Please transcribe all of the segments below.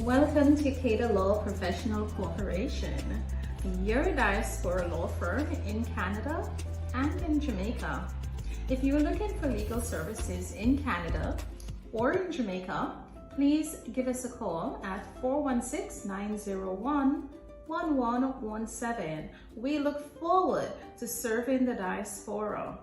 Welcome to Cada Law Professional Corporation, your diaspora law firm in Canada and in Jamaica. If you're looking for legal services in Canada or in Jamaica, please give us a call at 416-901-1117. We look forward to serving the diaspora.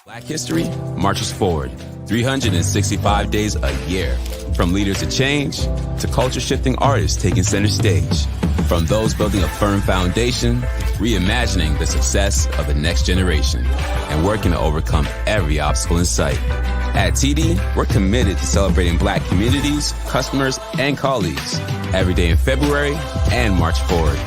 Black history marches forward 365 days a year. From leaders of change to culture-shifting artists taking center stage. From those building a firm foundation, reimagining the success of the next generation, and working to overcome every obstacle in sight. At TD, we're committed to celebrating Black communities, customers, and colleagues every day in February and March forward.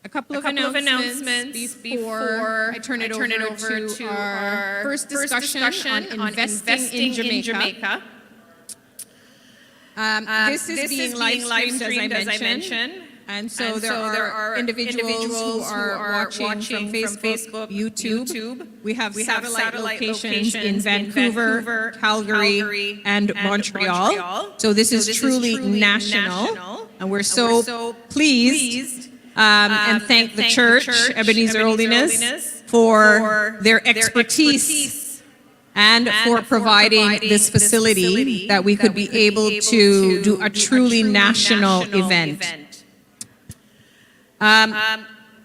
A couple of announcements before I turn it over to our first discussion on investing in Jamaica. This is being live streamed, as I mentioned. And so there are individuals who are watching from Facebook, YouTube. We have satellite locations in Vancouver, Calgary, and Montreal. So this is truly national. And we're so pleased and thank the Church, Ebenezer Holiness, for their expertise and for providing this facility that we could be able to do a truly national event.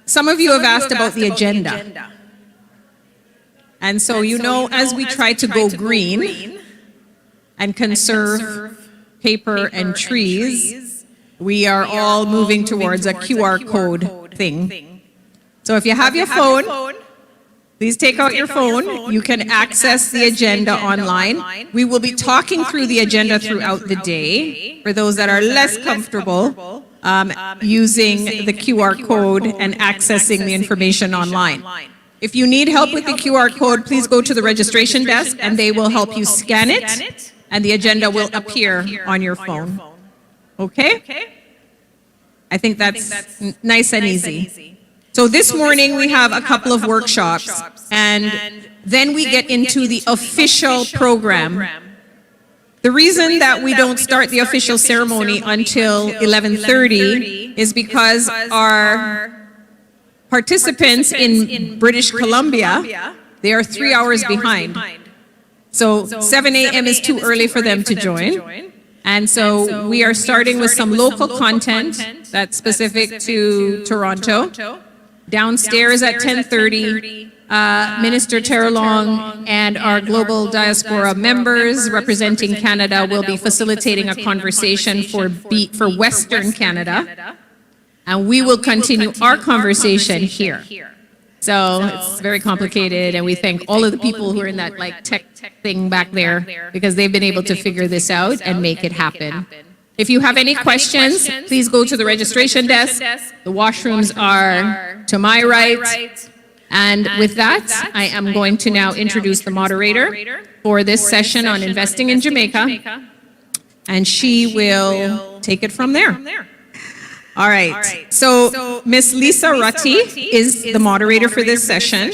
Some of you have asked about the agenda. And so, you know, as we try to go green and conserve paper and trees, we are all moving towards a QR code thing. So if you have your phone, please take out your phone. You can access the agenda online. We will be talking through the agenda throughout the day. For those that are less comfortable using the QR code and accessing the information online. If you need help with the QR code, please go to the registration desk and they will help you scan it and the agenda will appear on your phone. Okay? I think that's nice and easy. So this morning we have a couple of workshops and then we get into the official program. The reason that we don't start the official ceremony until 11:30 is because our participants in British Columbia, they are 3 hours behind. So 7 a.m. is too early for them to join. And so we are starting with some local content that's specific to Toronto. Downstairs at 10:30, Minister Terrelong and our global diaspora members representing Canada will be facilitating a conversation for Western Canada. And we will continue our conversation here. So it's very complicated, and we thank all of the people who are in that like tech thing back there because they've been able to figure this out and make it happen. If you have any questions, please go to the registration desk. The washrooms are to my right. And with that, I am going to now introduce the moderator for this session on investing in Jamaica, and she will take it from there. All right. So Miss Lisa Rutty is the moderator for this session.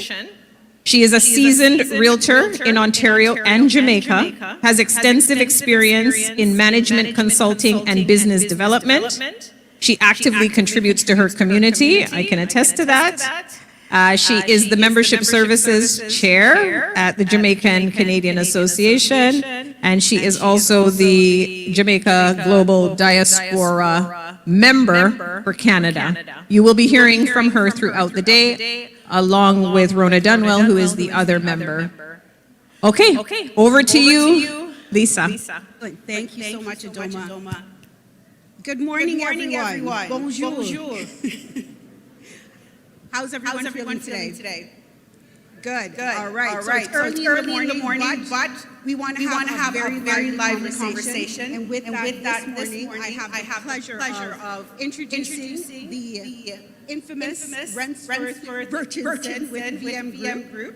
She is a seasoned realtor in Ontario and Jamaica, has extensive experience in management consulting and business development. She actively contributes to her community. I can attest to that. She is the Membership Services Chair at the Jamaican Canadian Association, and she is also the Jamaica Global Diaspora member for Canada. You will be hearing from her throughout the day, along with Rona Dunwell, who is the other member. Okay, over to you, Lisa. Thank you so much, Adoma. Good morning, everyone. Bonjour. How's everyone feeling today? Good. All right. So it's early in the morning, but we want to have a very lively conversation. And with that, this morning, I have the pleasure of introducing the infamous Rensworth Burchinson with VM Group.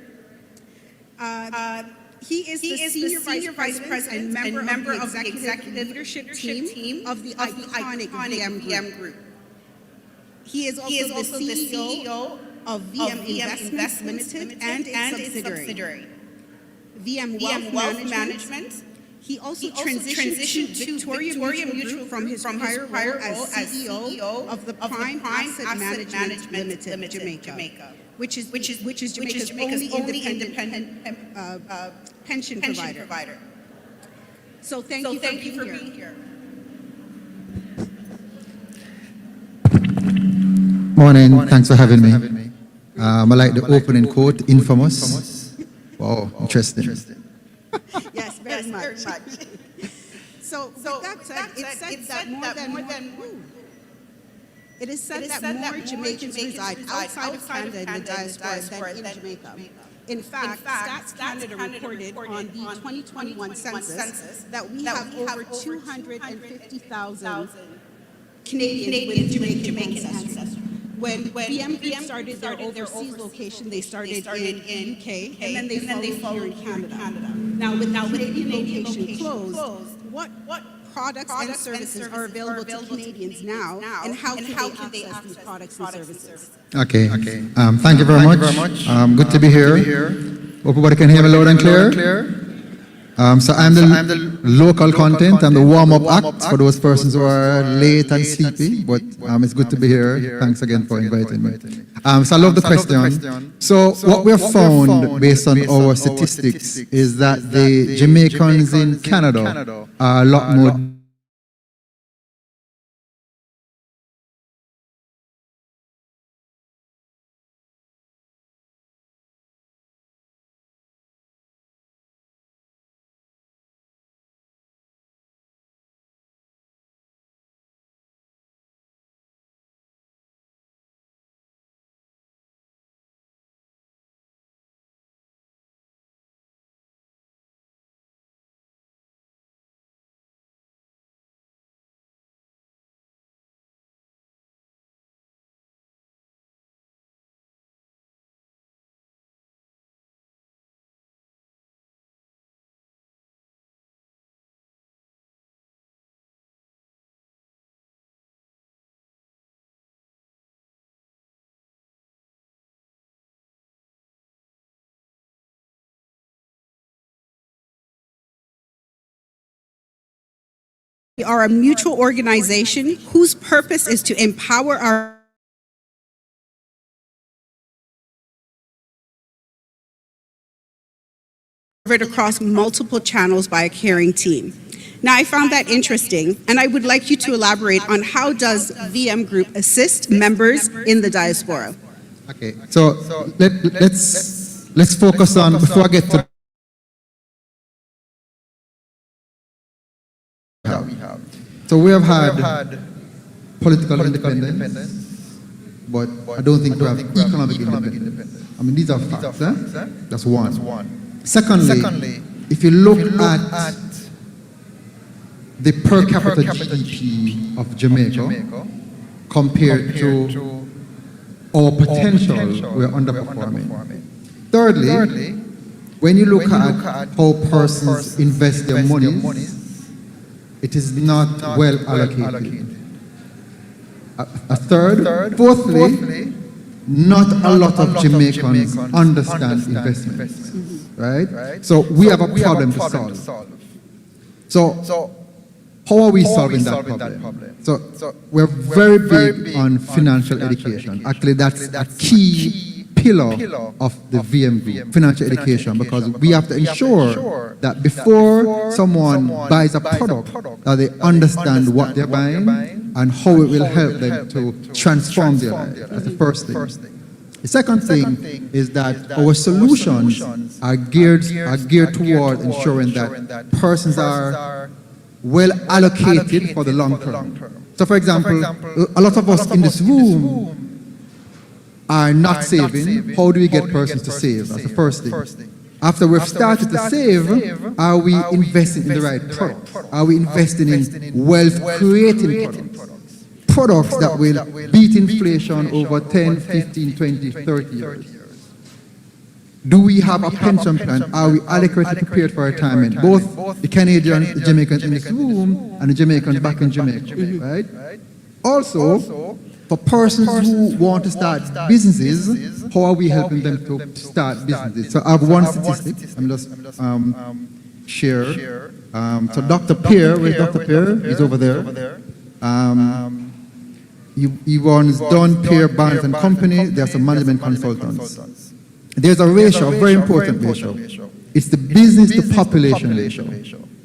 He is the Senior Vice President and member of the Executive Leadership Team of the iconic VM Group. He is also the CEO of VM Investments Limited and its subsidiary, VM Wealth Management. He also transitioned to Victoria Mutual from his prior role as CEO of the Prime Asset Management Limited, Jamaica, which is Jamaica's only independent pension provider. So thank you for being here. Morning, thanks for having me. I like the opening quote, infamous. Wow, interesting. Yes, very much. So with that said, it is said that more Jamaicans reside outside of Canada in the diaspora than in Jamaica. In fact, Stats Canada reported on the 2021 census that we have over 250,000 Canadians with Jamaican ancestry. When VM Group started their overseas location, they started in UK, and then they followed here in Canada. Now, with the Canadian location closed, what products and services are available to Canadians now, and how can they access these products and services? Okay. Thank you very much. Good to be here. Hope everybody can hear me loud and clear. So I'm the local content. I'm the warm-up act for those persons who are late and sleepy, but it's good to be here. Thanks again for inviting me. So I love the question. So what we have found based on our statistics is that the Jamaicans in Canada are a lot more We are a mutual organization whose purpose is to empower our across multiple channels by a caring team. Now, I found that interesting, and I would like you to elaborate on how does VM Group assist members in the diaspora? Okay, so let's focus on, before I get to so we have had political independence, but I don't think we have economic independence. I mean, these are facts. That's one. Secondly, if you look at the per capita GDP of Jamaica compared to our potential, we're underperforming. Thirdly, when you look at how persons invest their money, it is not well allocated. A third, fourthly, not a lot of Jamaicans understand investments, right? So we have a problem to solve. So how are we solving that problem? So we're very big on financial education. Actually, that's a key pillar of the VM group, financial education, because we have to ensure that before someone buys a product, that they understand what they're buying and how it will help them to transform their life. That's the first thing. The second thing is that our solutions are geared toward ensuring that persons are well allocated for the long term. So for example, a lot of us in this room are not saving. How do we get persons to save? That's the first thing. After we've started to save, are we investing in the right products? Are we investing in wealth-creating products? Products that will beat inflation over 10, 15, 20, 30 years. Do we have a pension plan? Are we adequately prepared for retirement? Both the Canadians, the Jamaicans in this room, and the Jamaicans back in Jamaica, right? Also, for persons who want to start businesses, how are we helping them to start businesses? So I have one statistic. I'm just share. So Dr. Pierre, where's Dr. Pierre? He's over there. He runs Don Pierre Barnes and Company. They're some management consultants. There's a ratio, a very important ratio. It's the business to population ratio,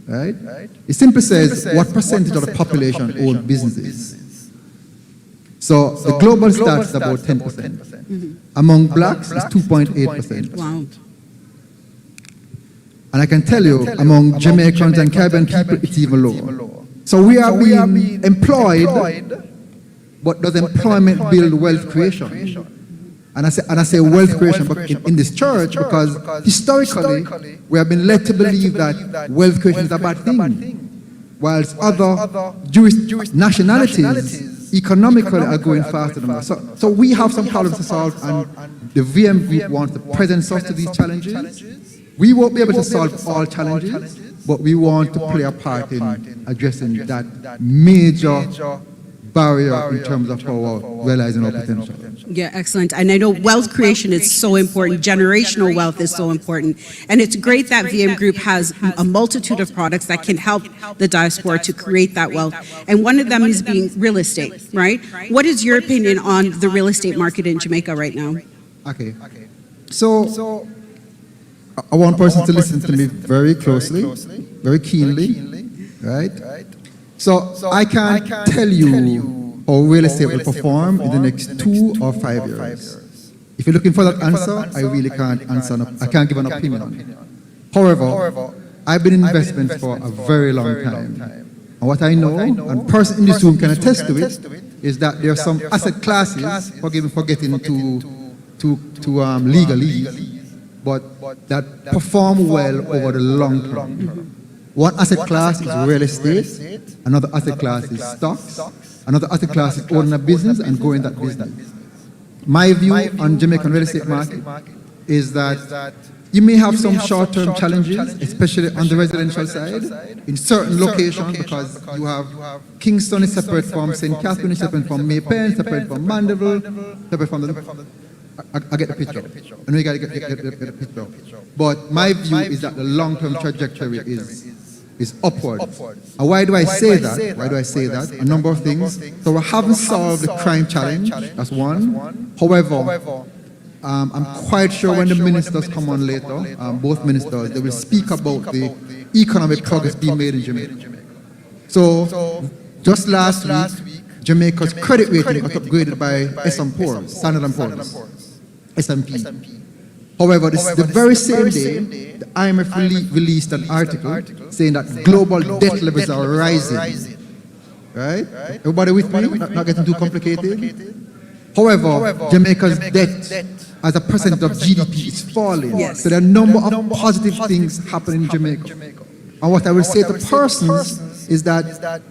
right? It simply says what percentage of the population own businesses. So the global stats is about 10%. Among blacks, it's 2.8%. Wow. And I can tell you, among Jamaicans and Caribbean people, it's even lower. So we are being employed, but does employment build wealth creation? And I say wealth creation in this church because historically we have been led to believe that wealth creation is a bad thing, whilst other Jewish nationalities economically are going faster than us. So we have some problems to solve, and the VM group wants to present us to these challenges. We won't be able to solve all challenges, but we want to play a part in addressing that major barrier in terms of our realizing our potential. Yeah, excellent. And I know wealth creation is so important. Generational wealth is so important. And it's great that VM Group has a multitude of products that can help the diaspora to create that wealth. And one of them is being real estate, right? What is your opinion on the real estate market in Jamaica right now? Okay. So I want persons to listen to me very closely, very keenly, right? So I can't tell you how real estate will perform in the next 2 or 5 years. If you're looking for that answer, I really can't answer. I can't give an opinion on it. However, I've been in investment for a very long time. And what I know, and person in this room can attest to it, is that there are some asset classes, forgive me for getting to legalese, but that perform well over the long term. One asset class is real estate, another asset class is stocks, another asset class is owning a business and growing that business. My view on Jamaican real estate market is that you may have some short-term challenges, especially on the residential side, in certain locations, because you have Kingston is separate from St. Catherine, is separate from Maypen, separate from Mandeville, separate from the... I get the picture. I know you got to get the picture. But my view is that the long-term trajectory is upward. And why do I say that? Why do I say that? A number of things. So we haven't solved the crime challenge. That's one. However, I'm quite sure when the ministers come on later, both ministers, they will speak about the economic progress being made in Jamaica. So just last week, Jamaica's credit rating got upgraded by Standard & Poor's. S&P. However, the very same day, the IMF released an article saying that global debt levels are rising. Right? Everybody with me? Not getting too complicated? However, Jamaica's debt as a percent of GDP is falling. Yes. So there are a number of positive things happening in Jamaica. And what I will say to persons is that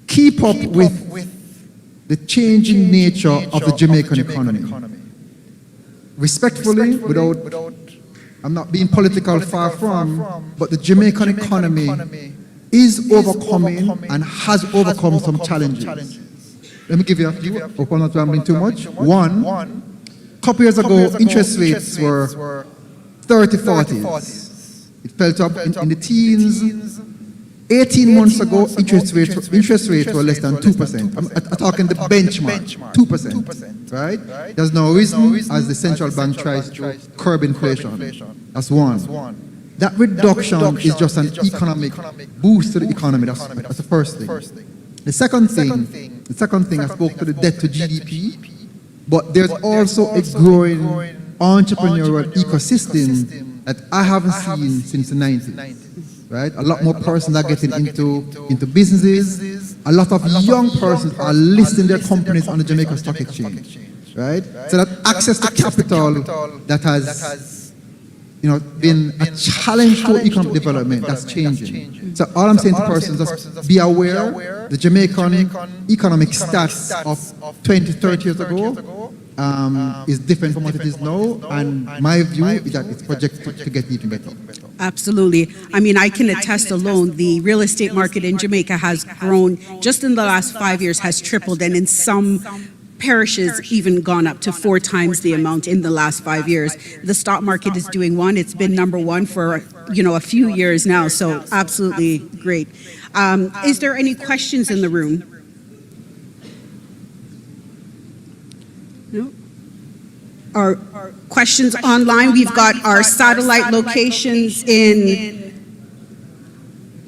keep up with the changing nature of the Jamaican economy. Respectfully, without, I'm not being political, far from, but the Jamaican economy is overcoming and has overcome some challenges. Let me give you a few, hope I'm not rambling too much. One, a couple years ago, interest rates were 30, 40s. It fell up in the teens. 18 months ago, interest rates were less than 2%. I'm talking the benchmark, 2%, right? There's no reason as the central bank tries to curb inflation. That's one. That reduction is just an economic boost to the economy. That's the first thing. The second thing, I spoke to the debt to GDP, but there's also a growing entrepreneurial ecosystem that I haven't seen since the 90s. Right? A lot more persons are getting into businesses. A lot of young persons are listing their companies on the Jamaica Stock Exchange. Right? So that access to capital that has been a challenge to economic development, that's changing. So all I'm saying to persons is be aware the Jamaican economic stats of 20, 30 years ago is different from what it is now, and my view is that it's projected to get even better. Absolutely. I mean, I can attest alone, the real estate market in Jamaica has grown, just in the last 5 years, has tripled, and in some parishes even gone up to 4 times the amount in the last 5 years. The stock market is doing one. It's been number one for, a few years now, so absolutely great. Is there any questions in the room? No? Our questions online, we've got our satellite locations in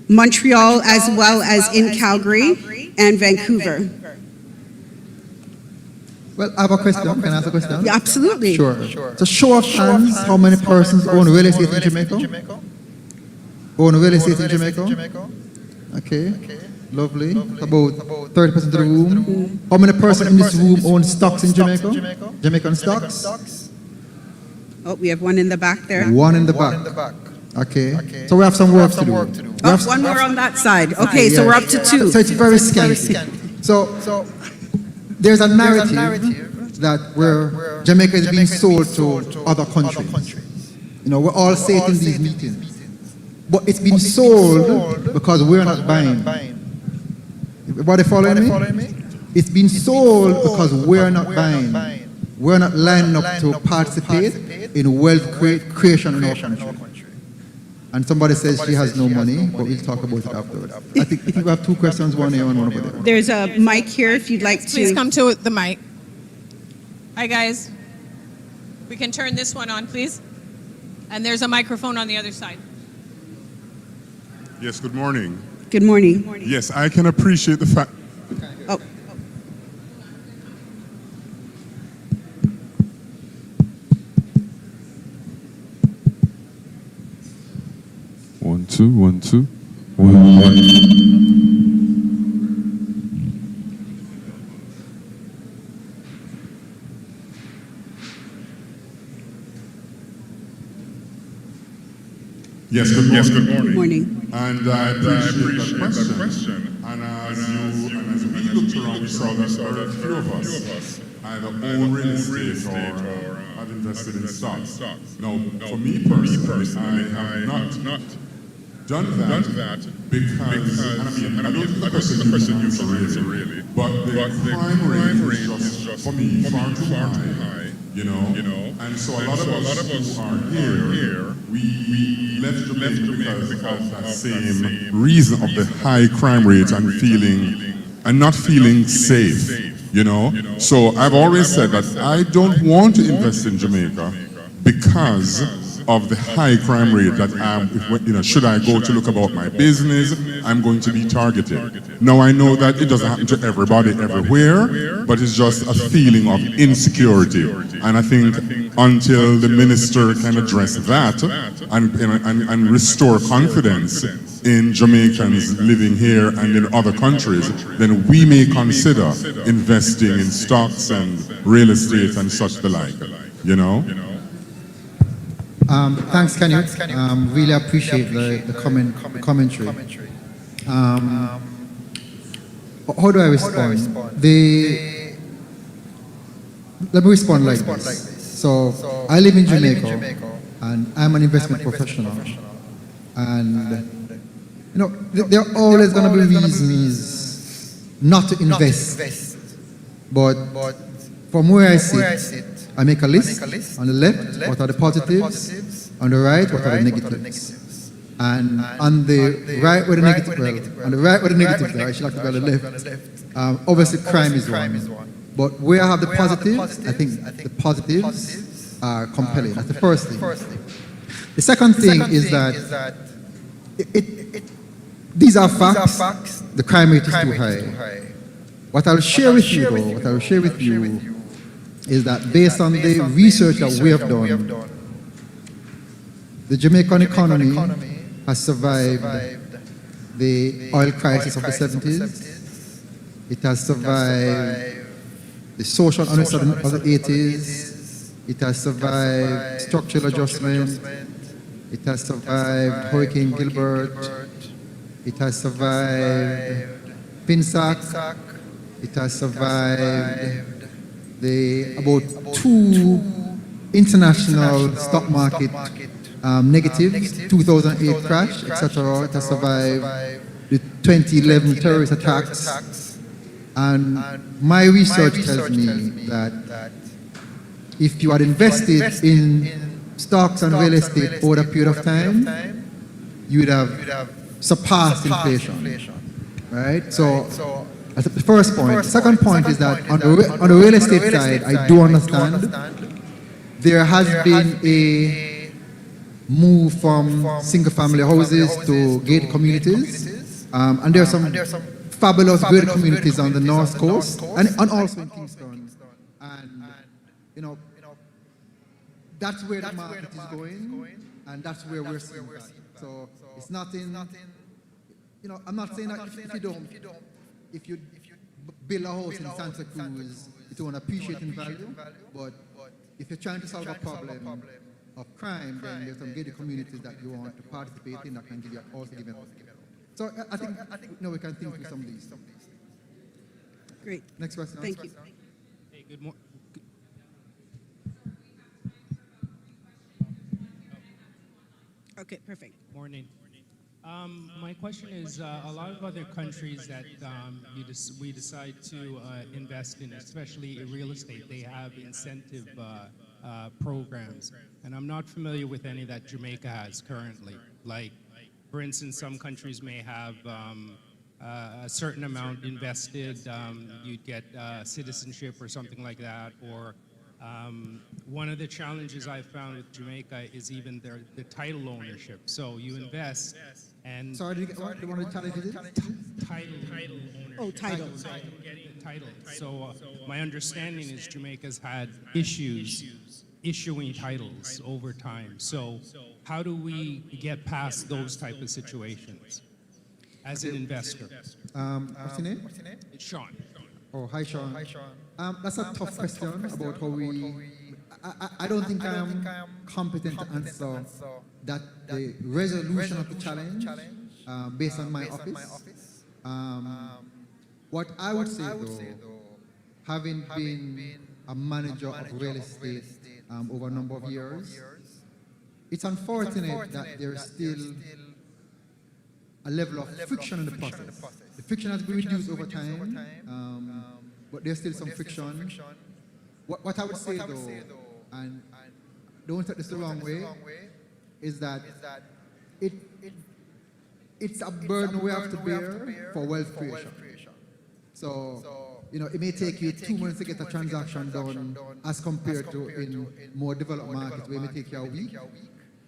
Montreal as well as in Calgary and Vancouver. Well, I have a question. Can I ask a question? Yeah, absolutely. Sure. So show of hands, how many persons own real estate in Jamaica? Own real estate in Jamaica? Okay. Lovely. About 30% of the room. How many persons in this room own stocks in Jamaica? Jamaican stocks? Oh, we have one in the back there. One in the back. Okay. So we have some work to do. One more on that side. Okay, so we're up to 2. So it's very scanty. So there's a narrative that where Jamaica is being sold to other countries. We're all saying in these meetings. But it's been sold because we're not buying. Everybody following me? It's been sold because we're not buying. We're not lining up to participate in wealth creation in our country. And somebody says she has no money, but we'll talk about it afterwards. I think we have 2 questions, one here and one over there. There's a mic here if you'd like to. Please come to the mic. Hi, guys. We can turn this one on, please. And there's a microphone on the other side. Yes, good morning. Good morning. Yes, I can appreciate the fact. Oh. One, two, 1, 2. 1, 1. Yes, good morning. Good morning. And I appreciate that question. And as we looked around, we saw that there are a few of us either own real estate or have invested in stocks. Now, for me personally, I have not done that because, and I don't think the person used to raise it really, but the crime rate is just, for me, far too high. And so a lot of us who are here, we left Jamaica because of that same reason of the high crime rate and not feeling safe, So I've always said that I don't want to invest in Jamaica because of the high crime rate that should I go to look about my business, I'm going to be targeted. Now I know that it doesn't happen to everybody everywhere, but it's just a feeling of insecurity. And I think until the minister can address that and restore confidence, in Jamaicans living here and in other countries, then we may consider investing in stocks and real estate and such the like, you know? Thanks, Kenny. Really appreciate the commentary. How do I respond? Let me respond like this. So, I live in Jamaica, and I'm an investment professional. And, you know, there are always going to be reasons not to invest. But from where I sit, I make a list. On the left, what are the positives? On the right, what are the negatives? And on the right where the negatives, on the right where the negatives are, I should have to go to the left. Obviously, crime is one. But where I have the positives, I think the positives are compelling. That's the first thing. The second thing is that these are facts. The crime rate is too high. What I'll share with you, is that based on the research that we have done, the Jamaican economy has survived the oil crisis of the 70s. It has survived the social unrest of the 80s. It has survived structural adjustment. It has survived Hurricane Gilbert. It has survived PINSAC. It has survived the about 2 international stock market negatives, 2008 crash, etc. It has survived the 2011 terrorist attacks. And my research tells me that if you had invested in stocks and real estate over a period of time, you would have surpassed inflation, right? So that's the first point. The second point is that on the real estate side, I do understand there has been a move from single-family houses to gated communities, and there are some fabulous gated communities on the North Coast and also in Kingston, and you know that's where the market is going, and that's where we're seeing that. So it's nothing. You know, I'm not saying that if you build a house in Santa Cruz, it won't appreciate in value, but if you're trying to solve a problem of crime, then there's some gated communities that you want to participate in that can give you also give out. So I think we can think through some of these. Great. Next question. Thank you. Hey, good morning. Okay, perfect. Morning. My question is, a lot of other countries that we decide to invest in, especially in real estate, they have incentive programs. And I'm not familiar with any that Jamaica has currently. Like, for instance, some countries may have a certain amount invested, you'd get citizenship or something like that, or one of the challenges I've found with Jamaica is even the title ownership. So you invest and... Sorry, do you want to challenge it? Title ownership. Oh, title. Getting the title. So my understanding is Jamaica's had issues issuing titles over time. So how do we get past those type of situations as an investor? What's your name? It's Sean. Oh, hi, Sean. That's a tough question about how we... I don't think I am competent to answer that the resolution of the challenge based on my office. What I would say, though, having been a manager of real estate over a number of years, it's unfortunate that there is still a level of friction in the process. The friction has been reduced over time, but there's still some friction. What I would say, though, and don't take this the wrong way, is that it's a burden we have to bear for wealth creation. So, you know, it may take you 2 months to get a transaction done as compared to in more developed markets where it may take you a week.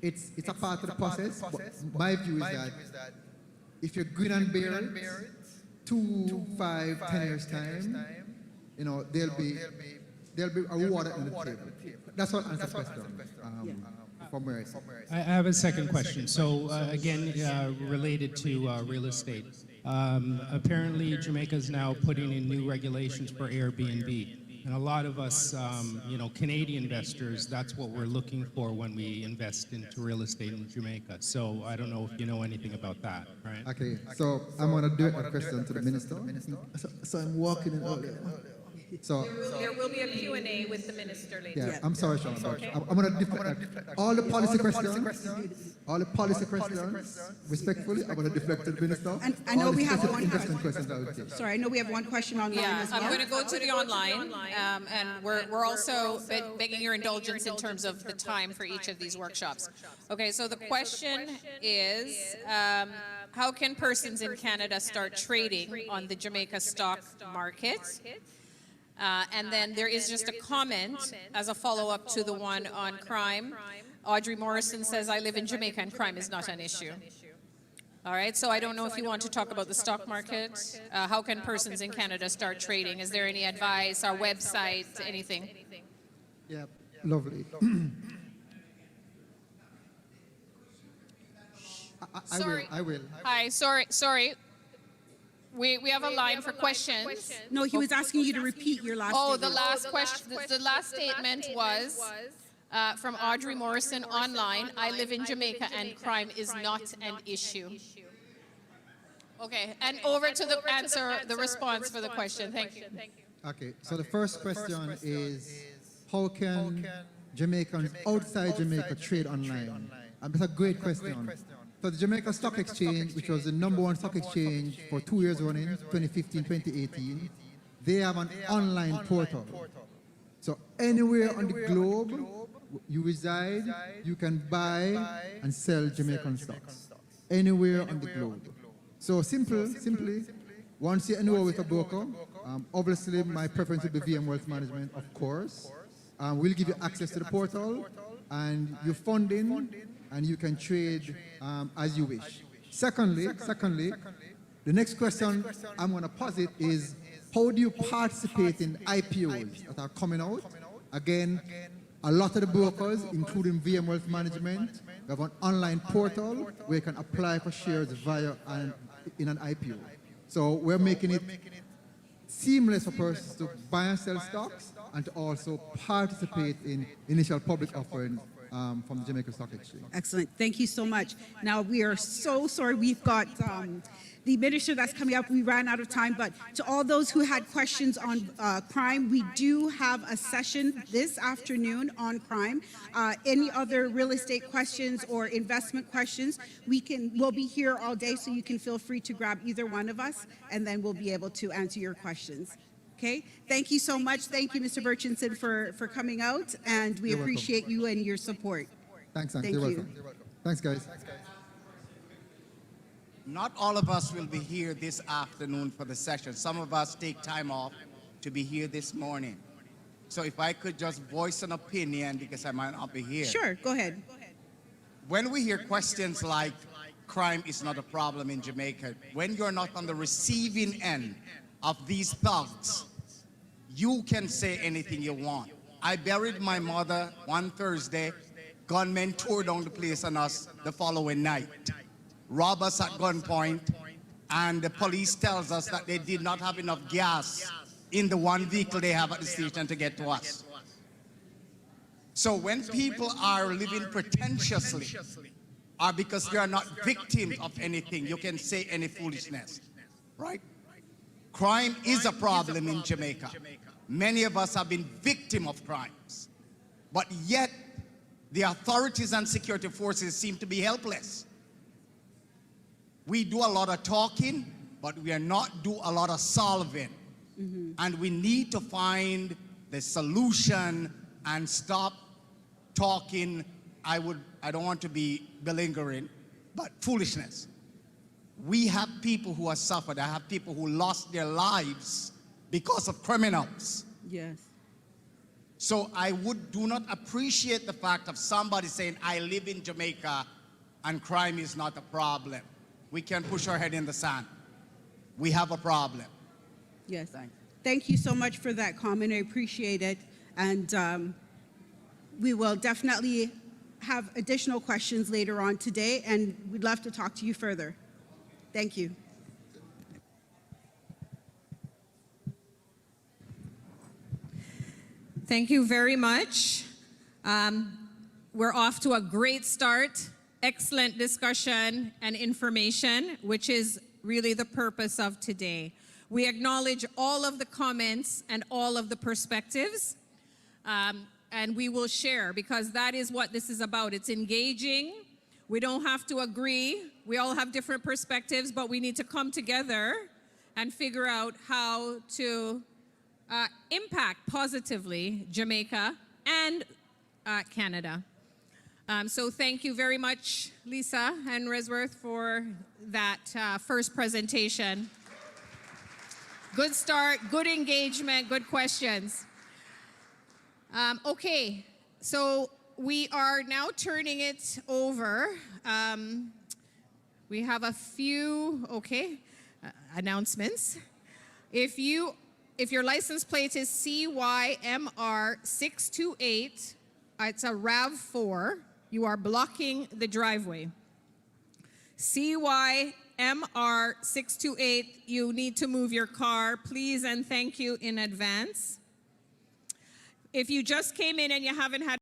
It's a part of the process, but my view is that if you're grin and bear it, 2, 5, 10 years time, you know, there'll be a reward at the table. That's what answers the question. from where? I have a second question. So again, related to real estate. Apparently, Jamaica is now putting in new regulations for Airbnb. And a lot of us, Canadian investors, that's what we're looking for when we invest into real estate in Jamaica. So I don't know if you know anything about that, right? Okay, so I'm going to direct a question to the minister. So I'm walking in earlier. So There will be a Q&A with the minister later. yeah, I'm sorry, Sean. I'm going to deflect all the policy questions, respectfully, I'm going to deflect to the minister. And I know All the we have specific one investment questions I will take. Sorry, I know we have one question online Yeah, as well. I'm going to go to the online, and we're also begging your indulgence in terms of the time for each of these workshops. Okay, so the question is, how can persons in Canada start trading on the Jamaica stock market? And then there is just a comment as a follow-up to the one on crime. Audrey Morrison says, I live in Jamaica and crime is not an issue. All right, so I don't know if you want to talk about the stock market. How can persons in Canada start trading? Is there any advice, our website, anything? Yeah, lovely. I will. Hi, sorry. We have a line for questions. No, he was asking you to repeat your last Oh, statement. the last question, the last statement was from Audrey Morrison online, I live in Jamaica and crime is not an issue. Okay, and over to the answer, the response for the question. Thank you. Okay, so the first question is, how can Jamaicans outside Jamaica trade online? And that's a great question. So the Jamaica Stock Exchange, which was the #1 stock exchange for 2 years running, 2015, 2018, they have an online portal. So anywhere on the globe you reside, you can buy and sell Jamaican stocks. Anywhere on the globe. So simply, once you're anywhere with a broker, obviously my preference would be VM Wealth Management, of course. We'll give you access to the portal and your funding, and you can trade as you wish. Secondly, the next question I'm going to posit is, how do you participate in IPOs that are coming out? Again, a lot of the brokers, including VM Wealth Management, have an online portal where you can apply for shares via in an IPO. So we're making it seamless for persons to buy and sell stocks and to also participate in initial public offerings from the Jamaica Stock Exchange. Excellent. Thank you so much. Now, we are so sorry. We've got the minister that's coming up. We ran out of time, but to all those who had questions on crime, we do have a session this afternoon on crime. Any other real estate questions or investment questions, we'll be here all day, so you can feel free to grab either one of us, and then we'll be able to answer your questions. Okay, thank you so much. Thank you, Mr. Burchinson, for coming out, and we appreciate you and your support. Thanks, Thank You're you. welcome. Thanks, guys. Not all of us will be here this afternoon for the session. Some of us take time off to be here this morning. So if I could just voice an opinion, because I might not be here. Sure, go ahead. When we hear questions like crime is not a problem in Jamaica, when you're not on the receiving end of these thugs, you can say anything you want. I buried my mother one Thursday. Gunmen tore down the place on us the following night. Rob us at gunpoint, and the police tells us that they did not have enough gas in the one vehicle they have at the station to get to us. So when people are living pretentiously, or because they are not victims of anything, you can say any foolishness, right? Crime is a problem in Jamaica. Many of us have been victims of crimes, but yet the authorities and security forces seem to be helpless. We do a lot of talking, but we are not do a lot of solving. And we need to find the solution and stop talking. I don't want to be belligerent, but foolishness. We have people who have suffered. I have people who lost their lives because of criminals. Yes. So I do not appreciate the fact of somebody saying, I live in Jamaica and crime is not a problem. We can push our head in the sand. We have a problem. Yes. Thank you so much for that comment. I appreciate it. And we will definitely have additional questions later on today, and we'd love to talk to you further. Thank you. Thank you very much. We're off to a great start, excellent discussion and information, which is really the purpose of today. We acknowledge all of the comments and all of the perspectives, and we will share, because that is what this is about. It's engaging. We don't have to agree. We all have different perspectives, but we need to come together and figure out how to impact positively Jamaica and Canada. So thank you very much, Lisa and Resworth, for that first presentation. Good start, good engagement, good questions. Okay, so we are now turning it over. We have a few, announcements. If your license plate is CYMR 628, it's a RAV4, you are blocking the driveway. CYMR 628, you need to move your car, please and thank you in advance. If you just came in and you haven't had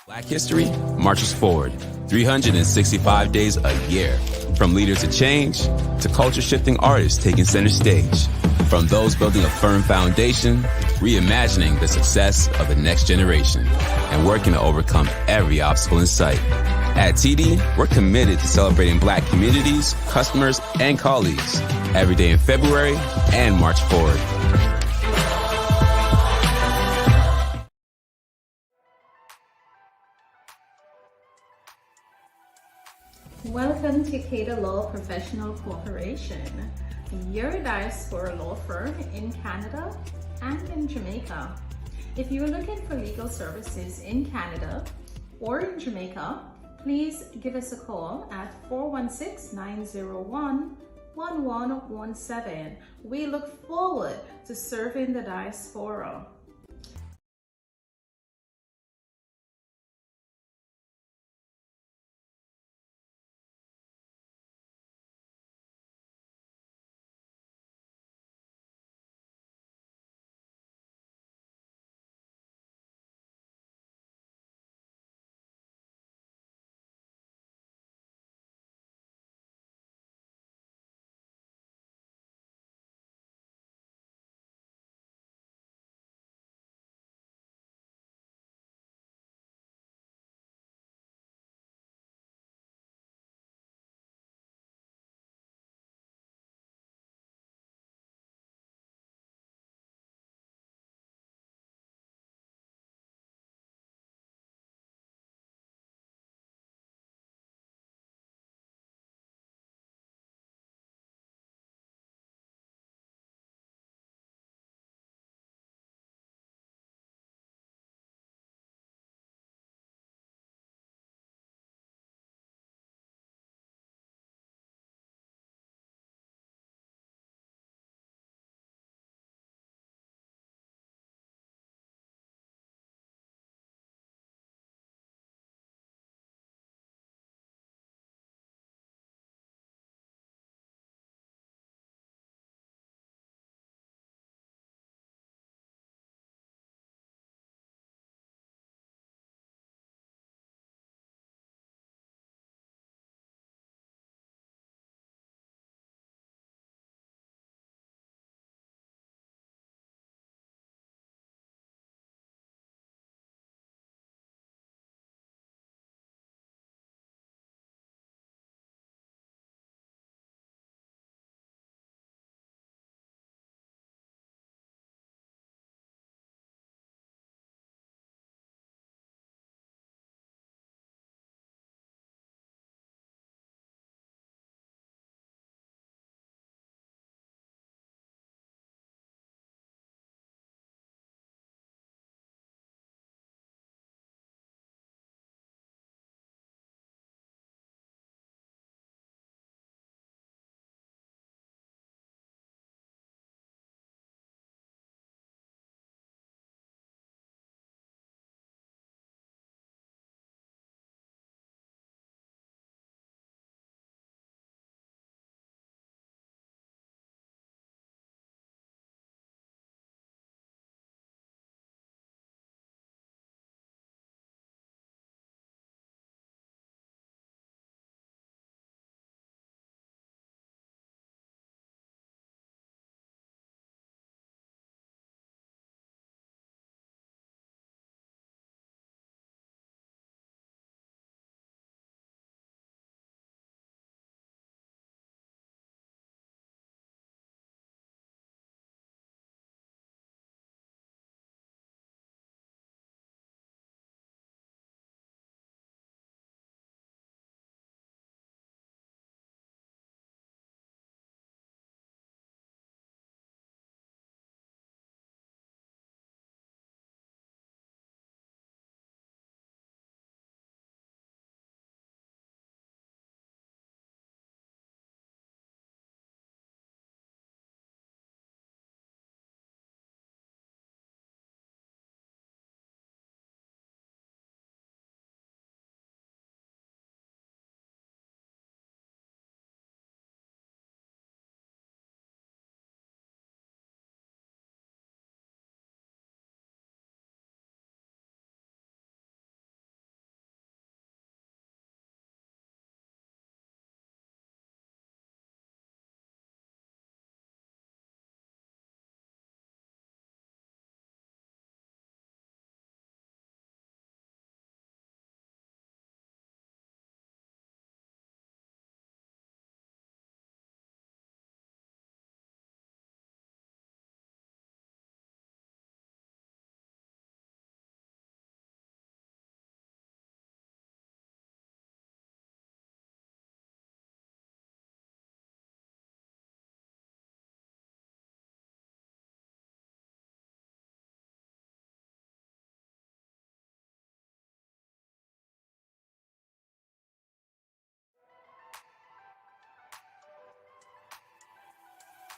Black history marches forward 365 days a year. From leaders of change to culture-shifting artists taking center stage. From those building a firm foundation, reimagining the success of the next generation, and working to overcome every obstacle in sight. At TD, we're committed to celebrating Black communities, customers, and colleagues every day in February and March forward. Welcome to Cater Law Professional Corporation, your diaspora law firm in Canada and in Jamaica. If you're looking for legal services in Canada or in Jamaica, please give us a call at 416-901-1117. We look forward to serving the diaspora.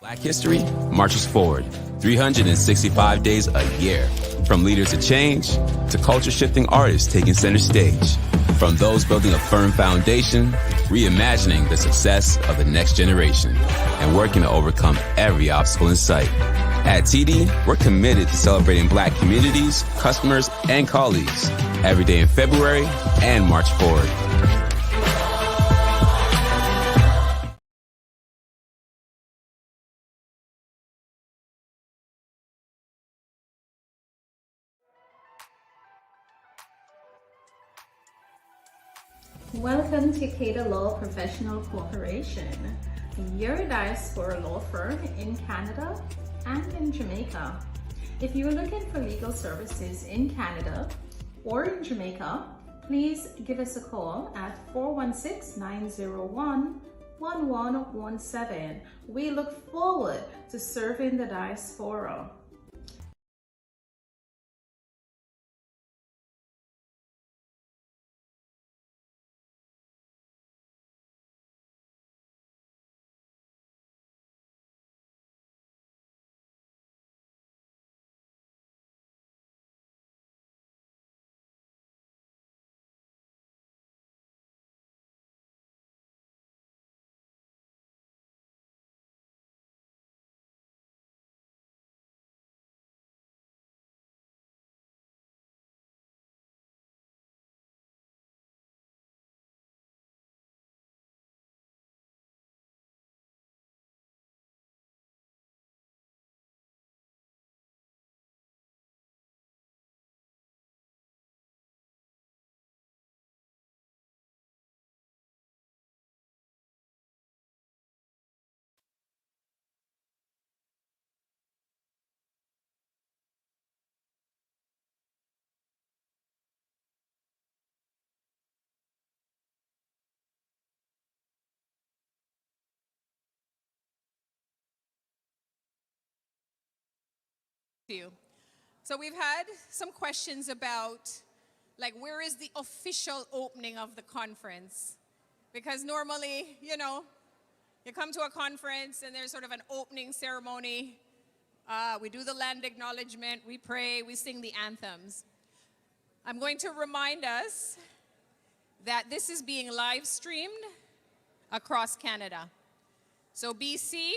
Black history marches forward 365 days a year. From leaders of change to culture-shifting artists taking center stage. From those building a firm foundation, reimagining the success of the next generation, and working to overcome every obstacle in sight. At TD, we're committed to celebrating Black communities, customers, and colleagues every day in February and March forward. Welcome to Cater Law Professional Corporation. You're a diaspora law firm in Canada and in Jamaica. If you're looking for legal services in Canada or in Jamaica, please give us a call at 416-901-1117. We look forward to serving the diaspora. You. So we've had some questions about, like, where is the official opening of the conference? Because normally, you know, you come to a conference and there's sort of an opening ceremony. We do the land acknowledgement, we pray, we sing the anthems. I'm going to remind us that this is being live streamed across Canada. So BC,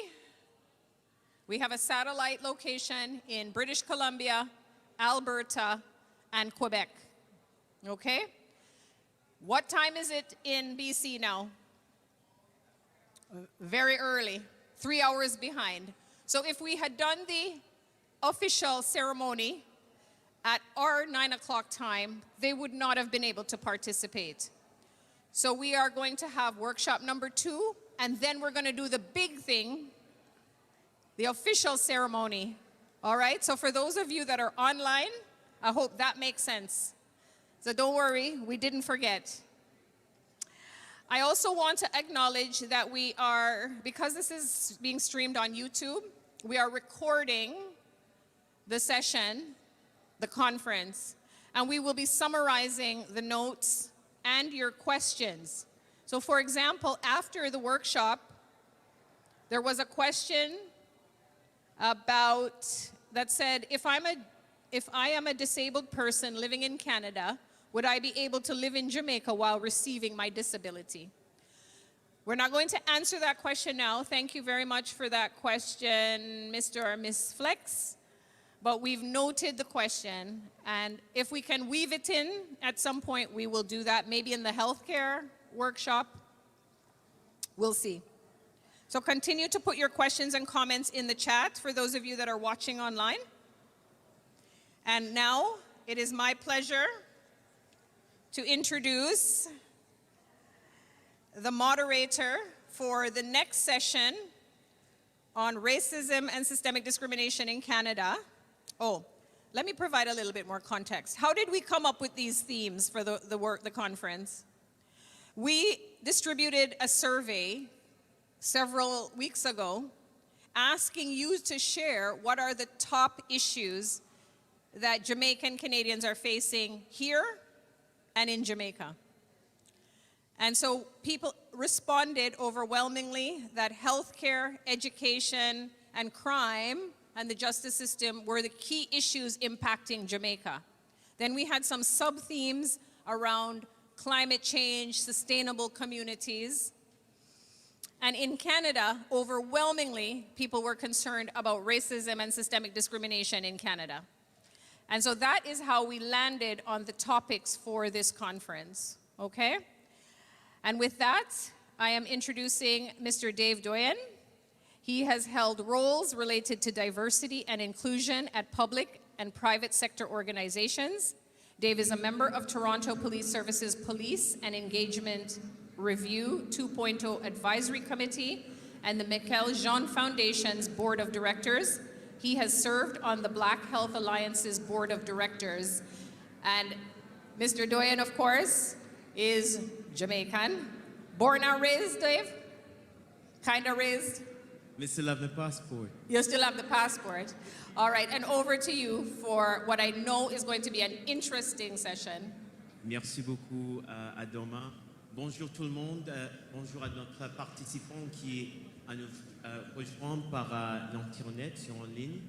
we have a satellite location in British Columbia, Alberta, and Quebec. Okay? What time is it in BC now? Very early, 3 hours behind. So if we had done the official ceremony at our 9 o'clock time, they would not have been able to participate. So we are going to have workshop number 2, and then we're going to do the big thing, the official ceremony. All right, so for those of you that are online, I hope that makes sense. So don't worry, we didn't forget. I also want to acknowledge that we are, because this is being streamed on YouTube, we are recording the session, the conference, and we will be summarizing the notes and your questions. So for example, after the workshop, there was a question that said, if I am a disabled person living in Canada, would I be able to live in Jamaica while receiving my disability? We're not going to answer that question now. Thank you very much for that question, Mr. or Ms. Flex. But we've noted the question, and if we can weave it in at some point, we will do that, maybe in the healthcare workshop. We'll see. So continue to put your questions and comments in the chat for those of you that are watching online. And now it is my pleasure to introduce the moderator for the next session on racism and systemic discrimination in Canada. Oh, let me provide a little bit more context. How did we come up with these themes for the conference? We distributed a survey several weeks ago asking you to share what are the top issues that Jamaican Canadians are facing here and in Jamaica. And so people responded overwhelmingly that healthcare, education, and crime and the justice system were the key issues impacting Jamaica. Then we had some sub-themes around climate change, sustainable communities. And in Canada, overwhelmingly, people were concerned about racism and systemic discrimination in Canada. And so that is how we landed on the topics for this conference, okay? And with that, I am introducing Mr. Dave Doyen. He has held roles related to diversity and inclusion at public and private sector organizations. Dave is a member of Toronto Police Services Police and Engagement Review 2.0 Advisory Committee and the Michael Jean Foundation's Board of Directors. He has served on the Black Health Alliance's Board of Directors. And Mr. Doyen, of course, is Jamaican. Born and raised, Dave? Kind of raised? We still have the passport. You still have the passport. All right, and over to you for what I know is going to be an interesting session. Merci beaucoup à Doma. Bonjour tout le monde. Bonjour à notre participant qui nous rejoint par l'internet sur en ligne,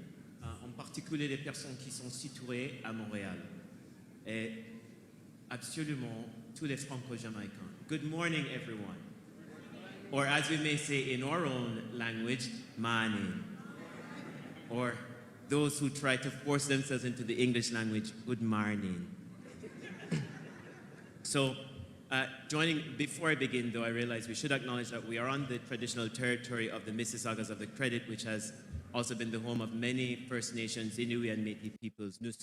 en particulier les personnes qui sont situées à Montréal. Et absolument tous les Franco-Jamaïcains. Good morning, everyone. Or as we may say in our own language, morning. Or those who try to force themselves into the English language, good morning. So, before I begin though, I realize we should acknowledge that we are on the traditional territory of the Mississaugas of the Credit, which has also been the home of many First Nations, Inuit and Métis peoples. Nous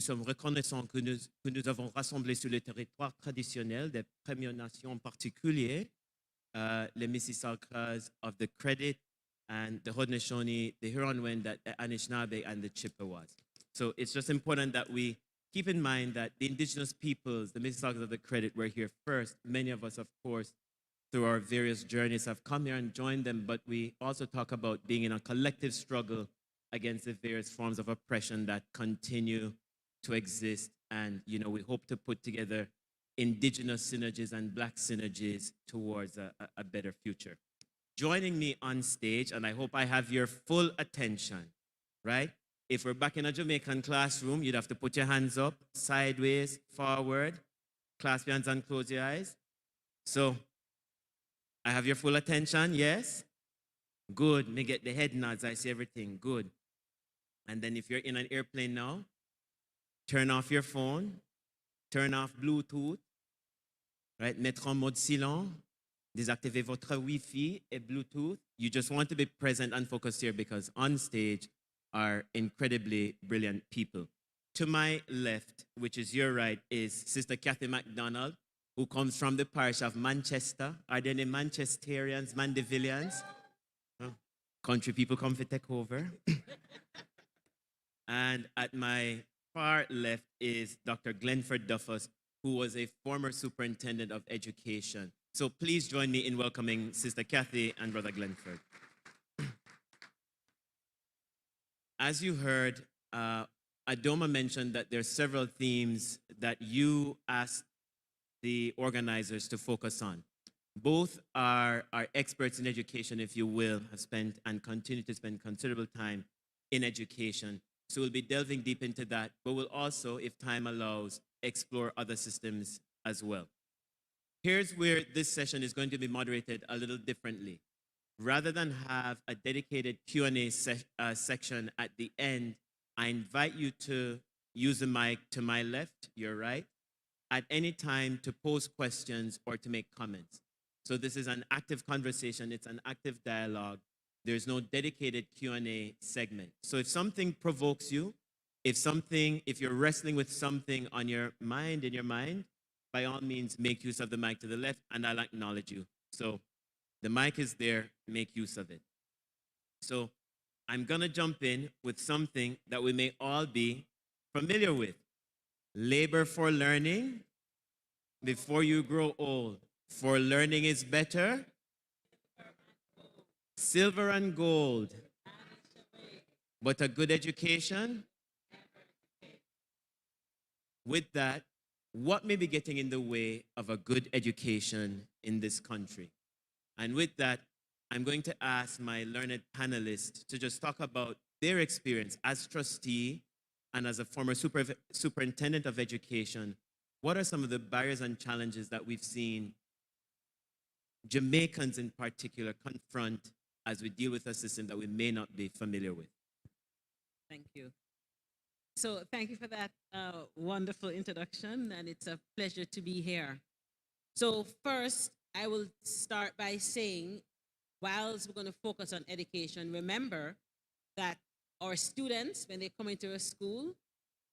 sommes reconnaissants que nous avons rassemblé sur le territoire traditionnel des Premières Nations, en particulier les Mississaugas of the Credit and the Haudenosaunee, the Huron-Wendat, the Anishinaabe, and the Chippewas. So it's just important that we keep in mind that the indigenous peoples, the Mississaugas of the Credit, were here first. Many of us, of course, through our various journeys have come here and joined them, but we also talk about being in a collective struggle against the various forms of oppression that continue to exist. And, you know, we hope to put together indigenous synergies and Black synergies towards a better future. Joining me on stage, and I hope I have your full attention, right? If we're back in a Jamaican classroom, you'd have to put your hands up, sideways, forward, clasp your hands and close your eyes. So, I have your full attention, yes? Good, me get the head nods, I see everything, good. And then if you're in an airplane now, turn off your phone, turn off Bluetooth, right? Mettre en mode silent, désactivez votre Wi-Fi et Bluetooth. You just want to be present and focused here because on stage are incredibly brilliant people. To my left, which is your right, is Sister Kathy MacDonald, who comes from the parish of Manchester. Are there any Manchesterians, Mandevillians? Oh, country people come to take over. And at my far left is Dr. Glenford Duffus, who was a former superintendent of education. So please join me in welcoming Sister Kathy and Brother Glenford. As you heard, Adoma mentioned that there are several themes that you asked the organizers to focus on. Both are experts in education, if you will, have spent and continue to spend considerable time in education. So we'll be delving deep into that, but we'll also, if time allows, explore other systems as well. Here's where this session is going to be moderated a little differently. Rather than have a dedicated Q&A section at the end, I invite you to use the mic to my left, your right, at any time to pose questions or to make comments. So this is an active conversation, it's an active dialogue. There's no dedicated Q&A segment. So if something provokes you, if you're wrestling with something on your mind, in your mind, by all means, make use of the mic to the left and I'll acknowledge you. So the mic is there, make use of it. So I'm gonna jump in with something that we may all be familiar with. Labor for learning before you grow old. For learning is better. Silver and gold. But a good education. With that, what may be getting in the way of a good education in this country? And with that, I'm going to ask my learned panelists to just talk about their experience as trustee and as a former superintendent of education. What are some of the barriers and challenges that we've seen Jamaicans in particular confront as we deal with a system that we may not be familiar with? Thank you. So thank you for that wonderful introduction, and it's a pleasure to be here. So first, I will start by saying, whilst we're going to focus on education, remember that our students, when they come into a school,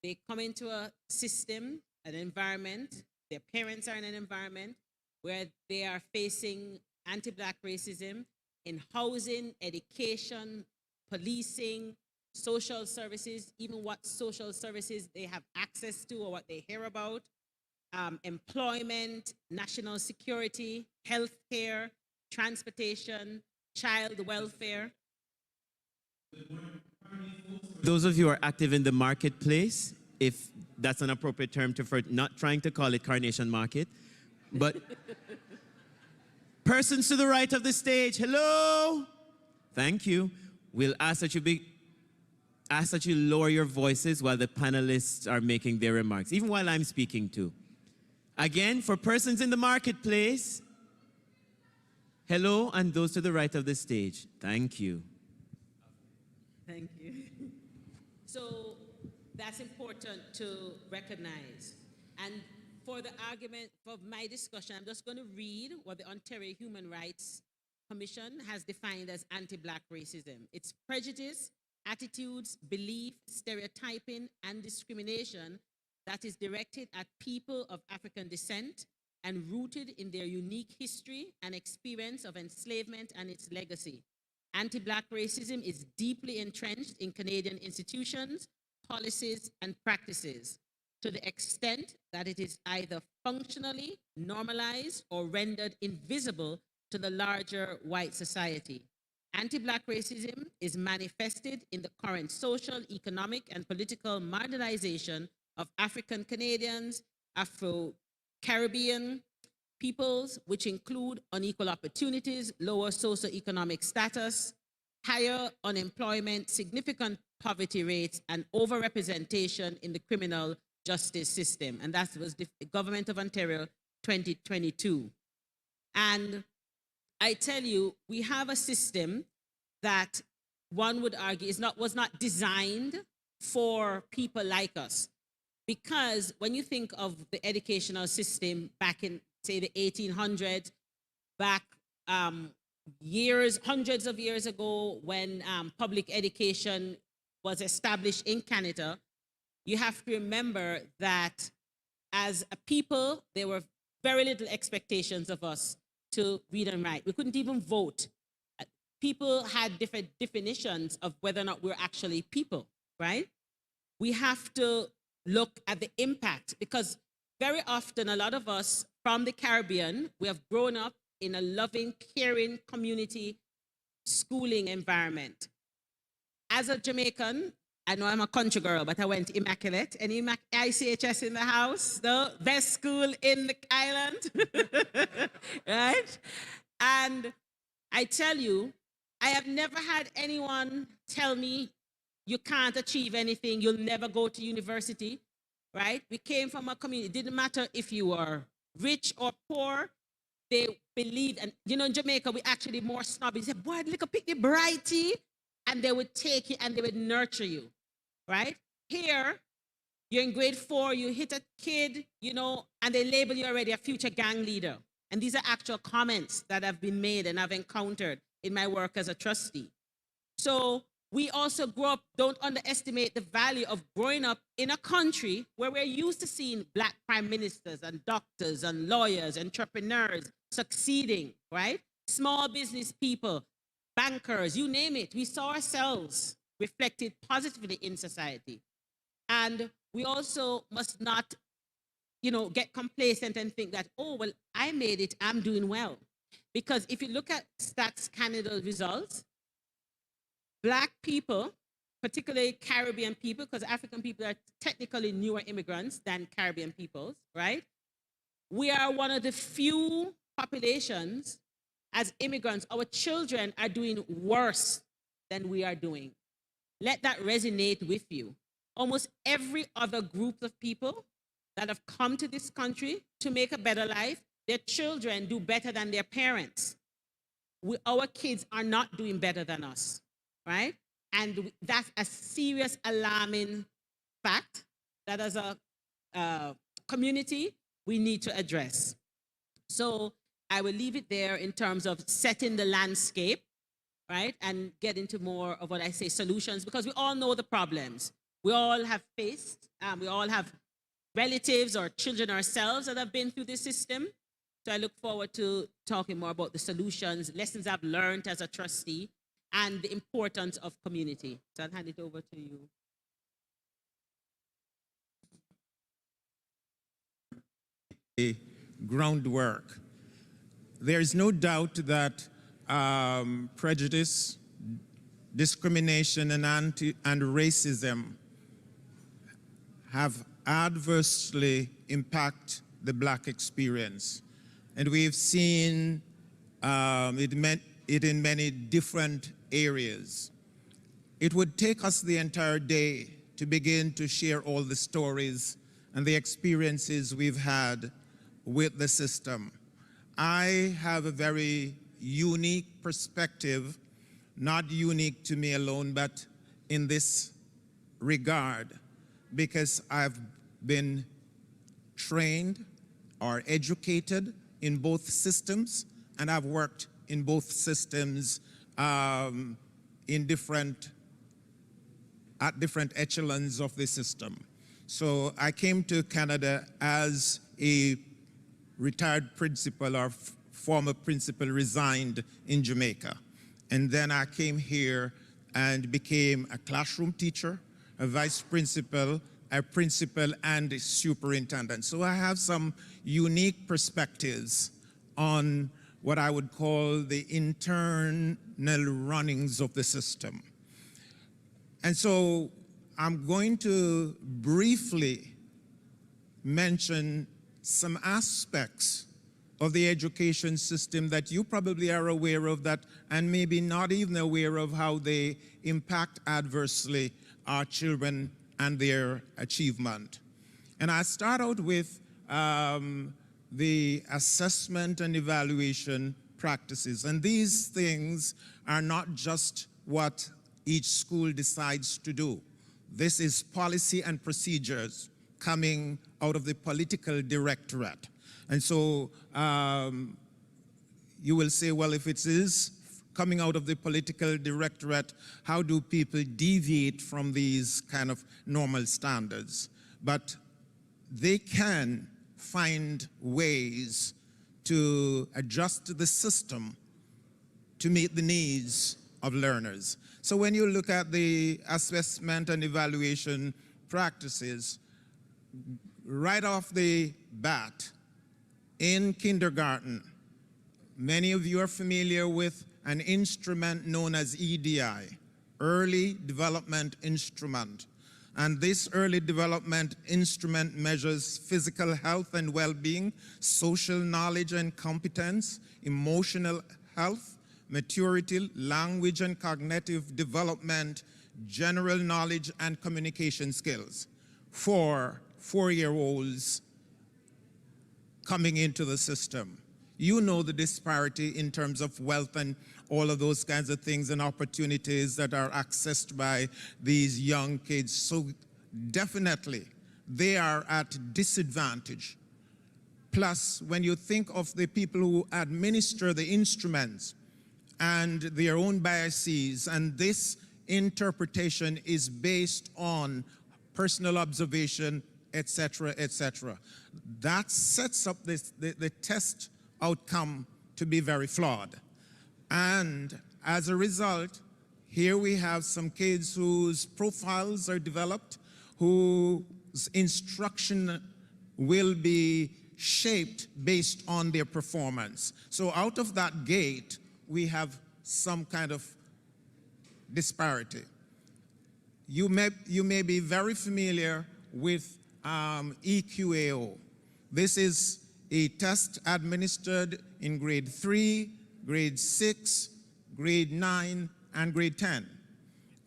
they come into a system, an environment, their parents are in an environment where they are facing anti-Black racism in housing, education, policing, social services, even what social services they have access to or what they hear about, employment, national security, healthcare, transportation, child welfare. Those of you who are active in the marketplace, if that's an appropriate term for not trying to call it Carnation Market, but persons to the right of the stage, hello. Thank you. We'll ask that you lower your voices while the panelists are making their remarks, even while I'm speaking too. Again, for persons in the marketplace, hello, and those to the right of the stage. Thank you. Thank you. So that's important to recognize. And for the argument of my discussion, I'm just going to read what the Ontario Human Rights Commission has defined as anti-Black racism. It's prejudice, attitudes, belief, stereotyping, and discrimination that is directed at people of African descent and rooted in their unique history and experience of enslavement and its legacy. Anti-Black racism is deeply entrenched in Canadian institutions, policies, and practices to the extent that it is either functionally normalized or rendered invisible to the larger white society. Anti-Black racism is manifested in the current social, economic, and political marginalization of African Canadians, Afro-Caribbean peoples, which include unequal opportunities, lower socioeconomic status, higher unemployment, significant poverty rates, and overrepresentation in the criminal justice system. And that was the Government of Ontario 2022. And I tell you, we have a system that one would argue was not designed for people like us. Because when you think of the educational system back in, say, the 1800s, back hundreds of years ago when public education was established in Canada, you have to remember that as a people, there were very little expectations of us to read and write. We couldn't even vote. People had different definitions of whether or not we're actually people, right? We have to look at the impact, because very often a lot of us from the Caribbean, we have grown up in a loving, caring community schooling environment. As a Jamaican, I know I'm a country girl, but I went Immaculate. Any ICHS in the house? The best school in the island, right? And I tell you, I have never had anyone tell me you can't achieve anything, you'll never go to university, right? We came from a community, it didn't matter if you were rich or poor, they believed, and you know, in Jamaica, we actually more snobby. They said, boy, look a pick the brighty, and they would take you and they would nurture you, right? Here, you're in grade 4, you hit a kid, you know, and they label you already a future gang leader. And these are actual comments that have been made and I've encountered in my work as a trustee. So we also grow up, don't underestimate the value of growing up in a country where we're used to seeing Black prime ministers and doctors and lawyers, entrepreneurs succeeding, right? Small business people, bankers, you name it. We saw ourselves reflected positively in society. And we also must not, you know, get complacent and think that, oh, well, I made it, I'm doing well. Because if you look at Stats Canada results, Black people, particularly Caribbean people, because African people are technically newer immigrants than Caribbean peoples, right? We are one of the few populations as immigrants, our children are doing worse than we are doing. Let that resonate with you. Almost every other group of people that have come to this country to make a better life, their children do better than their parents. Our kids are not doing better than us, right? And that's a serious alarming fact that as a community, we need to address. So I will leave it there in terms of setting the landscape, right? And get into more of what I say, solutions, because we all know the problems. We all have faced, we all have relatives or children ourselves that have been through this system. So I look forward to talking more about the solutions, lessons I've learned as a trustee, and the importance of community. So I'll hand it over to you. Groundwork. There is no doubt that prejudice, discrimination, and racism have adversely impacted the Black experience. And we've seen it in many different areas. It would take us the entire day to begin to share all the stories and the experiences we've had with the system. I have a very unique perspective, not unique to me alone, but in this regard, because I've been trained or educated in both systems, and I've worked in both systems at different echelons of the system. So I came to Canada as a retired principal or former principal, resigned in Jamaica. And then I came here and became a classroom teacher, a vice principal, a principal, and a superintendent. So I have some unique perspectives on what I would call the internal runnings of the system. And so I'm going to briefly mention some aspects of the education system that you probably are aware of, that, and maybe not even aware of how they impact adversely our children and their achievement. And I start out with the assessment and evaluation practices. And these things are not just what each school decides to do. This is policy and procedures coming out of the political directorate. And so you will say, well, if it is coming out of the political directorate, how do people deviate from these kind of normal standards? But they can find ways to adjust the system to meet the needs of learners. So when you look at the assessment and evaluation practices, right off the bat, in kindergarten, many of you are familiar with an instrument known as EDI, Early Development Instrument. And this early development instrument measures physical health and well-being, social knowledge and competence, emotional health, maturity, language and cognitive development, general knowledge and communication skills for 4-year-olds coming into the system. You know the disparity in terms of wealth and all of those kinds of things and opportunities that are accessed by these young kids. So definitely, they are at disadvantage. Plus, when you think of the people who administer the instruments and their own biases, and this interpretation is based on personal observation, etc., etc., that sets up the test outcome to be very flawed. And as a result, here we have some kids whose profiles are developed, whose instruction will be shaped based on their performance. So out of that gate, we have some kind of disparity. You may be very familiar with EQAO. This is a test administered in grade 3, grade 6, grade 9, and grade 10.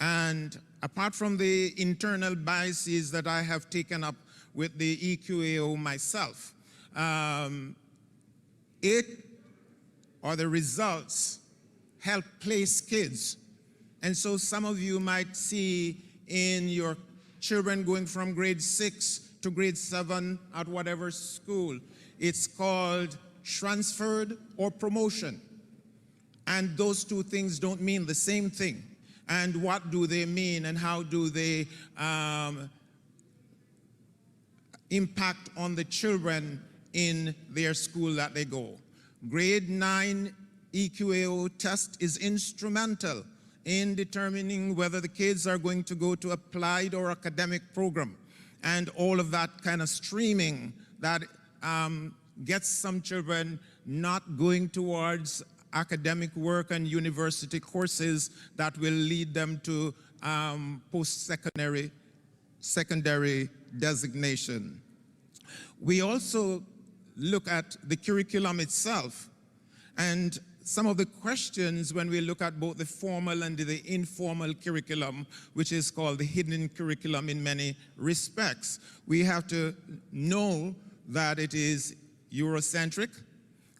And apart from the internal biases that I have taken up with the EQAO myself, the results help place kids. And so some of you might see in your children going from grade 6 to grade 7 at whatever school, it's called transferred or promotion. And those two things don't mean the same thing. And what do they mean, and how do they impact on the children in their school that they go? Grade 9 EQAO test is instrumental in determining whether the kids are going to go to applied or academic program, and all of that kind of streaming that gets some children not going towards academic work and university courses that will lead them to secondary designation. We also look at the curriculum itself, and some of the questions when we look at both the formal and the informal curriculum, which is called the hidden curriculum in many respects. We have to know that it is Eurocentric.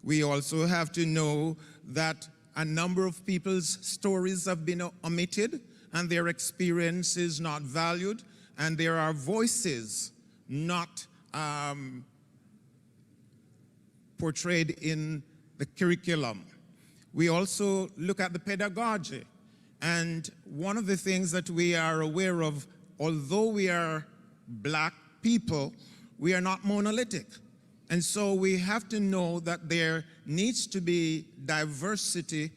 We also have to know that a number of people's stories have been omitted and their experience is not valued, and there are voices not portrayed in the curriculum. We also look at the pedagogy, and one of the things that we are aware of, although we are black people, we are not monolithic. And so we have to know that there needs to be diversity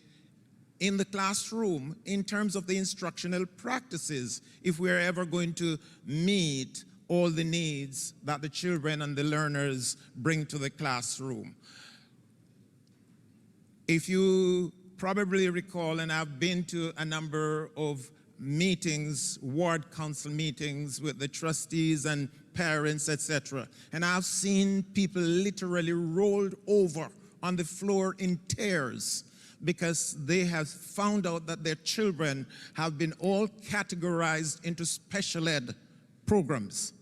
in the classroom in terms of the instructional practices if we're ever going to meet all the needs that the children and the learners bring to the classroom. If you probably recall, and I've been to a number of meetings, ward council meetings with the trustees and parents, etc., and I've seen people literally rolled over on the floor in tears because they have found out that their children have been all categorized into special ed programs.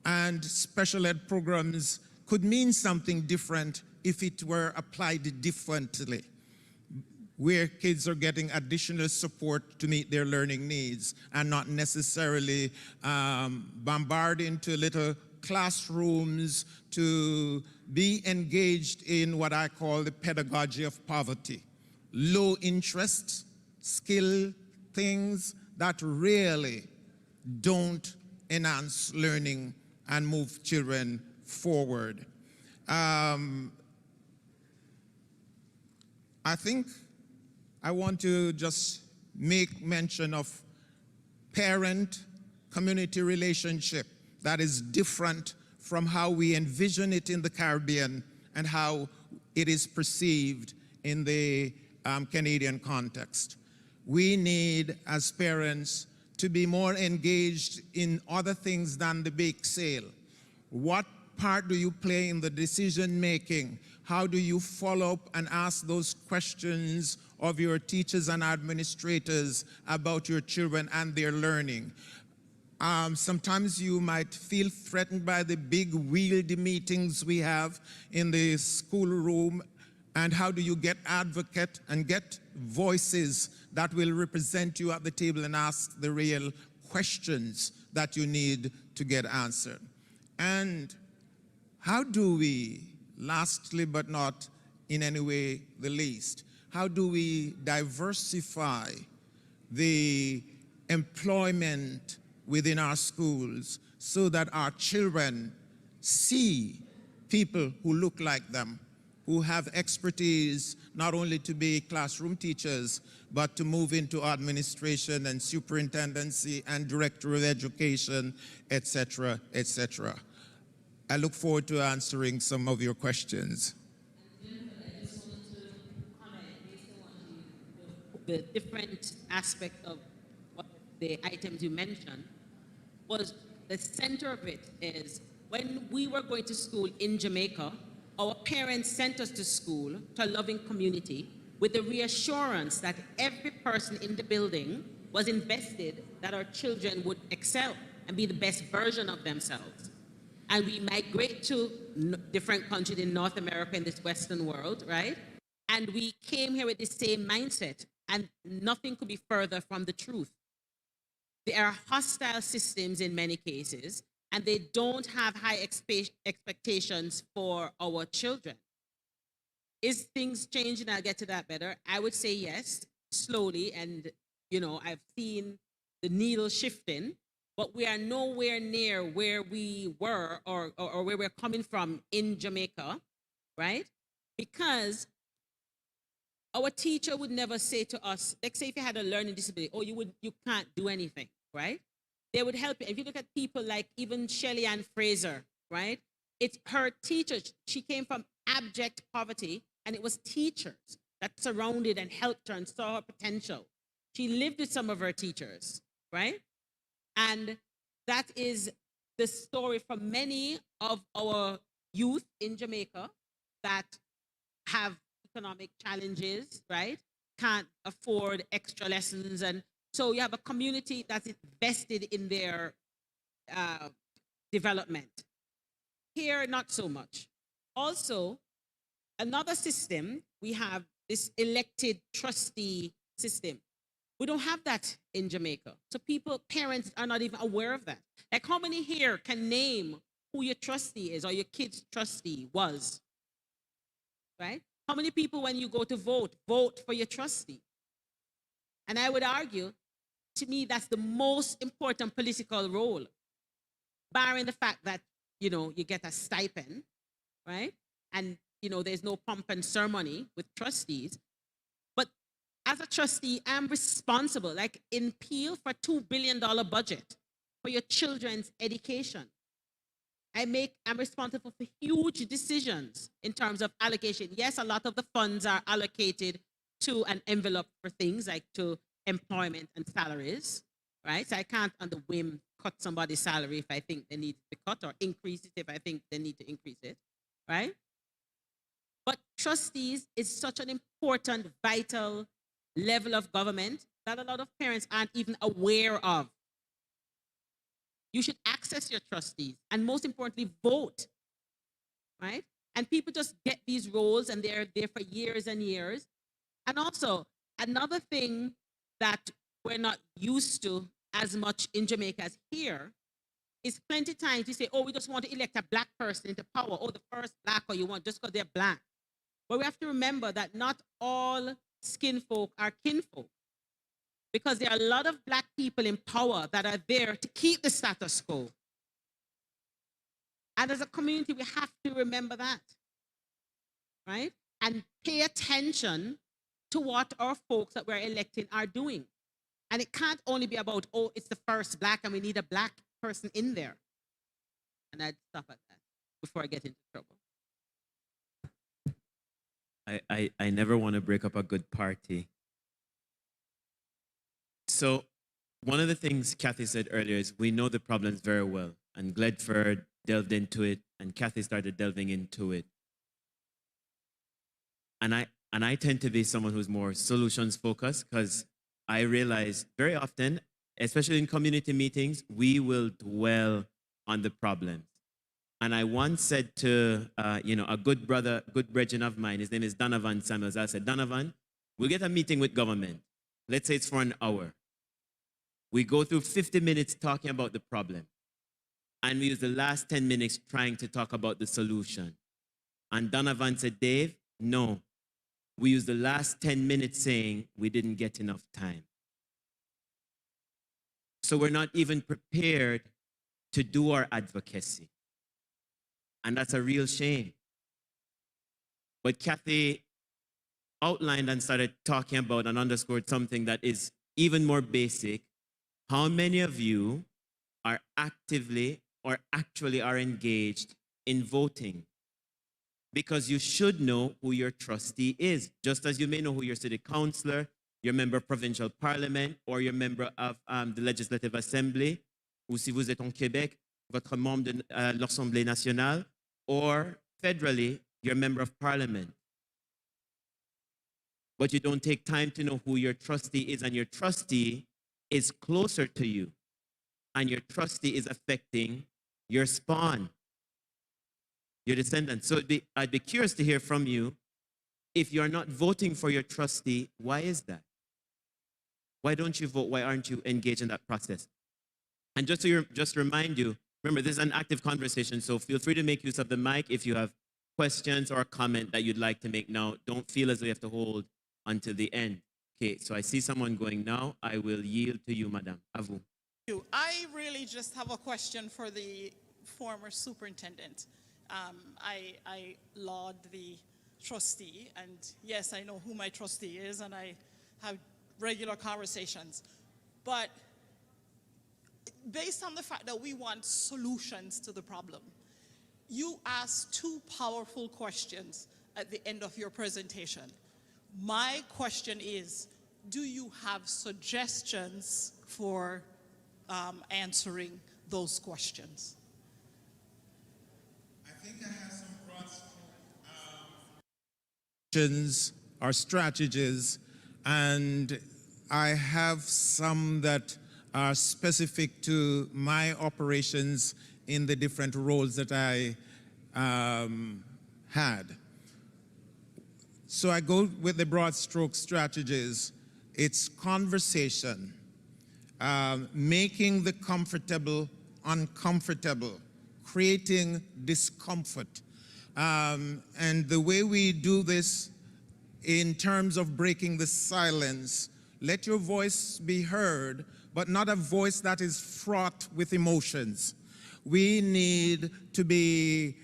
And special ed programs could mean something different if it were applied differently, where kids are getting additional support to meet their learning needs and not necessarily bombarded into little classrooms to be engaged in what I call the pedagogy of poverty. Low interest, skill things that really don't enhance learning and move children forward. I think I want to just make mention of parent-community relationship that is different from how we envision it in the Caribbean and how it is perceived in the Canadian context. We need, as parents, to be more engaged in other things than the bake sale. What part do you play in the decision making? How do you follow up and ask those questions of your teachers and administrators about your children and their learning? Sometimes you might feel threatened by the big wieldy meetings we have in the schoolroom, and how do you get advocate and get voices that will represent you at the table and ask the real questions that you need to get answered? And how do we, lastly but not in any way the least, how do we diversify the employment within our schools so that our children see people who look like them, who have expertise not only to be classroom teachers, but to move into administration and superintendency and director of education, etc., etc. I look forward to answering some of your questions. The different aspect of what the items you mentioned was the center of it is when we were going to school in Jamaica, our parents sent us to school, to a loving community, with the reassurance that every person in the building was invested that our children would excel and be the best version of themselves. And we migrate to different countries in North America, in this Western world, right? And we came here with the same mindset, and nothing could be further from the truth. There are hostile systems in many cases, and they don't have high expectations for our children. Is things changing? I'll get to that better. I would say yes, slowly, and I've seen the needle shifting, but we are nowhere near where we were or where we're coming from in Jamaica, right? Because our teacher would never say to us, like say if you had a learning disability, oh, you can't do anything, right? They would help you. If you look at people like even Shelley Ann Fraser, right? It's her teacher. She came from abject poverty, and it was teachers that surrounded and helped her and saw her potential. She lived with some of her teachers, right? And that is the story for many of our youth in Jamaica that have economic challenges, right? Can't afford extra lessons. And so you have a community that's invested in their development. Here, not so much. Also, another system, we have this elected trustee system. We don't have that in Jamaica. So parents are not even aware of that. Like how many here can name who your trustee is or your kid's trustee was, right? How many people, when you go to vote for your trustee? And I would argue, to me, that's the most important political role, barring the fact that, you get a stipend, right? And, there's no pomp and ceremony with trustees. But as a trustee, I'm responsible, like in Peel, for a $2 billion budget for your children's education. I'm responsible for huge decisions in terms of allocation. Yes, a lot of the funds are allocated to an envelope for things like to employment and salaries, right? So I can't on the whim cut somebody's salary if I think they need to be cut, or increase it if I think they need to increase it, right? But trustees is such an important, vital level of government that a lot of parents aren't even aware of. You should access your trustees and, most importantly, vote, right? And people just get these roles and they're there for years and years. And also, another thing that we're not used to as much in Jamaica as here is plenty times you say, oh, we just want to elect a black person into power, or the first black, or you want just because they're black. But we have to remember that not all skin folk are kinfolk, because there are a lot of black people in power that are there to keep the status quo. And as a community, we have to remember that, right? And pay attention to what our folks that we're electing are doing. And it can't only be about, oh, it's the first black and we need a black person in there. And I'd stop at that before I get into trouble. I never want to break up a good party. So one of the things Kathy said earlier is we know the problems very well, and Gledford delved into it, and Kathy started delving into it. And I tend to be someone who's more solutions focused, because I realize very often, especially in community meetings, we will dwell on the problems. And I once said to a good brethren of mine, his name is Donovan Samuels, I said, Donovan, we'll get a meeting with government. Let's say it's for an hour. We go through 50 minutes talking about the problem. And we use the last 10 minutes trying to talk about the solution. And Donovan said, Dave, no. We use the last 10 minutes saying we didn't get enough time. So we're not even prepared to do our advocacy. And that's a real shame. But Kathy outlined and started talking about and underscored something that is even more basic. How many of you are actively or actually are engaged in voting? Because you should know who your trustee is, just as you may know who your city councillor, your member of provincial parliament, or your member of the Legislative Assembly, ou si vous êtes en Québec, votre membre de l'Assemblée nationale, or federally, your member of parliament. but you don't take time to know who your trustee is, and your trustee is closer to you, and your trustee is affecting your spawn, your descendants. So I'd be curious to hear from you. If you're not voting for your trustee, why is that? Why don't you vote? Why aren't you engaged in that process? And just to remind you, remember, this is an active conversation, so feel free to make use of the mic if you have questions or a comment that you'd like to make now. Don't feel as though you have to hold until the end. Okay, so I see someone going now. I will yield to you, Madam. Avu. I really just have a question for the former superintendent. I laud the trustee, and yes, I know who my trustee is, and I have regular conversations. But based on the fact that we want solutions to the problem, you asked two powerful questions at the end of your presentation. My question is, do you have suggestions for answering those questions? I think I have some broad questions or strategies, and I have some that are specific to my operations in the different roles that I had. So I go with the broad stroke strategies. It's conversation, making the comfortable uncomfortable, creating discomfort. And the way we do this in terms of breaking the silence, let your voice be heard, but not a voice that is fraught with emotions. We need to be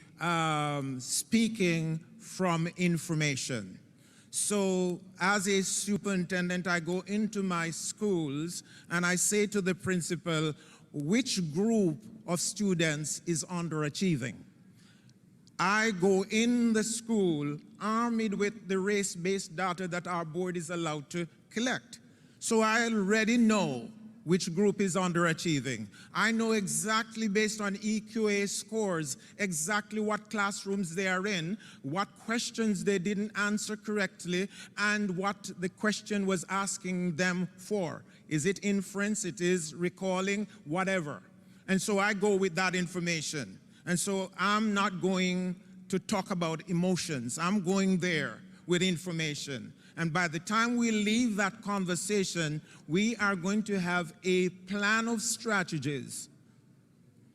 speaking from information. So as a superintendent, I go into my schools and I say to the principal, which group of students is underachieving? I go in the school armed with the race-based data that our board is allowed to collect. So I already know which group is underachieving. I know exactly, based on EQA scores, exactly what classrooms they are in, what questions they didn't answer correctly, and what the question was asking them for. Is it inference? It is recalling? Whatever. And so I go with that information. And so I'm not going to talk about emotions. I'm going there with information. And by the time we leave that conversation, we are going to have a plan of strategies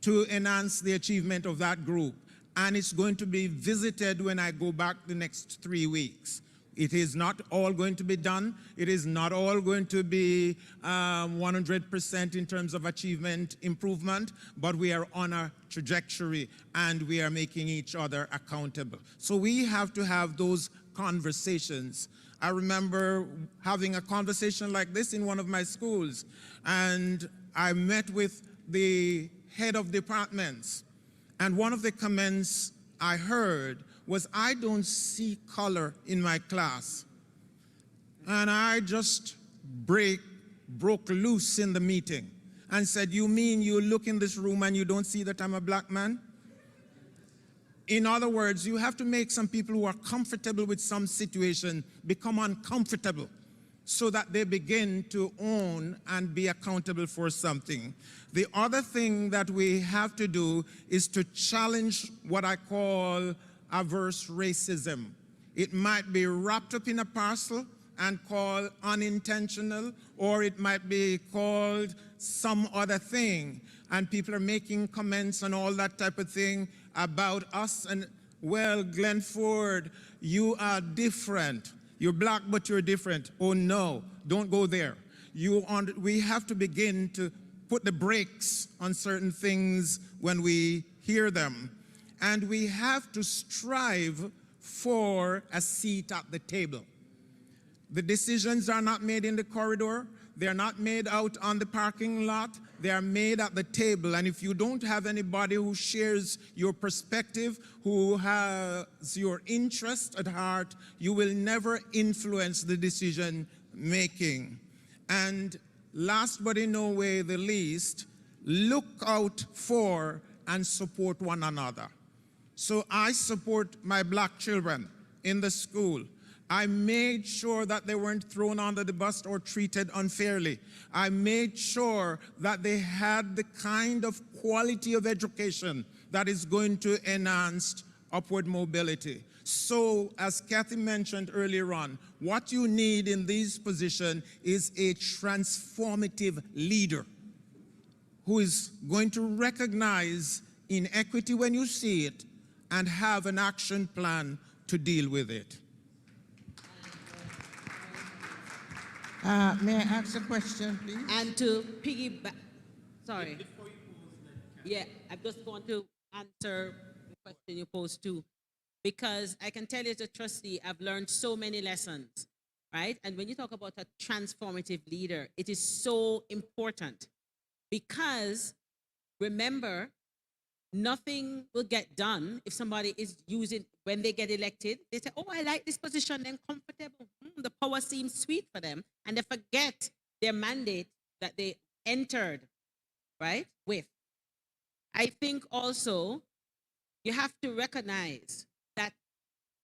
to enhance the achievement of that group. And it's going to be visited when I go back the next 3 weeks. It is not all going to be done. It is not all going to be 100% in terms of achievement improvement, but we are on a trajectory and we are making each other accountable. So we have to have those conversations. I remember having a conversation like this in one of my schools, and I met with the head of departments, and one of the comments I heard was, I don't see color in my class. And I just broke loose in the meeting and said, you mean you look in this room and you don't see that I'm a black man? In other words, you have to make some people who are comfortable with some situation become uncomfortable so that they begin to own and be accountable for something. The other thing that we have to do is to challenge what I call averse racism. It might be wrapped up in a parcel and called unintentional, or it might be called some other thing, and people are making comments and all that type of thing about us. And, well, Glenn Ford, you are different. You're black, but you're different. Oh no, don't go there. We have to begin to put the brakes on certain things when we hear them. And we have to strive for a seat at the table. The decisions are not made in the corridor. They're not made out on the parking lot. They are made at the table. And if you don't have anybody who shares your perspective, who has your interest at heart, you will never influence the decision making. And last but in no way the least, look out for and support one another. So I support my black children in the school. I made sure that they weren't thrown under the bus or treated unfairly. I made sure that they had the kind of quality of education that is going to enhance upward mobility. So, as Kathy mentioned earlier on, what you need in this position is a transformative leader who is going to recognize inequity when you see it and have an action plan to deal with it. May I ask a question, please? And to piggyback, sorry. Yeah, I'm just going to answer the question you posed too, because I can tell you as a trustee, I've learned so many lessons, right? And when you talk about a transformative leader, it is so important because remember, nothing will get done if somebody is using, when they get elected, they say, oh, I like this position, I'm comfortable. The power seems sweet for them. And they forget their mandate that they entered, right, with. I think also you have to recognize that,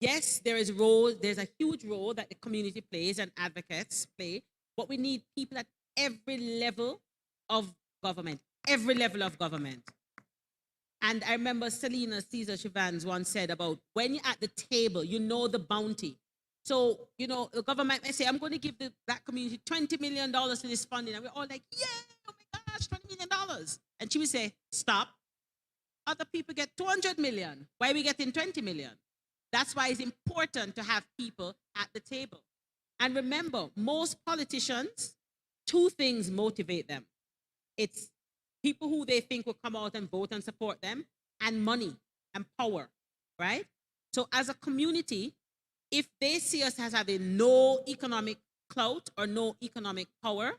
yes, there's a huge role that the community plays and advocates play, but we need people at every level of government, every level of government. And I remember Selena Caesar Chivans once said about when you're at the table, you know the bounty. So, you know, the government may say, I'm going to give the black community $20 million to this funding. And we're all like, yeah, oh my gosh, $20 million. And she would say, stop. Other people get 200 million. Why are we getting 20 million? That's why it's important to have people at the table. And remember, most politicians, two things motivate them. It's people who they think will come out and vote and support them, and money and power, right? So as a community, if they see us as having no economic clout or no economic power,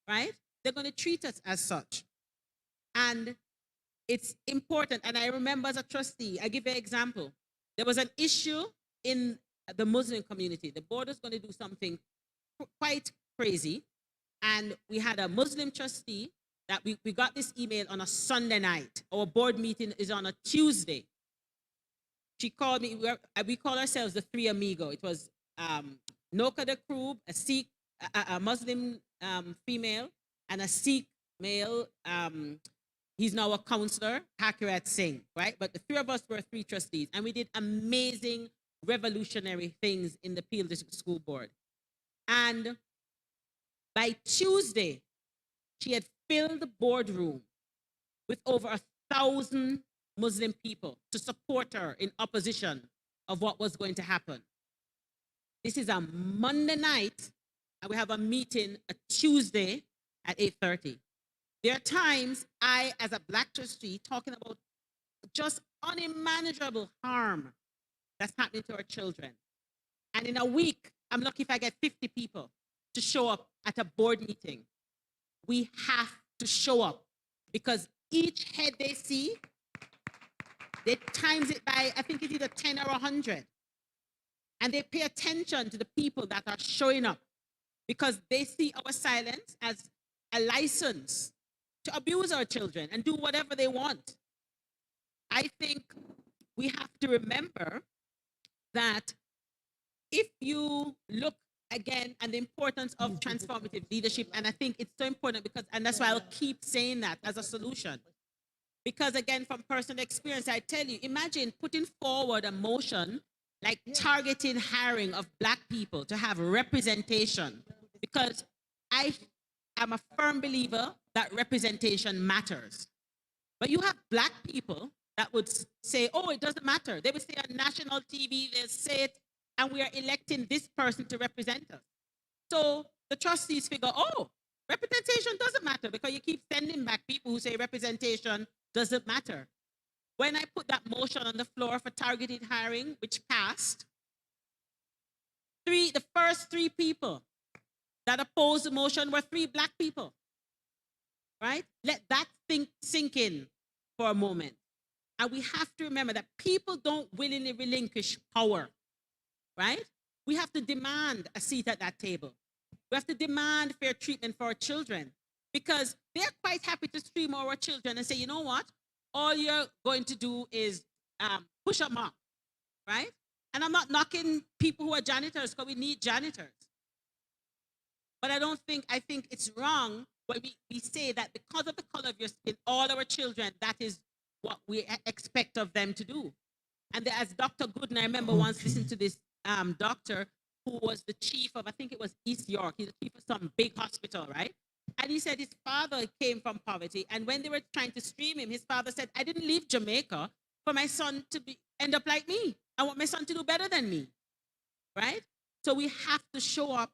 right, they're going to treat us as such. And it's important. And I remember as a trustee, I give you an example. There was an issue in the Muslim community. The board was going to do something quite crazy. And we had a Muslim trustee that we got this email on a Sunday night. Our board meeting is on a Tuesday. She called me, we call ourselves the Three Amigo. It was Noka the Krub, a Sikh, a Muslim female, and a Sikh male. He's now a counselor, Hakirat Singh, right? But the three of us were three trustees, and we did amazing revolutionary things in the Peel District School Board. And by Tuesday, she had filled the boardroom with over 1,000 Muslim people to support her in opposition of what was going to happen. This is a Monday night, and we have a meeting a Tuesday at 8:30. There are times I, as a black trustee, talking about just unimaginable harm that's happening to our children. And in a week, I'm lucky if I get 50 people to show up at a board meeting. We have to show up because each head they see, they times it by, I think it's either 10 or 100. And they pay attention to the people that are showing up because they see our silence as a license to abuse our children and do whatever they want. I think we have to remember that if you look again at the importance of transformative leadership, and I think it's so important because, and that's why I'll keep saying that as a solution. Because again, from personal experience, I tell you, imagine putting forward a motion like targeting hiring of black people to have representation, because I am a firm believer that representation matters. But you have black people that would say, oh, it doesn't matter. They would say on national TV, they'll say it, and we are electing this person to represent us. So the trustees figure, oh, representation doesn't matter because you keep sending back people who say representation doesn't matter. When I put that motion on the floor for targeted hiring, which passed, the first three people that opposed the motion were three black people, right? Let that sink in for a moment. And we have to remember that people don't willingly relinquish power, right? We have to demand a seat at that table. We have to demand fair treatment for our children because they're quite happy to stream our children and say, you know what? All you're going to do is push them up, right? And I'm not knocking people who are janitors, because we need janitors. But I think it's wrong when we say that because of the color of your skin, all our children, that is what we expect of them to do. And as Dr. Gooden, I remember once listening to this doctor who was the chief of, I think it was East York. He's the chief of some big hospital, right? And he said his father came from poverty. And when they were trying to stream him, his father said, I didn't leave Jamaica for my son to end up like me. I want my son to do better than me, right? So we have to show up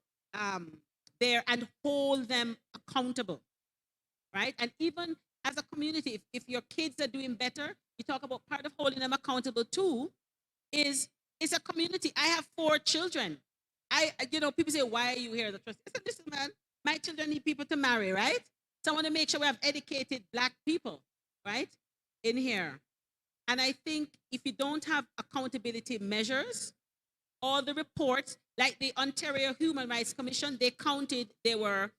there and hold them accountable, right? And even as a community, if your kids are doing better, you talk about part of holding them accountable too, is it's a community. I have 4 children. People say, why are you here as a trustee? I said, listen, man, my children need people to marry, right? So I want to make sure we have educated Black people, right, in here. And I think if you don't have accountability measures, all the reports, like the Ontario Human Rights Commission, there were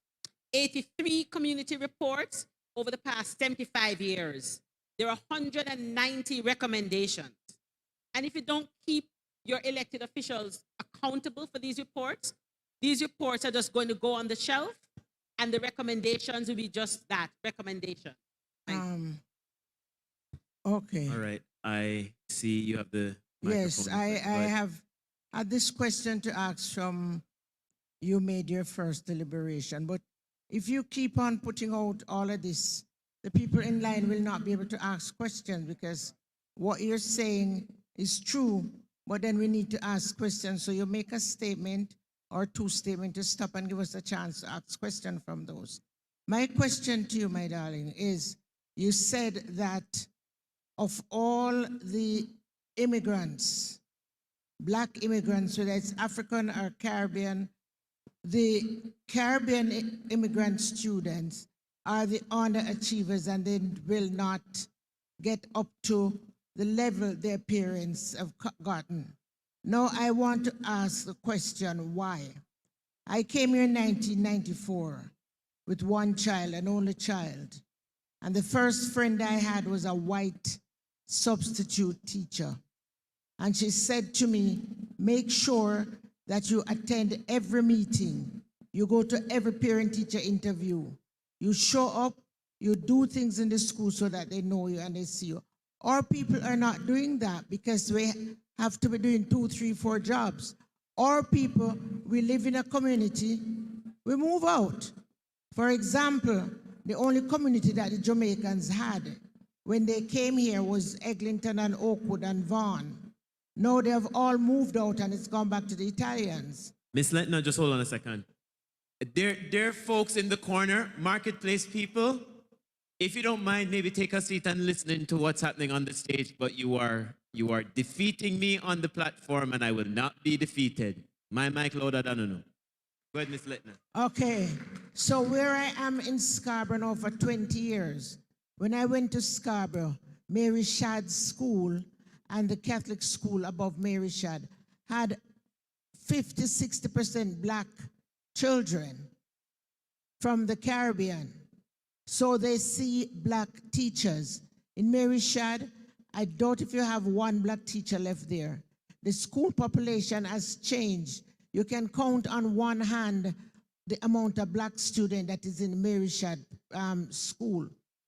83 community reports over the past 75 years. There are 190 recommendations. And if you don't keep your elected officials accountable for these reports are just going to go on the shelf, and the recommendations will be just that, recommendation. Okay. All right. I see you have the Yes, microphone. I have had this question to ask from you made your first deliberation, but if you keep on putting out all of this, the people in line will not be able to ask questions, because what you're saying is true, but then we need to ask questions. So you make a statement or 2 statements to stop and give us a chance to ask questions from those. My question to you, my darling, is you said that of all the immigrants, Black immigrants, whether it's African or Caribbean, the Caribbean immigrant students are the underachievers, and they will not get up to the level their parents have gotten. Now I want to ask the question, why? I came here in 1994 with 1 child, an only child. And the first friend I had was a white substitute teacher. And she said to me, make sure that you attend every meeting. You go to every parent-teacher interview. You show up, you do things in the school so that they know you and they see you. Our people are not doing that because we have to be doing 2, 3, 4 jobs. Our people, we live in a community, we move out. For example, the only community that the Jamaicans had when they came here was Eglinton and Oakwood and Vaughan. Now they have all moved out and it's gone back to the Italians. Miss Letner, just hold on a second. There are folks in the corner, marketplace people. If you don't mind, maybe take a seat and listen to what's happening on the stage, but you are defeating me on the platform, and I will not be defeated. My mic louder than I know. Go ahead, Miss Letner. Okay, so where I am in Scarborough now for 20 years, when I went to Scarborough, Mary Shadd's school and the Catholic school above Mary Shadd had 50–60% Black children from the Caribbean. So they see Black teachers. In Mary Shadd, I doubt if you have 1 Black teacher left there. The school population has changed. You can count on 1 hand the amount of Black student that is in Mary Shadd school.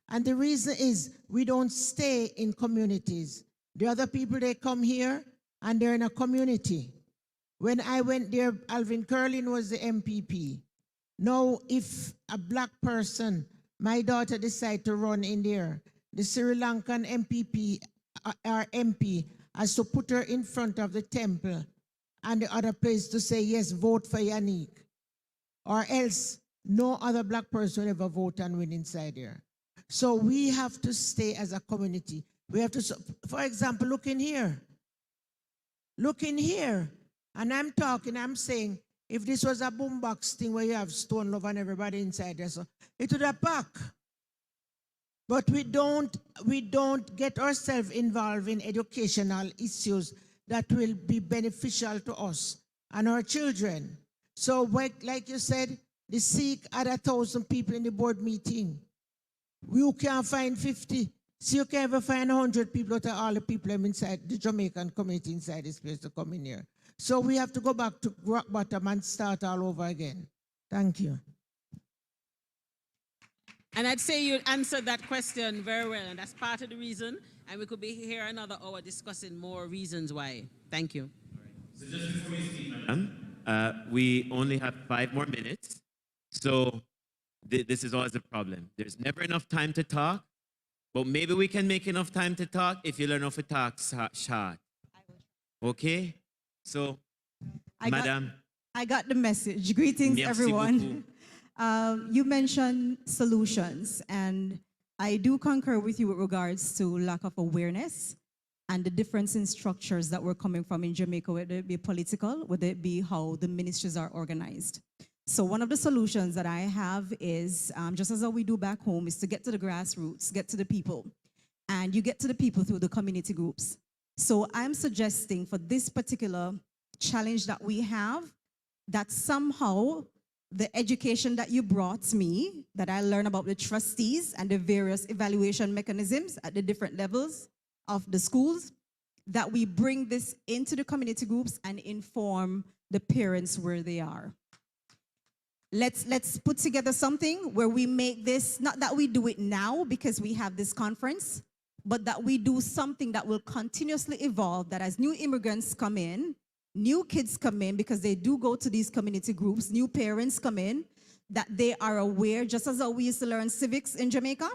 And the reason is we don't stay in communities. The other people, they come here and they're in a community. When I went there, Alvin Curlin was the MPP. Now, if a Black person, my daughter decide to run in there, the Sri Lankan MPP, our MP, has to put her in front of the temple and the other place to say, yes, vote for Yannick. Or else, no other Black person will ever vote and win inside there. So we have to stay as a community. We have to, for example, look in here. Look in here. And I'm saying, if this was a boombox thing where you have Stone Love and everybody inside there, so it would have packed. But we don't get ourselves involved in educational issues that will be beneficial to us and our children. So like you said, the Sikh had 1,000 people in the board meeting. You can't find 50 So you can ever find 100 people out of all the people inside the Jamaican community inside this place to come in here. So we have to go back to rock bottom and start all over again. Thank you. And I'd say you answered that question very well, and that's part of the reason. And we could be here another hour discussing more reasons why. Thank you. So just before we speak, madam, we only have 5 more minutes. So this is always a problem. There's never enough time to talk, but maybe we can make enough time to talk if you learn how to talk short. Okay? So, madam. I got the message. Greetings, Merci everyone. beaucoup. You mentioned solutions, and I do concur with you with regards to lack of awareness and the difference in structures that we're coming from in Jamaica, whether it be political, whether it be how the ministries are organized. So one of the solutions that I have is, just as how we do back home, is to get to the grassroots, get to the people. And you get to the people through the community groups. So I'm suggesting for this particular challenge that we have, that somehow the education that you brought me, that I learned about the trustees and the various evaluation mechanisms at the different levels of the schools, that we bring this into the community groups and inform the parents where they are. Let's put together something where we make this, not that we do it now because we have this conference, but that we do something that will continuously evolve, that as new immigrants come in, new kids come in, because they do go to these community groups, new parents come in, that they are aware, just as how we used to learn civics in Jamaica.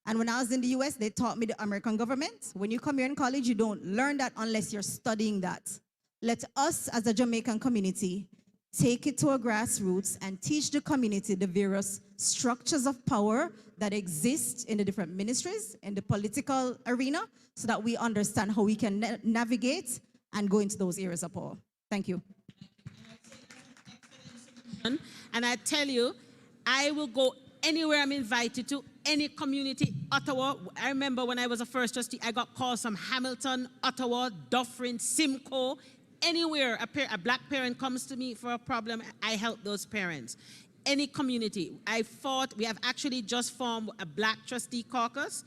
And when I was in the US, they taught me the American government. When you come here in college, you don't learn that unless you're studying that. Let us, as a Jamaican community, take it to a grassroots and teach the community the various structures of power that exist in the different ministries, in the political arena, so that we understand how we can navigate and go into those areas of power. Thank you. And I tell you, I will go anywhere I'm invited to, any community, Ottawa. I remember when I was a first trustee, I got calls from Hamilton, Ottawa, Dufferin, Simcoe, anywhere a black parent comes to me for a problem, I help those parents. Any community. We have actually just formed a black trustee caucus.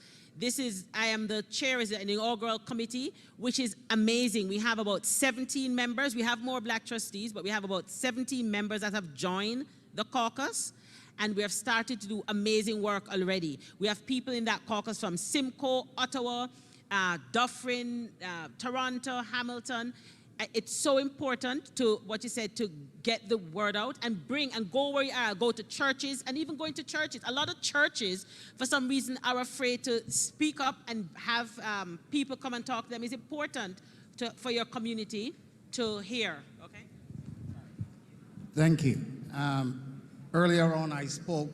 I am the chair of an inaugural committee, which is amazing. We have about 17 members. We have more black trustees, but we have about 17 members that have joined the caucus. And we have started to do amazing work already. We have people in that caucus from Simcoe, Ottawa, Dufferin, Toronto, Hamilton. It's so important to what you said, to get the word out and go where you are, go to churches, and even going to churches. A lot of churches, for some reason, are afraid to speak up and have people come and talk to them. It's important for your community to hear, okay? Thank you. Earlier on, I spoke.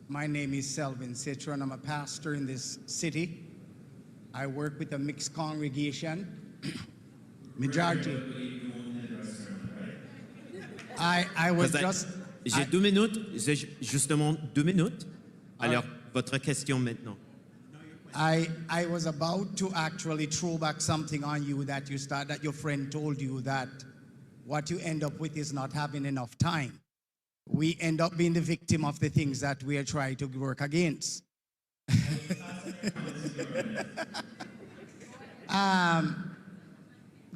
My name is Selvin Citron. I'm a pastor in this city. I work with a mixed congregation. Majority. I was just... J'ai 2 minutes, j'ai justement 2 minutes. Alors, votre question maintenant. I was about to actually throw back something on you that your friend told you, that what you end up with is not having enough time. We end up being the victim of the things that we are trying to work against.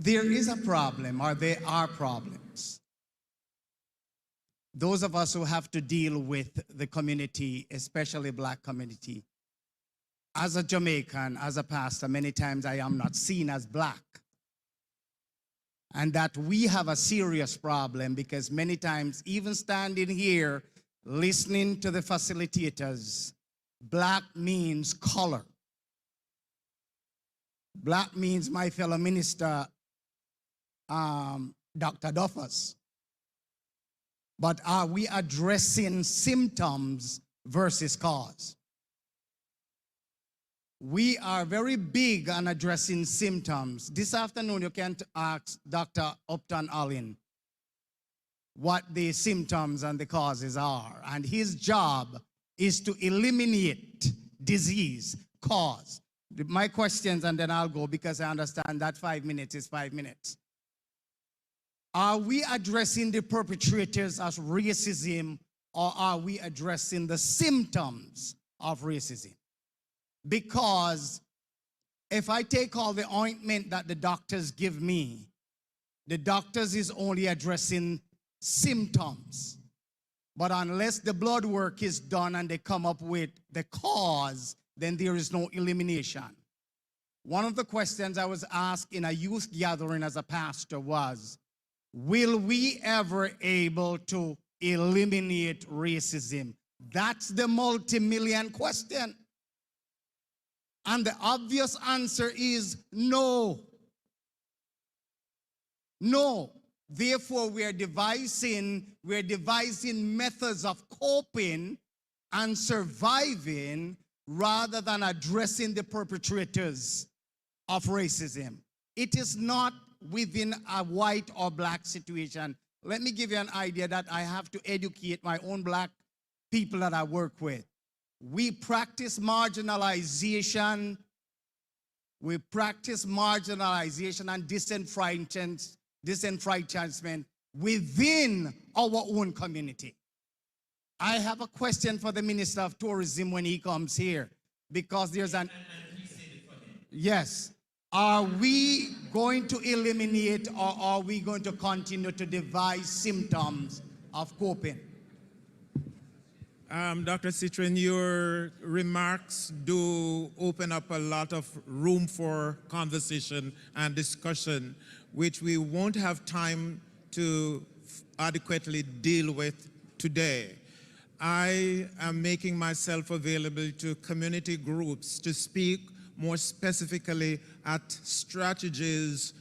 There is a problem, or there are problems. Those of us who have to deal with the community, especially black community, as a Jamaican, as a pastor, many times I am not seen as black. And that we have a serious problem, because many times, even standing here, listening to the facilitators, black means color. Black means my fellow minister, Dr. Duffus. But are we addressing symptoms versus cause? We are very big on addressing symptoms. This afternoon, you can ask Dr. Upton Allen what the symptoms and the causes are. And his job is to eliminate disease, cause. My questions, and then I'll go, because I understand that 5 minutes is 5 minutes. Are we addressing the perpetrators of racism, or are we addressing the symptoms of racism? Because if I take all the ointment that the doctors give me, the doctors is only addressing symptoms. But unless the blood work is done and they come up with the cause, then there is no elimination. One of the questions I was asked in a youth gathering as a pastor was, will we ever able to eliminate racism? That's the multi-million question. And the obvious answer is no. No. Therefore, we're devising methods of coping and surviving rather than addressing the perpetrators of racism. It is not within a white or black situation. Let me give you an idea that I have to educate my own black people that I work with. We practice marginalization. We practice marginalization and disenfranchisement within our own community. I have a question for the Minister of Tourism when he comes here, because there's an... Yes. Are we going to eliminate, or are we going to continue to devise symptoms of coping? Dr. Citrin, your remarks do open up a lot of room for conversation and discussion, which we won't have time to adequately deal with today. I am making myself available to community groups to speak more specifically at strategies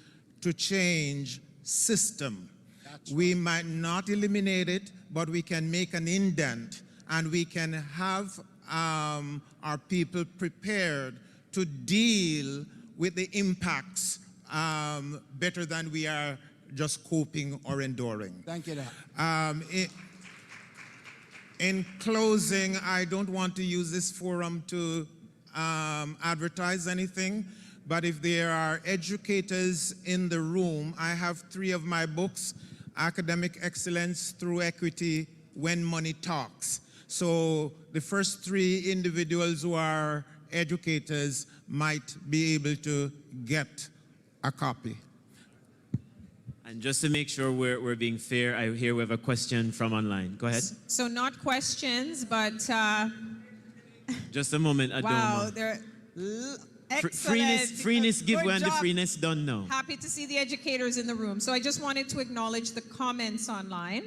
to change system. We might not eliminate it, but we can make an indent, and we can have our people prepared to deal with the impacts better than we are just coping or enduring. Thank you, Doc. In closing, I don't want to use this forum to advertise anything, but if there are educators in the room, I have 3 of my books, Academic Excellence Through Equity, When Money Talks. So the first 3 individuals who are educators might be able to get a copy. And just to make sure we're being fair, I hear we have a question from online. Go ahead. So not questions, but just a moment, Adoma. wow, they're excellent. Freeness give Good when the job. freeness done now. Happy to see the educators in the room. So I just wanted to acknowledge the comments online.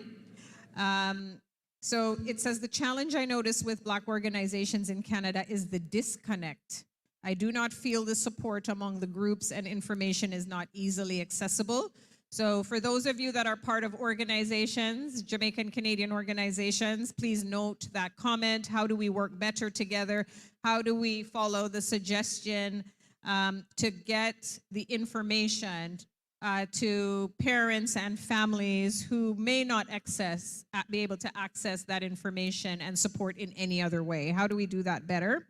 So it says, the challenge I notice with Black organizations in Canada is the disconnect. I do not feel the support among the groups, and information is not easily accessible. So for those of you that are part of organizations, Jamaican Canadian organizations, please note that comment. How do we work better together? How do we follow the suggestion to get the information to parents and families who may not be able to access that information and support in any other way? How do we do that better?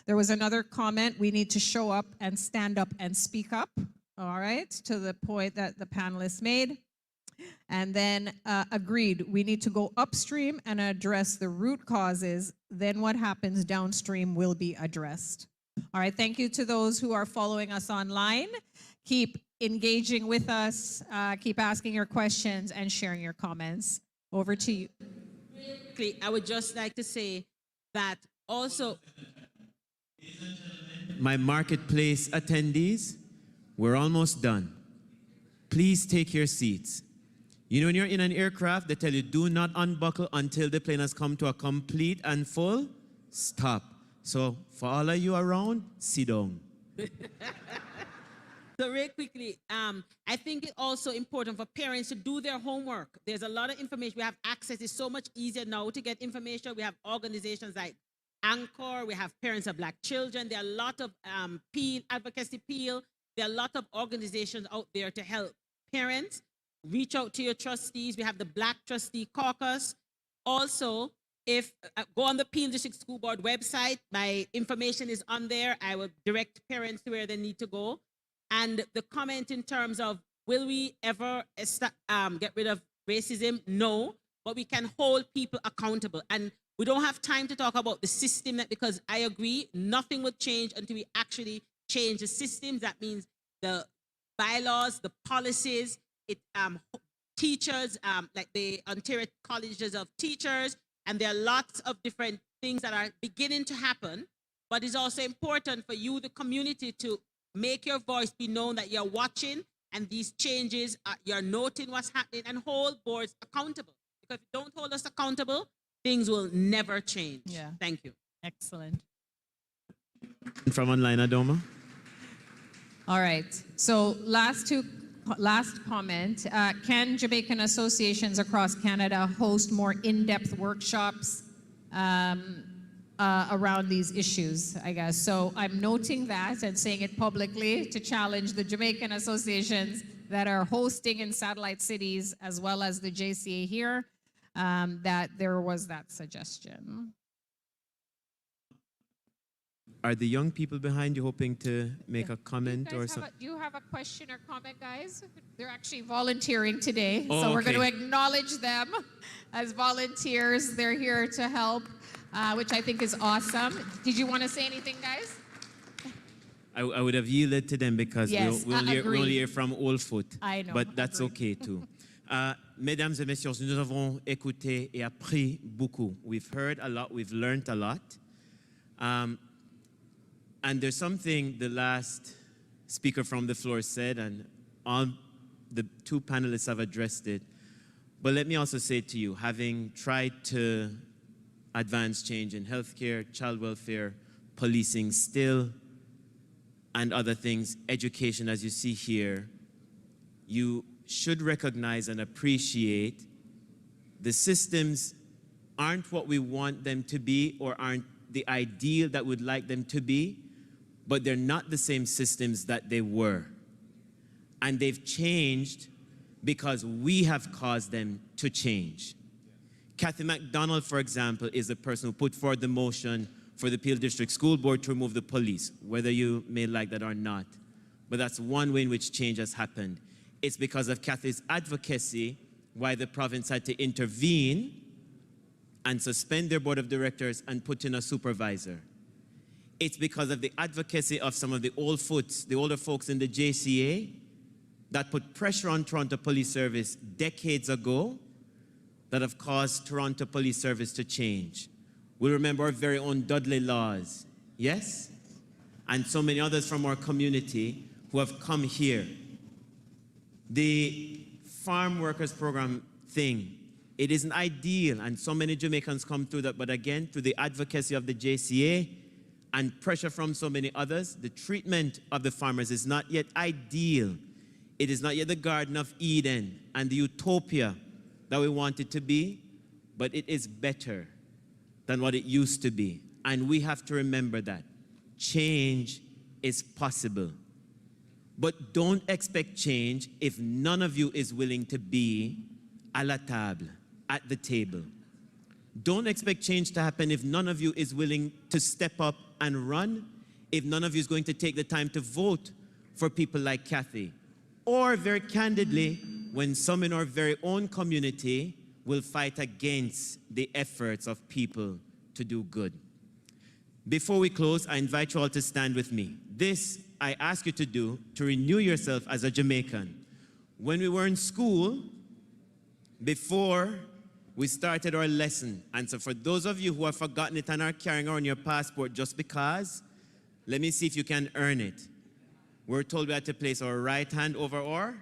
There was another comment, we need to show up and stand up and speak up. All right, to the point that the panelists made. And then agreed, we need to go upstream and address the root causes. Then what happens downstream will be addressed. All right, thank you to those who are following us online. Keep engaging with us, keep asking your questions and sharing your comments. Over to you. I would just like to say that also... My marketplace attendees, we're almost done. Please take your seats. You know, when you're in an aircraft, they tell you, do not unbuckle until the plane has come to a complete and full stop. So for all of you around, sit down. So real quickly, I think it's also important for parents to do their homework. There's a lot of information. We have access. It's so much easier now to get information. We have organizations like Anchor. We have Parents of Black Children. There are a lot of advocacy Peel. There are a lot of organizations out there to help parents. Reach out to your trustees. We have the Black Trustee Caucus. Also, if go on the Peel District School Board website, my information is on there. I will direct parents to where they need to go. And the comment in terms of, will we ever get rid of racism? No, but we can hold people accountable. And We don't have time to talk about the system because I agree, nothing will change until we actually change the systems. That means the bylaws, the policies, teachers, like the Ontario Colleges of Teachers, and there are lots of different things that are beginning to happen. But it's also important for you, the community, to make your voice be known that you're watching and these changes, you're noting what's happening and hold boards accountable. Because if you don't hold us accountable, things will never change. Yeah. Thank you. Excellent. From online, Adoma. All right. So last comment. Can Jamaican associations across Canada host more in-depth workshops around these issues, I guess? So I'm noting that and saying it publicly to challenge the Jamaican associations that are hosting in satellite cities as well as the JCA here, that there was that suggestion. Are the young people behind you hoping to make a comment or something? Do you have a question or comment, guys? They're actually volunteering today, Oh, so we're okay. going to acknowledge them as volunteers. They're here to help, which I think is awesome. Did you want to say anything, guys? I would have yielded to them because Yes, we only agreed. hear from Old Foot. I know, But that's agreed. okay too. Mesdames et messieurs, nous avons écouté et appris beaucoup. We've heard a lot, we've learned a lot. And there's something the last speaker from the floor said, and all the two panelists have addressed it. But let me also say to you, having tried to advance change in healthcare, child welfare, policing still, and other things, education, as you see here, you should recognize and appreciate the systems aren't what we want them to be or aren't the ideal that we'd like them to be, but they're not the same systems that they were. And they've changed because we have caused them to change. Kathy MacDonald, for example, is the person who put forward the motion for the Peel District School Board to remove the police, whether you may like that or not. But that's one way in which change has happened. It's because of Kathy's advocacy why the province had to intervene and suspend their board of directors and put in a supervisor. It's because of the advocacy of some of the older folks in the JCA that put pressure on Toronto Police Service decades ago that have caused Toronto Police Service to change. We remember our very own Dudley laws, yes? And so many others from our community who have come here. The farm workers program thing, it isn't ideal, and so many Jamaicans come through that, but again, through the advocacy of the JCA and pressure from so many others, the treatment of the farmers is not yet ideal. It is not yet the Garden of Eden and the utopia that we want it to be, but it is better than what it used to be. And we have to remember that change is possible. But don't expect change if none of you is willing to be à la table, at the table. Don't expect change to happen if none of you is willing to step up and run, if none of you is going to take the time to vote for people like Kathy. Or very candidly, when some in our very own community will fight against the efforts of people to do good. Before we close, I invite you all to stand with me. This I ask you to do to renew yourself as a Jamaican. When we were in school, before we started our lesson, and so for those of you who have forgotten it and are carrying around your passport just because, let me see if you can earn it. We're told we had to place our right hand over our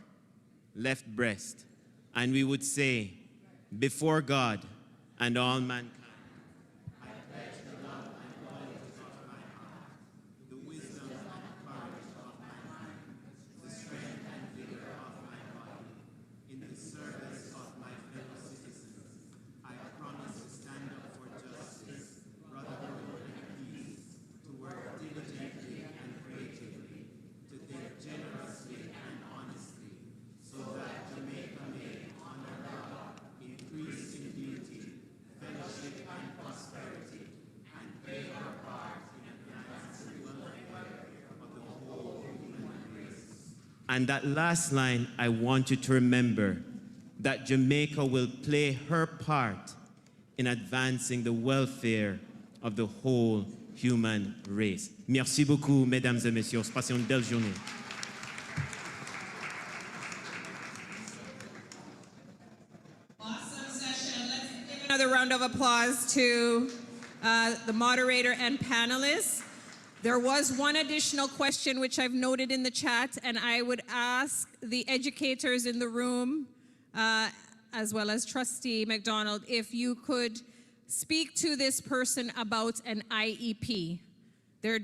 left breast, and we would say, before God and all mankind, I pledge the love and loyalty of my heart, the wisdom and courage of my mind, the strength and vigor of my body, in the service of my fellow citizens. I promise to stand up for justice, brotherhood, and peace, to work diligently and creatively, to think generously and honestly, so that Jamaica may honor God, increase in beauty, fellowship and prosperity, and play our part in advancing the welfare of the whole human race. And that last line, I want you to remember that Jamaica will play her part in advancing the welfare of the whole human race. Merci beaucoup, mesdames et messieurs. Passez une belle journée. Another round of applause to the moderator and panelists. There was one additional question which I've noted in the chat, and I would ask the educators in the room, as well as Trustee McDonald, if you could speak to this person about an IEP. Their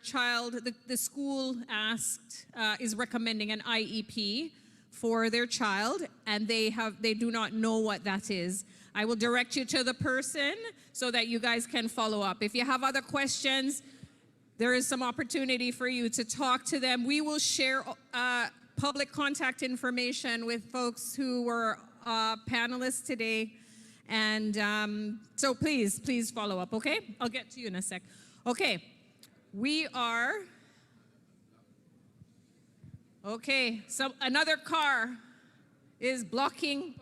child, the school asked, is recommending an IEP for their child, and they do not know what that is. I will direct you to the person so that you guys can follow up. If you have other questions, there is some opportunity for you to talk to them. We will share public contact information with folks who were panelists today. And so please follow up, okay? I'll get to you in a sec. Okay, so another car is blocking.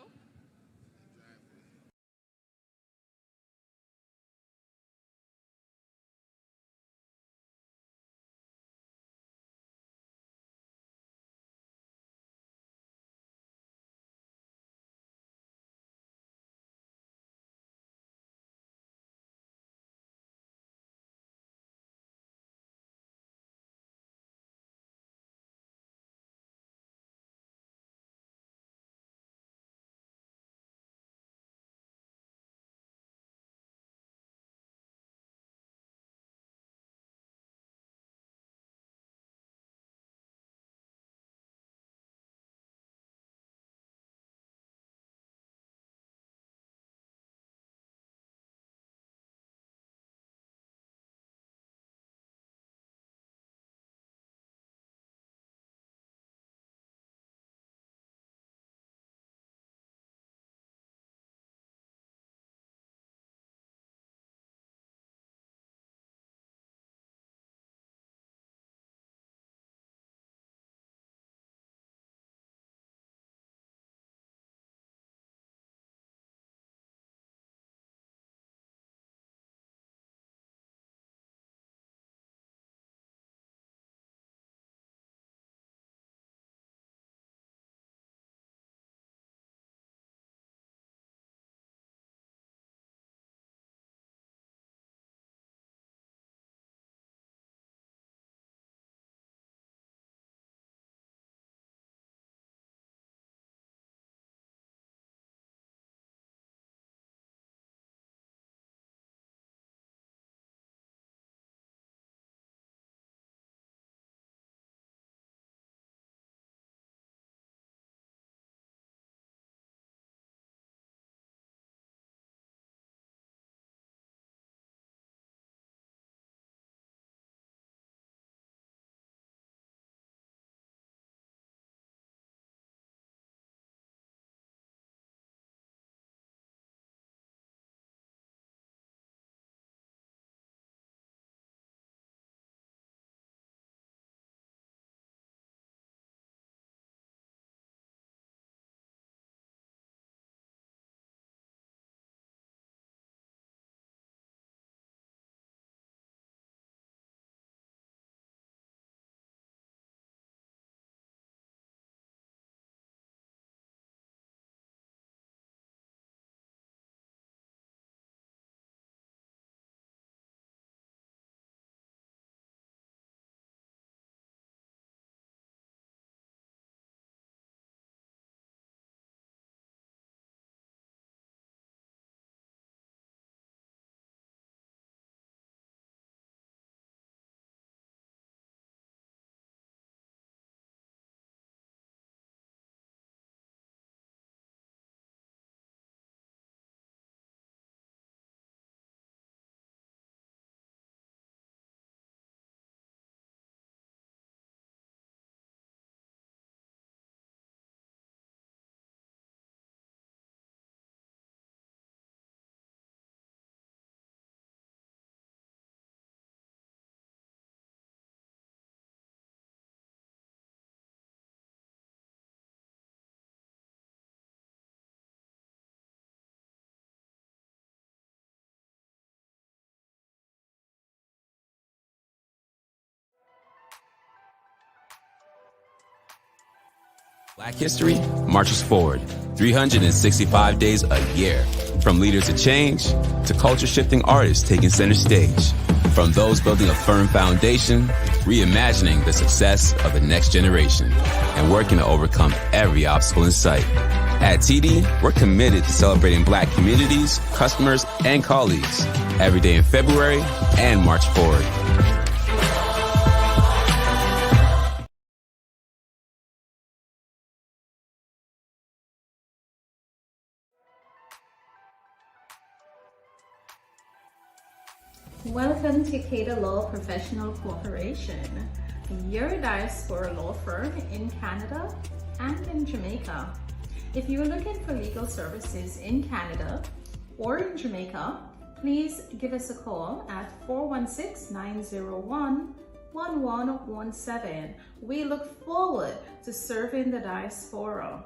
Black history marches forward 365 days a year. From leaders of change to culture-shifting artists taking center stage. From those building a firm foundation, reimagining the success of the next generation, and working to overcome every obstacle in sight. At TD, we're committed to celebrating Black communities, customers, and colleagues every day in February and March forward. Welcome to Cater Law Professional Corporation, your diaspora law firm in Canada and in Jamaica. If you're looking for legal services in Canada or in Jamaica, please give us a call at 416-901-1117. We look forward to serving the diaspora.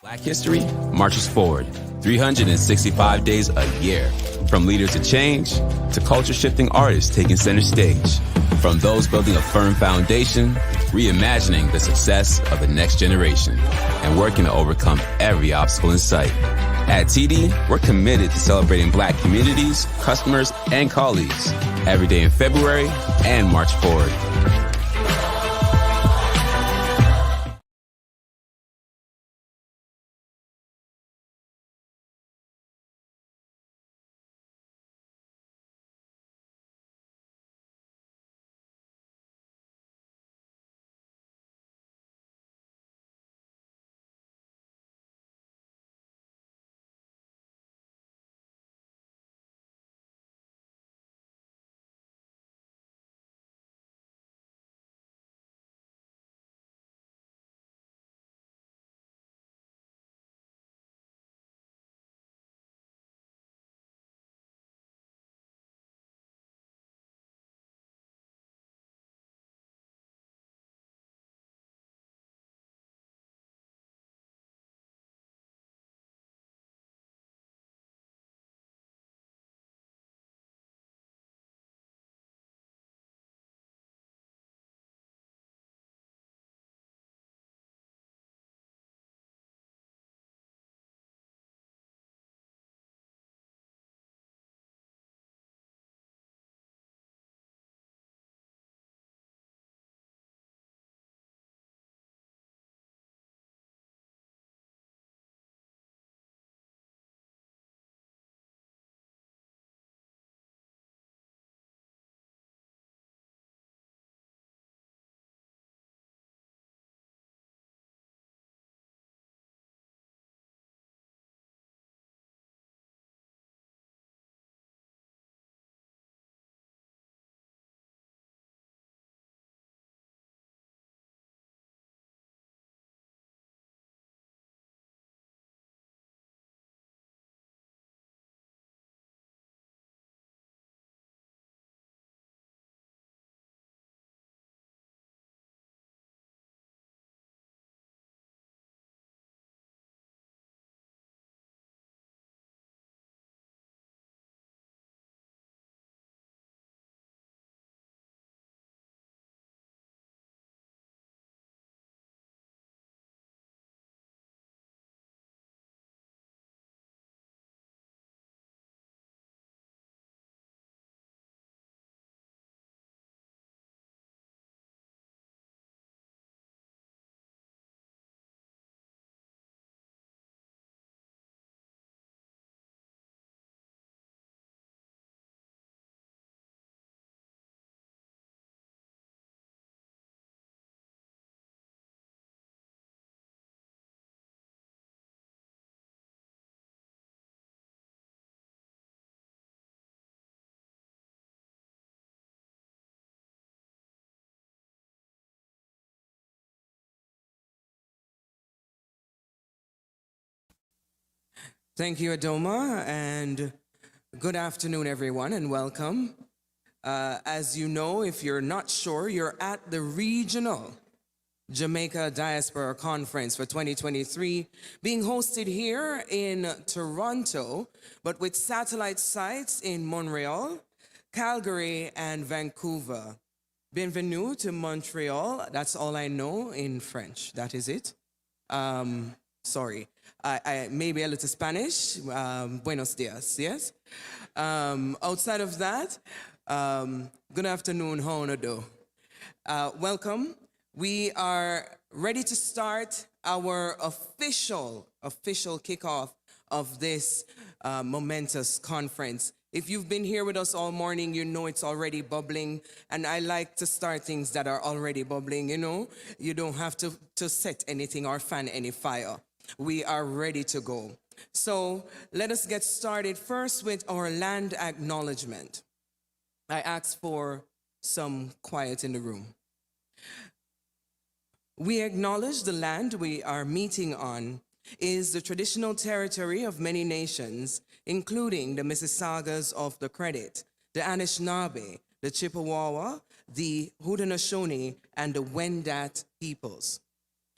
Black history marches forward 365 days a year. From leaders to change to culture-shifting artists taking center stage. From those building a firm foundation, reimagining the success of the next generation, and working to overcome every obstacle in sight. At TD, we're committed to celebrating Black communities, customers, and colleagues every day in February and March forward. Thank you, Adoma, and good afternoon, everyone, and welcome. As you know, if you're not sure, you're at the regional Jamaica Diaspora Conference for 2023, being hosted here in Toronto, but with satellite sites in Montreal, Calgary, and Vancouver. Bienvenue to Montreal. That's all I know in French. That is it. Sorry. I maybe a little Spanish. Buenos dias, yes? Outside of that, good afternoon, Honodo. Welcome. We are ready to start our official kickoff of this momentous conference. If you've been here with us all morning, you know it's already bubbling, and I like to start things that are already bubbling, you know? You don't have to set anything or fan any fire. We are ready to go. So let us get started first with our land acknowledgement. I ask for some quiet in the room. We acknowledge the land we are meeting on is the traditional territory of many nations, including the Mississaugas of the Credit, the Anishinaabe, the Chippewa, the Haudenosaunee, and the Wendat peoples,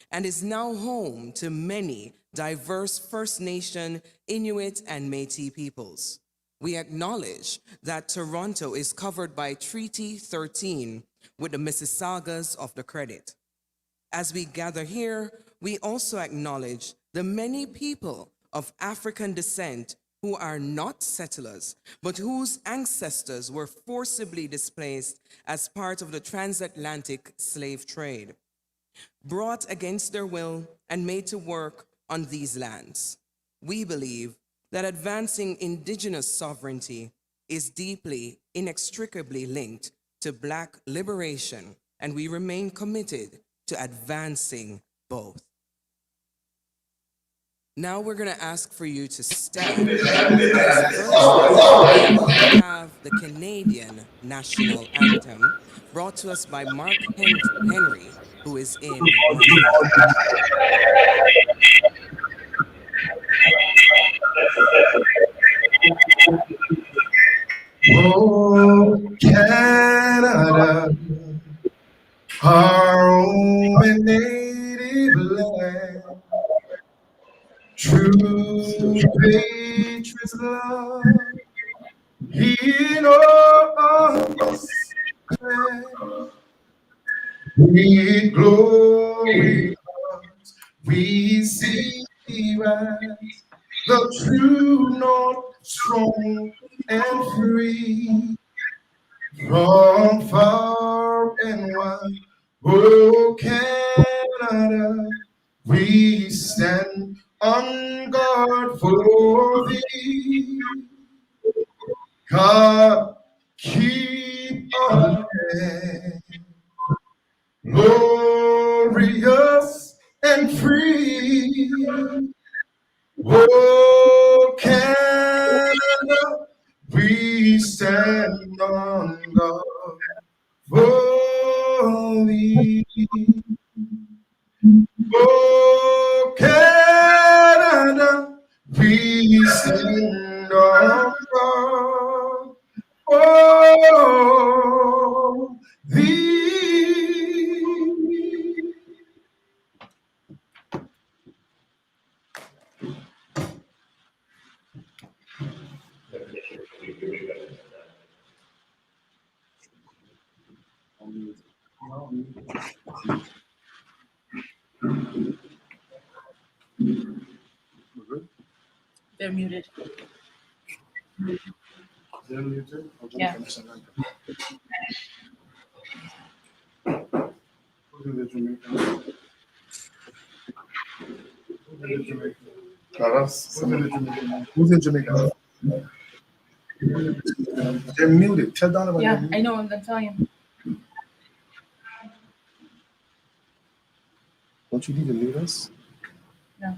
and is now home to many diverse First Nation, Inuit, and Métis peoples. We acknowledge that Toronto is covered by Treaty 13 with the Mississaugas of the Credit. As we gather here, we also acknowledge the many people of African descent who are not settlers, but whose ancestors were forcibly displaced as part of the transatlantic slave trade, brought against their will and made to work on these lands. We believe that advancing indigenous sovereignty is deeply, inextricably linked to Black liberation, and we remain committed to advancing both. Now we're going to ask for you to stand. As first, we have the Canadian National Anthem brought to us by Mark Henry, who is in Montreal. Oh, Canada, our home and native land, true patriots love, in all us land. We glory, we see rise, the true north, strong and free, from far and wide. Oh, Canada, we stand on guard for thee. God, keep our hand, glorious and free. Oh, Canada, we stand on guard for thee. Oh, Canada, we stand on guard for thee. They're muted. They're muted? Yeah. Who's in the Jamaican? Who's in the Jamaican? Who's in the Jamaican? Who's in Jamaica? They're muted. Tell Donovan. Yeah, I know. I'm telling you. Don't you need to mute us? No.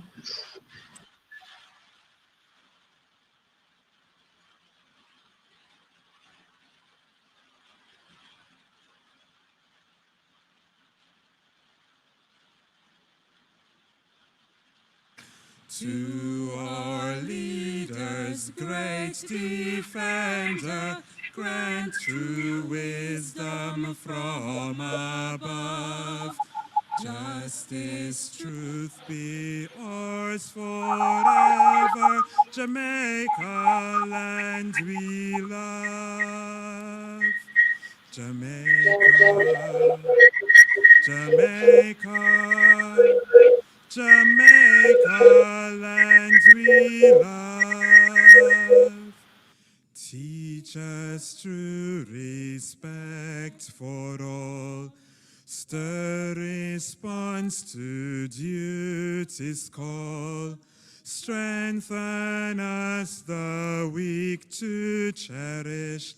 To our leaders, great defender, grant true wisdom from above. Justice, truth be ours forever. Jamaica, land we love. Jamaica, Jamaica, Jamaica, land we love. Teach us true respect for all. Stir response to duty's call. Strengthen us the weak to cherish.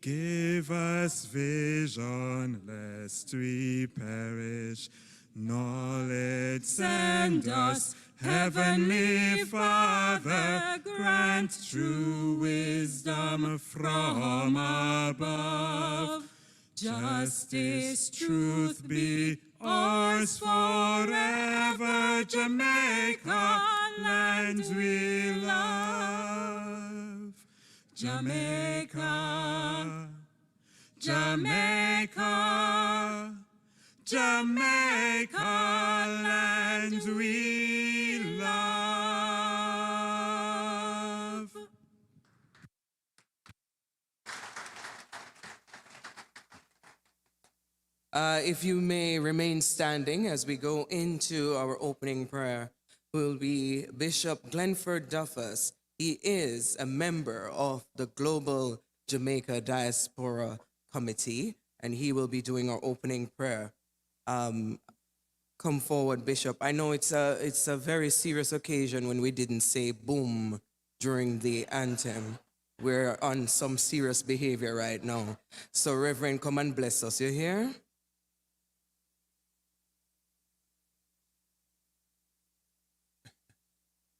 Give us vision lest we perish. Knowledge send us, Heavenly Father, grant true wisdom from above. Justice, truth be ours forever. Jamaica, land we love. Jamaica, Jamaica, Jamaica, land we love. If you may remain standing as we go into our opening prayer, will be Bishop Glenford Duffus. He is a member of the Global Jamaica Diaspora Committee, and he will be doing our opening prayer. Come forward, Bishop. I know it's a very serious occasion when we didn't say boom during the anthem. We're on some serious behavior right now. So, Reverend, come and bless us. You hear?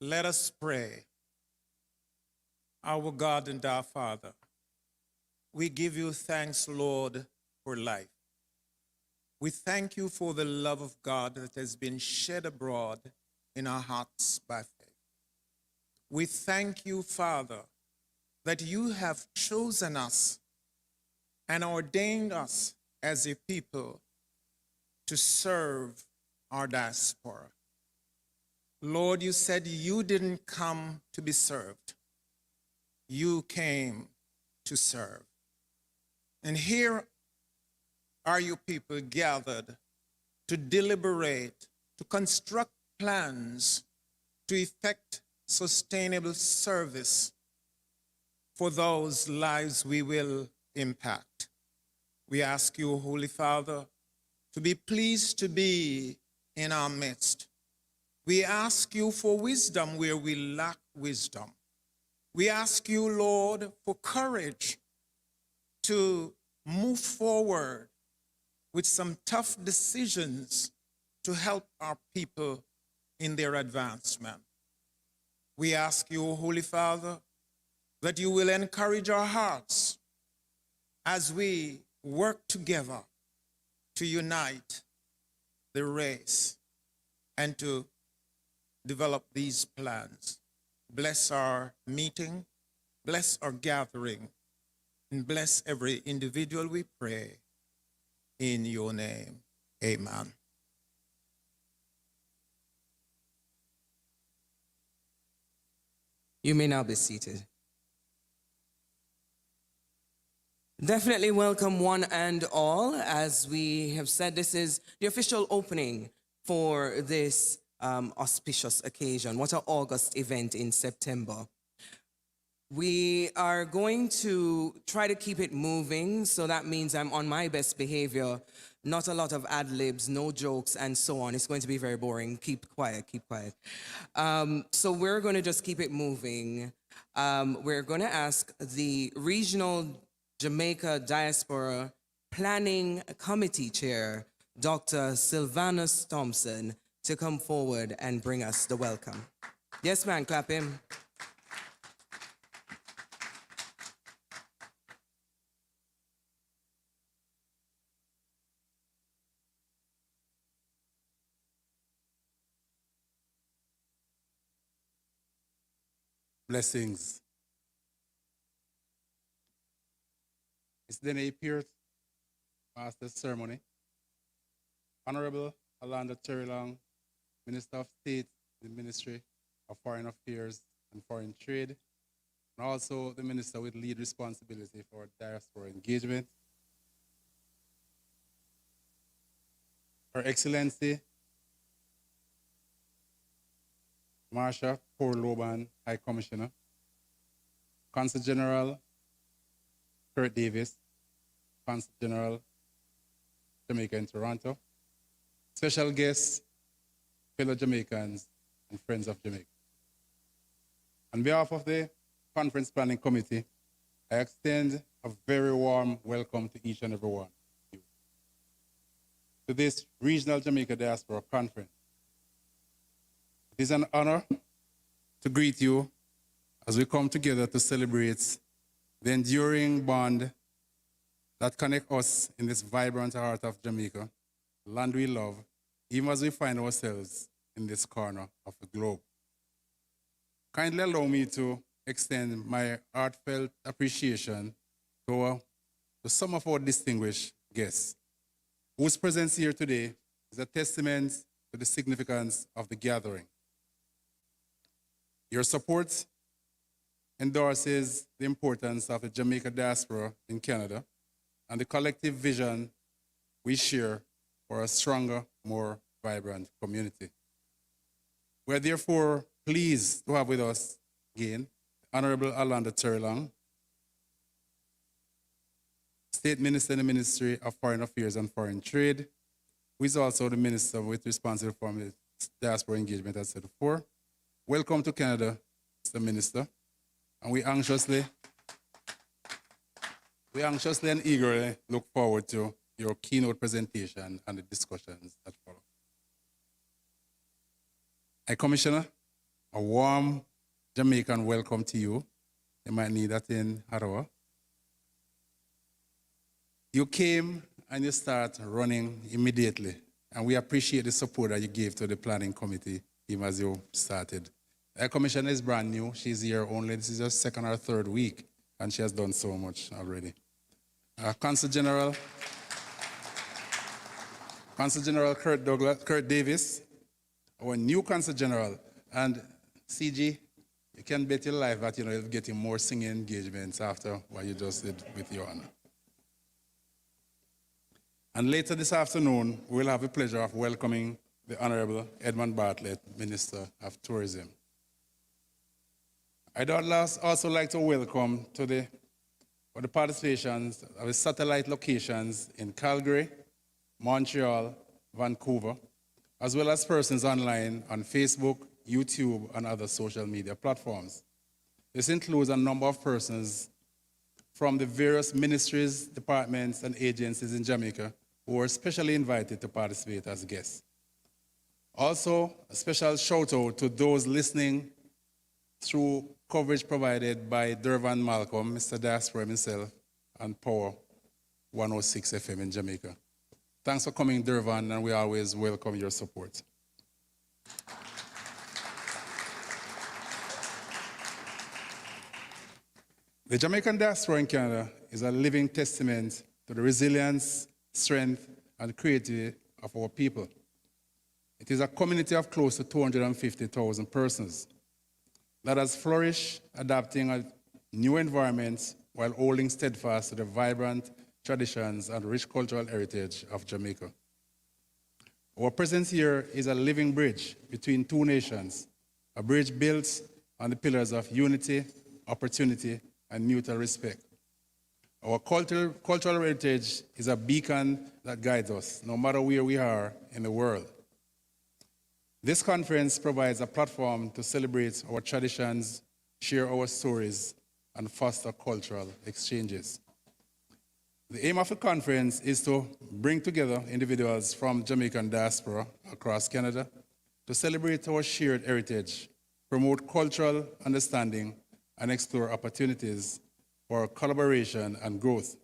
Let us pray. Our God and our Father, we give you thanks, Lord, for life. We thank you for the love of God that has been shed abroad in our hearts by faith. We thank you, Father, that you have chosen us and ordained us as a people to serve our diaspora. Lord, you said you didn't come to be served. You came to serve. And here are you people gathered to deliberate, to construct plans to effect sustainable service for those lives we will impact. We ask you, Holy Father, to be pleased to be in our midst. We ask you for wisdom where we lack wisdom. We ask you, Lord, for courage to move forward with some tough decisions to help our people in their advancement. We ask you, Holy Father, that you will encourage our hearts as we work together to unite the race and to develop these plans. Bless our meeting, bless our gathering, and bless every individual, we pray. In your name, amen. You may now be seated. Definitely welcome one and all. As we have said, this is the official opening for this auspicious occasion. What an August event in September. We are going to try to keep it moving, so that means I'm on my best behavior. Not a lot of ad-libs, no jokes, and so on. It's going to be very boring. Keep quiet, keep quiet. So we're going to just keep it moving. We're going to ask the Regional Jamaica Diaspora Planning Committee Chair, Dr. Sylvanus Thompson, to come forward and bring us the welcome. Yes, man, clap him. Blessings. It's then a Pierce Master's Ceremony. Honorable Alanda Terry-Long, Minister of State, the Ministry of Foreign Affairs and Foreign Trade, and also the Minister with lead responsibility for diaspora engagement. Her Excellency, Marsha Loban, High Commissioner, Consul General Kurt Davis, Consul General Jamaica in Toronto, special guests, fellow Jamaicans, and friends of Jamaica. On behalf of the Conference Planning Committee, I extend a very warm welcome to each and every one of you to this Regional Jamaica Diaspora Conference. It is an honor to greet you as we come together to celebrate the enduring bond that connects us in this vibrant heart of Jamaica, land we love, even as we find ourselves in this corner of the globe. Kindly allow me to extend my heartfelt appreciation to some of our distinguished guests, whose presence here today is a testament to the significance of the gathering. Your support endorses the importance of the Jamaica diaspora in Canada and the collective vision we share for a stronger, more vibrant community. We're therefore pleased to have with us again Honorable Alanda Terlang, State Minister in the Ministry of Foreign Affairs and Foreign Trade, who is also the Minister with responsibility for the diaspora engagement, as I said before. Welcome to Canada, Mr. Minister, and we anxiously and eagerly look forward to your keynote presentation and the discussions that follow. High Commissioner, a warm Jamaican welcome to you. You might need that in Ottawa. You came and you start running immediately, and we appreciate the support that you gave to the planning committee even as you started. Our commissioner is brand new. She's here only, this is her second or third week, and she has done so much already. Consul General Kurt Davis, our new Consul General, and CG, you can bet your life that you're getting more singing engagements after what you just did with your honor. And later this afternoon, we'll have the pleasure of welcoming the Honorable Edmund Bartlett, Minister of Tourism. I'd also like to welcome for the participations of the satellite locations in Calgary, Montreal, Vancouver, as well as persons online on Facebook, YouTube, and other social media platforms. This includes a number of persons from the various ministries, departments, and agencies in Jamaica who were specially invited to participate as guests. Also, a special shout out to those listening through coverage provided by Dervan Malcolm, Mr. Diaspora himself, and Power 106 FM in Jamaica. Thanks for coming, Dervan, and we always welcome your support. The Jamaican diaspora in Canada is a living testament to the resilience, strength, and creativity of our people. It is a community of close to 250,000 persons that has flourished, adapting a new environments while holding steadfast to the vibrant traditions and rich cultural heritage of Jamaica. Our presence here is a living bridge between two nations, a bridge built on the pillars of unity, opportunity, and mutual respect. Our cultural heritage is a beacon that guides us, no matter where we are in the world. This conference provides a platform to celebrate our traditions, share our stories, and foster cultural exchanges. The aim of the conference is to bring together individuals from Jamaican diaspora across Canada to celebrate our shared heritage, promote cultural understanding, and explore opportunities for collaboration and growth.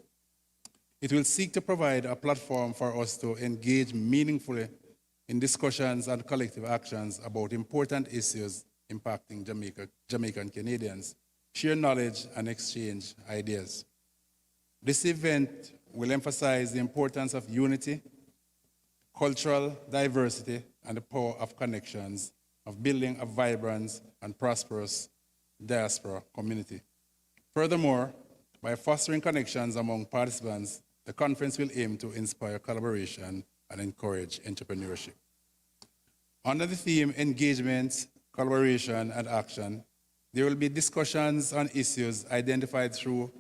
It will seek to provide a platform for us to engage meaningfully in discussions and collective actions about important issues impacting Jamaican Canadians, share knowledge and exchange ideas. This event will emphasize the importance of unity, cultural diversity, and the power of connections, of building a vibrant and prosperous diaspora community. Furthermore, by fostering connections among participants, the conference will aim to inspire collaboration and encourage entrepreneurship. Under the theme Engagement, Collaboration, and Action, there will be discussions on issues identified through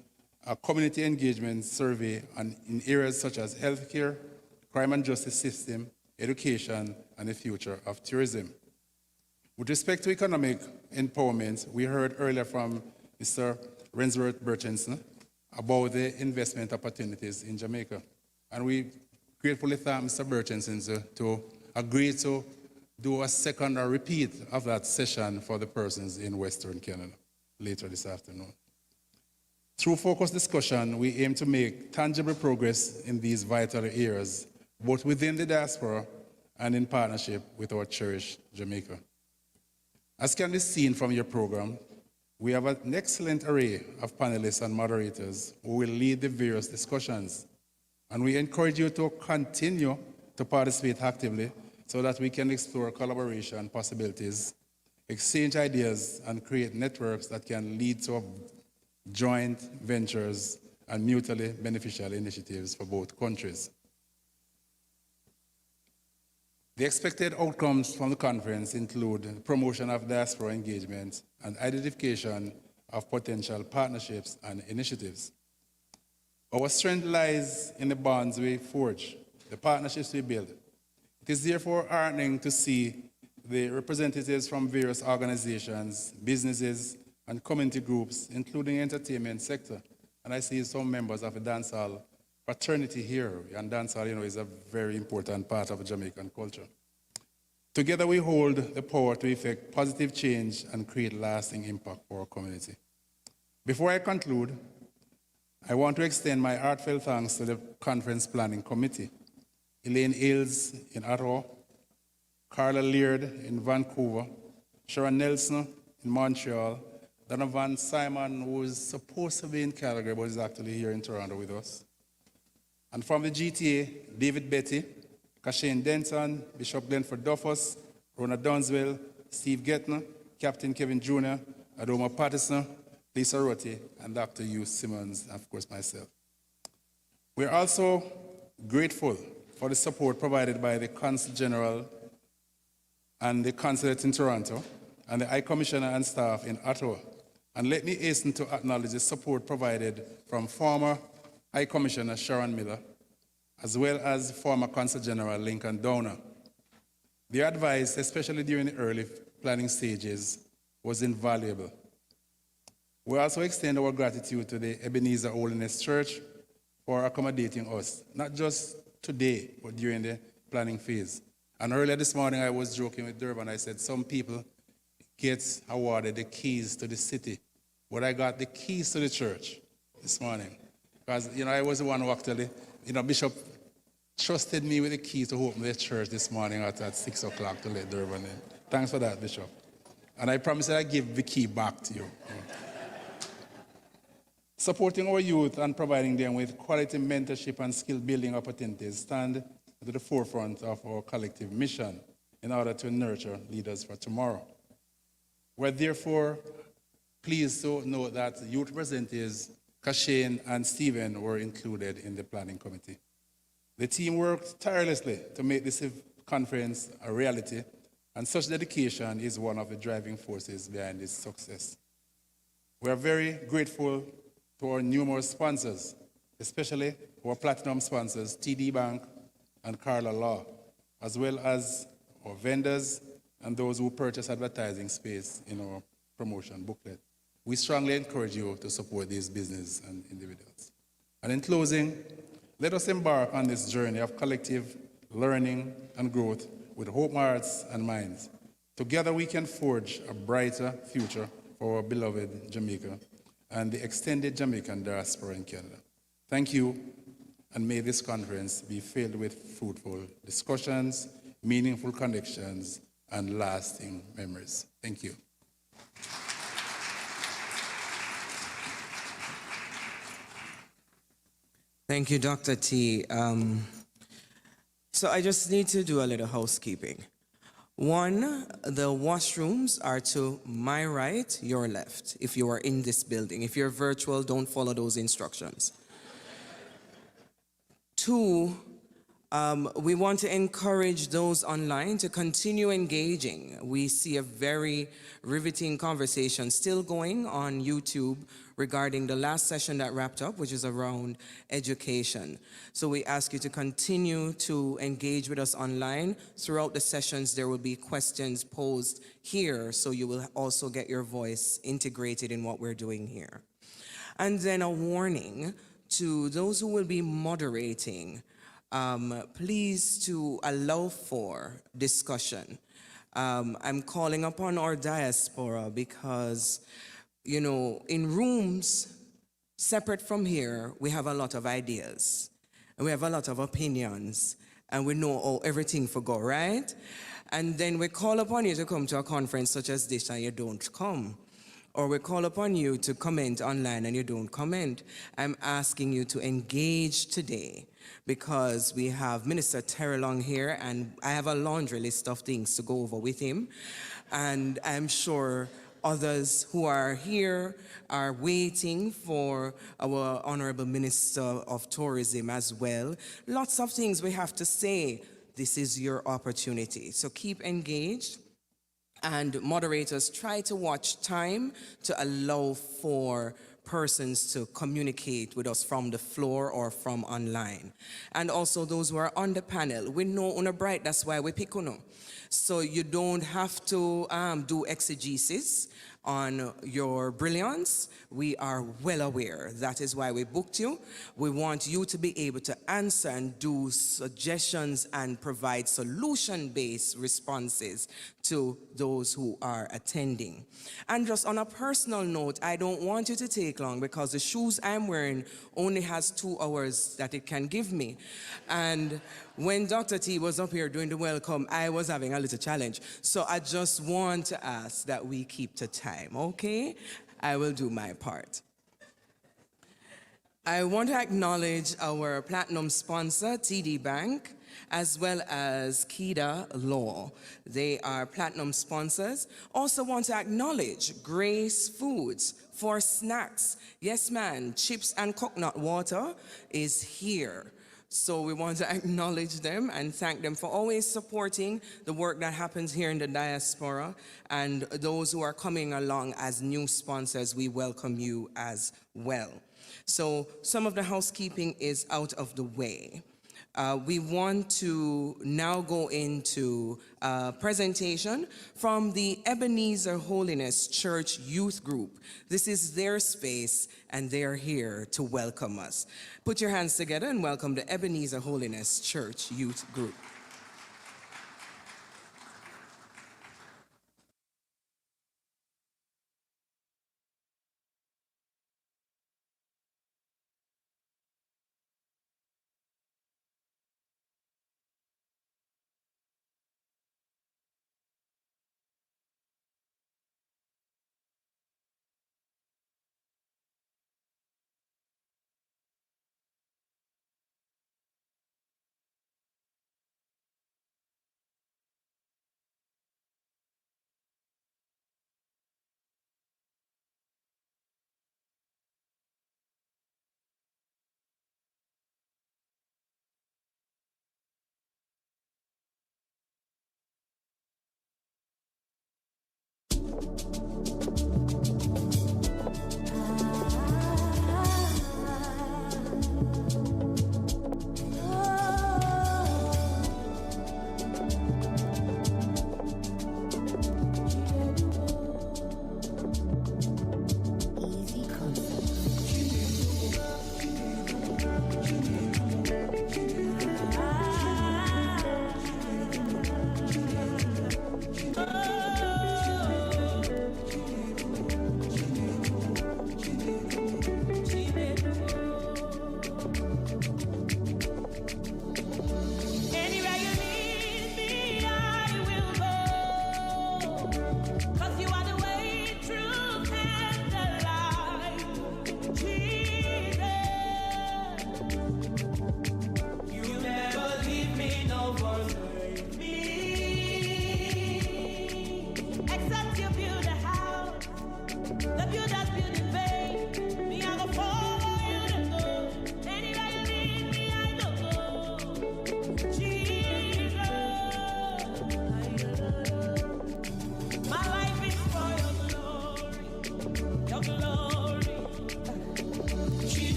a community engagement survey in areas such as healthcare, crime and justice system, education, and the future of tourism. With respect to economic empowerment, we heard earlier from Mr. Rensworth Burchinson about the investment opportunities in Jamaica. And we gratefully thank Mr. Burchinson to agree to do a second or repeat of that session for the persons in Western Canada later this afternoon. Through focused discussion, we aim to make tangible progress in these vital areas, both within the diaspora and in partnership with our cherished Jamaica. As can be seen from your program, we have an excellent array of panelists and moderators who will lead the various discussions. And we encourage you to continue to participate actively so that we can explore collaboration possibilities, exchange ideas, and create networks that can lead to joint ventures and mutually beneficial initiatives for both countries. The expected outcomes from the conference include the promotion of diaspora engagement and identification of potential partnerships and initiatives. Our strength lies in the bonds we forge, the partnerships we build. It is therefore heartening to see the representatives from various organizations, businesses, and community groups, including the entertainment sector. And I see some members of the dancehall fraternity here, and dancehall, is a very important part of Jamaican culture. Together we hold the power to effect positive change and create lasting impact for our community. Before I conclude, I want to extend my heartfelt thanks to the Conference Planning Committee, Elaine Ailes in Ottawa, Carla Leard in Vancouver, Sharon Nelson in Montreal, Donovan Simon, who is supposed to be in Calgary but is actually here in Toronto with us. And from the GTA, David Betty, Kashane Denton, Bishop Glenford Duffus, Rona Dunswell, Steve Gettner, Captain Kevin Jr., Adoma Patterson, Lisa Rotti, and Dr. Hugh Simmons, and of course myself. We're also grateful for the support provided by the Consul General and the Consulate in Toronto, and the High Commissioner and staff in Ottawa. And let me hasten to acknowledge the support provided from former High Commissioner Sharon Miller, as well as former Consul General Lincoln Downer. Their advice, especially during the early planning stages, was invaluable. We also extend our gratitude to the Ebenezer Holiness Church for accommodating us, not just today, but during the planning phase. And earlier this morning, I was joking with Durban. I said some people get awarded the keys to the city, but I got the keys to the church this morning. Because, I was the one who actually, Bishop trusted me with the keys to open the church this morning at 6 o'clock to let Durban in. Thanks for that, Bishop. And I promise that I give the key back to you. Supporting our youth and providing them with quality mentorship and skill building opportunities stand at the forefront of our collective mission in order to nurture leaders for tomorrow. We're therefore pleased to note that youth representatives Kashane and Stephen were included in the planning committee. The team worked tirelessly to make this conference a reality, and such dedication is one of the driving forces behind its success. We are very grateful to our numerous sponsors, especially our platinum sponsors, TD Bank and Carla Law, as well as our vendors and those who purchase advertising space in our promotion booklet. We strongly encourage you to support these businesses and individuals. And in closing, let us embark on this journey of collective learning and growth with open hearts and minds. Together we can forge a brighter future for our beloved Jamaica and the extended Jamaican diaspora in Canada. Thank you, and may this conference be filled with fruitful discussions, meaningful connections, and lasting memories. Thank you. Thank you, Dr. T. So I just need to do a little housekeeping. One, the washrooms are to my right, your left, if you are in this building. If you're virtual, don't follow those instructions. Two, we want to encourage those online to continue engaging. We see a very riveting conversation still going on YouTube regarding the last session that wrapped up, which is around education. So we ask you to continue to engage with us online. Throughout the sessions, there will be questions posed here, so you will also get your voice integrated in what we're doing here. And then a warning to those who will be moderating, please to allow for discussion. I'm calling upon our diaspora because, in rooms separate from here, we have a lot of ideas and we have a lot of opinions and we know everything for go, right? And then we call upon you to come to a conference such as this and you don't come. Or we call upon you to comment online and you don't comment. I'm asking you to engage today because we have Minister Terry Long here and I have a laundry list of things to go over with him. And I'm sure others who are here are waiting for our Honorable Minister of Tourism as well. Lots of things we have to say this is your opportunity. So keep engaged. And moderators, try to watch time to allow for persons to communicate with us from the floor or from online. And also those who are on the panel, we know Una Bright, that's why we pick Uno. So you don't have to do exegesis on your brilliance. We are well aware. That is why we booked you. We want you to be able to answer and do suggestions and provide solution-based responses to those who are attending. And just on a personal note, I don't want you to take long because the shoes I'm wearing only has 2 hours that it can give me. And when Dr. T was up here doing the welcome, I was having a little challenge. So I just want to ask that we keep to time, okay? I will do my part. I want to acknowledge our platinum sponsor, TD Bank, as well as Kida Law. They are platinum sponsors. Also want to acknowledge Grace Foods for snacks. Yes, man, chips and coconut water is here. So we want to acknowledge them and thank them for always supporting the work that happens here in the diaspora. And those who are coming along as new sponsors, we welcome you as well. So some of the housekeeping is out of the way. We want to now go into a presentation from the Ebenezer Holiness Church Youth Group. This is their space and they're here to welcome us. Put your hands together and welcome the Ebenezer Holiness Church Youth Group.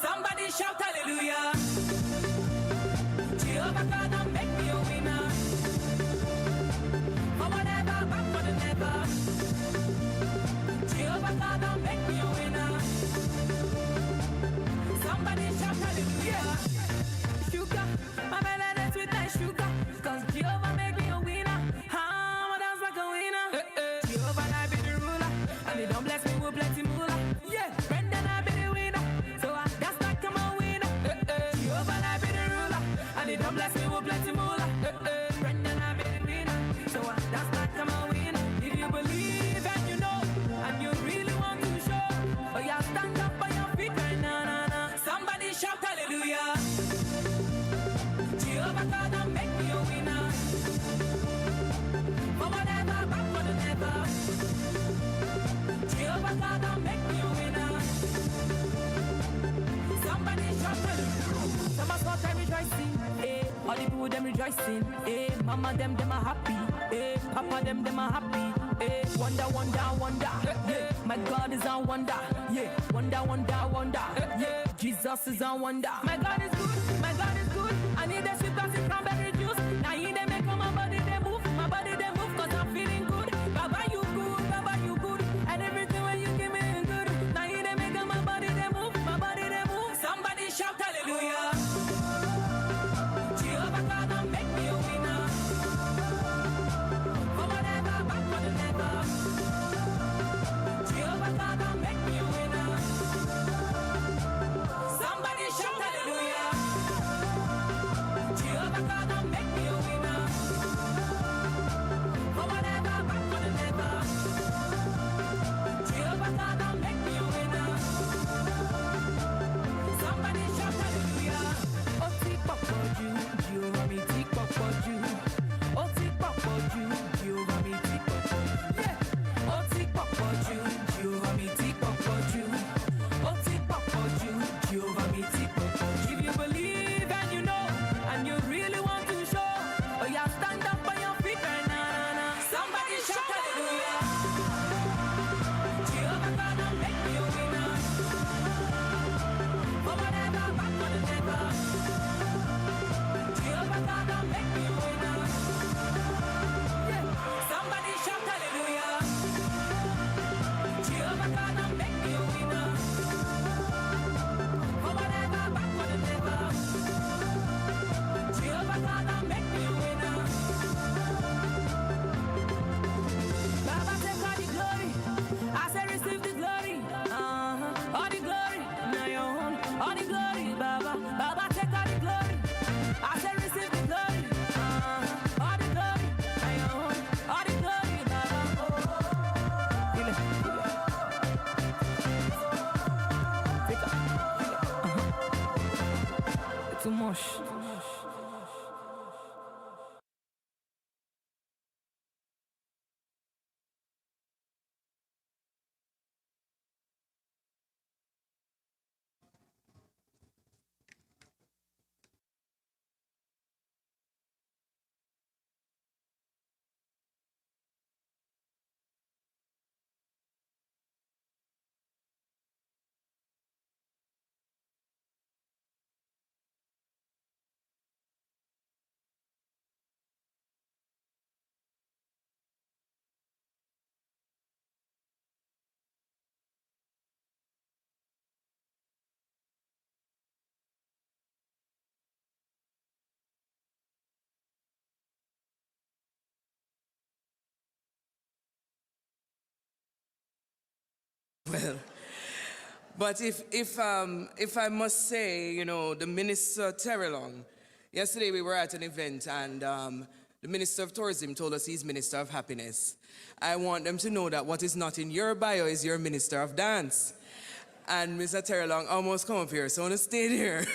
Somebody shout hallelujah. Jehovah God, and make me a winner. For whatever, back for the never. Jehovah God, and make me a winner. Somebody shout hallelujah. Sugar, my melody sweet like sugar. Cause Jehovah make me a winner. What else like a winner? good, them rejoicing. Eh, mama them are happy. Eh, papa them are happy. Eh, wonder, wonder, wonder. Yeah, my God is a wonder. Yeah, wonder, wonder, wonder. Yeah, Jesus is a wonder. My God is good, my God is good. I need a sweet glass of cranberry juice. Now he they make my body they move, cause I'm feeling good. Baba you good, and everything when you give me is good. Now he they make my body they move, Somebody shout hallelujah. Jehovah God don't make me a winner. For whatever, back for the never. Jehovah God don't make me a winner. Somebody shout hallelujah. Jehovah God don't make me a winner. For whatever, back for the never. Jehovah God don't make me a winner. Somebody shout hallelujah. Oh, tick pop for you, Jehovah me tick pop for you. Oh, tick pop for you, Jehovah me tick pop for you. Yeah. Oh, tick pop for you, Jehovah me tick pop for you. Oh, tick pop for you, Jehovah me tick pop for you. If you believe and you know and you really want to show, oh yeah, stand up on your feet right now. Somebody shout hallelujah. Jehovah God don't make me a winner. For whatever, back for the never. Jehovah God don't make me a winner. Yeah. Somebody shout hallelujah. Jehovah God don't make me a winner. For whatever, back for the never. Jehovah God don't make me a winner. Baba take all the glory. I say receive the glory. All the glory. Now your own. All the glory, Baba. Baba take all the glory. I say receive the glory. All the glory. Now your own. All the glory, Baba. Feel it. Take it. Too much. Well, but if I must say, you know, the Minister Terrelong, yesterday we were at an event and the Minister of Tourism told us he's Minister of Happiness. I want them to know that what is not in your bio is your Minister of Dance. And Mr. Terrelong almost come up here, so I want to stay there.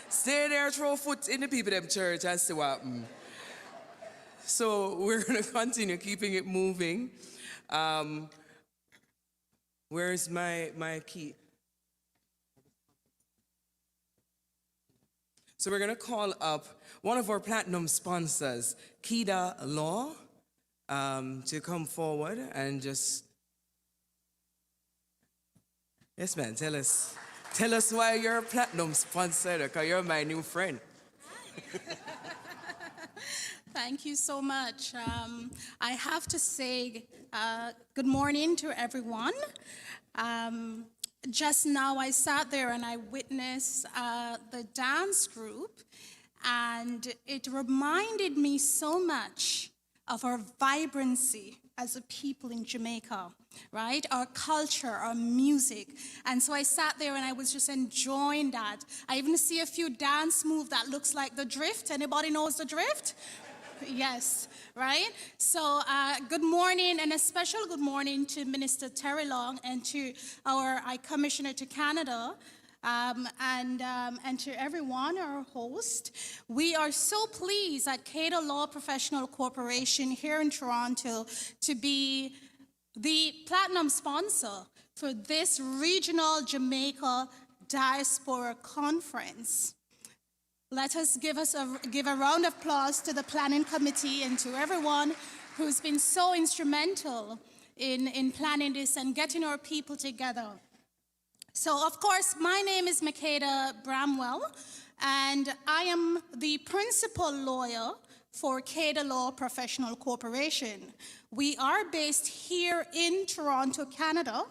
Stay there, throw foot in the people them church and see what happens. So we're going to continue keeping it moving. Where's my key? So we're going to call up one of our platinum sponsors, Kida Law, to come forward and just... Yes, man, tell us why you're a platinum sponsor, because you're my new friend. Thank you so much. I have to say good morning to everyone. Just now I sat there and I witnessed the dance group, and it reminded me so much of our vibrancy as a people in Jamaica, right? Our culture, our music. And so I sat there and I was just enjoying that. I even see a few dance moves that looks like the drift. Anybody knows the drift? Yes, right? So good morning, and a special good morning to Minister Terrelong and to our High Commissioner to Canada, and to everyone, our host. We are so pleased at Cato Law Professional Corporation here in Toronto to be the platinum sponsor for this regional Jamaica Diaspora Conference. Let us give a round of applause to the planning committee and to everyone who's been so instrumental in planning this and getting our people together. So, of course, my name is Makeda Bramwell, and I am the principal lawyer for Cada Law Professional Corporation. We are based here in Toronto, Canada,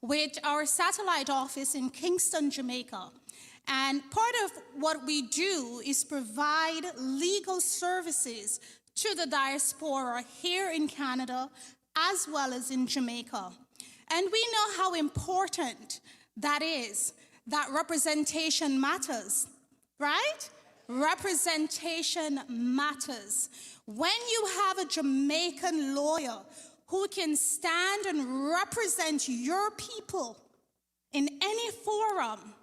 with our satellite office in Kingston, Jamaica. And part of what we do is provide legal services to the diaspora here in Canada as well as in Jamaica. And we know how important that is, that representation matters, right? Representation matters. When you have a Jamaican lawyer who can stand and represent your people in any forum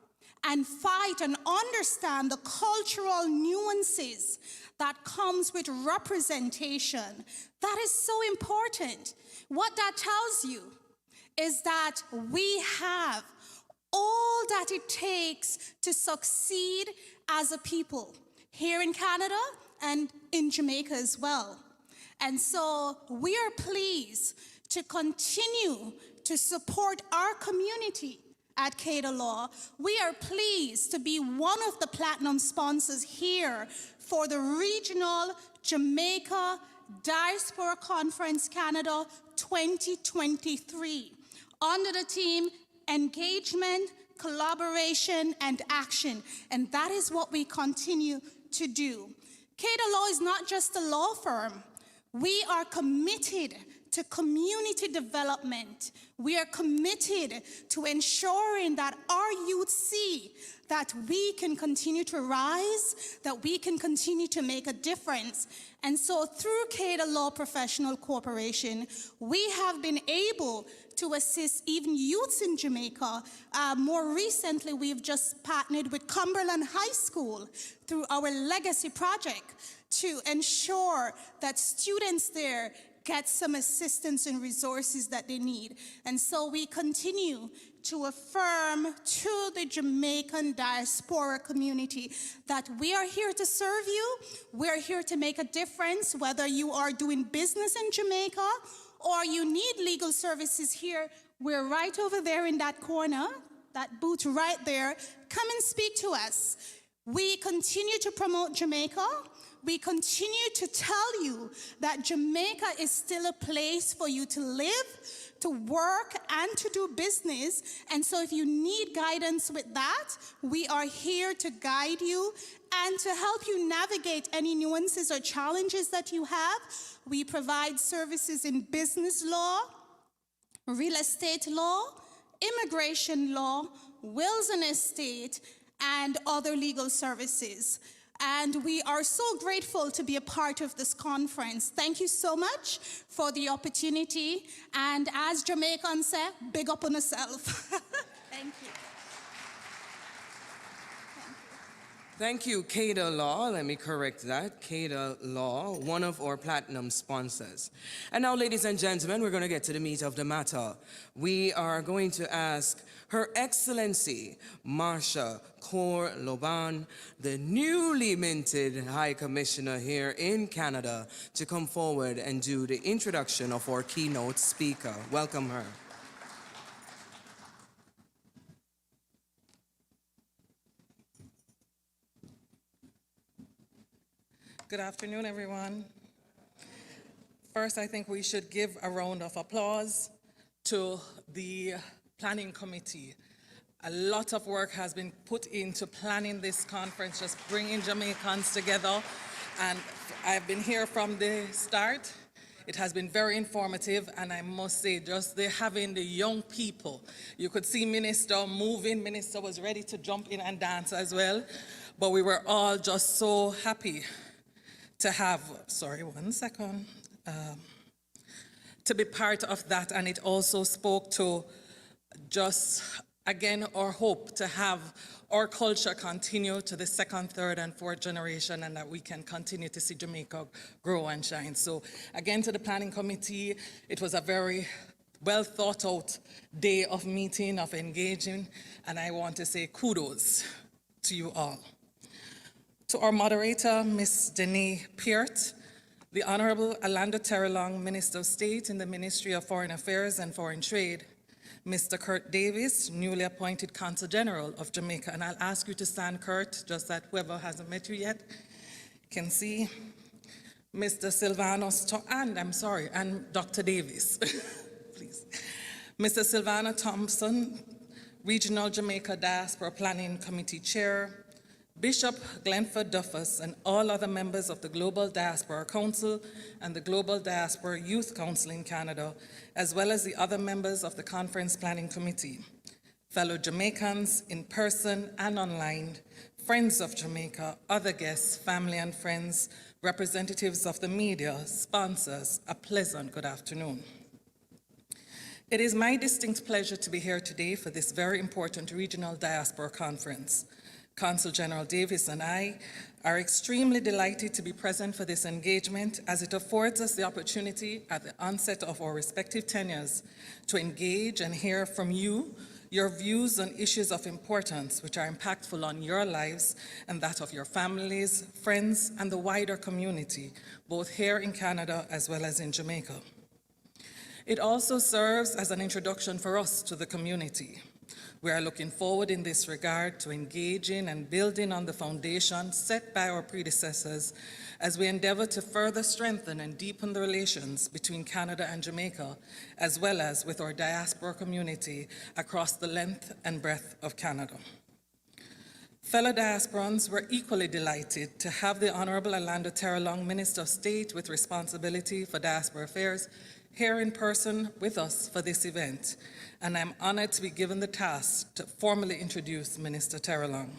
and fight and understand the cultural nuances that comes with representation, that is so important. What that tells you is that we have all that it takes to succeed as a people here in Canada and in Jamaica as well. And so we are pleased to continue to support our community at Cada Law. We are pleased to be one of the platinum sponsors here for the Regional Jamaica Diaspora Conference Canada 2023 under the theme Engagement, Collaboration, and Action. And that is what we continue to do. Cada Law is not just a law firm. We are committed to community development. We are committed to ensuring that our youth see that we can continue to rise, that we can continue to make a difference. And so through Cada Law Professional Corporation, we have been able to assist even youths in Jamaica. More recently, we've just partnered with Cumberland High School through our Legacy Project to ensure that students there get some assistance and resources that they need. And so we continue to affirm to the Jamaican diaspora community that we are here to serve you, we're here to make a difference, whether you are doing business in Jamaica or you need legal services here, we're right over there in that corner, that booth right there. Come and speak to us. We continue to promote Jamaica. We continue to tell you that Jamaica is still a place for you to live, to work, and to do business. And so if you need guidance with that, we are here to guide you and to help you navigate any nuances or challenges that you have. We provide services in business law, real estate law, immigration law, wills and estate, and other legal services. And we are so grateful to be a part of this conference. Thank you so much for the opportunity. And as Jamaicans say, big up on yourself. Thank you. Thank you, Cada Law. Let me correct that. Cada Law, one of our platinum sponsors. And now, ladies and gentlemen, we're going to get to the meat of the matter. We are going to ask Her Excellency Marsha Kaur Loban, the newly minted High Commissioner here in Canada, to come forward and do the introduction of our keynote speaker. Welcome her. Good afternoon, everyone. First, I think we should give a round of applause to the planning committee. A lot of work has been put into planning this conference, just bringing Jamaicans together. And I've been here from the start. It has been very informative, and I must say, just having the young people. You could see Minister moving. Minister was ready to jump in and dance as well. But we were all just so happy to have, to be part of that. And it also spoke to just, again, our hope to have our culture continue to the second, third, and fourth generation, and that we can continue to see Jamaica grow and shine. So again, to the planning committee, it was a very well thought out day of meeting, of engaging, and I want to say kudos to you all. To our moderator, Ms. Denise Peart, the Honorable Alando Terrelong, Minister of State in the Ministry of Foreign Affairs and Foreign Trade, Mr. Kurt Davis, newly appointed Consul General of Jamaica, and I'll ask you to stand, Kurt, just that whoever hasn't met you yet can see. Mr. Silvanos, and Dr. Davis, please. Mr. Silvana Thompson, Regional Jamaica Diaspora Planning Committee Chair, Bishop Glenford Duffus, and all other members of the Global Diaspora Council and the Global Diaspora Youth Council in Canada, as well as the other members of the Conference Planning Committee, fellow Jamaicans in person and online, friends of Jamaica, other guests, family and friends, representatives of the media, sponsors, a pleasant good afternoon. It is my distinct pleasure to be here today for this very important regional diaspora conference. Consul General Davis and I are extremely delighted to be present for this engagement, as it affords us the opportunity at the onset of our respective tenures to engage and hear from you your views on issues of importance which are impactful on your lives and that of your families, friends, and the wider community, both here in Canada as well as in Jamaica. It also serves as an introduction for us to the community. We are looking forward in this regard to engaging and building on the foundation set by our predecessors as we endeavor to further strengthen and deepen the relations between Canada and Jamaica, as well as with our diaspora community across the length and breadth of Canada. Fellow diasporans were equally delighted to have the Honorable Alando Terrelong, Minister of State with responsibility for diaspora affairs, here in person with us for this event, and I'm honored to be given the task to formally introduce Minister Terrelong.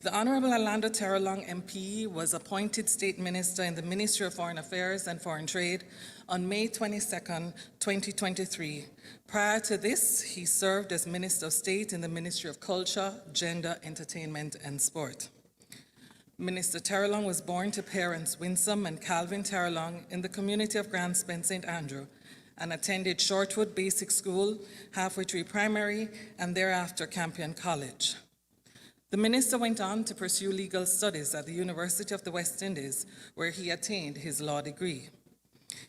The Honorable Alando Terrelong MP was appointed State Minister in the Ministry of Foreign Affairs and Foreign Trade on May 22nd, 2023. Prior to this, he served as Minister of State in the Ministry of Culture, Gender, Entertainment, and Sport. Minister Terrelong was born to parents Winsome and Calvin Terrelong in the community of Grand Spence St. Andrew and attended Shortwood Basic School, Halfway Tree Primary, and thereafter Campion College. The minister went on to pursue legal studies at the University of the West Indies, where he attained his law degree.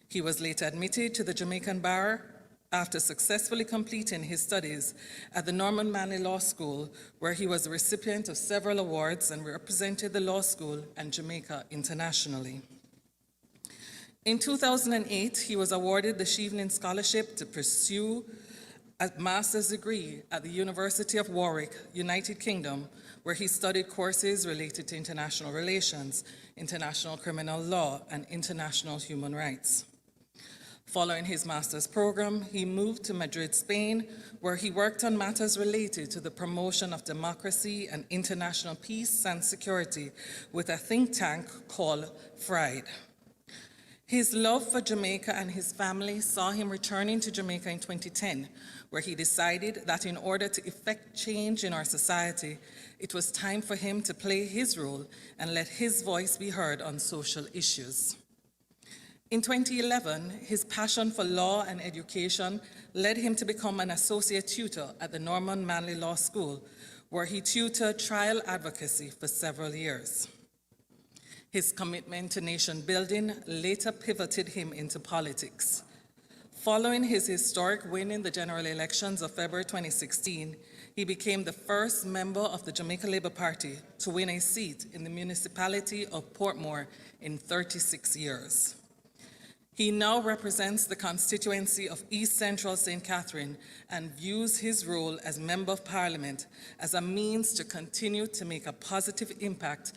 He was later admitted to the Jamaican Bar after successfully completing his studies at the Norman Manley Law School, where he was a recipient of several awards and represented the law school and Jamaica internationally. In 2008, he was awarded the Scheveningen Scholarship to pursue a master's degree at the University of Warwick, United Kingdom, where he studied courses related to international relations, international criminal law, and international human rights. Following his master's program, he moved to Madrid, Spain, where he worked on matters related to the promotion of democracy and international peace and security with a think tank called FRIDE. His love for Jamaica and his family saw him returning to Jamaica in 2010, where he decided that in order to effect change in our society, it was time for him to play his role and let his voice be heard on social issues. In 2011, his passion for law and education led him to become an associate tutor at the Norman Manley Law School, where he tutored trial advocacy for several years. His commitment to nation building later pivoted him into politics. Following his historic win in the general elections of February 2016, he became the first member of the Jamaica Labour Party to win a seat in the municipality of Portmore in 36 years. He now represents the constituency of East Central St. Catherine and views his role as Member of Parliament as a means to continue to make a positive impact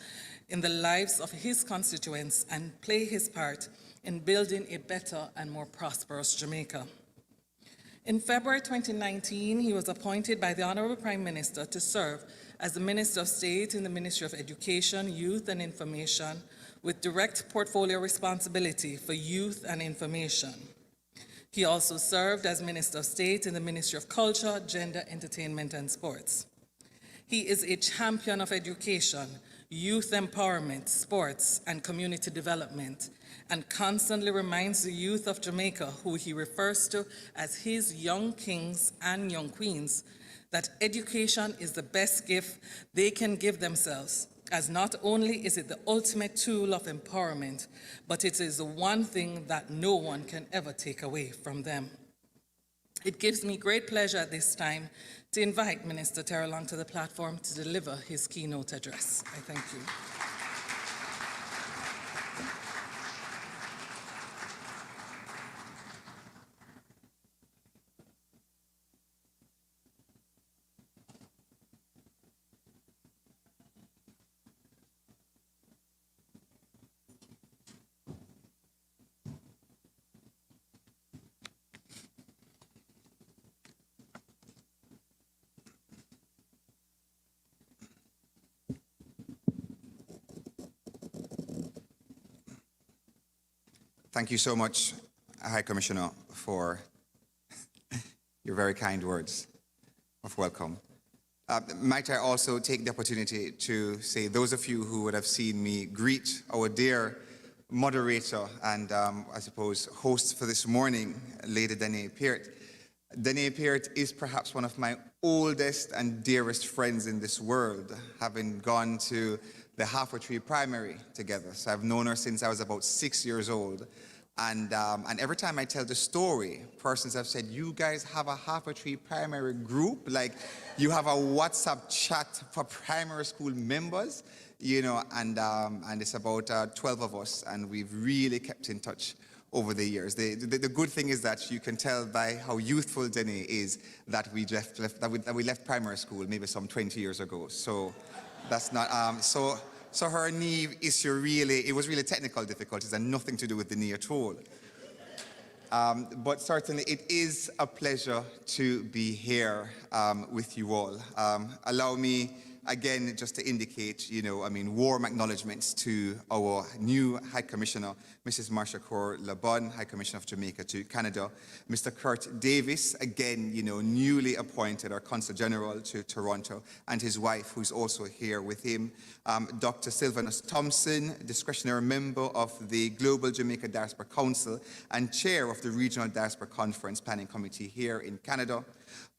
in the lives of his constituents and play his part in building a better and more prosperous Jamaica. In February 2019, he was appointed by the Honorable Prime Minister to serve as the Minister of State in the Ministry of Education, Youth and Information, with direct portfolio responsibility for youth and information. He also served as Minister of State in the Ministry of Culture, Gender, Entertainment and Sports. He is a champion of education, youth empowerment, sports, and community development, and constantly reminds the youth of Jamaica, who he refers to as his young kings and young queens, that education is the best gift they can give themselves as not only is it the ultimate tool of empowerment, but it is the one thing that no one can ever take away from them. It gives me great pleasure at this time to invite Minister Terrelong to the platform to deliver his keynote address. I thank you. Thank you so much, High Commissioner, for your very kind words of welcome. Might I also take the opportunity to say, those of you who would have seen me greet our dear moderator and I suppose host for this morning, Lady Danae Peart. Danae Peart is perhaps one of my oldest and dearest friends in this world, having gone to the Half a Tree Primary together. So I've known her since I was about 6 years old. And every time I tell the story, persons have said, you guys have a Half a Tree Primary group? Like, you have a WhatsApp chat for primary school members? You know, and it's about 12 of us, and we've really kept in touch over the years. The good thing is that you can tell by how youthful Danae is that we left primary school maybe some 20 years ago. So that's not, so her knee issue really, it was really technical difficulties and nothing to do with the knee at all. But certainly it is a pleasure to be here with you all. Allow me again just to indicate, you know, I mean, warm acknowledgements to our new High Commissioner, Mrs. Marsha Kaur-Labon, High Commissioner of Jamaica to Canada, Mr. Kurt Davis, again, you know, newly appointed our Consul General to Toronto, and his wife, who's also here with him, Dr. Sylvanus Thompson, discretionary member of the Global Jamaica Diaspora Council and chair of the Regional Diaspora Conference Planning Committee here in Canada.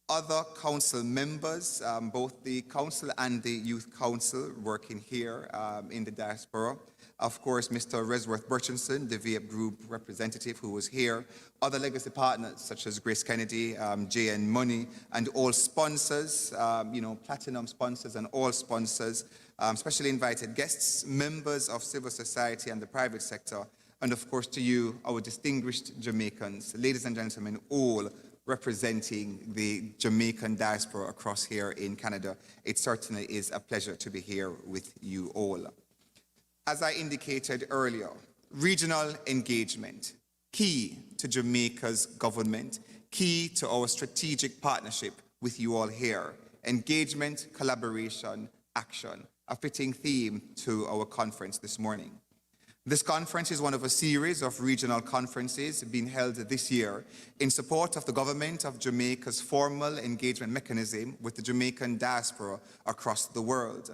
Other council members, both the council and the youth council working here in the diaspora. Of course, Mr. Resworth Burchinson, the VF Group representative who was here. Other legacy partners such as Grace Kennedy, JN Money, and all sponsors, you know, platinum sponsors and all sponsors, specially invited guests, members of civil society and the private sector, and of course to you, our distinguished Jamaicans, ladies and gentlemen, all representing the Jamaican diaspora across here in Canada. It certainly is a pleasure to be here with you all. As I indicated earlier, regional engagement, key to Jamaica's government, key to our strategic partnership with you all here. Engagement, collaboration, action, a fitting theme to our conference this morning. This conference is one of a series of regional conferences being held this year in support of the government of Jamaica's formal engagement mechanism with the Jamaican diaspora across the world.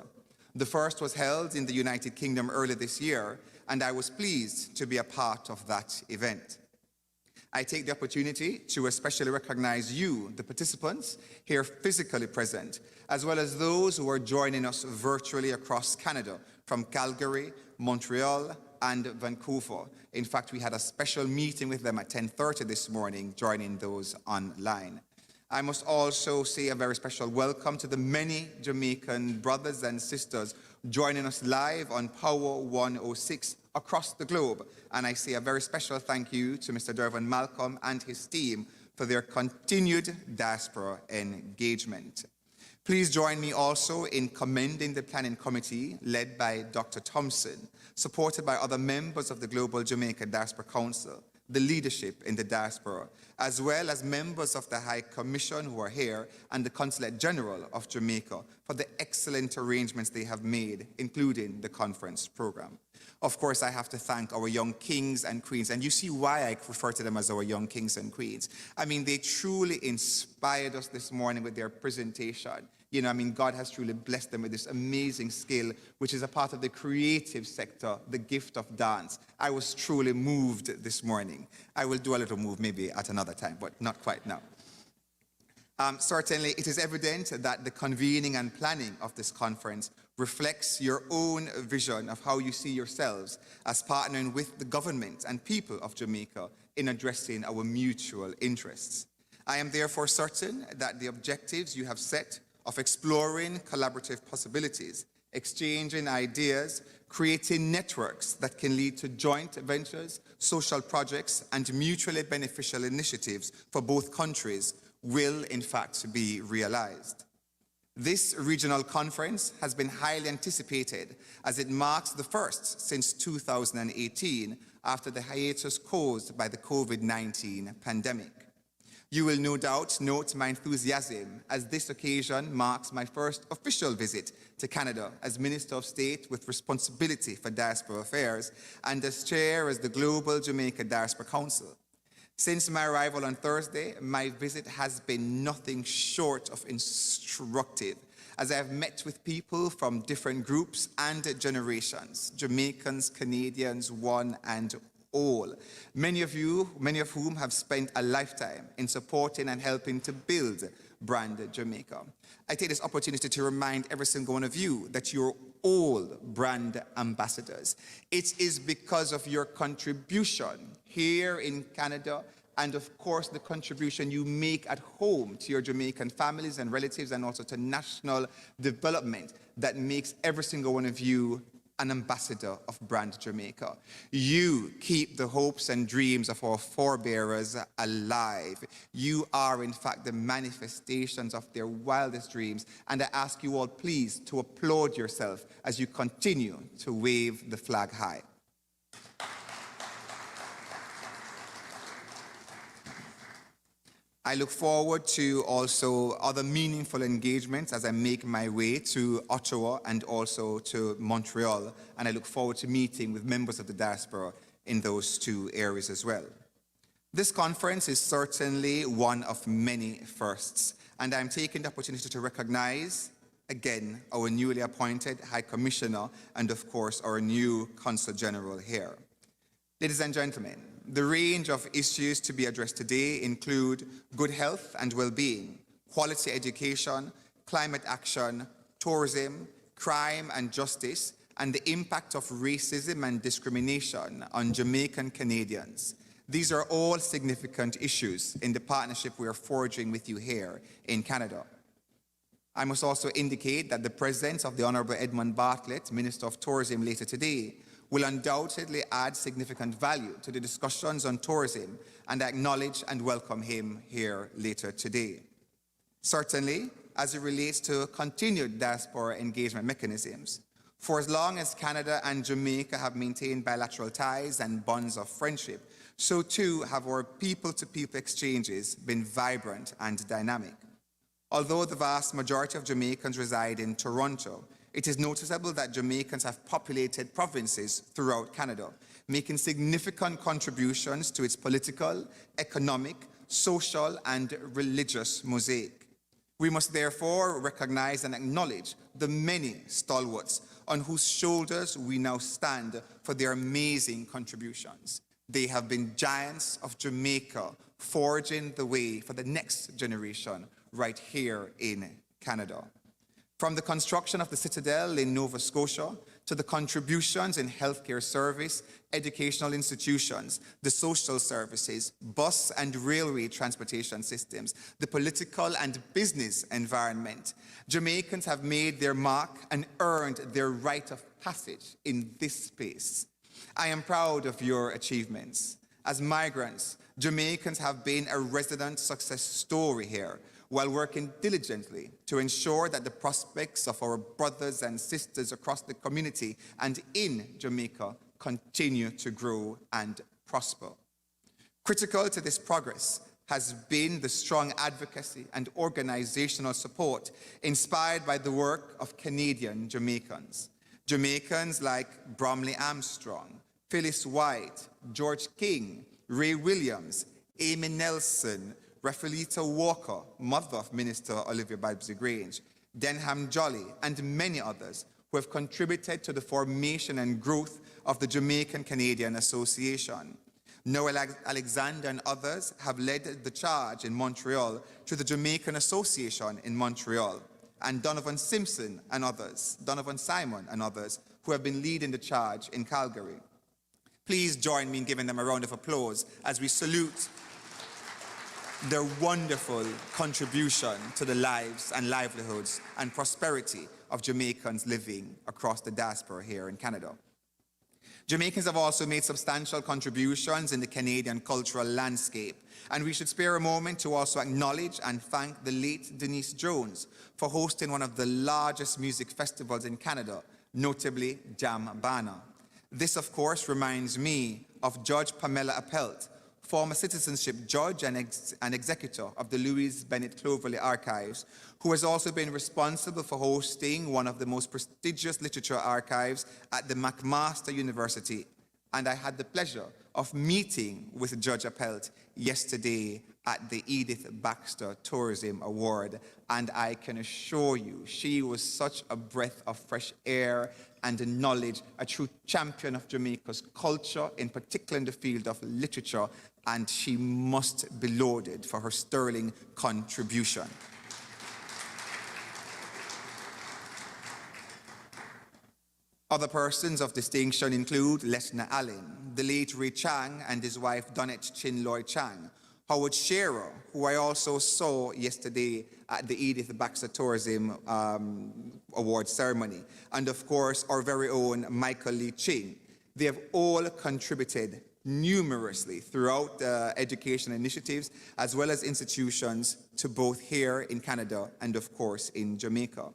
The first was held in the United Kingdom earlier this year, and I was pleased to be a part of that event. I take the opportunity to especially recognize you, the participants here physically present, as well as those who are joining us virtually across Canada from Calgary, Montreal, and Vancouver. In fact, we had a special meeting with them at 10:30 this morning, joining those online. I must also say a very special welcome to the many Jamaican brothers and sisters joining us live on Power 106 across the globe. And I say a very special thank you to Mr. Dervin Malcolm and his team for their continued diaspora engagement. Please join me also in commending the planning committee led by Dr. Thompson, supported by other members of the Global Jamaica Diaspora Council, the leadership in the diaspora, as well as members of the High Commission who are here and the Consulate General of Jamaica for the excellent arrangements they have made, including the conference program. Of course, I have to thank our young kings and queens, and you see why I refer to them as our young kings and queens. I mean, they truly inspired us this morning with their presentation. You know, I mean, God has truly blessed them with this amazing skill, which is a part of the creative sector, the gift of dance. I was truly moved this morning. I will do a little move maybe at another time, but not quite now. Certainly, it is evident that the convening and planning of this conference reflects your own vision of how you see yourselves as partnering with the government and people of Jamaica in addressing our mutual interests. I am therefore certain that the objectives you have set of exploring collaborative possibilities, exchanging ideas, creating networks that can lead to joint ventures, social projects, and mutually beneficial initiatives for both countries will, in fact, be realized. This regional conference has been highly anticipated as it marks the first since 2018 after the hiatus caused by the COVID-19 pandemic. You will no doubt note my enthusiasm as this occasion marks my first official visit to Canada as Minister of State with responsibility for diaspora affairs and as chair of the Global Jamaica Diaspora Council. Since my arrival on Thursday, my visit has been nothing short of instructive, as I have met with people from different groups and generations, Jamaicans, Canadians, one and all, many of whom have spent a lifetime in supporting and helping to build brand Jamaica. I take this opportunity to remind every single one of you that you're all brand ambassadors. It is because of your contribution here in Canada and of course the contribution you make at home to your Jamaican families and relatives and also to national development that makes every single one of you an ambassador of brand Jamaica. You keep the hopes and dreams of our forebearers alive. You are in fact the manifestations of their wildest dreams, and I ask you all please to applaud yourself as you continue to wave the flag high. I look forward to also other meaningful engagements as I make my way to Ottawa and also to Montreal, and I look forward to meeting with members of the diaspora in those two areas as well. This conference is certainly one of many firsts, and I'm taking the opportunity to recognize again our newly appointed High Commissioner and of course our new Consul General here. Ladies and gentlemen, the range of issues to be addressed today include good health and well-being, quality education, climate action, tourism, crime and justice, and the impact of racism and discrimination on Jamaican Canadians. These are all significant issues in the partnership we are forging with you here in Canada. I must also indicate that the presence of the Honorable Edmund Bartlett, Minister of Tourism, later today will undoubtedly add significant value to the discussions on tourism, and I acknowledge and welcome him here later today. Certainly, as it relates to continued diaspora engagement mechanisms, for as long as Canada and Jamaica have maintained bilateral ties and bonds of friendship, so too have our people-to-people exchanges been vibrant and dynamic. Although the vast majority of Jamaicans reside in Toronto, it is noticeable that Jamaicans have populated provinces throughout Canada, making significant contributions to its political, economic, social, and religious mosaic. We must therefore recognize and acknowledge the many stalwarts on whose shoulders we now stand for their amazing contributions. They have been giants of Jamaica, forging the way for the next generation right here in Canada. From the construction of the Citadel in Nova Scotia to the contributions in healthcare service, educational institutions, the social services, bus and railway transportation systems, the political and business environment, Jamaicans have made their mark and earned their rite of passage in this space. I am proud of your achievements. As migrants, Jamaicans have been a resident success story here, while working diligently to ensure that the prospects of our brothers and sisters across the community and in Jamaica continue to grow and prosper. Critical to this progress has been the strong advocacy and organizational support inspired by the work of Canadian Jamaicans. Jamaicans like Bromley Armstrong, Phyllis White, George King, Ray Williams, Amy Nelson, Raphaelita Walker, mother of Minister Olivia Babsy-Grange, Denham Jolly, and many others who have contributed to the formation and growth of the Jamaican Canadian Association. Noel Alexander and others have led the charge in Montreal through the Jamaican Association in Montreal. and Donovan Simpson and others, Donovan Simon and others, who have been leading the charge in Calgary. Please join me in giving them a round of applause as we salute their wonderful contribution to the lives and livelihoods and prosperity of Jamaicans living across the diaspora here in Canada. Jamaicans have also made substantial contributions in the Canadian cultural landscape, and we should spare a moment to also acknowledge and thank the late Denise Jones for hosting one of the largest music festivals in Canada, notably Jamaica. This, of course, reminds me of Judge Pamela Appelt, former citizenship judge and executor of the Louise Bennett Cloverley Archives, who has also been responsible for hosting one of the most prestigious literature archives at the McMaster University. And I had the pleasure of meeting with Judge Appelt yesterday at the Edith Baxter Tourism Award. And I can assure you, she was such a breath of fresh air and knowledge, a true champion of Jamaica's culture, in particular in the field of literature, and she must be lauded for her sterling contribution. Other persons of distinction include Lesna Allen, the late Ray Chang and his wife Donette Chin Loy Chang, Howard Shearer, who I also saw yesterday at the Edith Baxter Tourism Award ceremony, and of course our very own Michael Lee Ching. They have all contributed numerously throughout the education initiatives as well as institutions to both here in Canada and of course in Jamaica.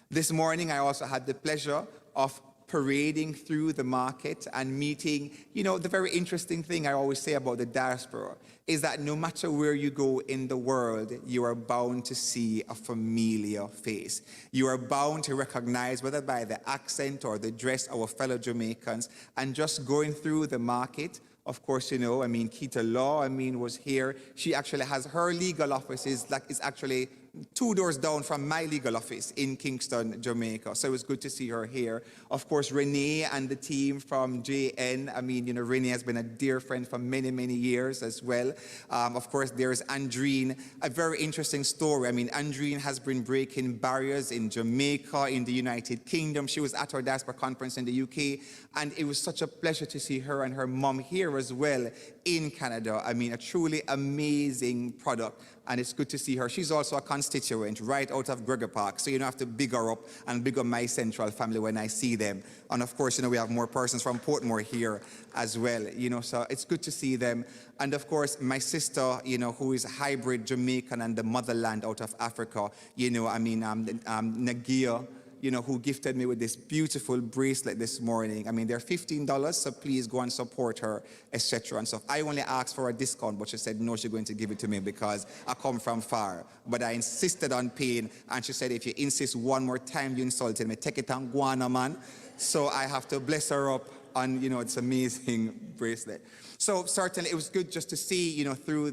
This morning I also had the pleasure of parading through the market and meeting, you know, the very interesting thing I always say about the diaspora is that no matter where you go in the world, you are bound to see a familiar face. You are bound to recognize, whether by the accent or the dress, our fellow Jamaicans. And just going through the market, of course, you know, I mean, Keita Law, I mean, was here. She actually has her legal office is actually 2 doors down from my legal office in Kingston, Jamaica. So it was good to see her here. Of course, Renee and the team from JN. I mean, you know, Renee has been a dear friend for many, many years as well. Of course, there's Andreen, a very interesting story. I mean, Andreen has been breaking barriers in Jamaica, in the United Kingdom. She was at our diaspora conference in the UK, and it was such a pleasure to see her and her mom here as well in Canada. I mean, a truly amazing product. And it's good to see her. She's also a constituent right out of Gregor Park, so you don't have to big her up and big up my Central family when I see them. And of course, you know, we have more persons from Portmore here as well, you know, so it's good to see them. And of course, my sister, you know, who is hybrid Jamaican and the motherland out of Africa, you know, I mean, Nagia, you know, who gifted me with this beautiful bracelet this morning. I mean, they're $15, so please go and support her, etc. and stuff. I only asked for a discount, but she said, no, she's going to give it to me because I come from far. But I insisted on paying, and she said, if you insist one more time, you insulted me. Take it on guana, man. So I have to bless her up on, you know, it's amazing bracelet. So certainly it was good just to see, you know, through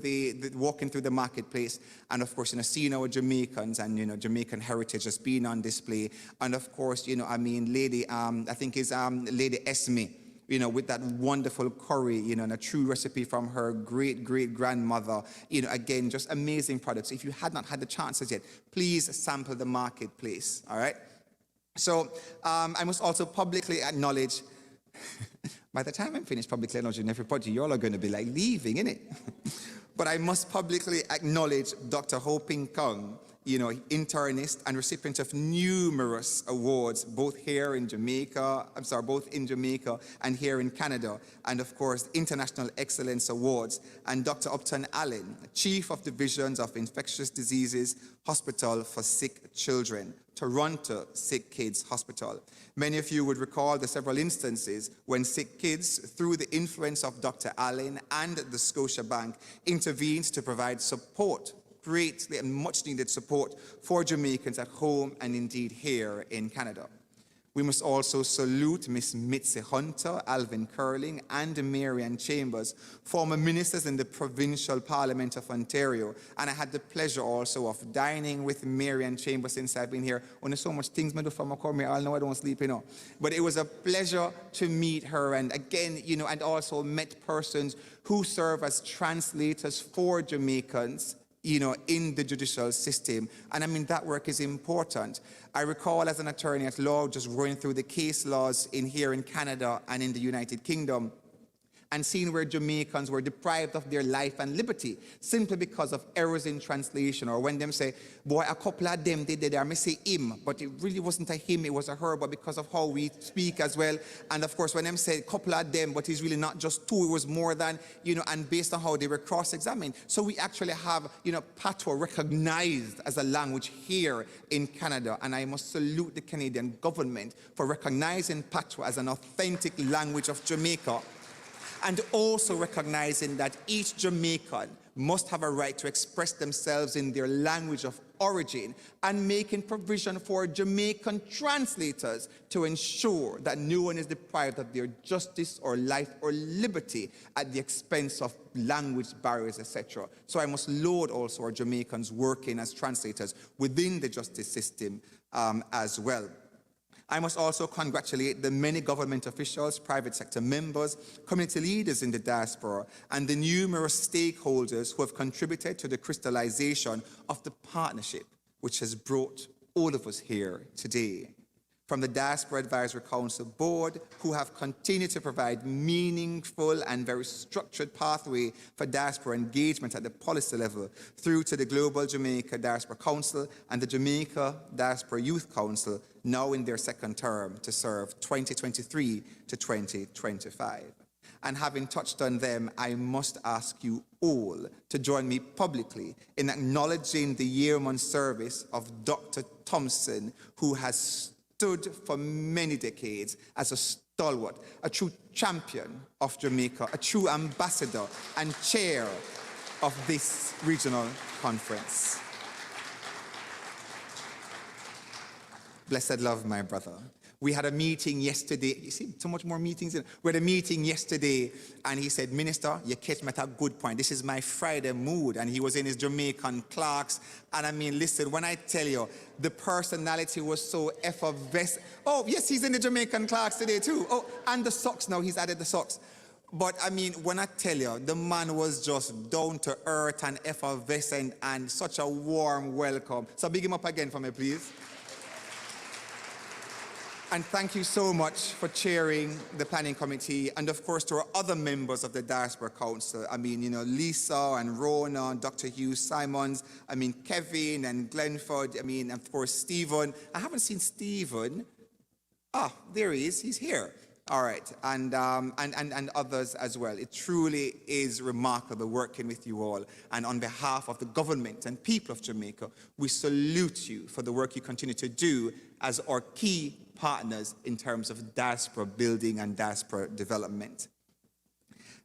walking through the marketplace, and of course, you know, seeing our Jamaicans and, you know, Jamaican heritage just being on display. And of course, you know, I mean, Lady, I think it's Lady Esme, you know, with that wonderful curry, you know, and a true recipe from her great-great-grandmother. You know, again, just amazing products. If you had not had the chances yet, please sample the marketplace, all right? So I must also publicly acknowledge, by the time I'm finished publicly acknowledging everybody, you all are going to be like leaving, innit? But I must publicly acknowledge Dr. Ho Ping Kong, you know, internist and recipient of numerous awards, both here in Jamaica, both in Jamaica and here in Canada, and of course, International Excellence Awards, and Dr. Upton Allen, Chief of Divisions of Infectious Diseases Hospital for Sick Children, Toronto Sick Kids Hospital. Many of you would recall the several instances when sick kids, through the influence of Dr. Allen and the Scotiabank, intervened to provide support, greatly and much needed support for Jamaicans at home and indeed here in Canada. We must also salute Miss Mitzi Hunter, Alvin Curling, and Marianne Chambers, former ministers in the Provincial Parliament of Ontario. And I had the pleasure also of dining with Marianne Chambers since I've been here. Only so much things I do from a come here, I know I don't sleep, you know. But it was a pleasure to meet her, and again, you know, and also met persons who serve as translators for Jamaicans in the judicial system. And I mean, that work is important. I recall as an attorney at law just going through the case laws here in Canada and in the United Kingdom, and seeing where Jamaicans were deprived of their life and liberty simply because of errors in translation, or when them say, boy, a couple of them they did, I may say him, but it really wasn't a him, it was a her, but because of how we speak as well. And of course, when them say a couple of them, but it's really not just two, it was more than, and based on how they were cross-examined. So we actually have, patois recognized as a language here in Canada, and I must salute the Canadian government for recognizing patois as an authentic language of Jamaica, and also recognizing that each Jamaican must have a right to express themselves in their language of origin, and making provision for Jamaican translators to ensure that no one is deprived of their justice or life or liberty at the expense of language barriers, etc. So I must laud also our Jamaicans working as translators within the justice system as well. I must also congratulate the many government officials, private sector members, community leaders in the diaspora, and the numerous stakeholders who have contributed to the crystallization of the partnership which has brought all of us here today. From the Diaspora Advisory Council Board, who have continued to provide meaningful and very structured pathway for diaspora engagement at the policy level, through to the Global Jamaica Diaspora Council and the Jamaica Diaspora Youth Council, now in their second term to serve 2023 to 2025. And having touched on them, I must ask you all to join me publicly in acknowledging the year-long service of Dr. Thompson, who has stood for many decades as a stalwart, a true champion of Jamaica, a true ambassador and chair of this regional conference. Blessed love, my brother. We had a meeting yesterday. You see, so much more meetings. We had a meeting yesterday, and he said, Minister, you catch me at a good point. This is my Friday mood. And he was in his Jamaican clerks. And I mean, listen, when I tell you, the personality was so effervescent. Oh, yes, he's in the Jamaican clerks today, too. Oh, and the socks now. He's added the socks. But I mean, when I tell you, the man was just down to earth and effervescent and such a warm welcome. So big him up again for me, please. And thank you so much for chairing the planning committee, and of course to our other members of the Diaspora Council. I mean, Lisa and Rona, Dr. Hugh Simons, I mean, Kevin and Glenford, I mean, of course, Stephen. I haven't seen Stephen. Ah, there he is, he's here. All right, and others as well. It truly is remarkable working with you all. And on behalf of the government and people of Jamaica, we salute you for the work you continue to do as our key partners in terms of diaspora building and diaspora development.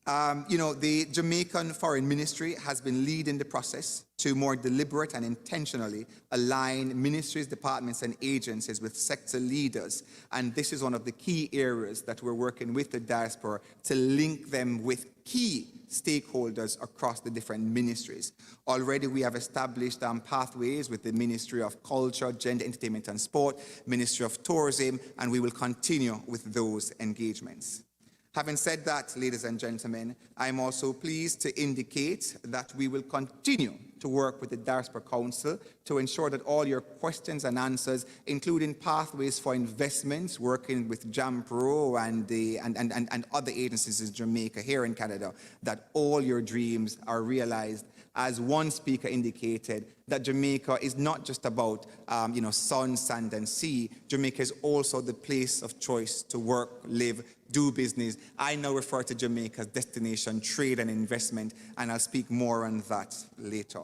The Jamaican Foreign Ministry has been leading the process to more deliberate and intentionally align ministries, departments, and agencies with sector leaders. And this is one of the key areas that we're working with the diaspora to link them with key stakeholders across the different ministries. Already we have established pathways with the Ministry of Culture, Gender, Entertainment and Sport, Ministry of Tourism, and we will continue with those engagements. Having said that, ladies and gentlemen, I'm also pleased to indicate that we will continue to work with the Diaspora Council to ensure that all your questions and answers, including pathways for investments, working with JAMPRO and other agencies in Jamaica, here in Canada, that all your dreams are realized. As one speaker indicated, that Jamaica is not just about sun, sand, and sea. Jamaica is also the place of choice to work, live, do business. I now refer to Jamaica as destination, trade, and investment, and I'll speak more on that later.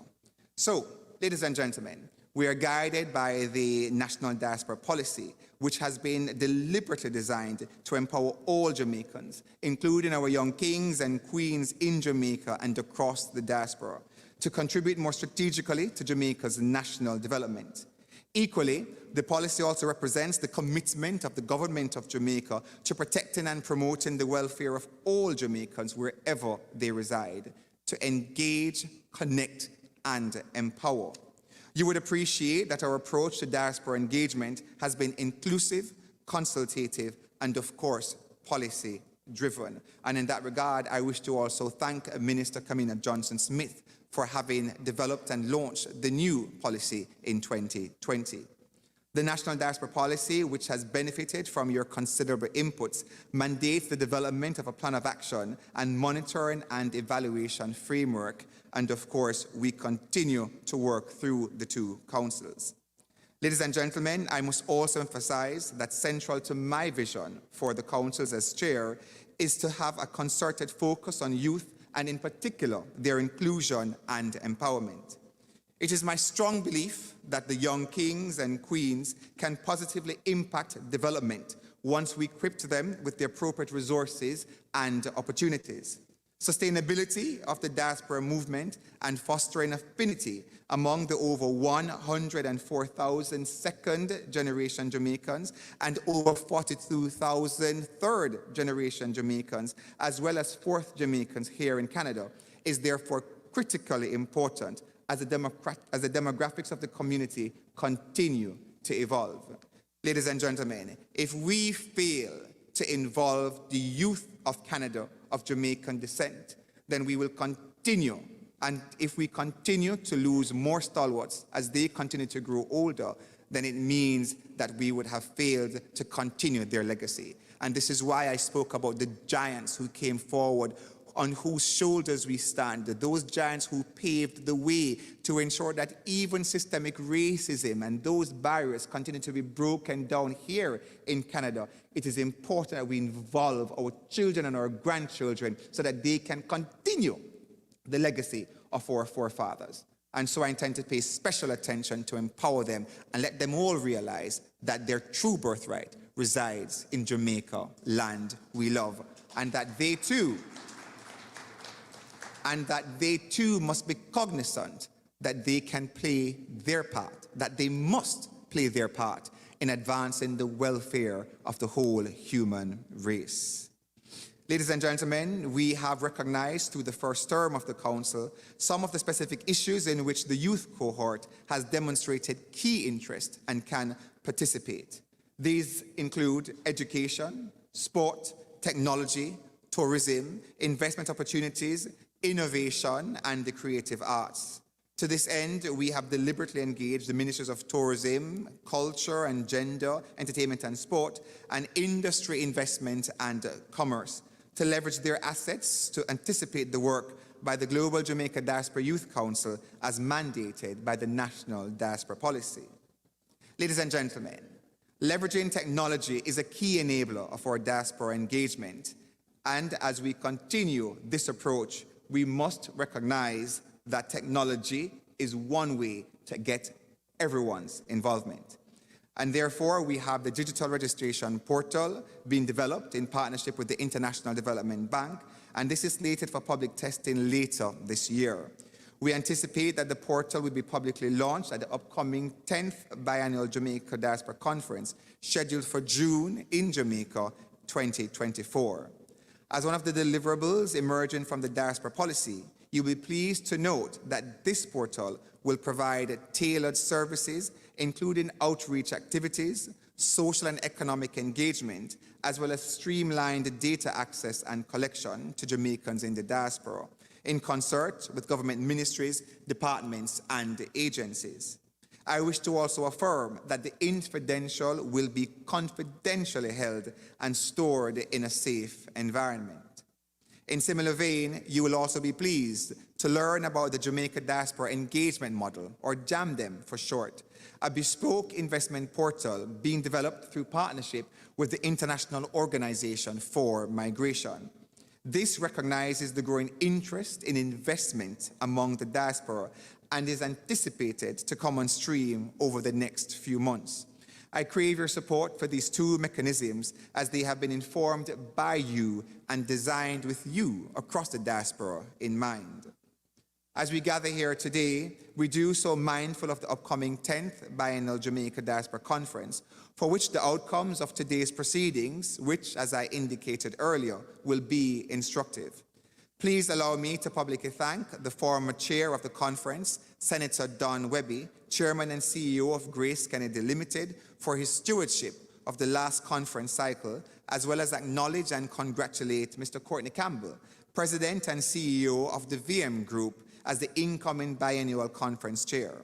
So, ladies and gentlemen, we are guided by the National Diaspora Policy, which has been deliberately designed to empower all Jamaicans, including our young kings and queens in Jamaica and across the diaspora, to contribute more strategically to Jamaica's national development. Equally, the policy also represents the commitment of the government of Jamaica to protecting and promoting the welfare of all Jamaicans wherever they reside, to engage, connect, and empower. You would appreciate that our approach to diaspora engagement has been inclusive, consultative, and of course, policy driven. And in that regard, I wish to also thank Minister Kamina Johnson-Smith for having developed and launched the new policy in 2020. The National Diaspora Policy, which has benefited from your considerable inputs, mandates the development of a plan of action and monitoring and evaluation framework. And of course, we continue to work through the two councils. Ladies and gentlemen, I must also emphasize that central to my vision for the councils as chair is to have a concerted focus on youth and in particular their inclusion and empowerment. It is my strong belief that the young kings and queens can positively impact development once we equip them with the appropriate resources and opportunities. Sustainability of the diaspora movement and fostering affinity among the over 104,000 second-generation Jamaicans and over 42,000 third-generation Jamaicans, as well as fourth Jamaicans here in Canada, is therefore critically important as the demographics of the community continue to evolve. Ladies and gentlemen, if we fail to involve the youth of Canada of Jamaican descent, then we will continue. And if we continue to lose more stalwarts as they continue to grow older, then it means that we would have failed to continue their legacy. And this is why I spoke about the giants who came forward, on whose shoulders we stand, those giants who paved the way to ensure that even systemic racism and those barriers continue to be broken down here in Canada. It is important that we involve our children and our grandchildren so that they can continue the legacy of our forefathers. And so I intend to pay special attention to empower them and let them all realize that their true birthright resides in Jamaica, land we love, and that they too must be cognizant that they can play their part, that they must play their part in advancing the welfare of the whole human race. Ladies and gentlemen, we have recognized through the first term of the Council some of the specific issues in which the youth cohort has demonstrated key interest and can participate. These include education, sport, technology, tourism, investment opportunities, innovation, and the creative arts. To this end, we have deliberately engaged the Ministers of Tourism, Culture and Gender, Entertainment and Sport, and Industry, Investment and Commerce to leverage their assets to anticipate the work by the Global Jamaica Diaspora Youth Council as mandated by the National Diaspora Policy. Ladies and gentlemen, leveraging technology is a key enabler of our diaspora engagement. And as we continue this approach, we must recognize that technology is one way to get everyone's involvement. And therefore, we have the digital registration portal being developed in partnership with the International Development Bank, and this is slated for public testing later this year. We anticipate that the portal will be publicly launched at the upcoming 10th Biennial Jamaica Diaspora Conference, scheduled for June in Jamaica 2024. As one of the deliverables emerging from the diaspora policy, you'll be pleased to note that this portal will provide tailored services, including outreach activities, social and economic engagement, as well as streamlined data access and collection to Jamaicans in the diaspora, in concert with government ministries, departments, and agencies. I wish to also affirm that the infidential will be confidentially held and stored in a safe environment. In similar vein, you will also be pleased to learn about the Jamaica Diaspora Engagement Model, or JAMDEM for short, a bespoke investment portal being developed through partnership with the International Organization for Migration. This recognizes the growing interest in investment among the diaspora and is anticipated to come on stream over the next few months. I crave your support for these two mechanisms as they have been informed by you and designed with you across the diaspora in mind. As we gather here today, we do so mindful of the upcoming 10th Biennial Jamaica Diaspora Conference, for which the outcomes of today's proceedings, which, as I indicated earlier, will be instructive. Please allow me to publicly thank the former chair of the conference, Senator Don Webby, Chairman and CEO of Grace Kennedy Limited, for his stewardship of the last conference cycle, as well as acknowledge and congratulate Mr. Courtney Campbell, President and CEO of the VM Group, as the incoming biennial conference chair.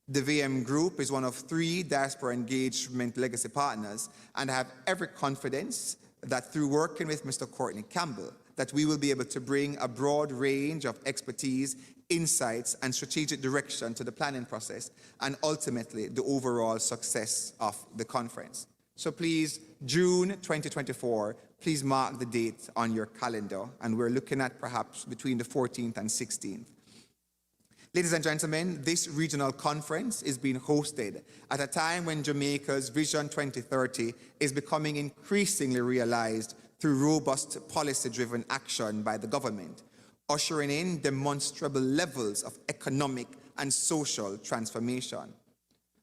The VM Group is one of 3 Diaspora Engagement Legacy partners, and I have every confidence that through working with Mr. Courtney Campbell, that we will be able to bring a broad range of expertise, insights, and strategic direction to the planning process, and ultimately the overall success of the conference. So please, June 2024, please mark the date on your calendar, and we're looking at perhaps between the 14th and 16th. Ladies and gentlemen, this regional conference is being hosted at a time when Jamaica's Vision 2030 is becoming increasingly realized through robust policy-driven action by the government, ushering in demonstrable levels of economic and social transformation.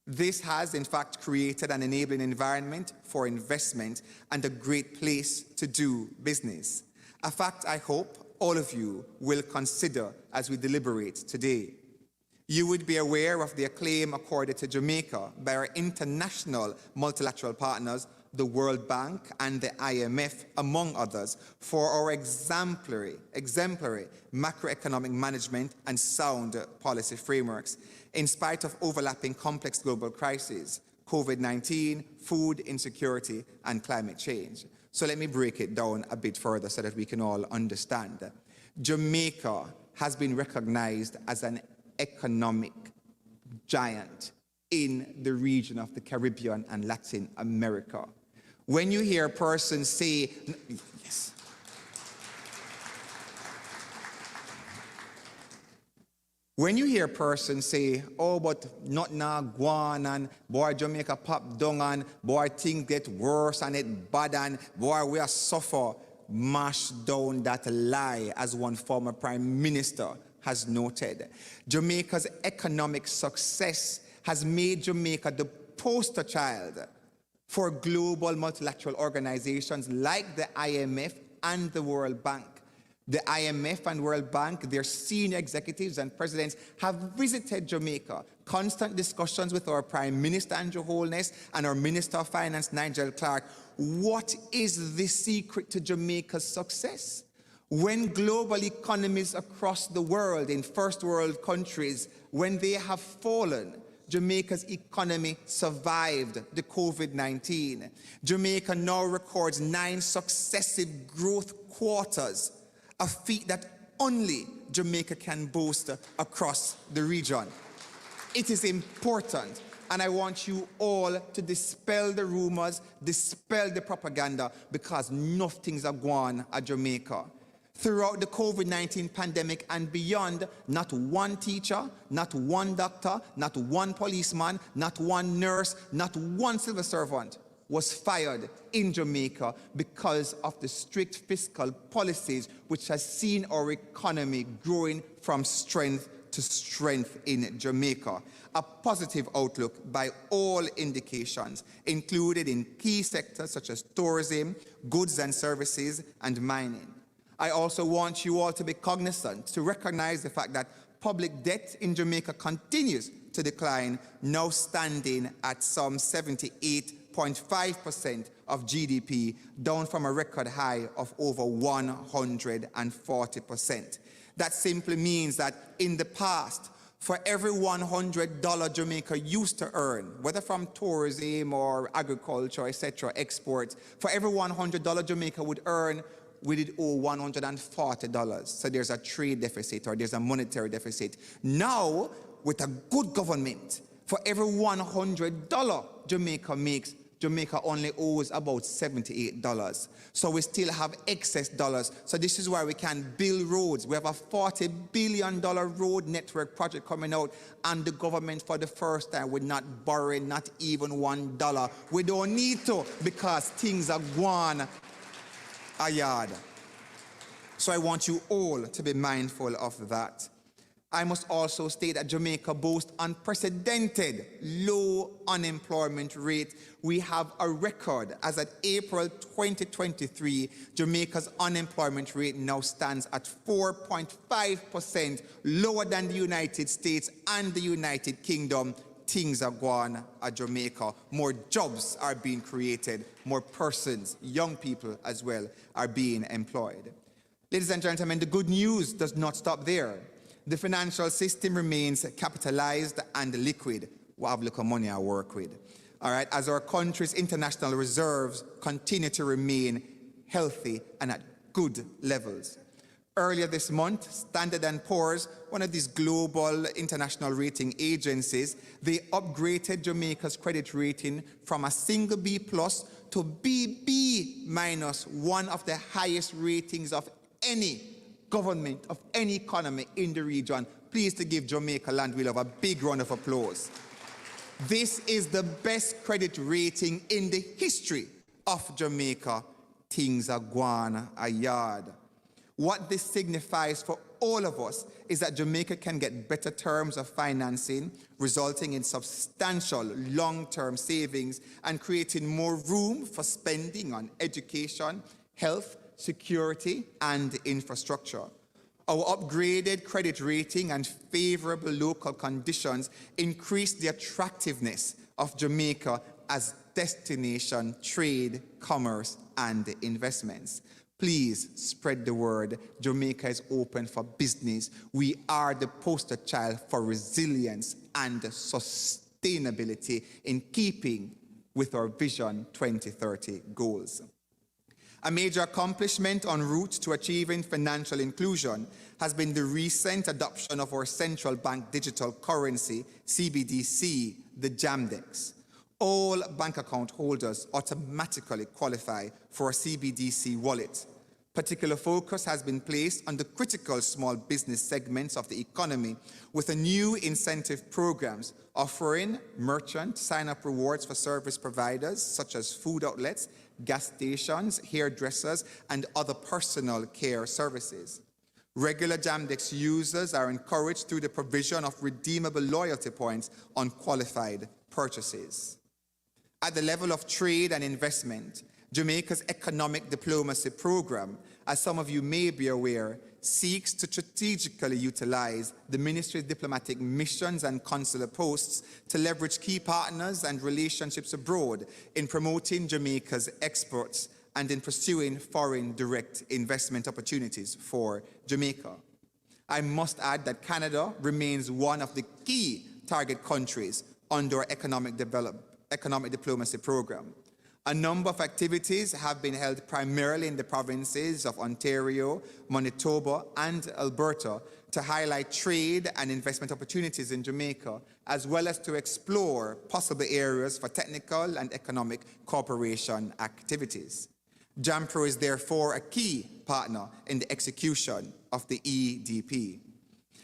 This has, in fact, created an enabling environment for investment and a great place to do business, a fact I hope all of you will consider as we deliberate today. You would be aware of the acclaim accorded to Jamaica by our international multilateral partners, the World Bank and the IMF, among others, for our exemplary macroeconomic management and sound policy frameworks, in spite of overlapping complex global crises, COVID-19, food insecurity, and climate change. So let me break it down a bit further so that we can all understand. Jamaica has been recognized as an economic giant in the region of the Caribbean and Latin America. When you hear a person say, yes. When you hear a person say, oh, but not now guan and boy, Jamaica pop down and boy, things get worse and it bad and boy, we are suffer, mash down that lie, as one former prime minister has noted. Jamaica's economic success has made Jamaica the poster child for global multilateral organizations like the IMF and the World Bank. The IMF and World Bank, their senior executives and presidents have visited Jamaica. Constant discussions with our Prime Minister, Andrew Holness, and our Minister of Finance, Nigel Clark. What is the secret to Jamaica's success? When global economies across the world, in first world countries, when they have fallen, Jamaica's economy survived the COVID-19. Jamaica now records 9 successive growth quarters, a feat that only Jamaica can boast across the region. It is important, and I want you all to dispel the rumors, dispel the propaganda, because nothing's a gone at Jamaica. Throughout the COVID-19 pandemic and beyond, not one teacher, not one doctor, not one policeman, not one nurse, not one civil servant was fired in Jamaica because of the strict fiscal policies which has seen our economy growing from strength to strength in Jamaica. A positive outlook by all indications, included in key sectors such as tourism, goods and services, and mining. I also want you all to be cognizant, to recognize the fact that public debt in Jamaica continues to decline, now standing at some 78.5% of GDP, down from a record high of over 140%. That simply means that in the past, for every $100 Jamaica used to earn, whether from tourism or agriculture, etc., exports, for every $100 Jamaica would earn, we did owe $140. So there's a trade deficit, or there's a monetary deficit. Now, with a good government, for every $100 Jamaica makes, Jamaica only owes about $78. So we still have excess dollars. So this is why we can build roads. We have a $40 billion road network project coming out, and the government for the first time would not borrow not even $1. We don't need to, because things are gone a yard. So I want you all to be mindful of that. I must also state that Jamaica boasts unprecedented low unemployment rate. We have a record, as at April 2023, Jamaica's unemployment rate now stands at 4.5%, lower than the United States and the United Kingdom things are going at Jamaica. More jobs are being created, more persons, young people as well, are being employed. Ladies and gentlemen, the good news does not stop there. The financial system remains capitalized and liquid. We have little money I work with. All right, as our country's international reserves continue to remain healthy and at good levels. Earlier this month, Standard & Poor's, one of these global international rating agencies, they upgraded Jamaica's credit rating from a single B+ to BB-, one of the highest ratings of any government, of any economy in the region. Please to give Jamaica Land We Love a big round of applause. This is the best credit rating in the history of Jamaica. Things are going a yard. What this signifies for all of us is that Jamaica can get better terms of financing, resulting in substantial long-term savings and creating more room for spending on education, health, security, and infrastructure. Our upgraded credit rating and favorable local conditions increase the attractiveness of Jamaica as destination trade, commerce, and investments. Please spread the word. Jamaica is open for business. We are the poster child for resilience and sustainability in keeping with our Vision 2030 goals. A major accomplishment en route to achieving financial inclusion has been the recent adoption of our central bank digital currency, CBDC, the JAMDEX. All bank account holders automatically qualify for a CBDC wallet. Particular focus has been placed on the critical small business segments of the economy with a new incentive programs offering merchant sign-up rewards for service providers such as food outlets, gas stations, hairdressers, and other personal care services. Regular JAMDEX users are encouraged through the provision of redeemable loyalty points on qualified purchases. At the level of trade and investment, Jamaica's economic diplomacy program, as some of you may be aware, seeks to strategically utilize the ministry's diplomatic missions and consular posts to leverage key partners and relationships abroad in promoting Jamaica's exports and in pursuing foreign direct investment opportunities for Jamaica. I must add that Canada remains one of the key target countries under our economic diplomacy program. A number of activities have been held primarily in the provinces of Ontario, Manitoba, and Alberta to highlight trade and investment opportunities in Jamaica, as well as to explore possible areas for technical and economic cooperation activities. JAMPRO is therefore a key partner in the execution of the EDP.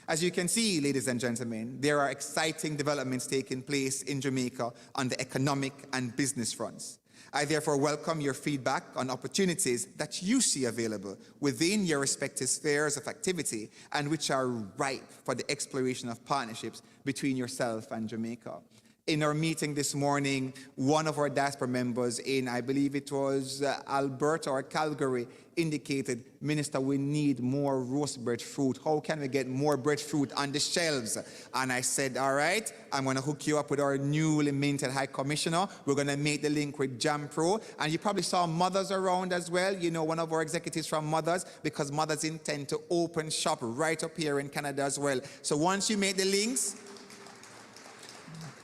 As you can see, ladies and gentlemen, there are exciting developments taking place in Jamaica on the economic and business fronts. I therefore welcome your feedback on opportunities that you see available within your respective spheres of activity and which are ripe for the exploration of partnerships between yourself and Jamaica. In our meeting this morning, one of our diaspora members in, I believe it was Alberta or Calgary, indicated, Minister, we need more roast breadfruit. How can we get more breadfruit on the shelves? And I said, all right, I'm going to hook you up with our newly minted High Commissioner. We're going to make the link with JAMPRO. And you probably saw Mothers around as well. You know, one of our executives from Mothers, because Mothers intend to open shop right up here in Canada as well. So once you make the links,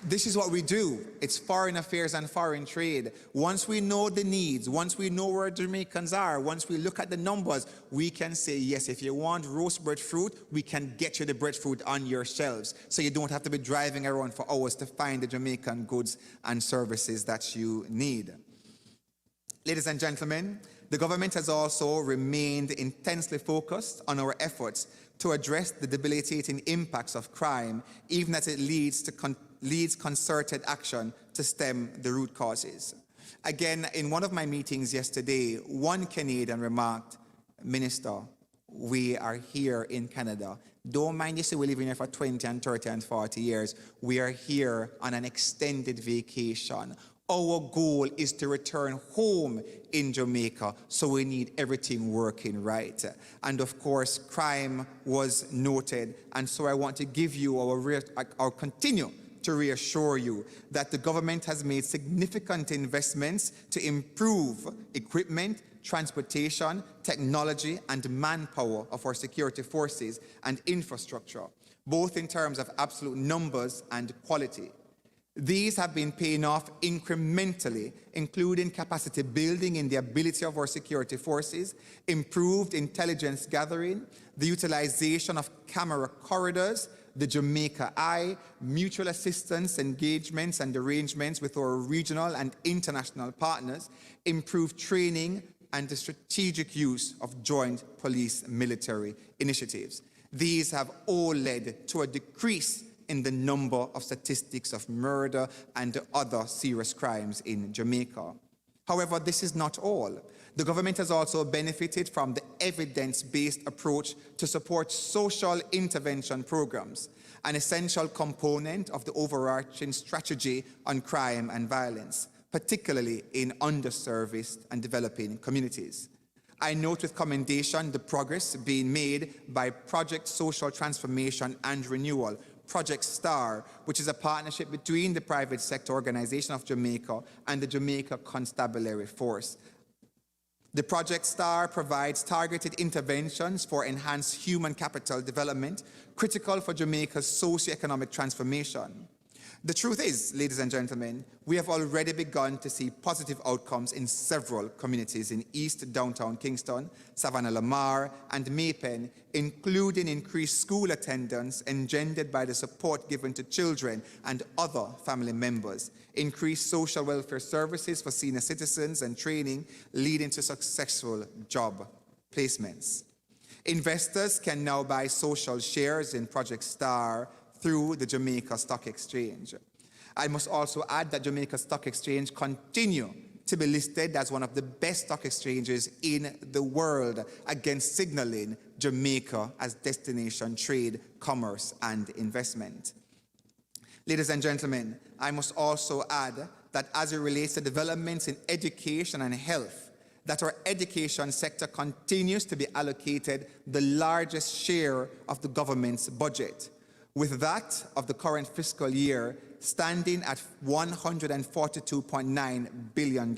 this is what we do. It's foreign affairs and foreign trade. Once we know the needs, once we know where Jamaicans are, once we look at the numbers, we can say, yes, if you want roast breadfruit, we can get you the breadfruit on your shelves. So you don't have to be driving around for hours to find the Jamaican goods and services that you need. Ladies and gentlemen, the government has also remained intensely focused on our efforts to address the debilitating impacts of crime, even as it leads concerted action to stem the root causes. Again, in one of my meetings yesterday, one Canadian remarked, Minister, we are here in Canada. Don't mind you say we're living here for 20 and 30 and 40 years. We are here on an extended vacation. Our goal is to return home in Jamaica, so we need everything working right. And of course, crime was noted, and so I want to give you continue to reassure you that the government has made significant investments to improve equipment, transportation, technology, and manpower of our security forces and infrastructure, both in terms of absolute numbers and quality. These have been paying off incrementally, including capacity building in the ability of our security forces, improved intelligence gathering, the utilization of camera corridors, the Jamaica Eye, mutual assistance engagements and arrangements with our regional and international partners, improved training, and the strategic use of joint police-military initiatives. These have all led to a decrease in the number of statistics of murder and other serious crimes in Jamaica. However, this is not all. The government has also benefited from the evidence-based approach to support social intervention programs, an essential component of the overarching strategy on crime and violence, particularly in underserviced and developing communities. I note with commendation the progress being made by Project Social Transformation and Renewal, Project STAR, which is a partnership between the private sector organization of Jamaica and the Jamaica Constabulary Force. The Project STAR provides targeted interventions for enhanced human capital development, critical for Jamaica's socio-economic transformation. The truth is, ladies and gentlemen, we have already begun to see positive outcomes in several communities in East Downtown Kingston, Savannah Lamar, and Maypen, including increased school attendance engendered by the support given to children and other family members, increased social welfare services for senior citizens, and training leading to successful job placements. Investors can now buy social shares in Project STAR through the Jamaica Stock Exchange. I must also add that Jamaica Stock Exchange continue to be listed as one of the best stock exchanges in the world, against signaling Jamaica as destination trade, commerce, and investment. Ladies and gentlemen, I must also add that as it relates to developments in education and health, that our education sector continues to be allocated the largest share of the government's budget, with that of the current fiscal year standing at $142.9 billion.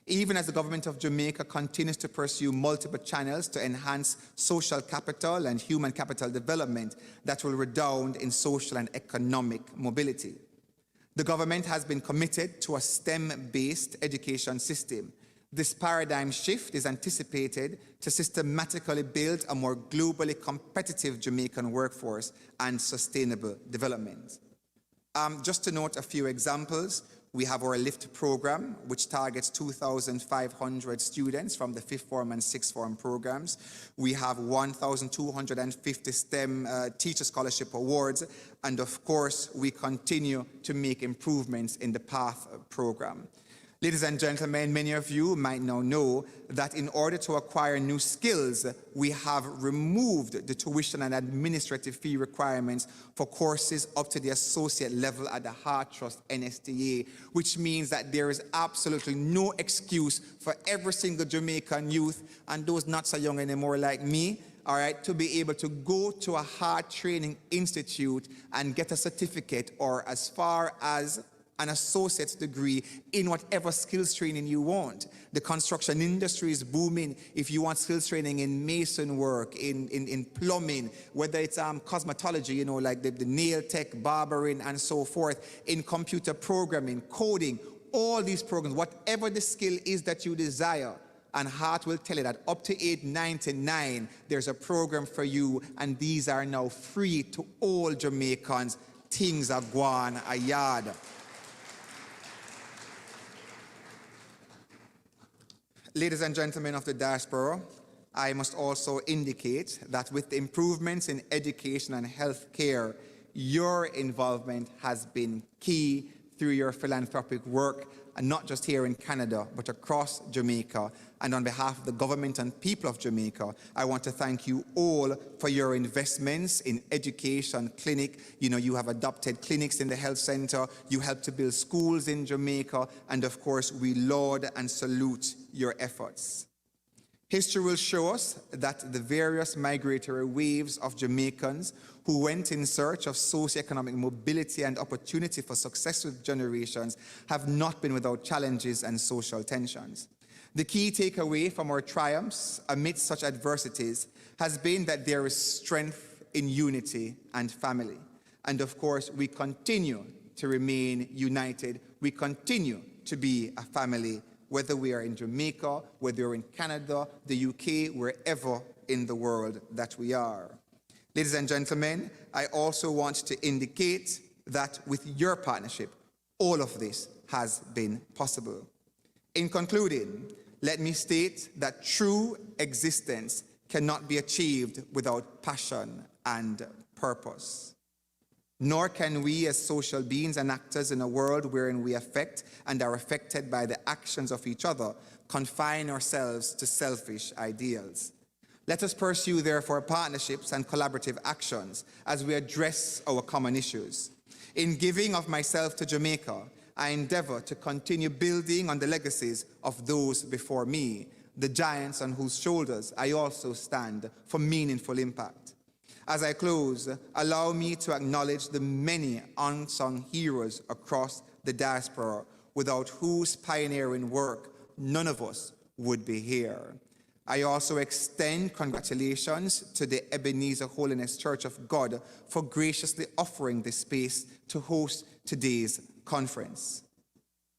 Even as the government of Jamaica continues to pursue multiple channels to enhance social capital and human capital development that will redound in social and economic mobility. The government has been committed to a STEM-based education system. This paradigm shift is anticipated to systematically build a more globally competitive Jamaican workforce and sustainable development. Just to note a few examples, we have our LIFT program, which targets 2,500 students from the 5th form and 6th form programs. We have 1,250 STEM teacher scholarship awards, and of course, we continue to make improvements in the PATH program. Ladies and gentlemen, many of you might now know that in order to acquire new skills, we have removed the tuition and administrative fee requirements for courses up to the associate level at the Heart Trust NSTA, which means that there is absolutely no excuse for every single Jamaican youth, and those not so young anymore like me, all right, to be able to go to a heart training institute and get a certificate, or as far as an associate's degree in whatever skills training you want. The construction industry is booming. If you want skills training in mason work, in plumbing, whether it's cosmetology, you know, like the nail tech, barbering, and so forth, in computer programming, coding, all these programs, whatever the skill is that you desire, and Heart will tell you that up to $8.99, there's a program for you, and these are now free to all Jamaicans. Things are gone a yard. Ladies and gentlemen of the diaspora, I must also indicate that with the improvements in education and health care, your involvement has been key through your philanthropic work, and not just here in Canada, but across Jamaica. And on behalf of the government and people of Jamaica, I want to thank you all for your investments in education, clinic. You know, you have adopted clinics in the health center, you helped to build schools in Jamaica, and of course, we laud and salute your efforts. History will show us that the various migratory waves of Jamaicans who went in search of socioeconomic mobility and opportunity for successive generations have not been without challenges and social tensions. The key takeaway from our triumphs amidst such adversities has been that there is strength in unity and family. And of course, we continue to remain united. We continue to be a family, whether we are in Jamaica, whether we're in Canada, the UK, wherever in the world that we are. Ladies and gentlemen, I also want to indicate that with your partnership, all of this has been possible. In concluding, let me state that true existence cannot be achieved without passion and purpose. Nor can we as social beings and actors in a world wherein we affect and are affected by the actions of each other confine ourselves to selfish ideals. Let us pursue, therefore, partnerships and collaborative actions as we address our common issues. In giving of myself to Jamaica, I endeavor to continue building on the legacies of those before me, the giants on whose shoulders I also stand for meaningful impact. As I close, allow me to acknowledge the many unsung heroes across the diaspora, without whose pioneering work none of us would be here. I also extend congratulations to the Ebenezer Holiness Church of God for graciously offering this space to host today's conference.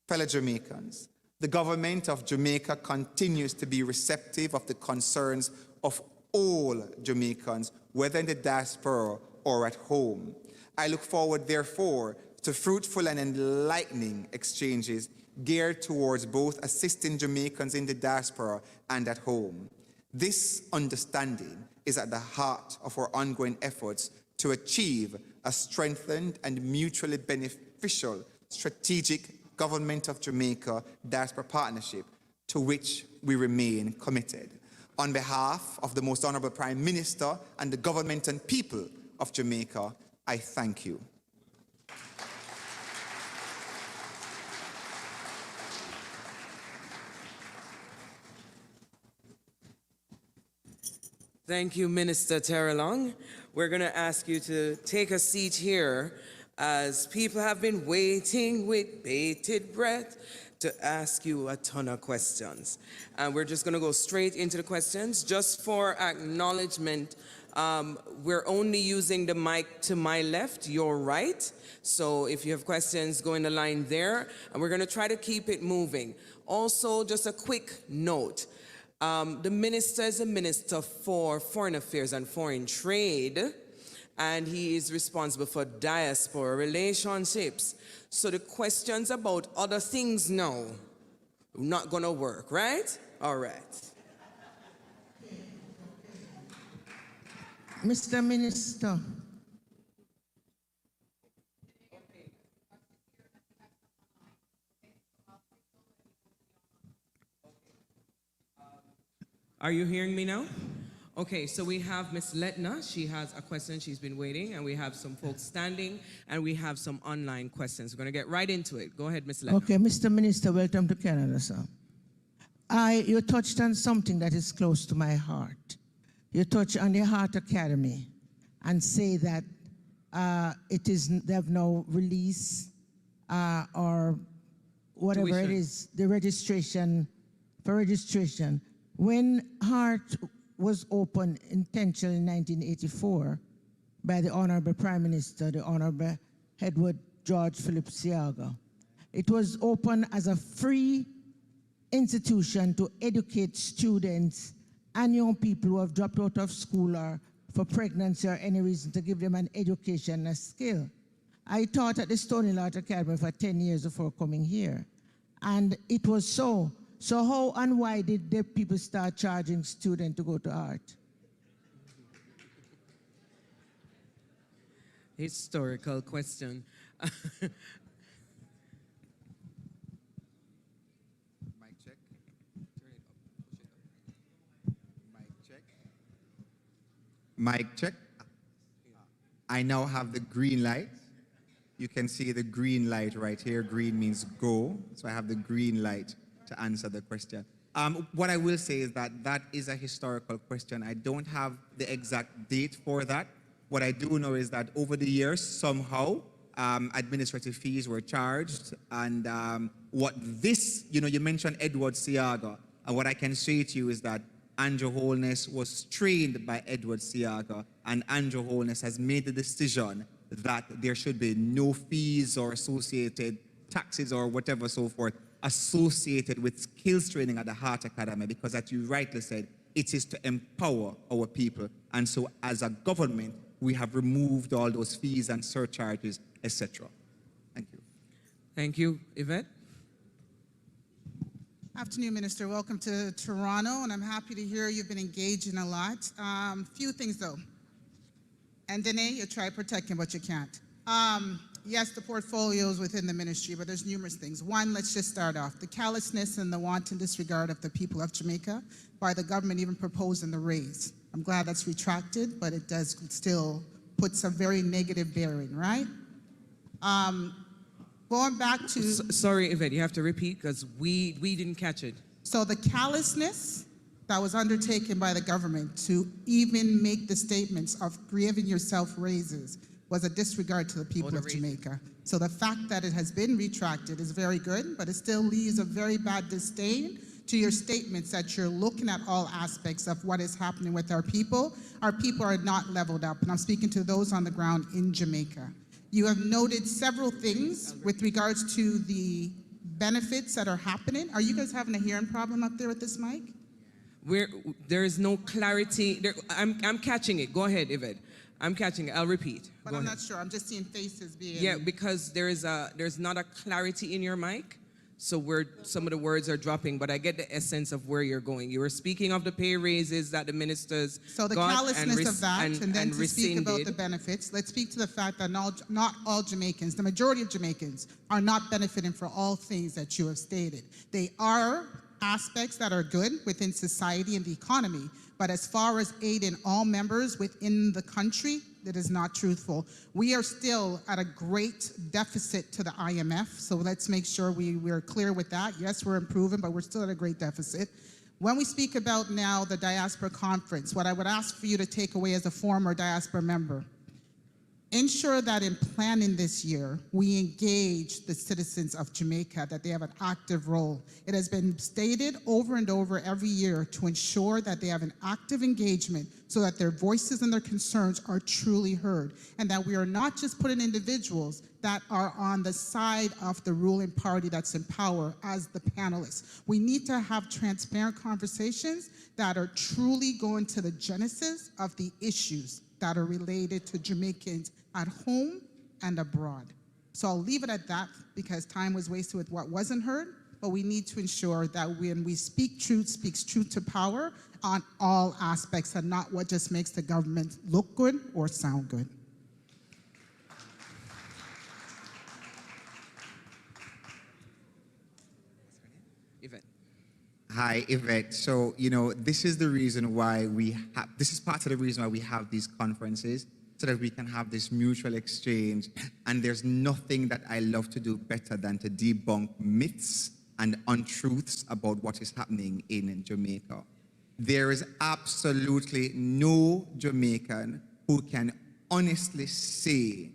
Fellow Jamaicans, the government of Jamaica continues to be receptive of the concerns of all Jamaicans, whether in the diaspora or at home. I look forward, therefore, to fruitful and enlightening exchanges geared towards both assisting Jamaicans in the diaspora and at home. This understanding is at the heart of our ongoing efforts to achieve a strengthened and mutually beneficial strategic Government of Jamaica diaspora partnership to which we remain committed. On behalf of the Most Honorable Prime Minister and the government and people of Jamaica, I thank you. Thank you, Minister Terrelong. We're going to ask you to take a seat here as people have been waiting with bated breath to ask you a ton of questions. And we're just going to go straight into the questions. Just for acknowledgement, we're only using the mic to my left, your right. So if you have questions, go in the line there. And we're going to try to keep it moving. Also, just a quick note. The minister is a minister for foreign affairs and foreign trade, and he is responsible for diaspora relationships. So the questions about other things now, not gonna work, right? All right. Mr. Minister. Are you hearing me now? Okay, so we have Miss Letna. She has a question. She's been waiting, and we have some folks standing, and we have some online questions. We're going to get right into it. Go ahead, Miss Letna. Okay, Mr. Minister, welcome to Canada, sir. You touched on something that is close to my heart. You touched on the Heart Academy and say that they have now released or whatever Tuition. it is, the registration, for registration. When Heart was opened intentionally in 1984 by the Honorable Prime Minister, the Honorable Edward George Philip Siaga, it was opened as a free institution to educate students and young people who have dropped out of school or for pregnancy or any reason, to give them an education and a skill. I taught at the Stony Lart Academy for 10 years before coming here, and it was so. So how and why did the people start charging students to go to art? Historical question. Mic check. Turn it up. Push it up. Mic check. Mic check. I now have the green light. You can see the green light right here. Green means go. So I have the green light to answer the question. What I will say is that that is a historical question. I don't have the exact date for that. What I do know is that over the years, somehow, administrative fees were charged. And what this, you mentioned Edward Siaga. And what I can say to you is that Andrew Holness was trained by Edward Siaga, and Andrew Holness has made the decision that there should be no fees or associated taxes or whatever so forth associated with skills training at the Heart Academy, because as you rightly said, it is to empower our people. And so as a government, we have removed all those fees and surcharges, etc. Thank you. Thank you. Yvette? Afternoon, Minister. Welcome to Toronto, and I'm happy to hear you've been engaged in a lot. Few things, though. And Danae, you try protecting, but you can't. Yes, the portfolio is within the ministry, but there's numerous things. One, let's just start off. The callousness and the wanton disregard of the people of Jamaica by the government even proposing the raise. I'm glad that's retracted, but it does still put some very negative bearing, right? Going back to... Sorry, Yvette, you have to repeat because we didn't catch it. So the callousness that was undertaken by the government to even make the statements of giving yourself raises was a disregard to the people of Jamaica. So the fact that it has been retracted is very good, but it still leaves a very bad disdain to your statements that you're looking at all aspects of what is happening with our people. Our people are not leveled up, and I'm speaking to those on the ground in Jamaica. You have noted several things with regards to the benefits that are happening. Are you guys having a hearing problem up there with this mic? There is no clarity. I'm catching it. Go ahead, Yvette. I'm catching it. I'll repeat. But I'm not sure. I'm just seeing faces being... Yeah, because there's not a clarity in your mic, so some of the words are dropping, but I get the essence of where you're going. You were speaking of the pay raises that the ministers So the got callousness of that, and then to speak about rescinded. the benefits, let's speak to the fact that not all Jamaicans, the majority of Jamaicans, are not benefiting from all things that you have stated. They are aspects that are good within society and the economy, but as far as aiding all members within the country, that is not truthful. We are still at a great deficit to the IMF, so let's make sure we're clear with that. Yes, we're improving, but we're still at a great deficit. When we speak about now the Diaspora Conference, what I would ask for you to take away as a former Diaspora member, ensure that in planning this year, we engage the citizens of Jamaica, that they have an active role. It has been stated over and over every year to ensure that they have an active engagement so that their voices and their concerns are truly heard, and that we are not just putting individuals that are on the side of the ruling party that's in power as the panelists. We need to have transparent conversations that are truly going to the genesis of the issues that are related to Jamaicans at home and abroad. So I'll leave it at that because time was wasted with what wasn't heard, but we need to ensure that when we speak truth, speaks truth to power on all aspects and not what just makes the government look good or sound good. Yvette. Hi, Yvette. So, this is the reason why this is part of the reason why we have these conferences, so that we can have this mutual exchange. And there's nothing that I love to do better than to debunk myths and untruths about what is happening in Jamaica. There is absolutely no Jamaican who can honestly say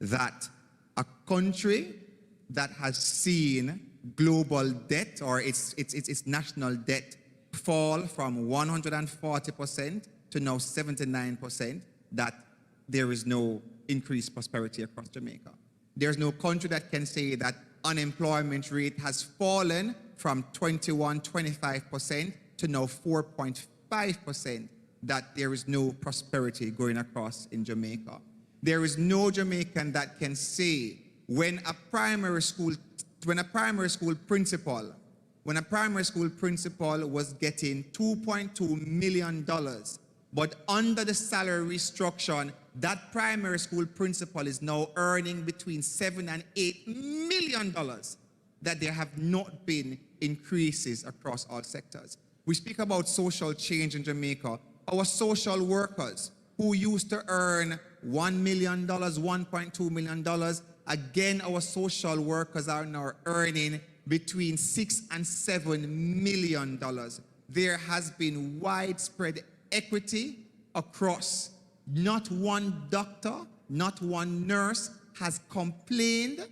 that a country that has seen global debt or its national debt fall from 140% to now 79%, that there is no increased prosperity across Jamaica. There's no country that can say that unemployment rate has fallen from 25% to now 4.5%, that there is no prosperity going across in Jamaica. There is no Jamaican that can say when a primary school principal was getting $2.2 million, but under the salary restructure, that primary school principal is now earning between $7 and $8 million, that there have not been increases across all sectors. We speak about social change in Jamaica. Our social workers who used to earn $1 million, $1.2 million, again, our social workers are now earning between $6 and $7 million. There has been widespread equity across. Not one doctor, not one nurse has complained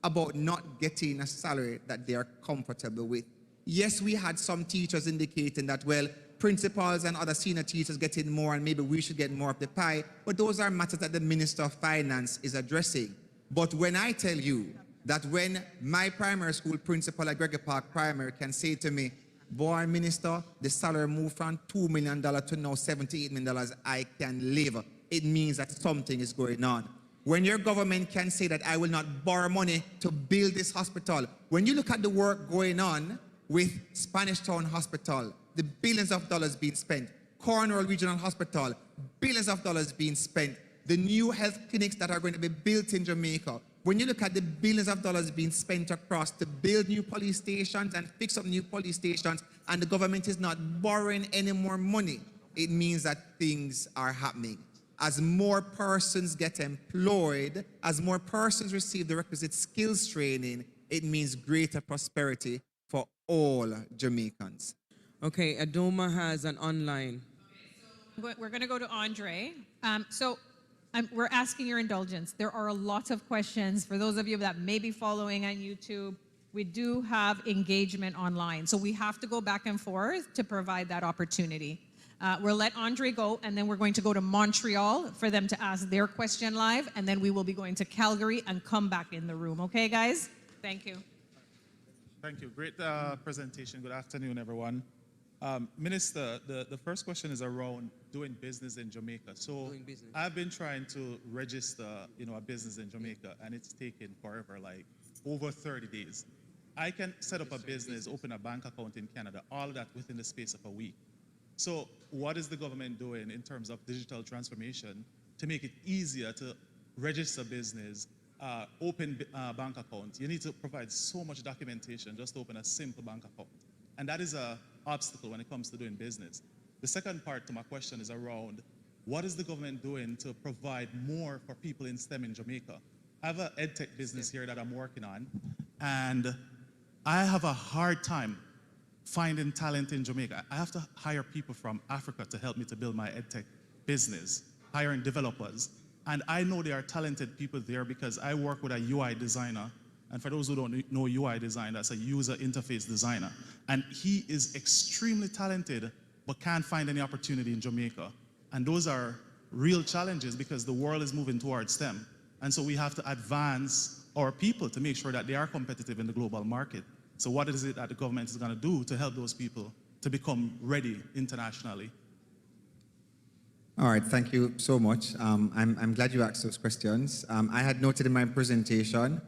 about not getting a salary that they are comfortable with. Yes, we had some teachers indicating that, well, principals and other senior teachers getting more and maybe we should get more of the pie, but those are matters that the Minister of Finance is addressing. But when I tell you that when my primary school principal at Gregory Park Primary can say to me, boy, Minister, the salary moved from $2 million to now $78 million, I can live, it means that something is going on. When your government can say that I will not borrow money to build this hospital, when you look at the work going on with Spanish Town Hospital, the billions of dollars being spent, Cornwall Regional Hospital, billions of dollars being spent, the new health clinics that are going to be built in Jamaica, when you look at the billions of dollars being spent across to build new police stations and fix up new police stations, and the government is not borrowing any more money, it means that things are happening. As more persons get employed, as more persons receive the requisite skills training, it means greater prosperity for all Jamaicans. Okay, Adoma has an online. We're going to go to Andre. We're asking your indulgence. There are a lot of questions. For those of you that may be following on YouTube, we do have engagement online. So we have to go back and forth to provide that opportunity. We'll let Andre go, and then we're going to go to Montreal for them to ask their question live, and then we will be going to Calgary and come back in the room. Okay, guys? Thank you. Thank you. Great presentation. Good afternoon, everyone. Minister, the first question is around doing business in Jamaica. So I've been trying to register, a business in Jamaica, and it's taken forever, like over 30 days. I can set up a business, open a bank account in Canada, all of that within the space of a week. So what is the government doing in terms of digital transformation to make it easier to register business, open bank account? You need to provide so much documentation just to open a simple bank account. And that is an obstacle when it comes to doing business. The second part to my question is around what is the government doing to provide more for people in STEM in Jamaica? I have an EdTech business here that I'm working on, and I have a hard time finding talent in Jamaica. I have to hire people from Africa to help me to build my EdTech business, hiring developers. And I know there are talented people there because I work with a UI designer. And for those who don't know UI design, that's a user interface designer. And he is extremely talented, but can't find any opportunity in Jamaica. And those are real challenges because the world is moving towards STEM. And so we have to advance our people to make sure that they are competitive in the global market. So what is it that the government is going to do to help those people to become ready internationally? All right, thank you so much. I'm glad you asked those questions. I had noted in my presentation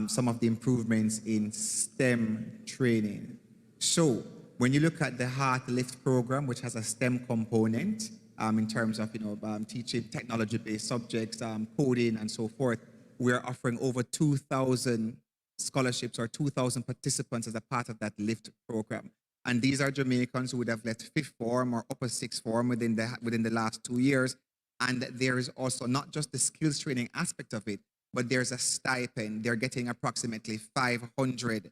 some of the improvements in STEM training. So when you look at the Heart Lift program, which has a STEM component in terms of teaching technology-based subjects, coding and so forth, we're offering over 2,000 scholarships or 2,000 participants as a part of that LIFT program. And these are Jamaicans who would have left fifth form or upper sixth form within the last 2 years. And there is also not just the skills training aspect of it, but there's a stipend. They're getting approximately 500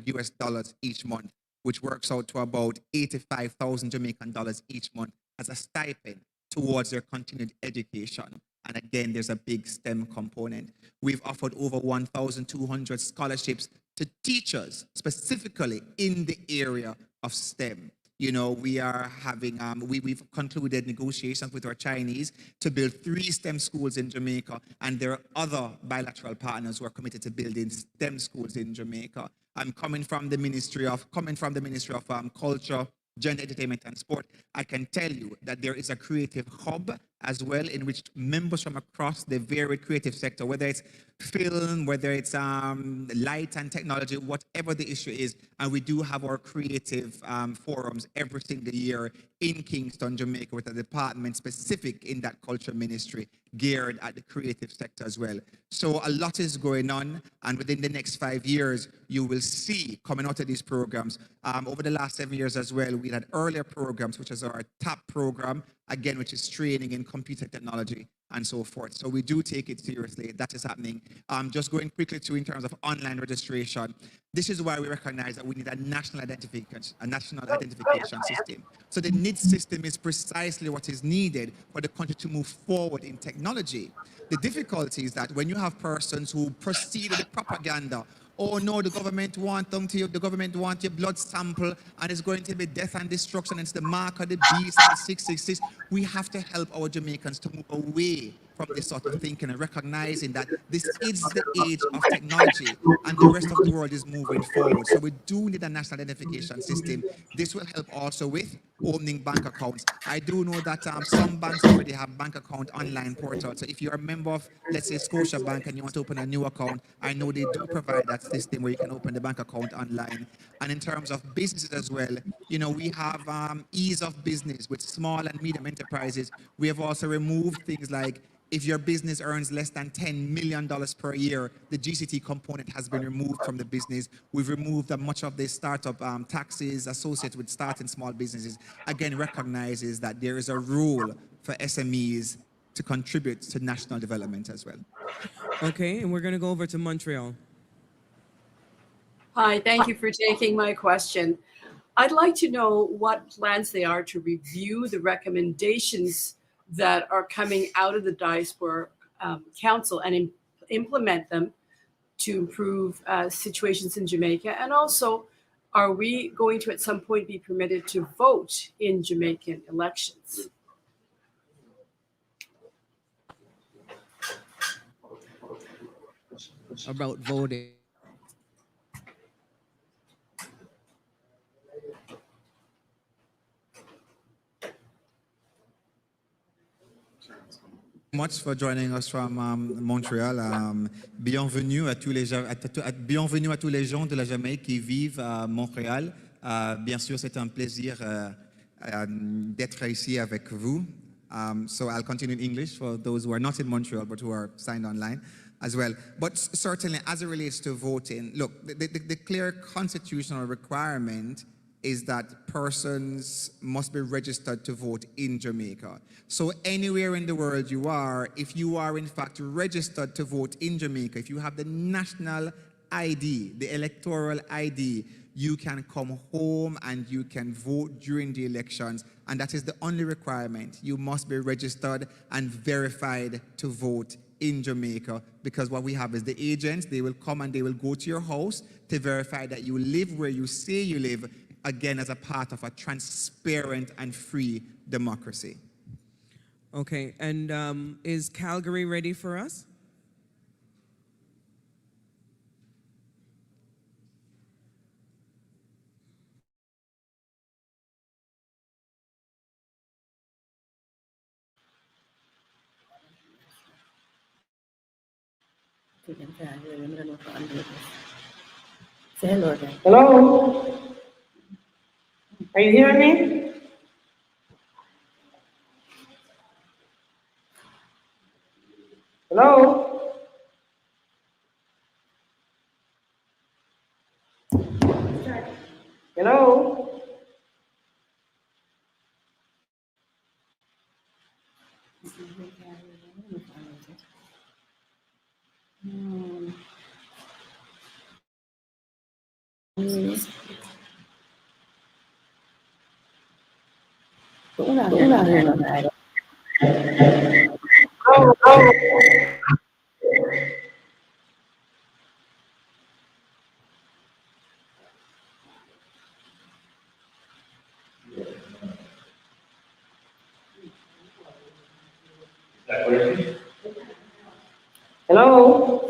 US dollars each month, which works out to about 85,000 Jamaican dollars each month as a stipend towards their continued education. And again, there's a big STEM component. We've offered over 1,200 scholarships to teachers, specifically in the area of STEM. We are having, we've concluded negotiations with our Chinese to build 3 STEM schools in Jamaica, and there are other bilateral partners who are committed to building STEM schools in Jamaica. I'm coming from the Ministry of Culture, Gender, Entertainment and Sport. I can tell you that there is a creative hub as well in which members from across the varied creative sector, whether it's film, whether it's light and technology, whatever the issue is, and we do have our creative forums every single year in Kingston, Jamaica, with a department specific in that culture ministry geared at the creative sector as well. So a lot is going on, and within the next 5 years, you will see coming out of these programs. Over the last 7 years as well, we had earlier programs, which is our TAP program, again, which is training in computer technology. and so forth. So we do take it seriously. That is happening. Just going quickly to in terms of online registration, this is why we recognize that we need a national identification system. So the NID system is precisely what is needed for the country to move forward in technology. The difficulty is that when you have persons who proceed with the propaganda, oh no, the government want the government want your blood sample and it's going to be death and destruction, and it's the mark of the beast and 666. We have to help our Jamaicans to move away from this sort of thinking and recognizing that this is the age of technology and the rest of the world is moving forward. So we do need a national identification system. This will help also with opening bank accounts. I do know that some banks already have bank account online portals. So if you're a member of, let's say, Scotia Bank and you want to open a new account, I know they do provide that system where you can open the bank account online. And in terms of businesses as well, you know, we have ease of business with small and medium enterprises. We have also removed things like if your business earns less than $10 million per year, the GCT component has been removed from the business. We've removed much of the startup taxes associated with starting small businesses. Again, recognizes that there is a role for SMEs to contribute to national development as well. Okay, and we're going to go over to Montreal. Hi, thank you for taking my question. I'd like to know what plans they are to review the recommendations that are coming out of the Diaspora Council and implement them to improve situations in Jamaica. And also, are we going to at some point be permitted to vote in Jamaican elections? About voting. Much for joining us from Montreal. Bienvenue à tous bienvenue à tous les gens de la Jamaïque qui vivent à Montréal. Bien sûr, c'est un plaisir d'être ici avec vous. So I'll continue in English for those who are not in Montreal but who are signed online as well. But certainly, as it relates to voting, look, the clear constitutional requirement is that persons must be registered to vote in Jamaica. So anywhere in the world you are, if you are in fact registered to vote in Jamaica, if you have the national ID, the electoral ID, you can come home and you can vote during the elections, and that is the only requirement. You must be registered and verified to vote in Jamaica, because what we have is the agents, they will come and they will go to your house to verify that you live where you say you live, again, as a part of a transparent and free democracy. Okay, and is Calgary ready for us? Say hello again. Hello? Are you hearing me? Hello? Hello? Cũng là người này. Oh, oh. Hello?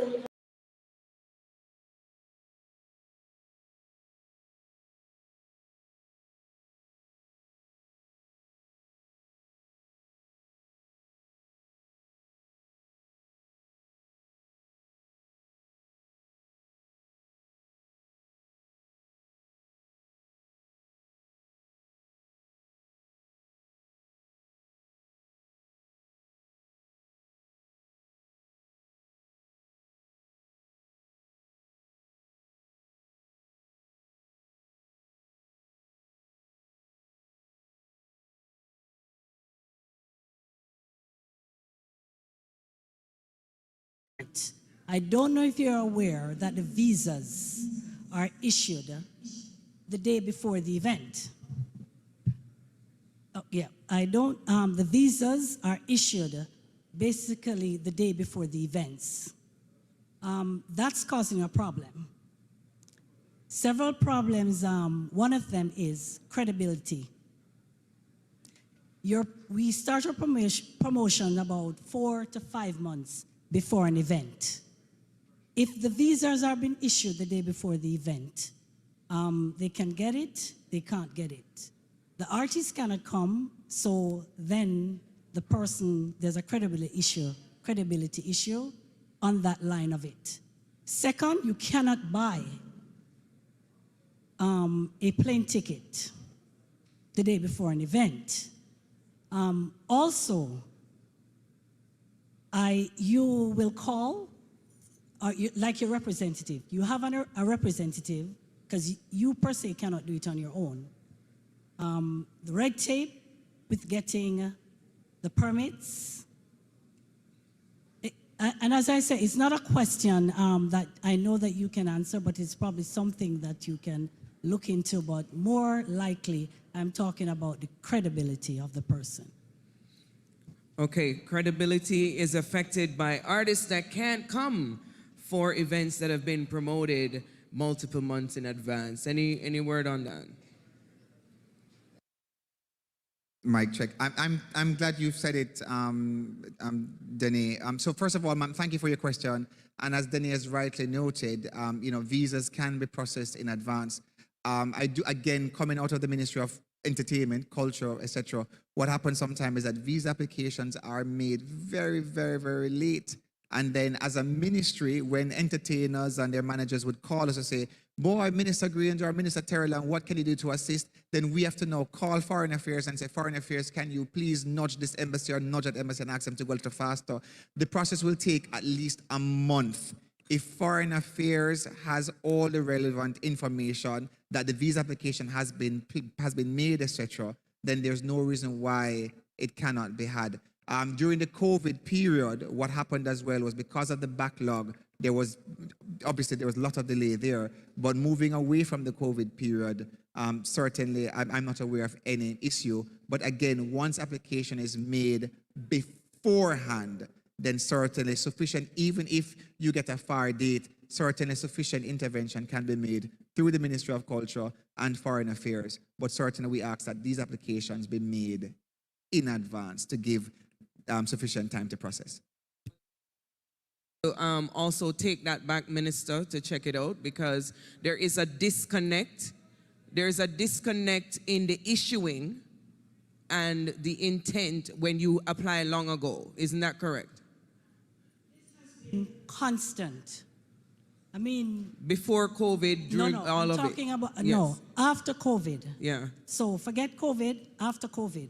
I don't know if you're aware that the visas are issued the day before the event. Oh, yeah, I don't, the visas are issued basically the day before the events. That's causing a problem. Several problems, one of them is credibility. We start our promotion about 4 to 5 months before an event. If the visas are being issued the day before the event, they can get it, they can't get it. The artist cannot come, so then the person, there's a credibility issue on that line of it. Second, you cannot buy a plane ticket the day before an event. Also, you will call, like your representative. You have a representative, because you per se cannot do it on your own. The red tape with getting the permits. And as I say, it's not a question that I know that you can answer, but it's probably something that you can look into, but more likely, I'm talking about the credibility of the person. Okay, credibility is affected by artists that can't come for events that have been promoted multiple months in advance. Any word on that? Mic check. I'm glad you've said it, Denny. So first of all, ma'am, thank you for your question. And as Denny has rightly noted, visas can be processed in advance. I do, again, coming out of the Ministry of Entertainment, Culture, etc. What happens sometimes is that visa applications are made very, very, very late. And then as a ministry, when entertainers and their managers would call us and say, boy, Minister Granger or Minister Terreland, what can you do to assist? Then we have to now call Foreign Affairs and say, Foreign Affairs, can you please nudge this embassy or nudge that embassy and ask them to go a little faster? The process will take at least a month. If Foreign Affairs has all the relevant information that the visa application has been made, etc., then there's no reason why it cannot be had. During the COVID period, what happened as well was because of the backlog, there was a lot of delay there. But moving away from the COVID period, certainly I'm not aware of any issue. But again, once application is made beforehand, then certainly sufficient, even if you get a far date, certainly sufficient intervention can be made through the Ministry of Culture and Foreign Affairs. But certainly we ask that these applications be made in advance to give sufficient time to process. Also take that back, Minister, to check it out, because there is a disconnect. There's a disconnect in the issuing and the intent when you apply long ago. Isn't that correct? Constant. I mean, before COVID, during all I'm of it. talking about Yes. no, after COVID. Yeah. So forget COVID, after COVID.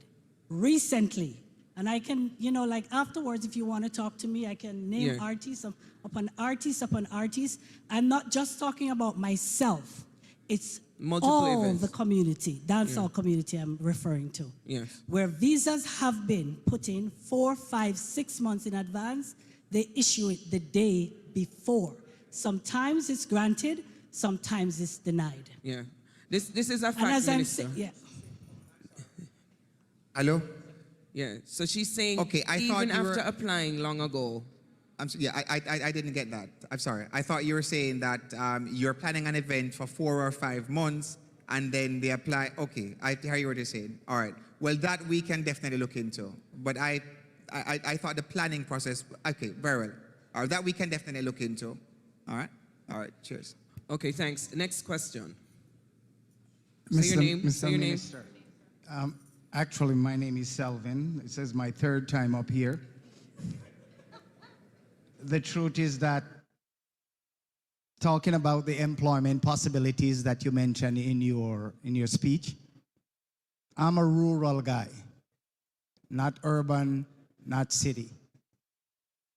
Recently, and I can, like afterwards, if you want to talk to me, I can name artists upon artists upon artists. I'm not just talking about myself. It's all events. the community, dancehall community I'm referring to. Yes. Where visas have been put in 4, 5, 6 months in advance, they issue it the day before. Sometimes it's granted, sometimes it's denied. Yeah. This is a fact, And as Minister. Hello? Yeah. So she's saying, okay, I thought even you after were applying long ago. I didn't get that. I'm sorry. I thought you were saying that you're planning an event for 4 or 5 months and then they apply. Okay, I hear you what you're saying. All right. Well, that we can definitely look into. But I thought the planning process, okay, very well. All right, that we can definitely look into. All right? All right, cheers. Okay, thanks. Next question. Mr. Say your name. Mr. Say your name. Minister, actually, my name is Selvin. This is my 3rd time up here. The truth is that talking about the employment possibilities that you mentioned in your speech, I'm a rural guy, not urban, not city.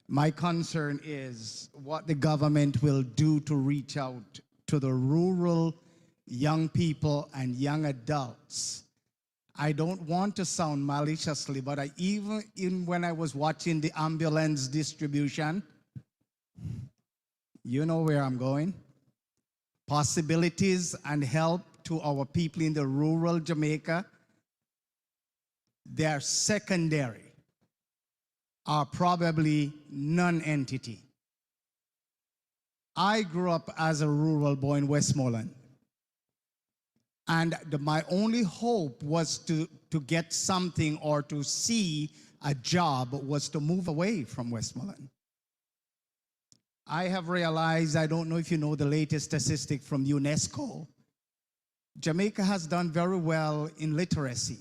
My concern is what the government will do to reach out to the rural young people and young adults. I don't want to sound maliciously, but even when I was watching the ambulance distribution, You know where I'm going. Possibilities and help to our people in the rural Jamaica, they're secondary, are probably non-entity. I grew up as a rural boy in Westmoreland. And my only hope was to get something or to see a job was to move away from Westmoreland. I have realized, I don't know if you know the latest statistic from UNESCO, Jamaica has done very well in literacy.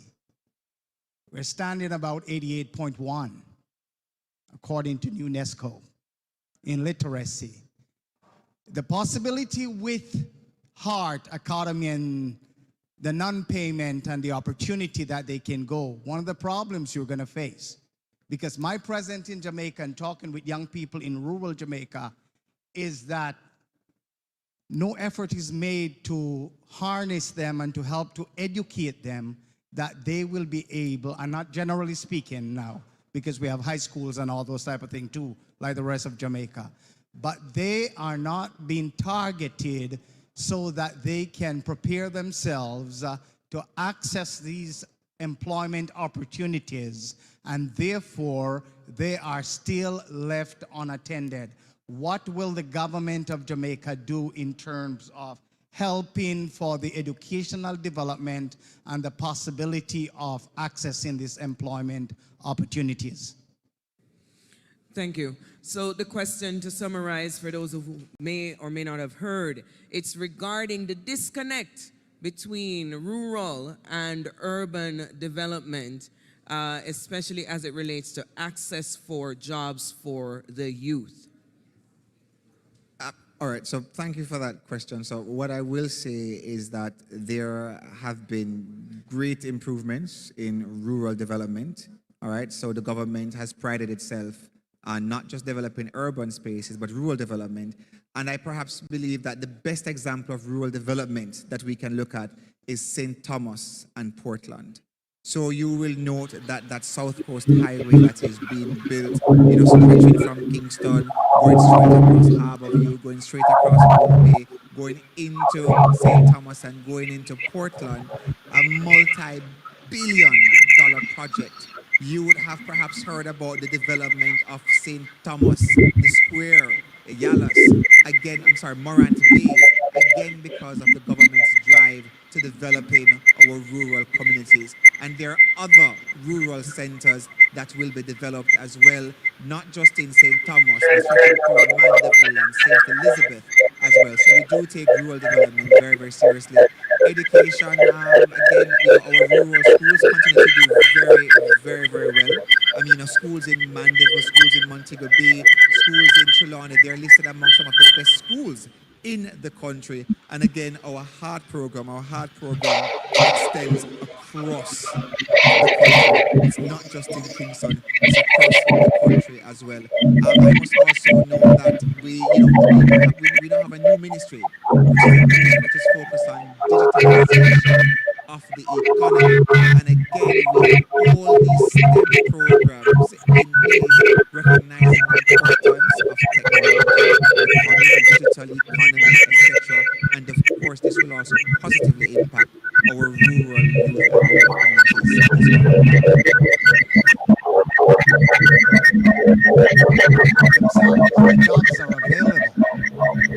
We're standing about 88.1, according to UNESCO, in literacy. The possibility with Heart Academy and the non-payment and the opportunity that they can go, one of the problems you're going to face, because my presence in Jamaica and talking with young people in rural Jamaica is that no effort is made to harness them and to help to educate them that they will be able, and not generally speaking now, because we have high schools and all those type of things too, like the rest of Jamaica, but they are not being targeted so that they can prepare themselves to access these employment opportunities, and therefore they are still left unattended. What will the government of Jamaica do in terms of helping for the educational development and the possibility of accessing these employment opportunities? Thank you. So the question, to summarize for those who may or may not have heard, it's regarding the disconnect between rural and urban development, especially as it relates to access for jobs for the youth. All right, so thank you for that question. So what I will say is that there have been great improvements in rural development. All right, so the government has prided itself on not just developing urban spaces, but rural development. And I perhaps believe that the best example of rural development that we can look at is St. Thomas and Portland. So you will note that that South Coast Highway that is being built, stretching from Kingston, going straight across Harbour View, going straight across Mount Bay, going into St. Thomas and going into Portland, a multi-billion-dollar project. You would have perhaps heard about the development of St. Thomas, the Square, Morant Bay, again because of the government's drive to developing our rural communities. And there are other rural centers that will be developed as well, not just in St. Thomas, but stretching through Mandeville and St. Elizabeth as well. So we do take rural development very, very seriously. Education, again, our rural schools continue to do very, very, very well. I mean, schools in Mandeville, schools in Montego Bay, schools in Trelawney, they're listed among some of the best schools in the country. And again, our heart program extends across the country. It's not just in Kingston, it's across the country as well. I must also know that we now have a new ministry, which is a ministry that is focused on digitalization of the economy. And again, we have all these STEM programs in place, recognizing the importance of technology, becoming a digital economy, etc. And of course, this will also positively impact our rural youth and rural communities as well. Themselves, the jobs are available.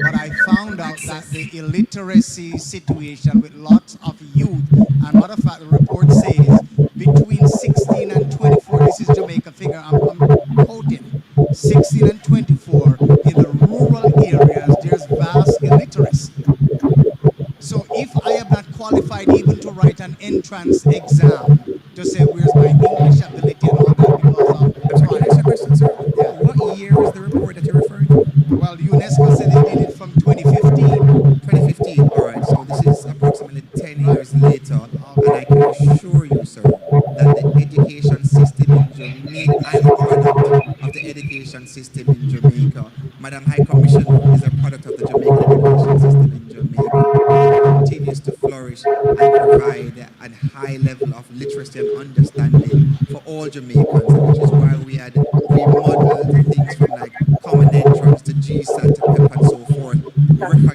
But I found out that the illiteracy situation with lots of youth, and matter of fact, the report says between 16 and 24, this is Jamaica figure I'm quoting, 16 and 24, in the rural areas, there's vast illiteracy. So if I am not qualified even to write an entrance exam to say where's my English ability and all that because of... I'm sorry, can I ask a question, sir? Yeah. What year is the report that you're referring to? Well, UNESCO said they did it from 2015. 2015, all right. So this is approximately 10 years later, and I can assure you, sir, that the education system in Jamaica, I'm a product of the education system in Jamaica. Madam High Commissioner is a product of the Jamaican education system in Jamaica. It continues to flourish and provide a high level of literacy and understanding for all Jamaicans, which is why we had remodeled things from like common entrance to GSAT to PEP and so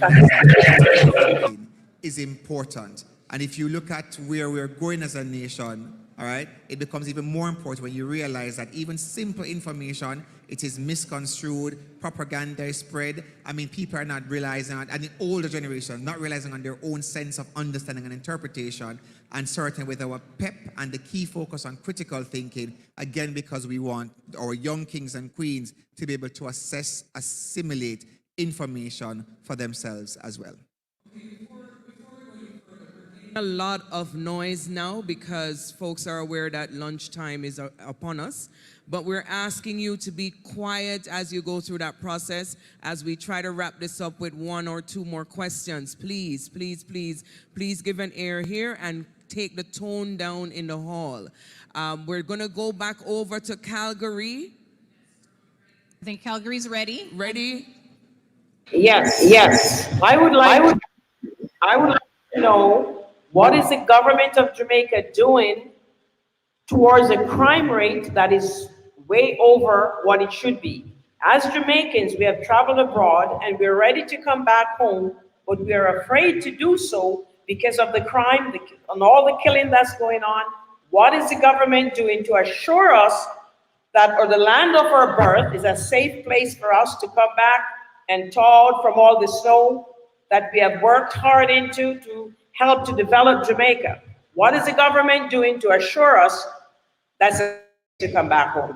recognizing critical thinking is important. And if you look at where we're going as a nation, all right, it becomes even more important when you realize that even simple information, it is misconstrued, propaganda is spread. I mean, people are not realizing, and the older generation, not realizing on their own sense of understanding and interpretation, and certainly with our PEP and the key focus on critical thinking, again, because we want our young kings and queens to be able to assess, assimilate information for themselves as well. A lot of noise now because folks are aware that lunchtime is upon us, but we're asking you to be quiet as you go through that process as we try to wrap this up with one or two more questions. Please, please, please, please give an ear here and take the tone down in the hall. We're going to go back over to Calgary. I think Calgary's ready. Ready? Yes, yes. I would like to know, what is the government of Jamaica doing towards a crime rate that is way over what it should be? As Jamaicans, we have traveled abroad and we're ready to come back home, but we are afraid to do so because of the crime and all the killing that's going on. What is the government doing to assure us that or the land of our birth is a safe place for us to come back and thaw from all the snow that we have worked hard into to help to develop Jamaica? What is the government doing to assure us that's to come back home?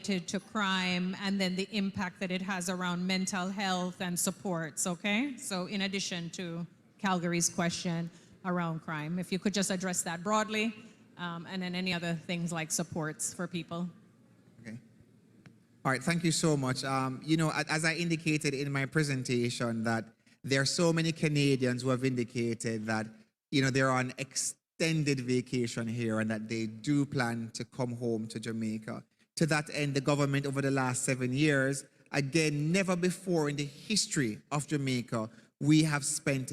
To crime and then the impact that it has around mental health and supports, okay? So in addition to Calgary's question around crime, if you could just address that broadly, and then any other things like supports for people. Okay. All right, thank you so much. You know, as I indicated in my presentation, that there are so many Canadians who have indicated that, you know, they're on extended vacation here and that they do plan to come home to Jamaica. To that end, the government over the last 7 years, again, never before in the history of Jamaica, we have spent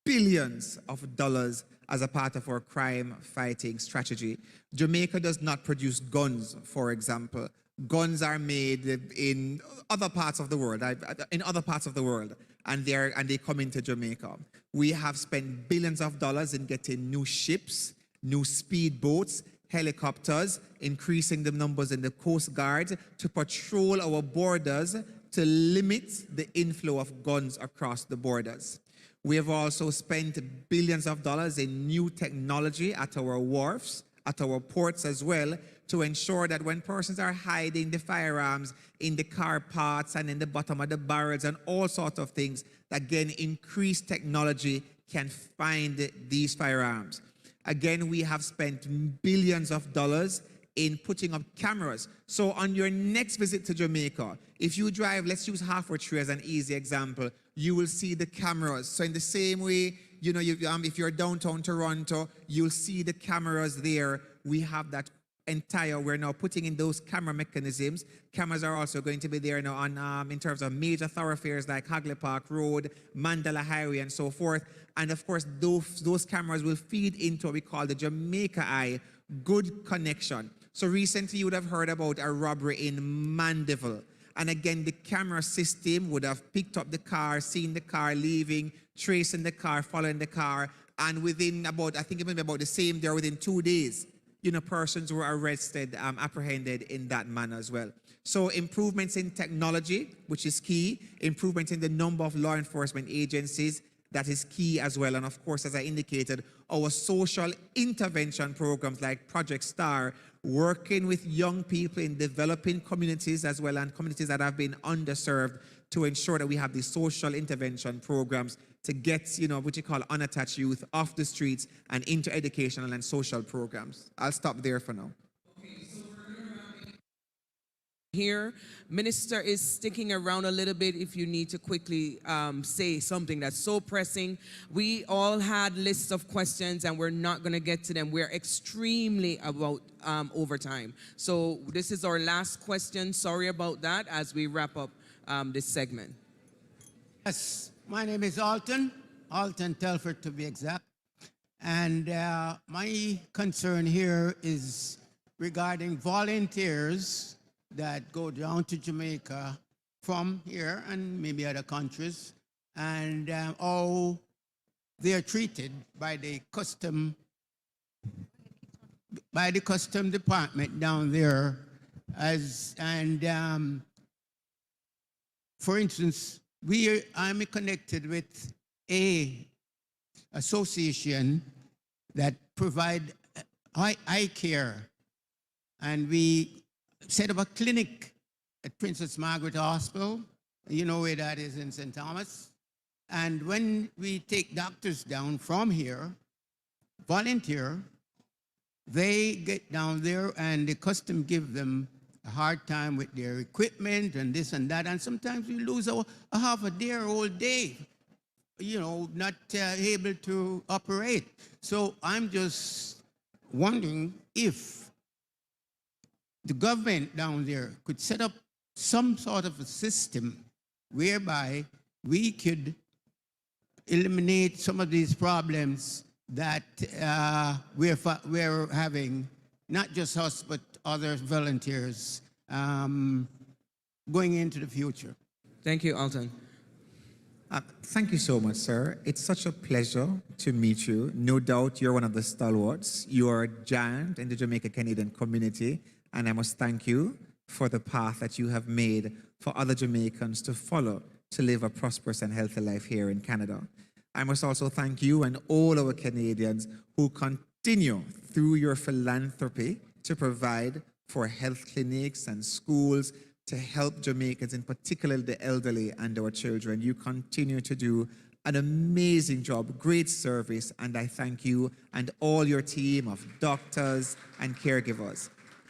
billions of dollars as a part of our crime fighting strategy. Jamaica does not produce guns, for example. Guns are made in other parts of the world, and they come into Jamaica. We have spent billions of dollars in getting new ships, new speedboats, helicopters, increasing the numbers in the Coast Guard to patrol our borders to limit the inflow of guns across the borders. We have also spent billions of dollars in new technology at our wharfs, at our ports as well, to ensure that when persons are hiding the firearms in the car parts and in the bottom of the barrels and all sorts of things, again, increased technology can find these firearms. Again, we have spent billions of dollars in putting up cameras. So on your next visit to Jamaica, if you drive, let's use Halfway Tree as an easy example, you will see the cameras. So in the same way, you know, if you're downtown Toronto, you'll see the cameras there. We have that we're now putting in those camera mechanisms. Cameras are also going to be there now on in terms of major thoroughfares like Hagley Park Road, Mandela Highway, and so forth. And of course, those cameras will feed into what we call the Jamaica Eye, good connection. So recently you would have heard about a robbery in Mandeville. And again, the camera system would have picked up the car, seen the car leaving, tracing the car, following the car, and within about, I think it may be about the same day or within 2 days, you know, persons were arrested, apprehended in that manner as well. So improvements in technology, which is key, improvements in the number of law enforcement agencies, that is key as well. And of course, as I indicated, our social intervention programs like Project STAR, working with young people in developing communities as well, and communities that have been underserved, to ensure that we have these social intervention programs to get, you know, what you call unattached youth off the streets and into educational and social programs. I'll stop there for now. Here, Minister is sticking around a little bit if you need to quickly say something that's so pressing. We all had lists of questions and we're not going to get to them. We're extremely about overtime. So this is our last question. Sorry about that as we wrap up this segment. Yes, my name is Alton Telford to be exact. And my concern here is regarding volunteers that go down to Jamaica from here and maybe other countries, and how they are treated by the custom department down there. For instance, I'm connected with a association that provide eye care, and we set up a clinic at Princess Margaret Hospital. You know where that is in St. Thomas. And when we take doctors down from here, volunteer, they get down there and the custom give them a hard time with their equipment and this and that. And sometimes we lose a half a day or a whole day, not able to operate. So I'm just wondering if the government down there could set up some sort of a system whereby we could eliminate some of these problems that we're having, not just us, but other volunteers going into the future. Thank you, Alton. Thank you so much, sir. It's such a pleasure to meet you. No doubt you're one of the stalwarts. You are a giant in the Jamaican Canadian community, and I must thank you for the path that you have made for other Jamaicans to follow to live a prosperous and healthy life here in Canada. I must also thank you and all our Canadians who continue through your philanthropy to provide for health clinics and schools to help Jamaicans, in particular the elderly and our children. You continue to do an amazing job, great service, and I thank you and all your team of doctors and caregivers.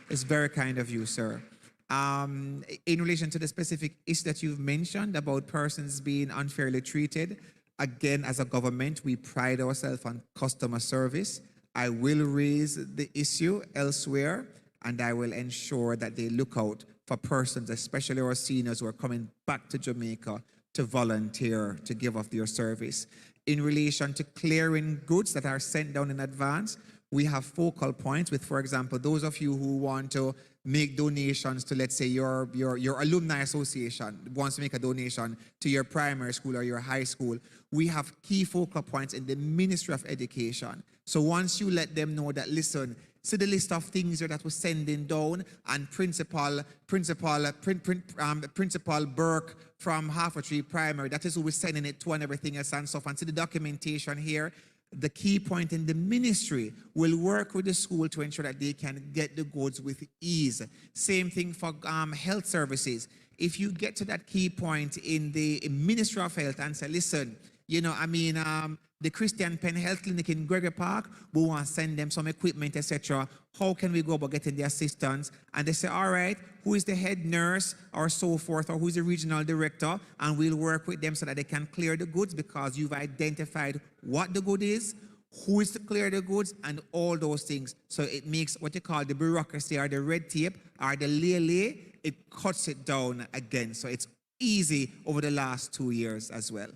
It's very kind of you, sir. In relation to the specific issue that you've mentioned about persons being unfairly treated, again, as a government, we pride ourselves on customer service. I will raise the issue elsewhere, and I will ensure that they look out for persons, especially our seniors who are coming back to Jamaica to volunteer to give of their service. In relation to clearing goods that are sent down in advance, we have focal points with, for example, those of you who want to make donations to, let's say, your alumni association wants to make a donation to your primary school or your high school. We have key focal points in the Ministry of Education. So once you let them know that, listen, see the list of things that we're sending down, and Principal Burke from Half a Tree Primary, that is who we're sending it to, and everything else and stuff. And see the documentation here. The key point in the ministry will work with the school to ensure that they can get the goods with ease. Same thing for health services. If you get to that key point in the Ministry of Health and say, listen, the Christian Penn Health Clinic in Gregory Park, we want to send them some equipment, etc. How can we go about getting the assistance? And they say, all right, who is the head nurse or so forth, or who is the regional director? And we'll work with them so that they can clear the goods, because you've identified what the good is, who is to clear the goods, and all those things. So it makes what you call the bureaucracy or the red tape or the lay, it cuts it down again. So it's easy over the last 2 years as well.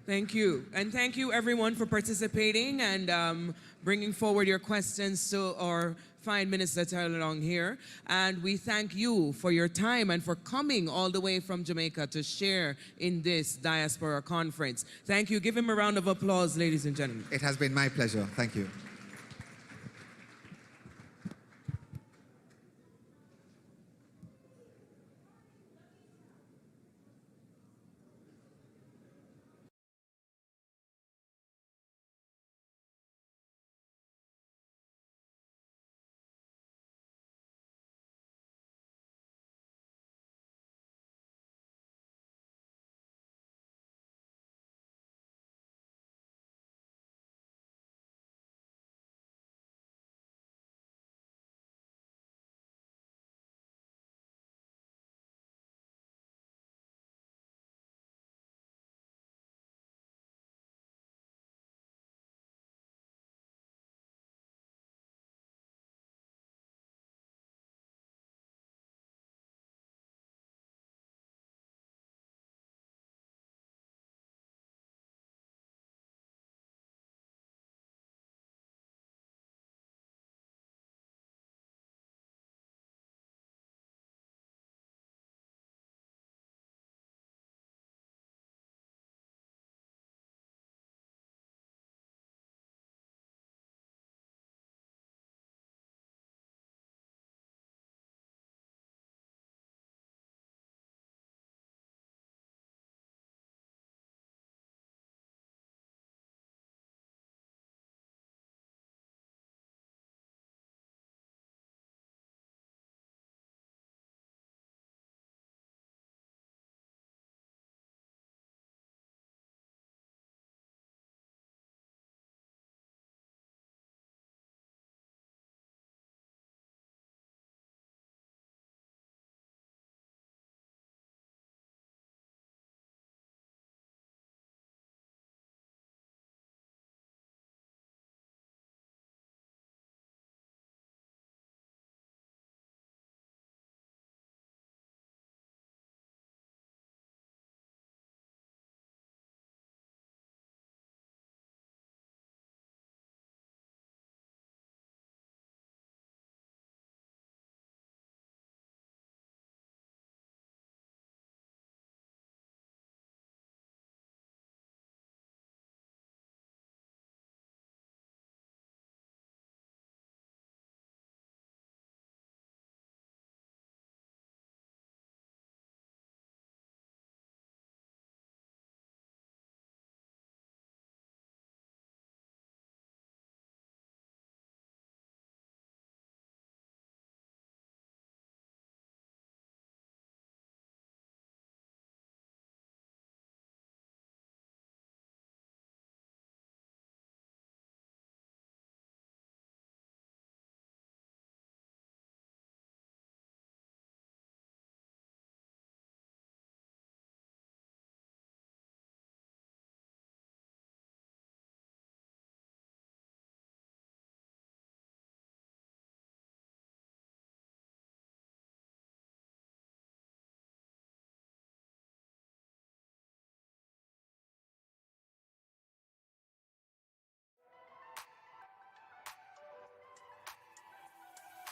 Thank you. And thank you, everyone, for participating and bringing forward your questions to our fine Minister along here. And we thank you for your time and for coming all the way from Jamaica to share in this Diaspora conference. Thank you. Give him a round of applause, ladies and gentlemen. It has been my pleasure. Thank you.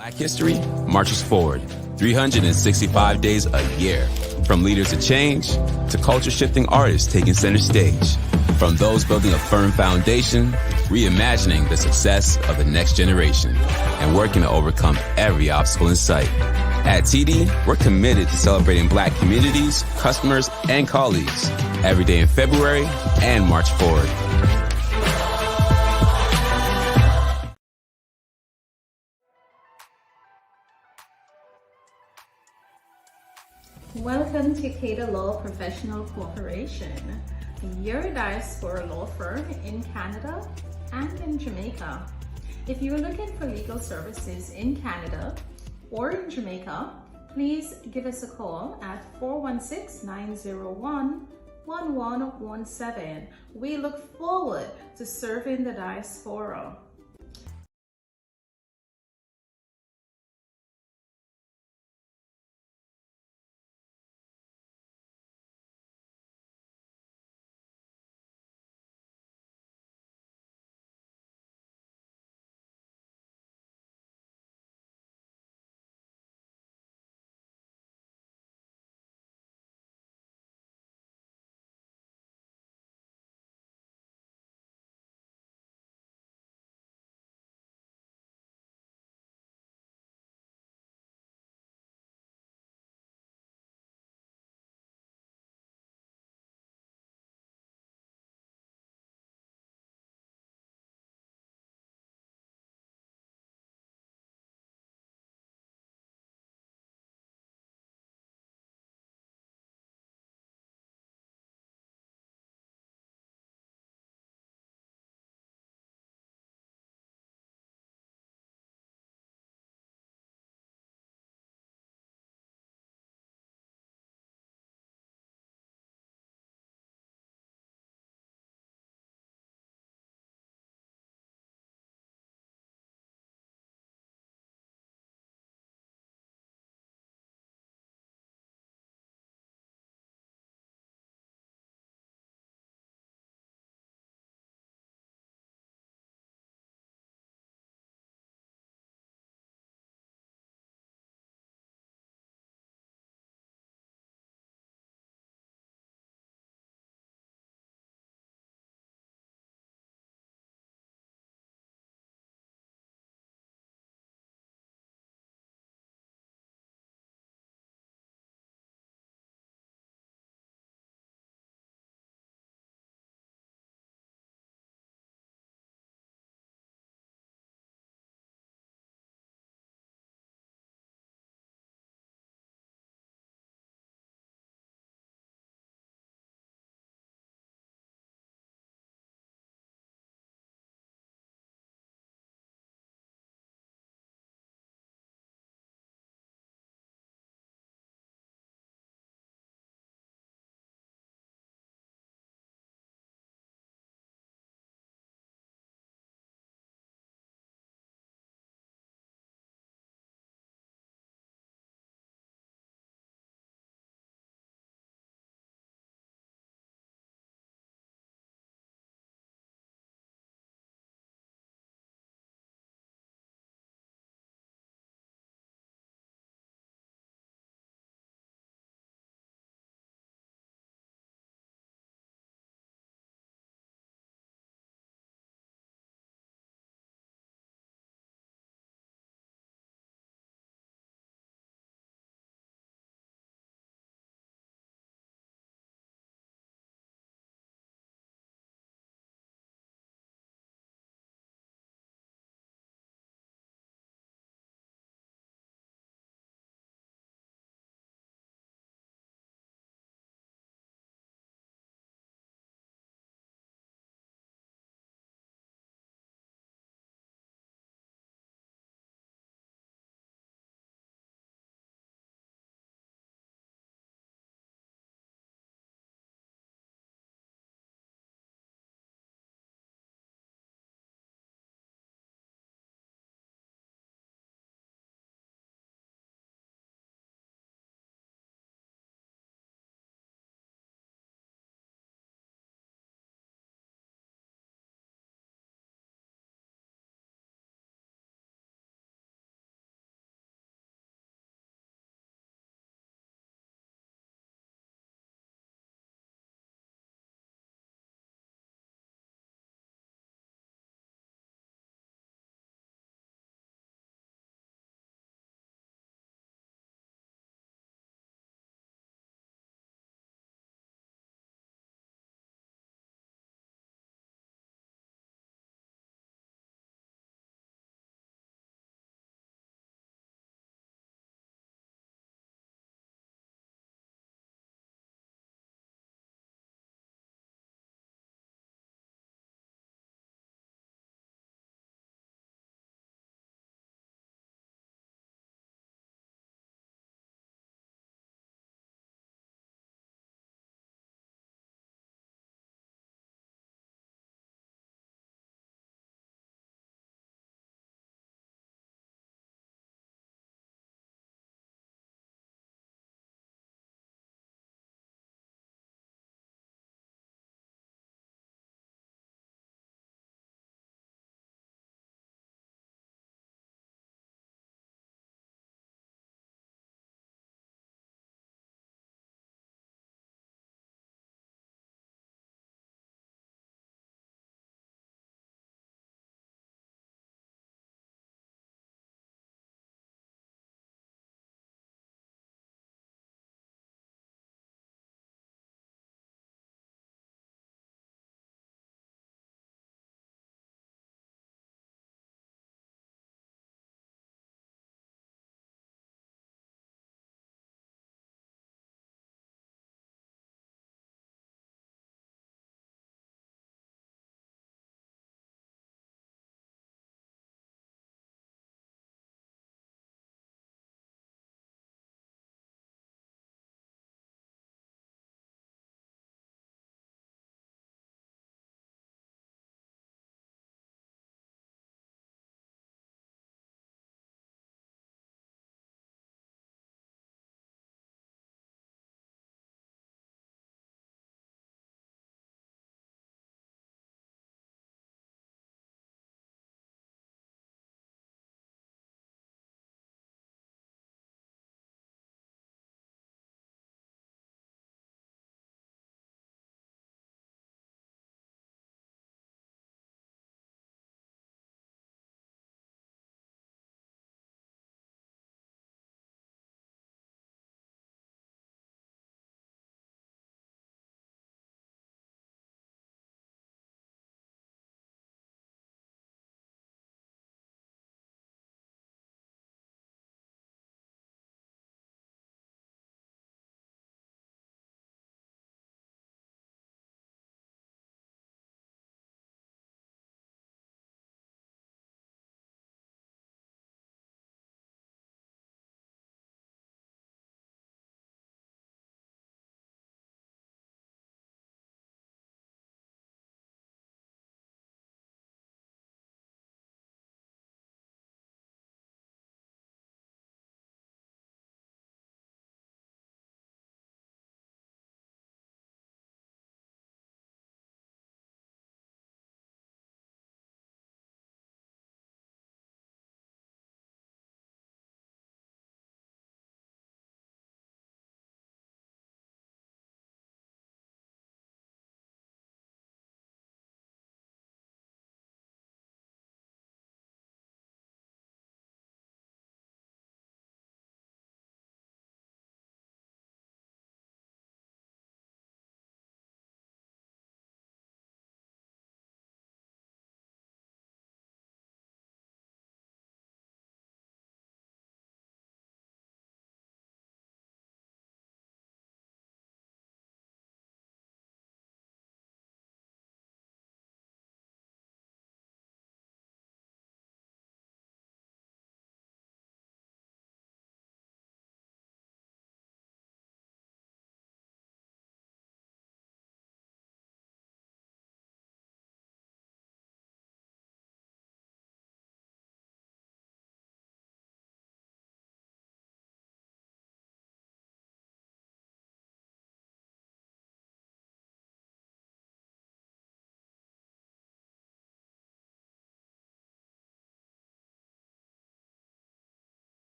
Black history marches forward 365 days a year. From leaders of change to culture-shifting artists taking center stage. From those building a firm foundation, reimagining the success of the next generation, and working to overcome every obstacle in sight. At TD, we're committed to celebrating Black communities, customers, and colleagues every day in February and March forward. Welcome to Cater Law Professional Corporation, your diaspora law firm in Canada and in Jamaica. If you're looking for legal services in Canada or in Jamaica, please give us a call at 416-901-1117. We look forward to serving the diaspora.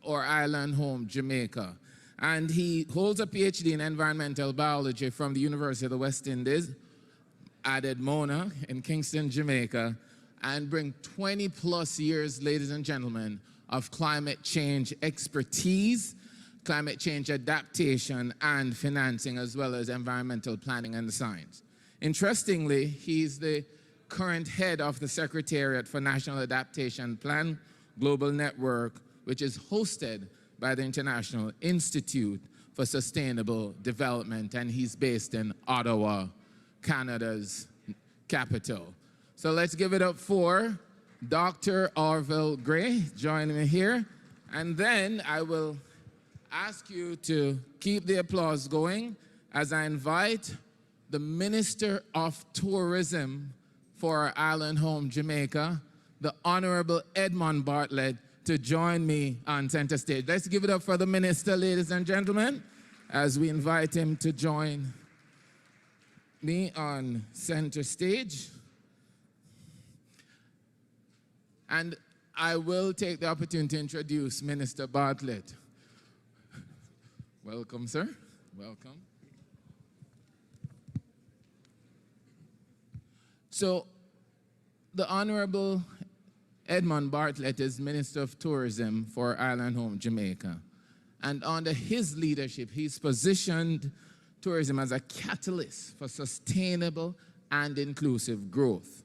our island home, Jamaica. And he holds a PhD in environmental biology from the University of the West Indies, added Mona in Kingston, Jamaica, and bring 20 plus years, ladies and gentlemen, of climate change expertise, climate change adaptation and financing, as well as environmental planning and science. Interestingly, he's the current head of the Secretariat for National Adaptation Plan Global Network, which is hosted by the International Institute for Sustainable Development, and he's based in Ottawa, Canada's capital. So let's give it up for Dr. Orville Gray joining me here, and then I will ask you to keep the applause going as I invite the Minister of Tourism for our island home, Jamaica, the Honorable Edmund Bartlett, to join me on center stage. Let's give it up for the Minister, ladies and gentlemen, as we invite him to join me on center stage. And I will take the opportunity to introduce Minister Bartlett. Welcome, sir. Welcome. So, the Honorable Edmund Bartlett is Minister of Tourism for Island Home, Jamaica. And under his leadership, he's positioned tourism as a catalyst for sustainable and inclusive growth.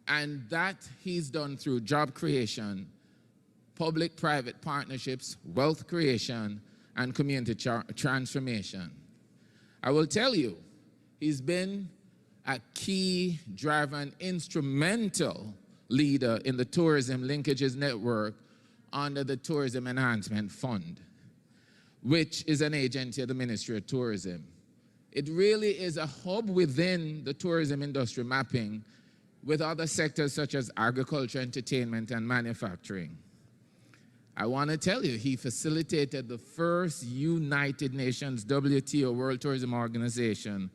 And that he's done through job creation, public-private partnerships, wealth creation, and community transformation. I will tell you, he's been a key driver and instrumental leader in the Tourism Linkages Network under the Tourism Enhancement Fund, which is an agency of the Ministry of Tourism. It really is a hub within the tourism industry mapping with other sectors such as agriculture, entertainment, and manufacturing. I want to tell you, he facilitated the first United Nations WTO World Tourism Organization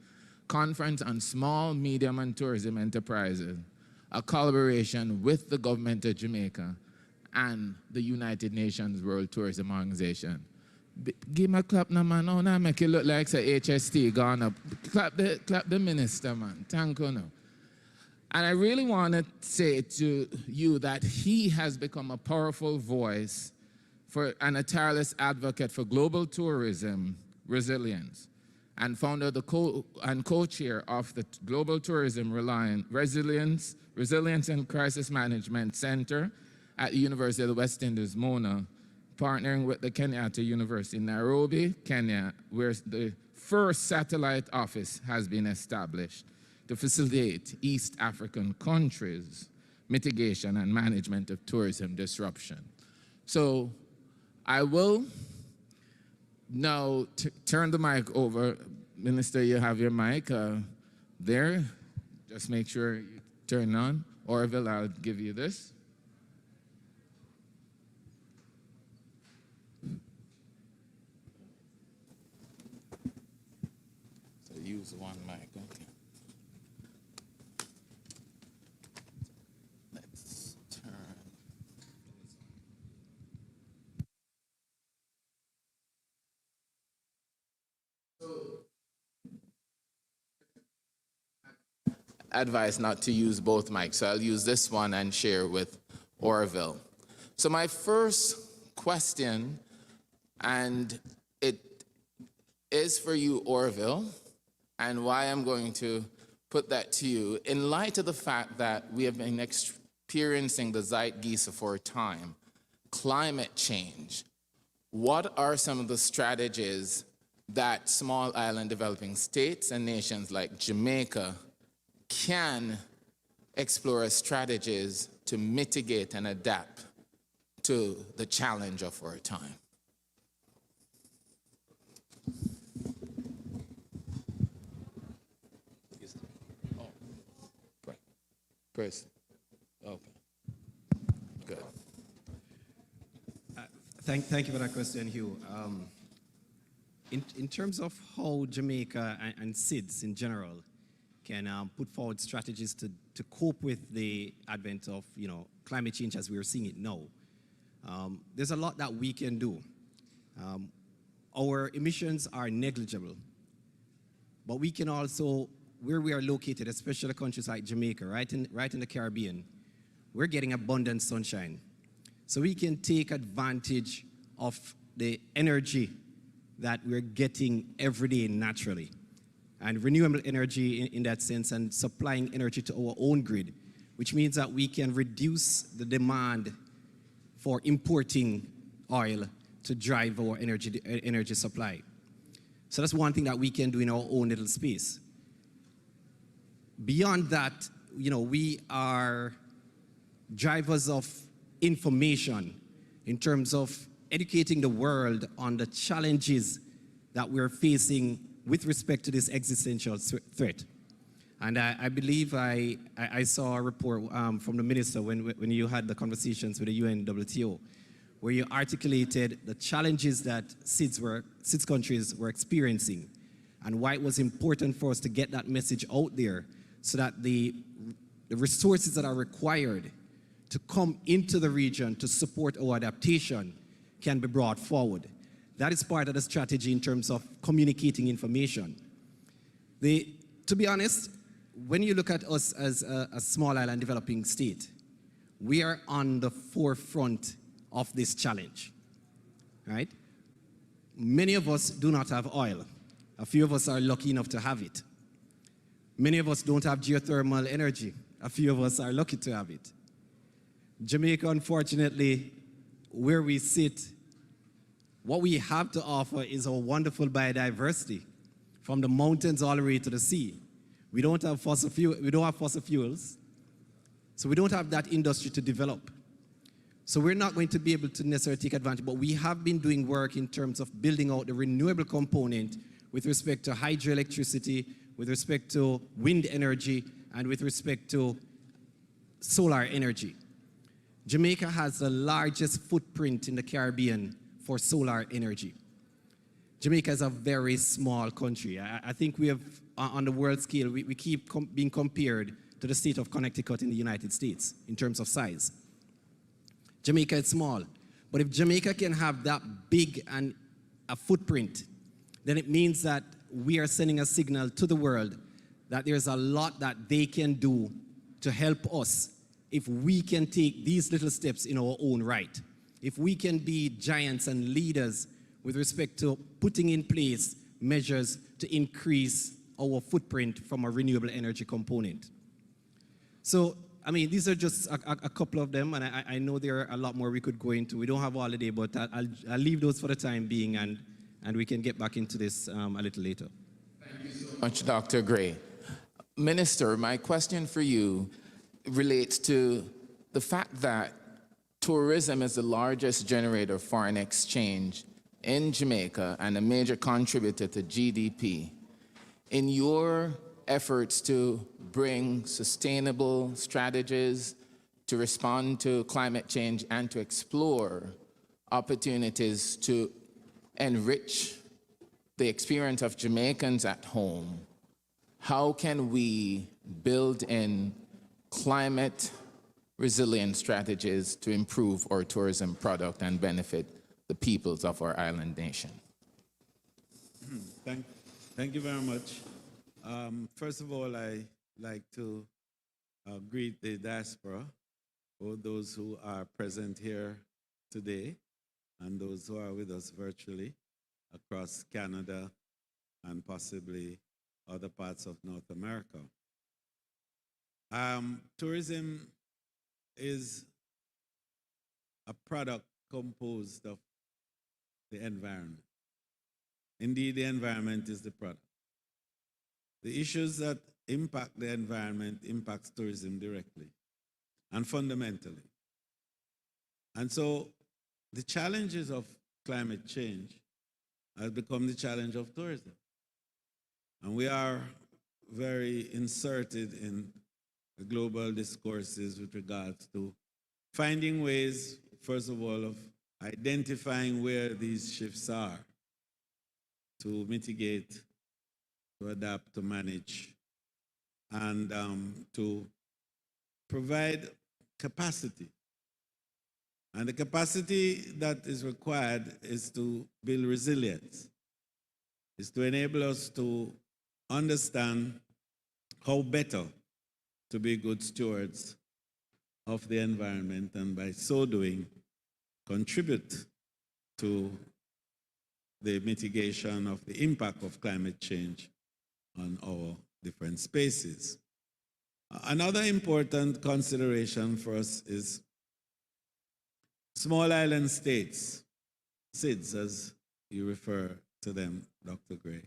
Conference on Small, Medium, and Tourism Enterprises, a collaboration with the government of Jamaica and the United Nations World Tourism Organization. Give me a clap now, man. Oh, now make it look like say HST gone up. Clap the minister, man. Thank you. No. And I really want to say to you that he has become a powerful voice and a tireless advocate for global tourism resilience, and founder and co-chair of the Global Tourism Resilience and Crisis Management Center at the University of the West Indies, Mona, partnering with the Kenyatta University in Nairobi, Kenya, where the first satellite office has been established to facilitate East African countries' mitigation and management of tourism disruption. So I will now turn the mic over. Minister, you have your mic there. Just make sure you turn on. Orville, I'll give you this. So use one mic, okay. Let's turn. Advise not to use both mics, so I'll use this one and share with Orville. So my first question, and it is for you, Orville, and why I'm going to put that to you, in light of the fact that we have been experiencing the zeitgeist of our time, climate change, what are some of the strategies that small island developing states and nations like Jamaica can explore as strategies to mitigate and adapt to the challenge of our time? Oh, Chris. Okay. Good. Thank you for that question, Hugh. In terms of how Jamaica and SIDS in general can put forward strategies to cope with the advent of climate change as we are seeing it now, there's a lot that we can do. Our emissions are negligible, but we can also, where we are located, especially countries like Jamaica, right in the Caribbean, we're getting abundant sunshine. So we can take advantage of the energy that we're getting every day naturally. And renewable energy in that sense, and supplying energy to our own grid, which means that we can reduce the demand for importing oil to drive our energy supply. So that's one thing that we can do in our own little space. Beyond that, we are drivers of information in terms of educating the world on the challenges that we're facing with respect to this existential threat. And I believe I saw a report from the minister when you had the conversations with the UNWTO, where you articulated the challenges that SIDS countries were experiencing and why it was important for us to get that message out there so that the resources that are required to come into the region to support our adaptation can be brought forward. That is part of the strategy in terms of communicating information. To be honest, when you look at us as a small island developing state, we are on the forefront of this challenge, right? Many of us do not have oil. A few of us are lucky enough to have it. Many of us don't have geothermal energy. A few of us are lucky to have it. Jamaica, unfortunately, where we sit, what we have to offer is our wonderful biodiversity, from the mountains all the way to the sea. We don't have fossil fuels, so we don't have that industry to develop. So we're not going to be able to necessarily take advantage, but we have been doing work in terms of building out the renewable component with respect to hydroelectricity, with respect to wind energy, and with respect to solar energy. Jamaica has the largest footprint in the Caribbean for solar energy. Jamaica is a very small country. I think we have, on the world scale, we keep being compared to the state of Connecticut in the United States in terms of size. Jamaica is small, but if Jamaica can have that big and a footprint, then it means that we are sending a signal to the world that there's a lot that they can do to help us if we can take these little steps in our own right. If we can be giants and leaders with respect to putting in place measures to increase our footprint from a renewable energy component. So, I mean, these are just a couple of them, and I know there are a lot more we could go into. We don't have all the day, but I'll leave those for the time being, and we can get back into this a little later. Thank you so much, Dr. Gray. Minister, my question for you relates to the fact that tourism is the largest generator of foreign exchange in Jamaica and a major contributor to GDP. In your efforts to bring sustainable strategies to respond to climate change and to explore opportunities to enrich the experience of Jamaicans at home, how can we build in climate resilient strategies to improve our tourism product and benefit the peoples of our island nation? Thank you very much. First of all, I like to greet the diaspora, both those who are present here today and those who are with us virtually across Canada and possibly other parts of North America. Tourism is a product composed of the environment. Indeed, the environment is the product. The issues that impact the environment impacts tourism directly and fundamentally. And so the challenges of climate change has become the challenge of tourism. And we are very inserted in the global discourses with regards to finding ways, first of all, of identifying where these shifts are to mitigate, to adapt, to manage, and to provide capacity And the capacity that is required is to build resilience, is to enable us to understand how better to be good stewards of the environment, and by so doing, contribute to the mitigation of the impact of climate change on our different spaces. Another important consideration for us is small island states, SIDS as you refer to them, Dr. Gray,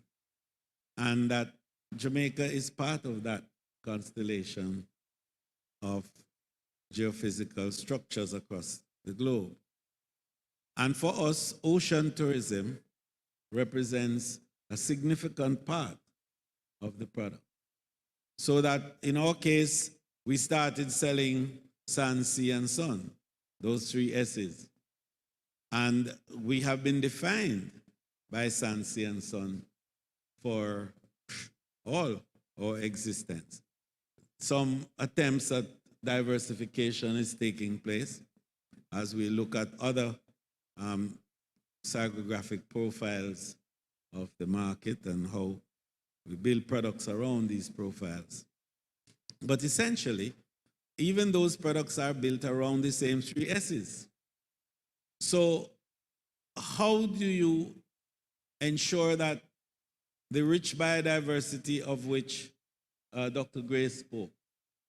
and that Jamaica is part of that constellation of geophysical structures across the globe. And for us, ocean tourism represents a significant part of the product. So that in our case, we started selling sand, sea, and sun, those three S's. And we have been defined by sand, sea, and sun for all our existence. Some attempts at diversification is taking place as we look at other psychographic profiles of the market and how we build products around these profiles. But essentially, even those products are built around the same three S's. So how do you ensure that the rich biodiversity of which Dr. Gray spoke,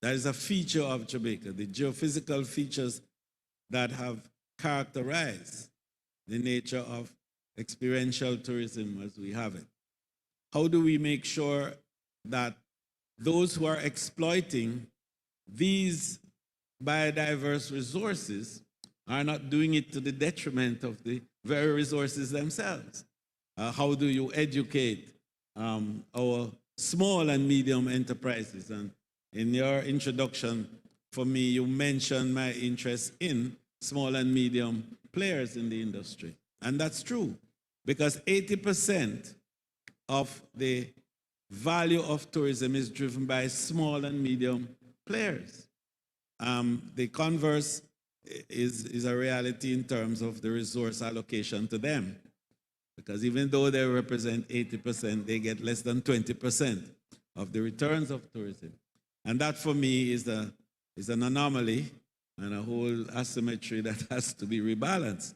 that is a feature of Jamaica, the geophysical features that have characterized the nature of experiential tourism as we have it? How do we make sure that those who are exploiting these biodiverse resources are not doing it to the detriment of the very resources themselves? How do you educate our small and medium enterprises? And in your introduction for me, you mentioned my interest in small and medium players in the industry. And that's true, because 80% of the value of tourism is driven by small and medium players. The converse is a reality in terms of the resource allocation to them, because even though they represent 80%, they get less than 20% of the returns of tourism. And that for me is an anomaly and a whole asymmetry that has to be rebalanced.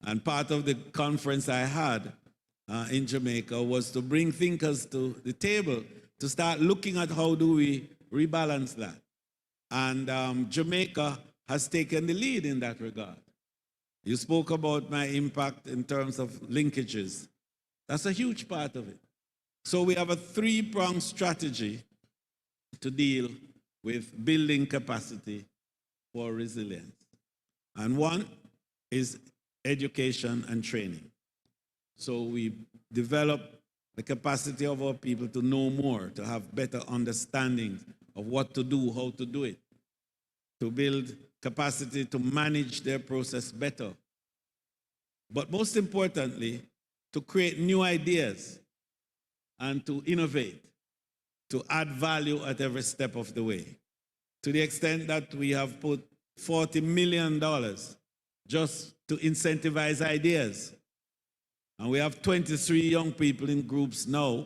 And part of the conference I had in Jamaica was to bring thinkers to the table to start looking at how do we rebalance that. And Jamaica has taken the lead in that regard. You spoke about my impact in terms of linkages. That's a huge part of it. So we have a three-pronged strategy to deal with building capacity for resilience. And one is education and training. So we develop the capacity of our people to know more, to have better understanding of what to do, how to do it, to build capacity to manage their process better. But most importantly, to create new ideas and to innovate, to add value at every step of the way. To the extent that we have put $40 million just to incentivize ideas. And we have 23 young people in groups now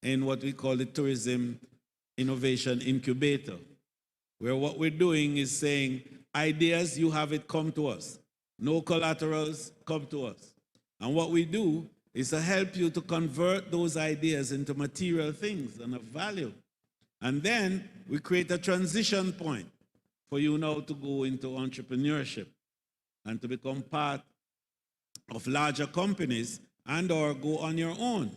in what we call the Tourism Innovation Incubator, where what we're doing is saying, ideas, you have it, come to us. No collaterals, come to us. And what we do is to help you to convert those ideas into material things and of value. And then we create a transition point for you now to go into entrepreneurship and to become part of larger companies and or go on your own.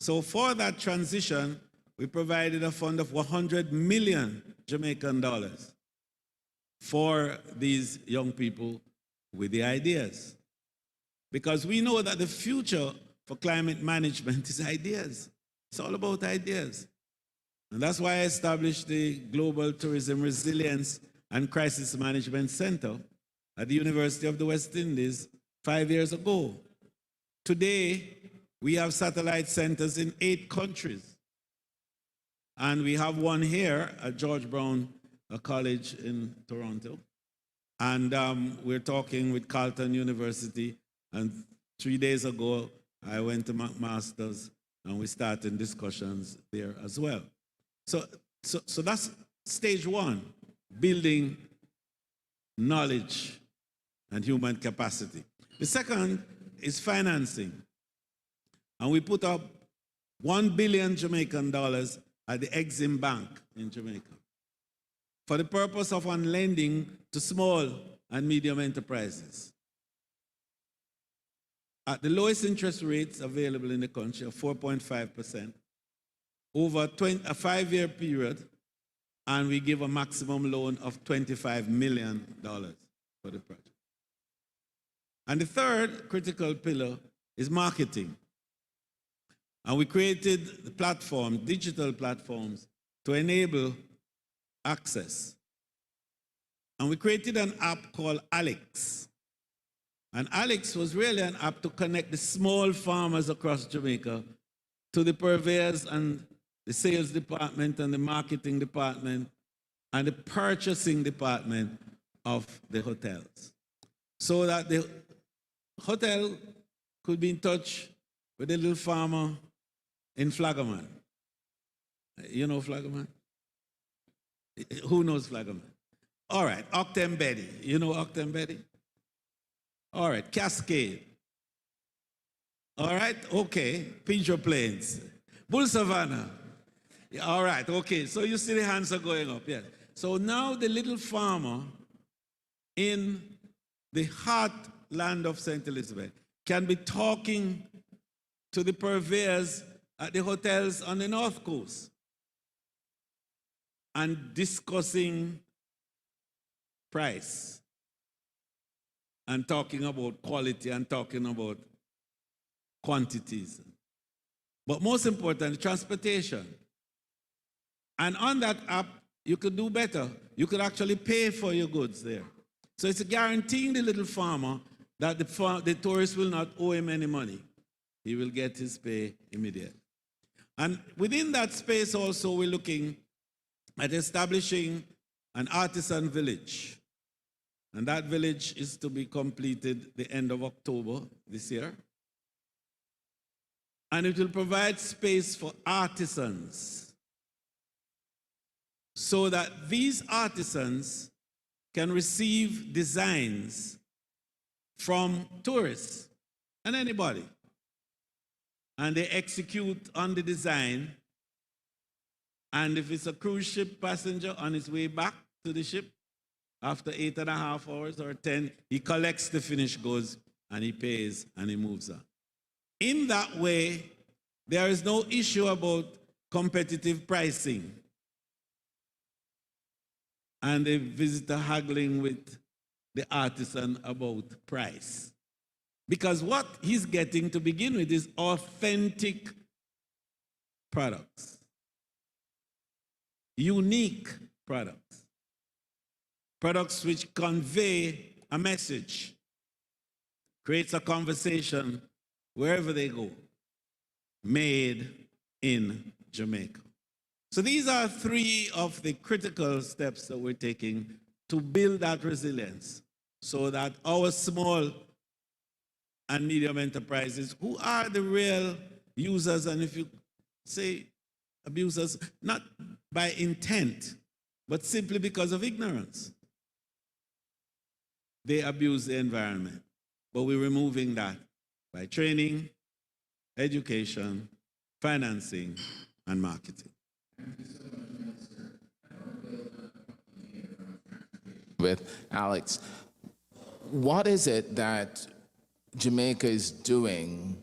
So for that transition, we provided a fund of 100 million Jamaican dollars for these young people with the ideas. Because we know that the future for climate management is ideas. It's all about ideas. And that's why I established the Global Tourism Resilience and Crisis Management Center at the University of the West Indies 5 years ago. Today, we have satellite centers in 8 countries. And we have one here at George Brown College in Toronto. And we're talking with Carleton University. And 3 days ago, I went to McMaster's and we started discussions there as well. So that's stage one, building knowledge and human capacity. The second is financing. And we put up $1 billion Jamaican dollars at the Exim Bank in Jamaica for the purpose of lending to small and medium enterprises at the lowest interest rates available in the country of 4.5% over a 5-year period, and we give a maximum loan of $25 million for the project. And the third critical pillar is marketing. And we created the platform, digital platforms, to enable access. And we created an app called Alex. And Alex was really an app to connect the small farmers across Jamaica to the purveyors and the sales department and the marketing department and the purchasing department of the hotels. So that the hotel could be in touch with the little farmer in Flagaman. You know Flagaman? Who knows Flagaman? All right, Octembeddy. You know Octembeddy? All right, Cascade. All right, okay, Pincho Plains. Bull Savannah. Yeah, all right, okay, so you see the hands are going up, yes. So now the little farmer in the heartland of St. Elizabeth can be talking to the purveyors at the hotels on the North Coast and discussing price and talking about quality and talking about quantities. But most importantly, transportation. And on that app, you could do better. You could actually pay for your goods there. So it's guaranteeing the little farmer that the tourist will not owe him any money. He will get his pay immediately. And within that space also, we're looking at establishing an artisan village. And that village is to be completed the end of October this year. And it will provide space for artisans so that these artisans can receive designs from tourists and anybody. And they execute on the design. And if it's a cruise ship passenger on his way back to the ship, after 8.5 hours or 10, he collects the finished goods and he pays and he moves on. In that way, there is no issue about competitive pricing and the visitor haggling with the artisan about price. Because what he's getting to begin with is authentic products, unique products, products which convey a message, creates a conversation wherever they go, made in Jamaica. So these are three of the critical steps that we're taking to build that resilience so that our small and medium enterprises, who are the real users, and if you say abusers, not by intent, but simply because of ignorance, they abuse the environment. But we're removing that by training, education, financing, and marketing. With Alex, what is it that Jamaica is doing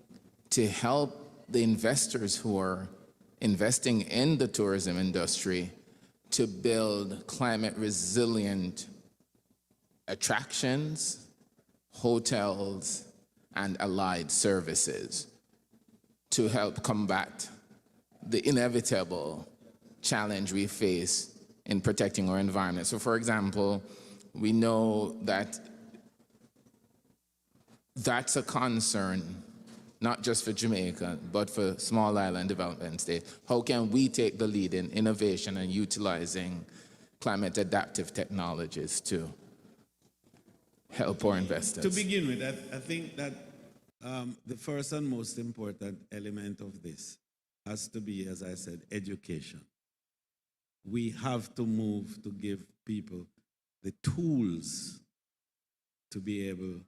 to help the investors who are investing in the tourism industry to build climate resilient attractions, hotels, and allied services to help combat the inevitable challenge we face in protecting our environment? So for example, we know that that's a concern, not just for Jamaica, but for small island development states. How can we take the lead in innovation and utilizing climate adaptive technologies to help our investors? To begin with, I think that the first and most important element of this has to be, as I said, education. We have to move to give people the tools to be able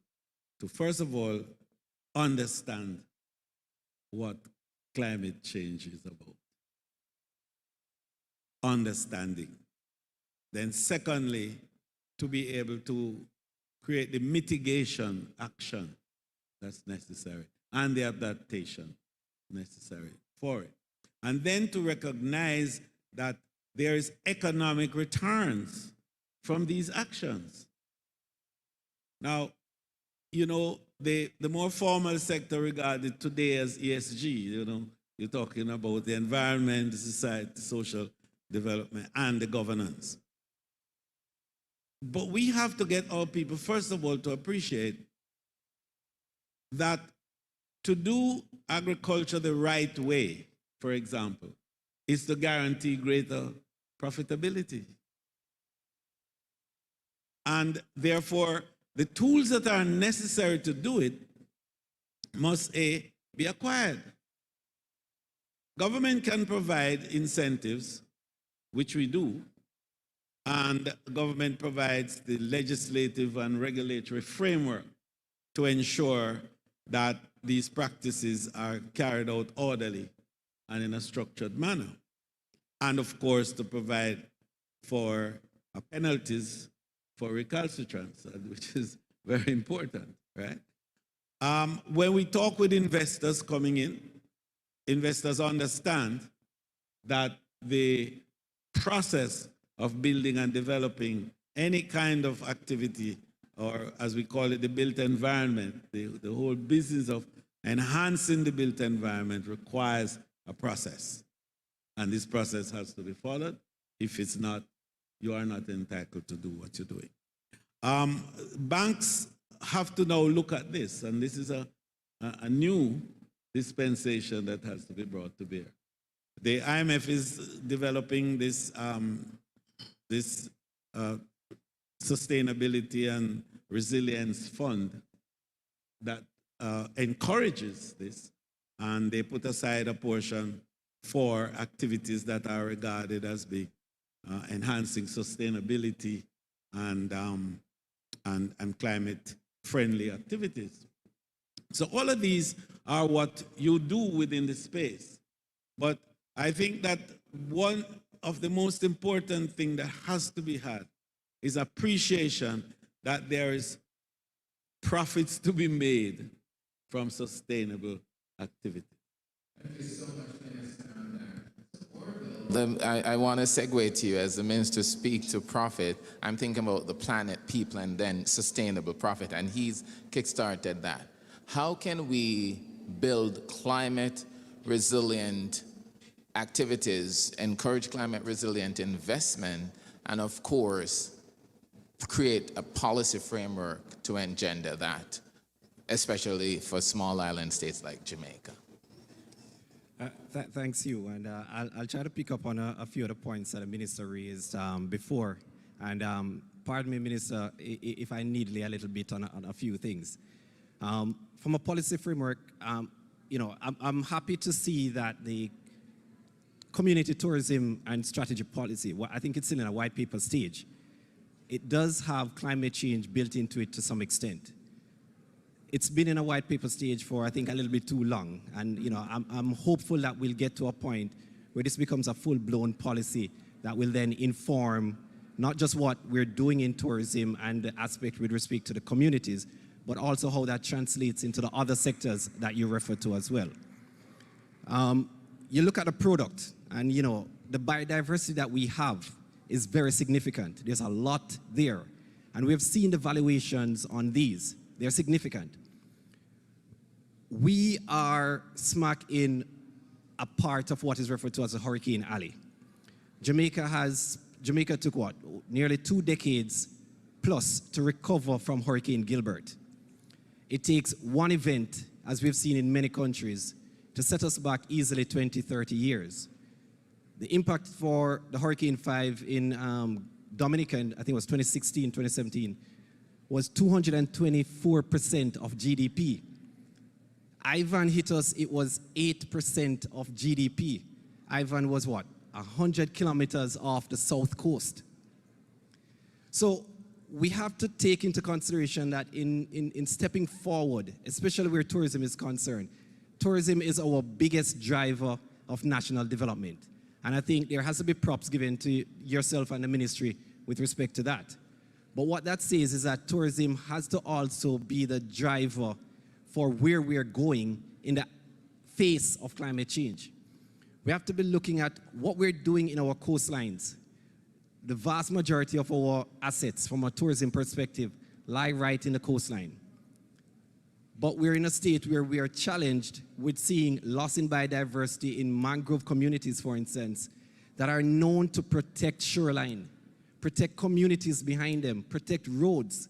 to, first of all, understand what climate change is about. Understanding. Then secondly, to be able to create the mitigation action that's necessary and the adaptation necessary for it. And then to recognize that there is economic returns from these actions. Now, you know, the more formal sector regarded today as ESG, you know, you're talking about the environment, the society, social development, and the governance. But we have to get our people, first of all, to appreciate that to do agriculture the right way, for example, is to guarantee greater profitability. And therefore, the tools that are necessary to do it must be acquired. Government can provide incentives, which we do, and government provides the legislative and regulatory framework to ensure that these practices are carried out orderly and in a structured manner. And of course, to provide for penalties for recalcitrance, which is very important, right? When we talk with investors coming in, investors understand that the process of building and developing any kind of activity, or as we call it, the built environment, the whole business of enhancing the built environment requires a process. And this process has to be followed. If it's not, you are not entitled to do what you're doing. Banks have to now look at this, and this is a new dispensation that has to be brought to bear. The IMF is developing this, sustainability and resilience fund that encourages this, and they put aside a portion for activities that are regarded as being enhancing sustainability and climate-friendly activities. So all of these are what you do within the space. But I think that one of the most important things that has to be had is appreciation that there is profits to be made from sustainable activity. Thank you so much, Minister. I want to segue to you as the minister speak to profit. I'm thinking about the planet, people, and then sustainable profit, and he's kickstarted that. How can we build climate resilient activities, encourage climate resilient investment, and of course, create a policy framework to engender that, especially for small island states like Jamaica? Thanks you, and I'll try to pick up on a few of the points that the minister raised before. And pardon me, Minister, if I needly a little bit on a few things. From a policy framework, you know, I'm happy to see that the community tourism and strategy policy, well, I think it's still in a white paper stage. It does have climate change built into it to some extent. It's been in a white paper stage for, I think, a little bit too long. And, you know, I'm hopeful that we'll get to a point where this becomes a full-blown policy that will then inform not just what we're doing in tourism and the aspect with respect to the communities, but also how that translates into the other sectors that you refer to as well. You look at the product, and, you know, the biodiversity that we have is very significant. There's a lot there. And we've seen the valuations on these. They're significant. We are smack in a part of what is referred to as a Hurricane Alley. Jamaica took what? Nearly 2 decades plus to recover from Hurricane Gilbert. It takes one event, as we've seen in many countries, to set us back easily 20, 30 years. The impact for the Hurricane 5 in Dominican, I think it was 2016, 2017, was 224% of GDP. Ivan hit us, it was 8% of GDP. Ivan was what? 100 kilometers off the south coast. So we have to take into consideration that in stepping forward, especially where tourism is concerned, tourism is our biggest driver of national development. And I think there has to be props given to yourself and the ministry with respect to that. But what that says is that tourism has to also be the driver for where we are going in the face of climate change. We have to be looking at what we're doing in our coastlines. The vast majority of our assets from a tourism perspective lie right in the coastline. But we're in a state where we are challenged with seeing loss in biodiversity in mangrove communities, for instance, that are known to protect shoreline, protect communities behind them, protect roads.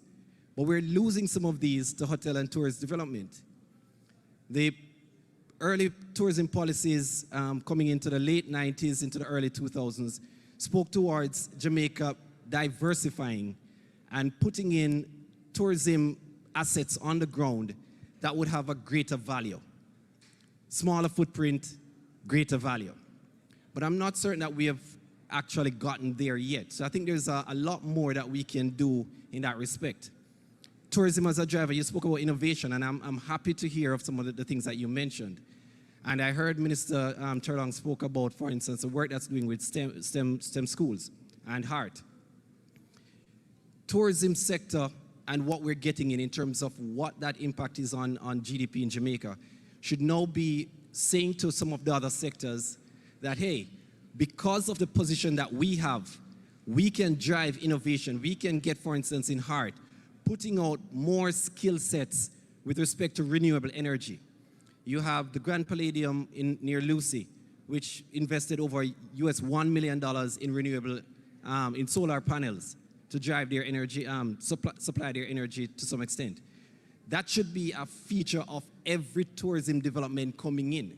But we're losing some of these to hotel and tourist development. The early tourism policies coming into the late 90s, into the early 2000s, spoke towards Jamaica diversifying and putting in tourism assets on the ground that would have a greater value. Smaller footprint, greater value. But I'm not certain that we have actually gotten there yet. So I think there's a lot more that we can do in that respect. Tourism as a driver, you spoke about innovation, and I'm happy to hear of some of the things that you mentioned. And I heard Minister Terlong spoke about, for instance, the work that's doing with STEM schools and HEART. Tourism sector and what we're getting in terms of what that impact is on GDP in Jamaica should now be saying to some of the other sectors that, hey, because of the position that we have, we can drive innovation. We can get, for instance, in HEART, putting out more skill sets with respect to renewable energy. You have the Grand Palladium near Lucy, which invested over US $1 million in renewable, in solar panels to drive their energy, supply their energy to some extent. That should be a feature of every tourism development coming in.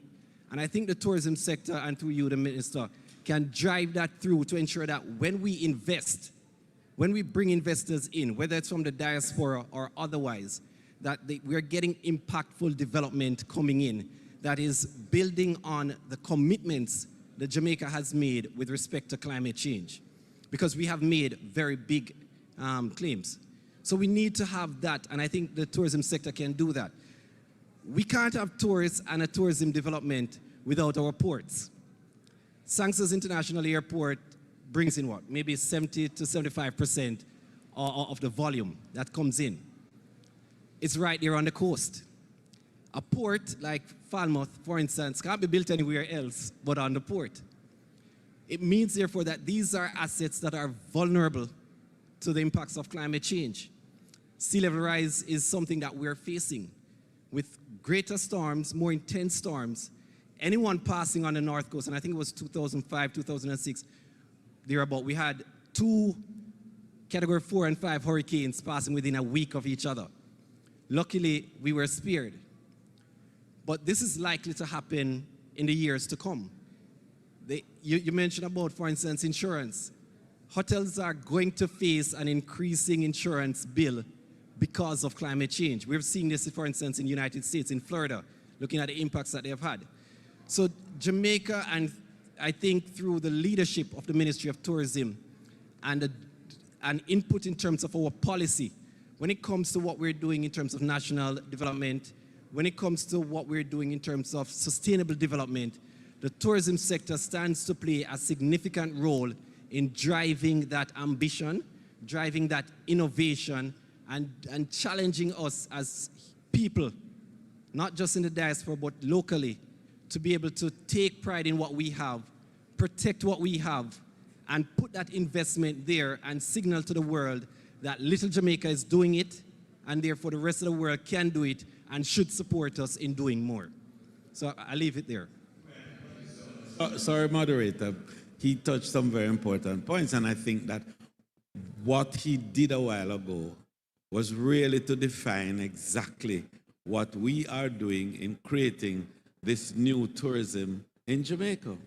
And I think the tourism sector, and through you, the minister, can drive that through to ensure that when we invest, when we bring investors in, whether it's from the diaspora or otherwise, that we're getting impactful development coming in that is building on the commitments that Jamaica has made with respect to climate change. Because we have made very big claims. So we need to have that, and I think the tourism sector can do that. We can't have tourists and a tourism development without our ports. Sangster's International Airport brings in what? Maybe 70 to 75% of the volume that comes in. It's right there on the coast. A port like Falmouth, for instance, can't be built anywhere else but on the port. It means, therefore, that these are assets that are vulnerable to the impacts of climate change. Sea level rise is something that we're facing with greater storms, more intense storms. Anyone passing on the North Coast, and I think it was 2005, 2006, thereabout, we had 2 Category 4 and 5 hurricanes passing within a week of each other. Luckily, we were spared. But this is likely to happen in the years to come. You mentioned about, for instance, insurance. Hotels are going to face an increasing insurance bill because of climate change. We're seeing this, for instance, in the United States, in Florida, looking at the impacts that they have had. So Jamaica, and I think through the leadership of the Ministry of Tourism and an input in terms of our policy, when it comes to what we're doing in terms of national development, when it comes to what we're doing in terms of sustainable development, the tourism sector stands to play a significant role in driving that ambition, driving that innovation, and challenging us as people, not just in the diaspora, but locally, to be able to take pride in what we have, protect what we have, and put that investment there and signal to the world that little Jamaica is doing it, and therefore the rest of the world can do it and should support us in doing more. So I'll leave it there. Sorry, moderator. He touched some very important points, and I think that what he did a while ago was really to define exactly what we are doing in creating this new tourism in Jamaica.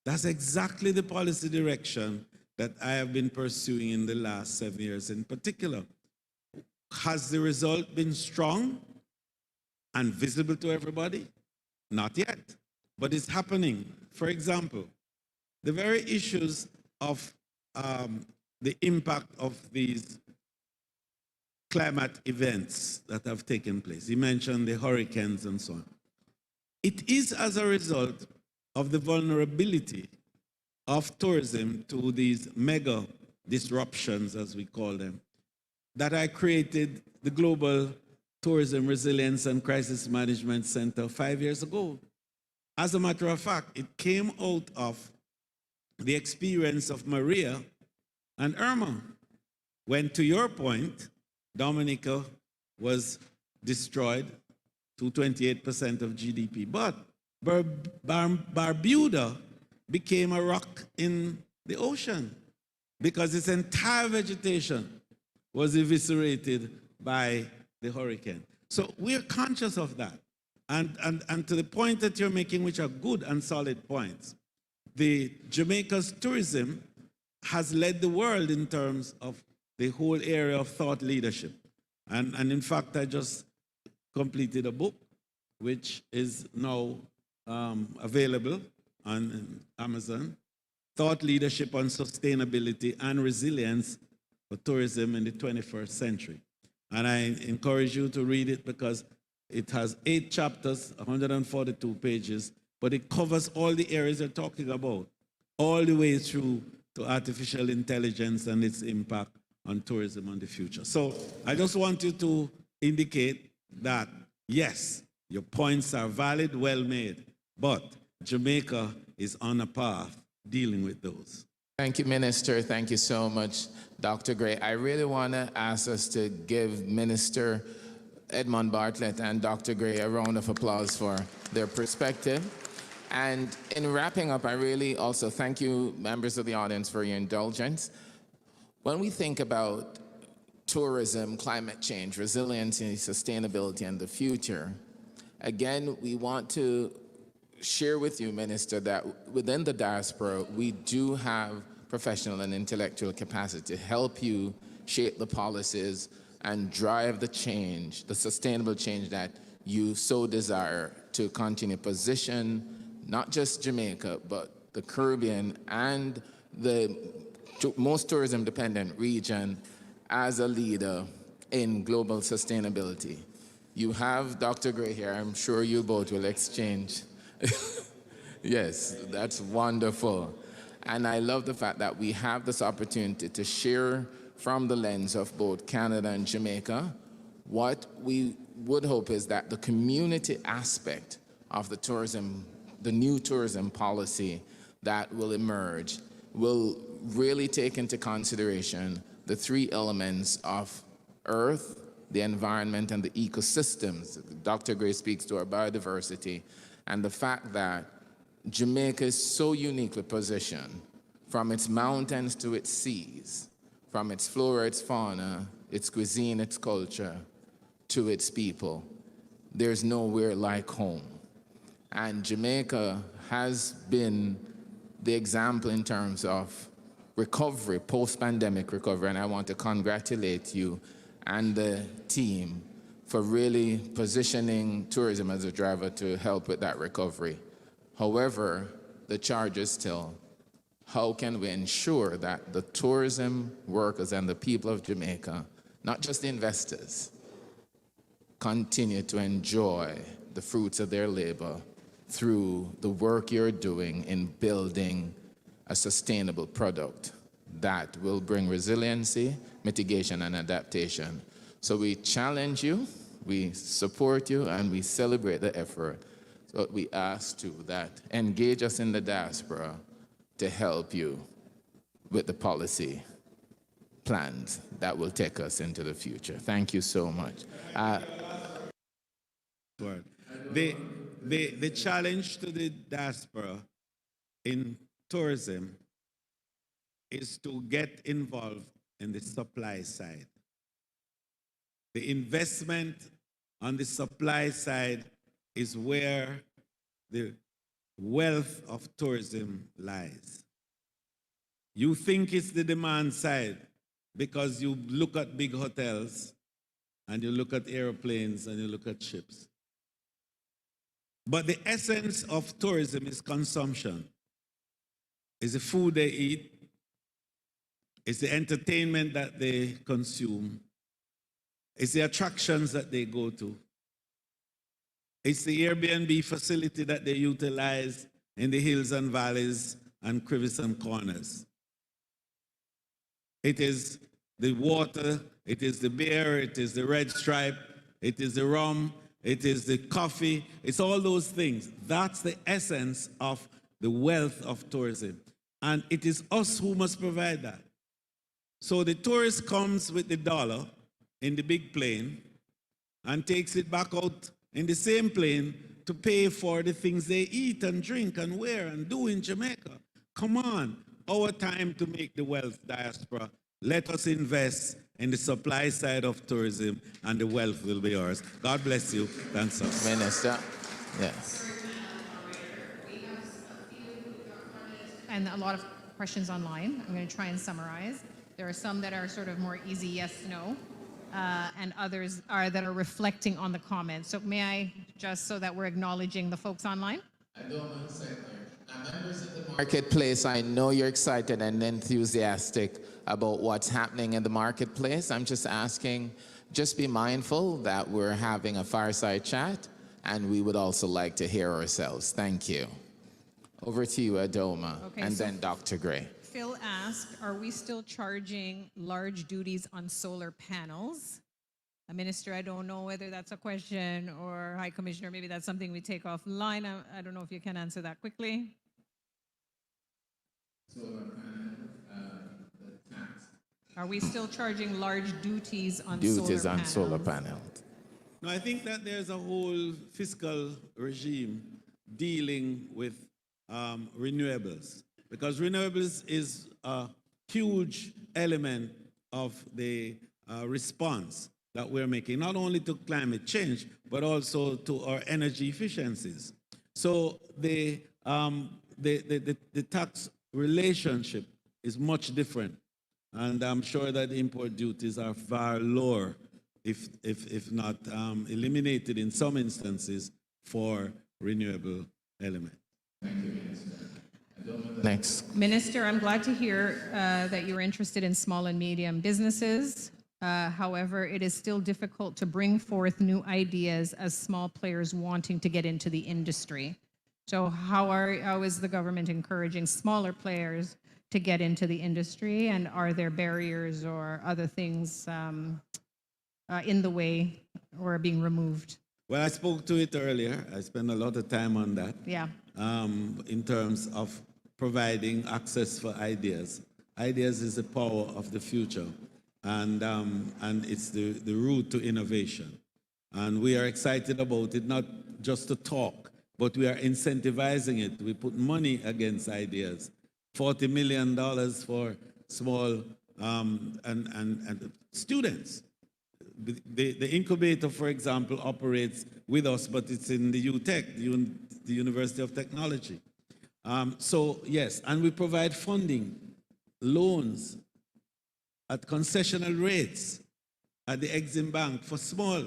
That's exactly the policy direction that I have been pursuing in the last 7 years in particular. Has the result been strong and visible to everybody? Not yet, but it's happening. For example, the very issues of the impact of these climate events that have taken place. He mentioned the hurricanes and so on. It is as a result of the vulnerability of tourism to these mega disruptions, as we call them, that I created the Global Tourism Resilience and Crisis Management Center 5 years ago. As a matter of fact, it came out of the experience of Maria and Irma, when, to your point, Dominica was destroyed to 28% of GDP. But Barbuda became a rock in the ocean because its entire vegetation was eviscerated by the hurricane. So we're conscious of that. And to the point that you're making, which are good and solid points, the Jamaica's tourism has led the world in terms of the whole area of thought leadership. And in fact, I just completed a book, which is now available on Amazon, Thought Leadership on Sustainability and Resilience for Tourism in the 21st Century. And I encourage you to read it because it has 8 chapters, 142 pages, but it covers all the areas you're talking about, all the way through to artificial intelligence and its impact on tourism in the future. So I just want you to indicate that, yes, your points are valid, well made, but Jamaica is on a path dealing with those. Thank you, Minister. Thank you so much, Dr. Gray. I really want to ask us to give Minister Edmund Bartlett and Dr. Gray a round of applause for their perspective. And in wrapping up, I really also thank you, members of the audience, for your indulgence. When we think about tourism, climate change, resiliency, sustainability, and the future, again, we want to share with you, Minister, that within the diaspora, we do have professional and intellectual capacity to help you shape the policies and drive the change, the sustainable change that you so desire to continue position not just Jamaica, but the Caribbean and the most tourism-dependent region as a leader in global sustainability. You have Dr. Gray here. I'm sure you both will exchange. Yes, that's wonderful. And I love the fact that we have this opportunity to share from the lens of both Canada and Jamaica. What we would hope is that the community aspect of the tourism, the new tourism policy that will emerge, will really take into consideration the 3 elements of earth, the environment, and the ecosystems. Dr. Gray speaks to our biodiversity, and the fact that Jamaica is so uniquely positioned, from its mountains to its seas, from its flora, its fauna, its cuisine, its culture, to its people. There's nowhere like home. And Jamaica has been the example in terms of recovery, post-pandemic recovery, and I want to congratulate you and the team for really positioning tourism as a driver to help with that recovery. However, the charge is still, how can we ensure that the tourism workers and the people of Jamaica, not just the investors, continue to enjoy the fruits of their labor through the work you're doing in building a sustainable product that will bring resiliency, mitigation, and adaptation. So we challenge you, we support you, and we celebrate the effort. So we ask too that engage us in the diaspora to help you with the policy plans that will take us into the future. Thank you so much. The challenge to the diaspora in tourism is to get involved in the supply side. The investment on the supply side is where the wealth of tourism lies. You think it's the demand side because you look at big hotels and you look at airplanes, and you look at ships. But the essence of tourism is consumption. It's the food they eat, it's the entertainment that they consume, it's the attractions that they go to, it's the Airbnb facility that they utilize in the hills and valleys and crevices and corners. It is the water, it is the beer, it is the red stripe, it is the rum, it is the coffee, it's all those things. That's the essence of the wealth of tourism. And it is us who must provide that. So the tourist comes with the dollar in the big plane and takes it back out in the same plane to pay for the things they eat and drink and wear and do in Jamaica. Come on, our time to make the wealth, diaspora. Let us invest in the supply side of tourism, and the wealth will be ours. God bless you. Thanks, sir. Minister. Yes. And a lot of questions online. I'm going to try and summarize. There are some that are sort of more easy yes, no, and others are that are reflecting on the comments. So may I just, so that we're acknowledging the folks online? Members of the marketplace, I know you're excited and enthusiastic about what's happening in the marketplace. I'm just asking, just be mindful that we're having a fireside chat, and we would also like to hear ourselves. Thank you. Over to you, Adoma, Okay, and so then Dr. Gray. Phil asked, are we still charging large duties on solar panels? Minister, I don't know whether that's a question, or High Commissioner, maybe that's something we take offline. I don't know if you can answer that quickly. Are we still charging large duties on solar panels? No, I think that there's a whole fiscal regime dealing with renewables, because renewables is a huge element of the response that we're making, not only to climate change, but also to our energy efficiencies. So the tax relationship is much different. And I'm sure that import duties are far lower, if not eliminated in some instances, for renewable elements. Thank you, Minister. Next. Minister, I'm glad to hear that you're interested in small and medium businesses. However, it is still difficult to bring forth new ideas as small players wanting to get into the industry. So how is the government encouraging smaller players to get into the industry, and are there barriers or other things in the way or being removed? Well, I spoke to it earlier. I spent a lot of time on that. Yeah. In terms of providing access for ideas. Ideas is the power of the future, and it's the route to innovation. And we are excited about it, not just to talk, but we are incentivizing it. We put money against ideas. $40 million for small and students. The incubator, for example, operates with us, but it's in the UTech, the University of Technology. So yes, and we provide funding, loans at concessional rates at the Exim Bank for small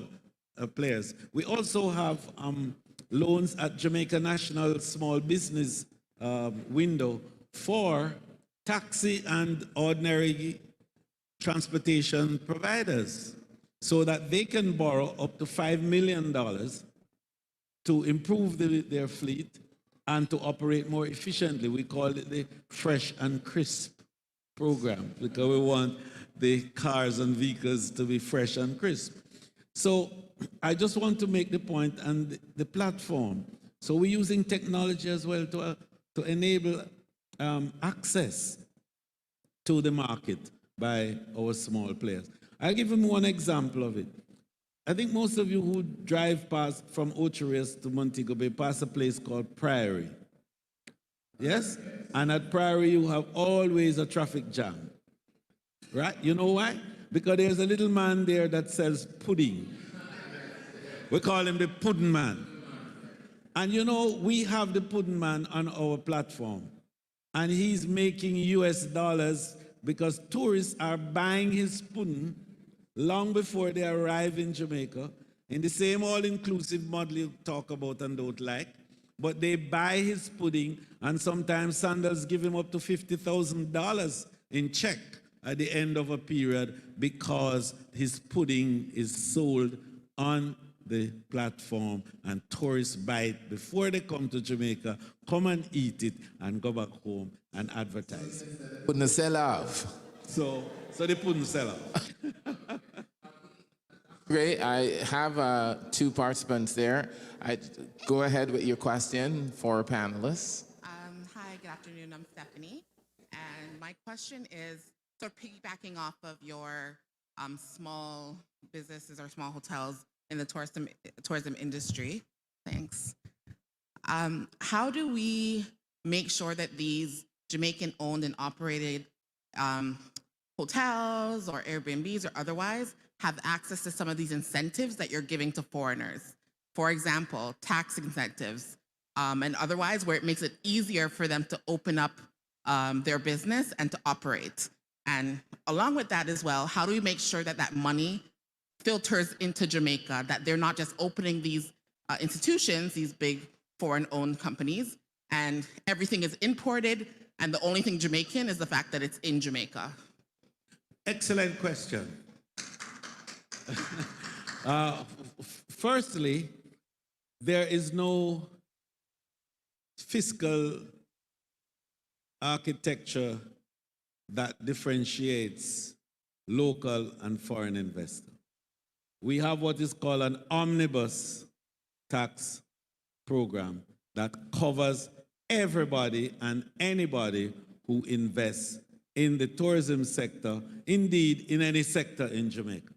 players. We also have loans at Jamaica National Small Business window for taxi and ordinary transportation providers, so that they can borrow up to $5 million to improve their fleet and to operate more efficiently. We call it the Fresh and Crisp program, because we want the cars and vehicles to be fresh and crisp. So I just want to make the point, and the platform. So we're using technology as well to enable access to the market by our small players. I'll give you one example of it. I think most of you who drive past from Ocherias to Montego Bay pass a place called Priory. Yes? And at Priory you have always a traffic jam. Right? You know why? Because there's a little man there that sells pudding. We call him the pudding man. And you know, we have the pudding man on our platform. And he's making US dollars because tourists are buying his pudding long before they arrive in Jamaica, in the same all-inclusive model you talk about and don't like, but they buy his pudding, and sometimes Sandals give him up to $50,000 in check at the end of a period because his pudding is sold on the platform and tourists buy it before they come to Jamaica, come and eat it, and go back home and advertise it. Wouldn't sell off. So they couldn't sell off. Great. I have two participants there. Go ahead with your question for panelists. Hi, good afternoon. I'm Stephanie. And my question is sort of piggybacking off of your small businesses or small hotels in the tourism industry. Thanks. How do we make sure that these Jamaican owned and operated hotels or Airbnbs or otherwise have access to some of these incentives that you're giving to foreigners? For example, tax incentives and otherwise, where it makes it easier for them to open up their business and to operate. And along with that as well, how do we make sure that that money filters into Jamaica, that they're not just opening these institutions, these big foreign-owned companies, and everything is imported, and the only thing Jamaican is the fact that it's in Jamaica? Excellent question. Firstly, there is no fiscal architecture that differentiates local and foreign investors. We have what is called an omnibus tax program that covers everybody and anybody who invests in the tourism sector, indeed in any sector in Jamaica.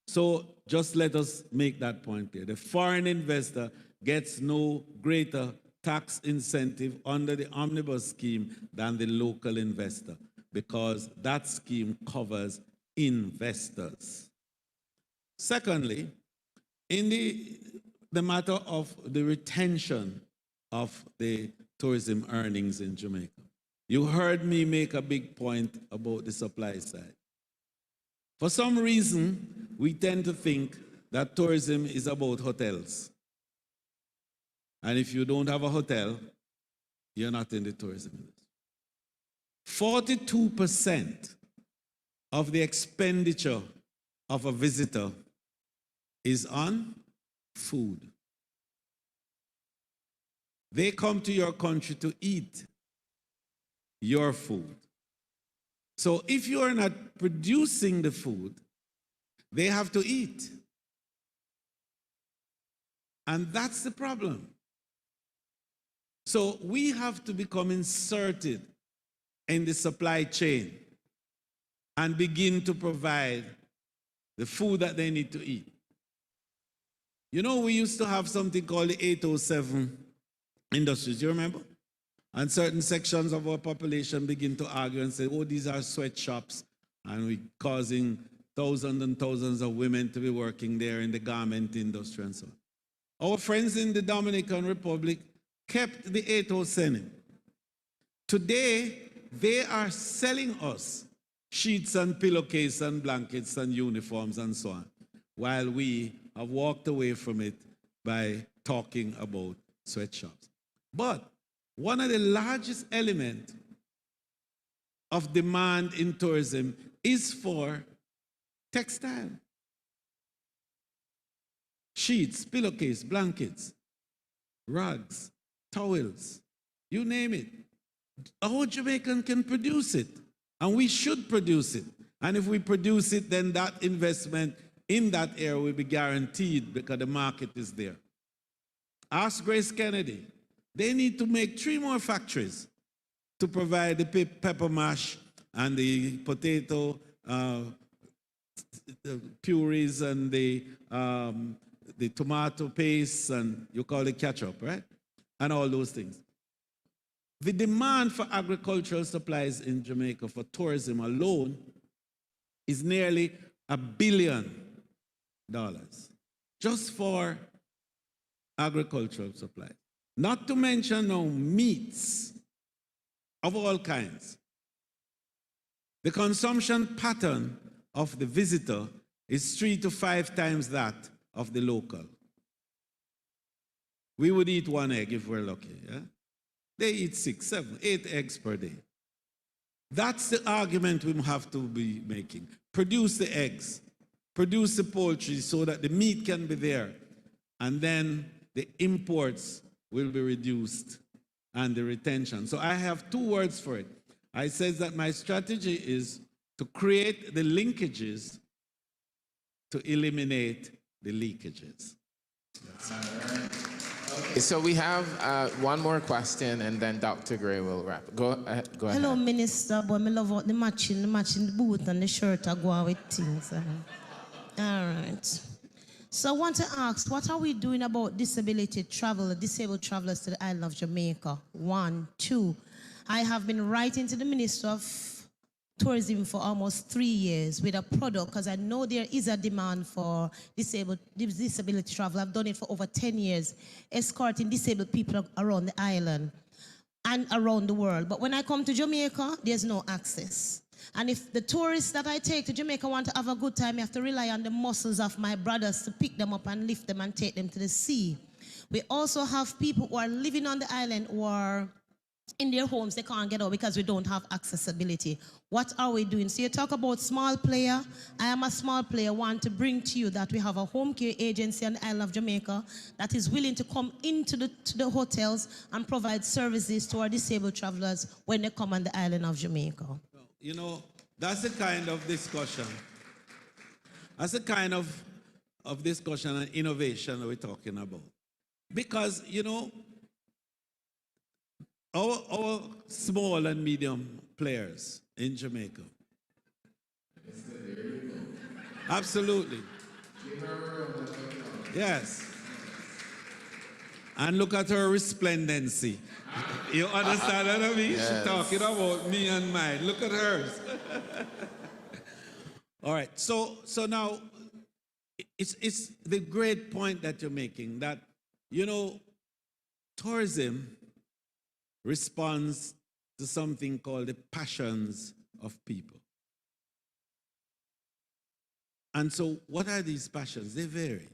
So just let us make that point clear. The foreign investor gets no greater tax incentive under the omnibus scheme than the local investor, because that scheme covers investors. Secondly, in the matter of the retention of the tourism earnings in Jamaica, you heard me make a big point about the supply side. For some reason, we tend to think that tourism is about hotels. And if you don't have a hotel, you're not in the tourism industry. 42% of the expenditure of a visitor is on food. They come to your country to eat your food. So if you are not producing the food, they have to eat. And that's the problem. So we have to become inserted in the supply chain and begin to provide the food that they need to eat. You know, we used to have something called the 807 industries, you remember? And certain sections of our population begin to argue and say, oh, these are sweatshops, and we're causing thousands and thousands of women to be working there in the garment industry and so on. Our friends in the Dominican Republic kept the 807. Today, they are selling us sheets and pillowcases and blankets and uniforms and so on, while we have walked away from it by talking about sweatshops. But one of the largest elements of demand in tourism is for textile. Sheets, pillowcases, blankets, rugs, towels, you name it. Our Jamaican can produce it, and we should produce it. And if we produce it, then that investment in that area will be guaranteed because the market is there. Ask Grace Kennedy. They need to make 3 more factories to provide the pepper mash and the potato the purees and the tomato paste, and you call it ketchup, right? And all those things. The demand for agricultural supplies in Jamaica for tourism alone is nearly $1 billion just for agricultural supplies. Not to mention now meats of all kinds. The consumption pattern of the visitor is 3 to 5 times that of the local. We would eat 1 egg if we're lucky. Yeah? They eat 6, 7, 8 eggs per day. That's the argument we have to be making. Produce the eggs, produce the poultry so that the meat can be there, and then the imports will be reduced and the retention. So I have 2 words for it. I said that my strategy is to create the linkages to eliminate the leakages. So we have one more question, and then Dr. Gray will wrap. Go ahead. Hello, Minister. Boy, I love the matching the boot and the shirt I go out with things. All right. So I want to ask, what are we doing about disabled travelers to the island of Jamaica? 1, 2. I have been writing to the Minister of Tourism for almost 3 years with a product, because I know there is a demand for disability travel. I've done it for over 10 years, escorting disabled people around the island and around the world. But when I come to Jamaica, there's no access. And if the tourists that I take to Jamaica want to have a good time, I have to rely on the muscles of my brothers to pick them up and lift them and take them to the sea. We also have people who are living on the island who are in their homes, they can't get out because we don't have accessibility. What are we doing? So you talk about small player. I am a small player. Want to bring to you that we have a home care agency on the island of Jamaica that is willing to come into the hotels and provide services to our disabled travelers when they come on the island of Jamaica. You know, that's the kind of discussion. That's the kind of discussion and innovation that we're talking about. Because, you know, our small and medium players in Jamaica. Absolutely. Yes. And look at her resplendency. You understand what I mean? Yes. She's talking about me and mine. Look at hers. All right. So now, it's the great point that you're making that, you know, tourism responds to something called the passions of people. And so what are these passions? They vary.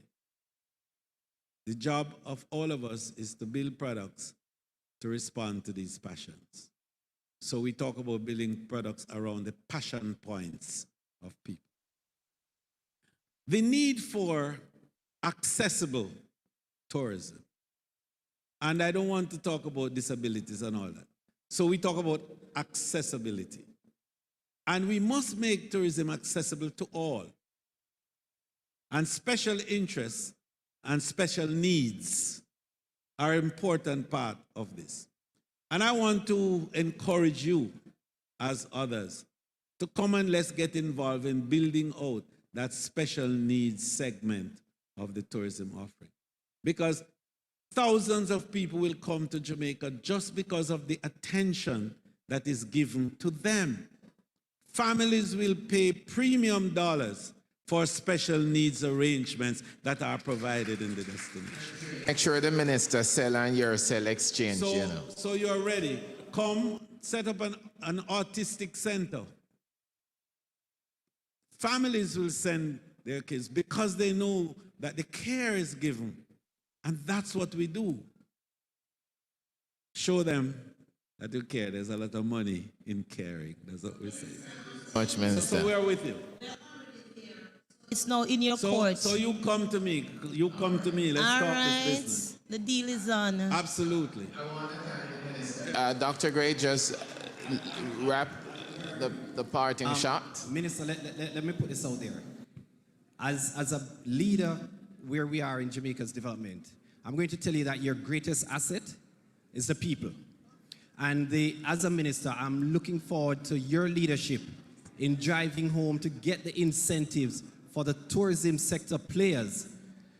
The job of all of us is to build products to respond to these passions. So we talk about building products around the passion points of people. The need for accessible tourism. And I don't want to talk about disabilities and all that. So we talk about accessibility. And we must make tourism accessible to all. And special interests and special needs are an important part of this. And I want to encourage you, as others, to come and let's get involved in building out that special needs segment of the tourism offering. Because thousands of people will come to Jamaica just because of the attention that is given to them. Families will pay premium dollars for special needs arrangements that are provided in the destination. Make sure the minister sell and your sell exchange, So, you know. so you're ready. Come set up an autistic center. Families will send their kids because they know that the care is given. And that's what we do. Show them that you care. There's a lot of money in caring. That's what we say. Much, Minister. So we're with you. It's now in your court. So you come to me. You come to me. Let's All talk right. this business. The deal is on. Absolutely. Dr. Gray, just wrap the parting shot. Minister, let me put this out there. As a leader where we are in Jamaica's development, I'm going to tell you that your greatest asset is the people. And as a minister, I'm looking forward to your leadership in driving home to get the incentives for the tourism sector players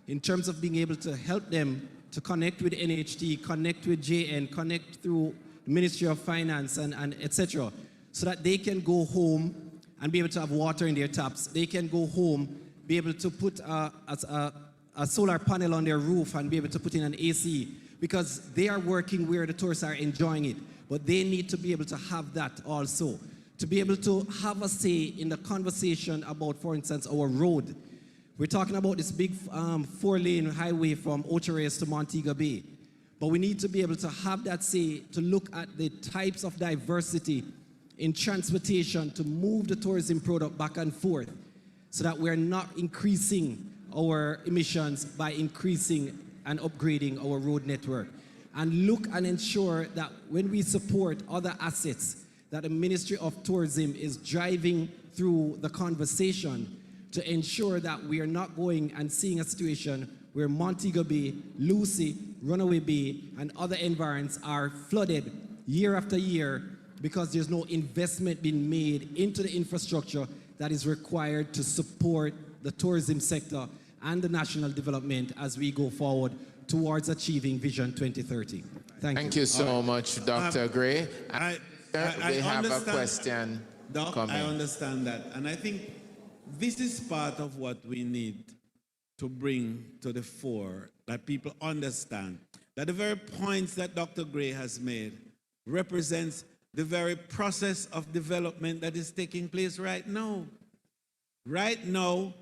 in terms of being able to help them to connect with NHT, connect with JN, connect through the Ministry of Finance and etc. so that they can go home and be able to have water in their taps. They can go home, be able to put a solar panel on their roof and be able to put in an AC, because they are working where the tourists are enjoying it. But they need to be able to have that also. to be able to have a say in the conversation about, for instance, our road. We're talking about this big 4-lane highway from Ocho Rios to Montego Bay. But we need to be able to have that say to look at the types of diversity in transportation to move the tourism product back and forth so that we're not increasing our emissions by increasing and upgrading our road network. And look and ensure that when we support other assets, that the Ministry of Tourism is driving through the conversation to ensure that we are not going and seeing a situation where Montego Bay, Lucy, Runaway Bay, and other environs are flooded year after year because there's no investment being made into the infrastructure that is required to support the tourism sector and the national development as we go forward towards achieving Vision 2030. Thank you so much, Dr. Gray. I We have a understand, question Doc, coming. I understand that. And I think this is part of what we need to bring to the fore, that people understand that the very points that Dr. Gray has made represents the very process of development that is taking place right now. Right now,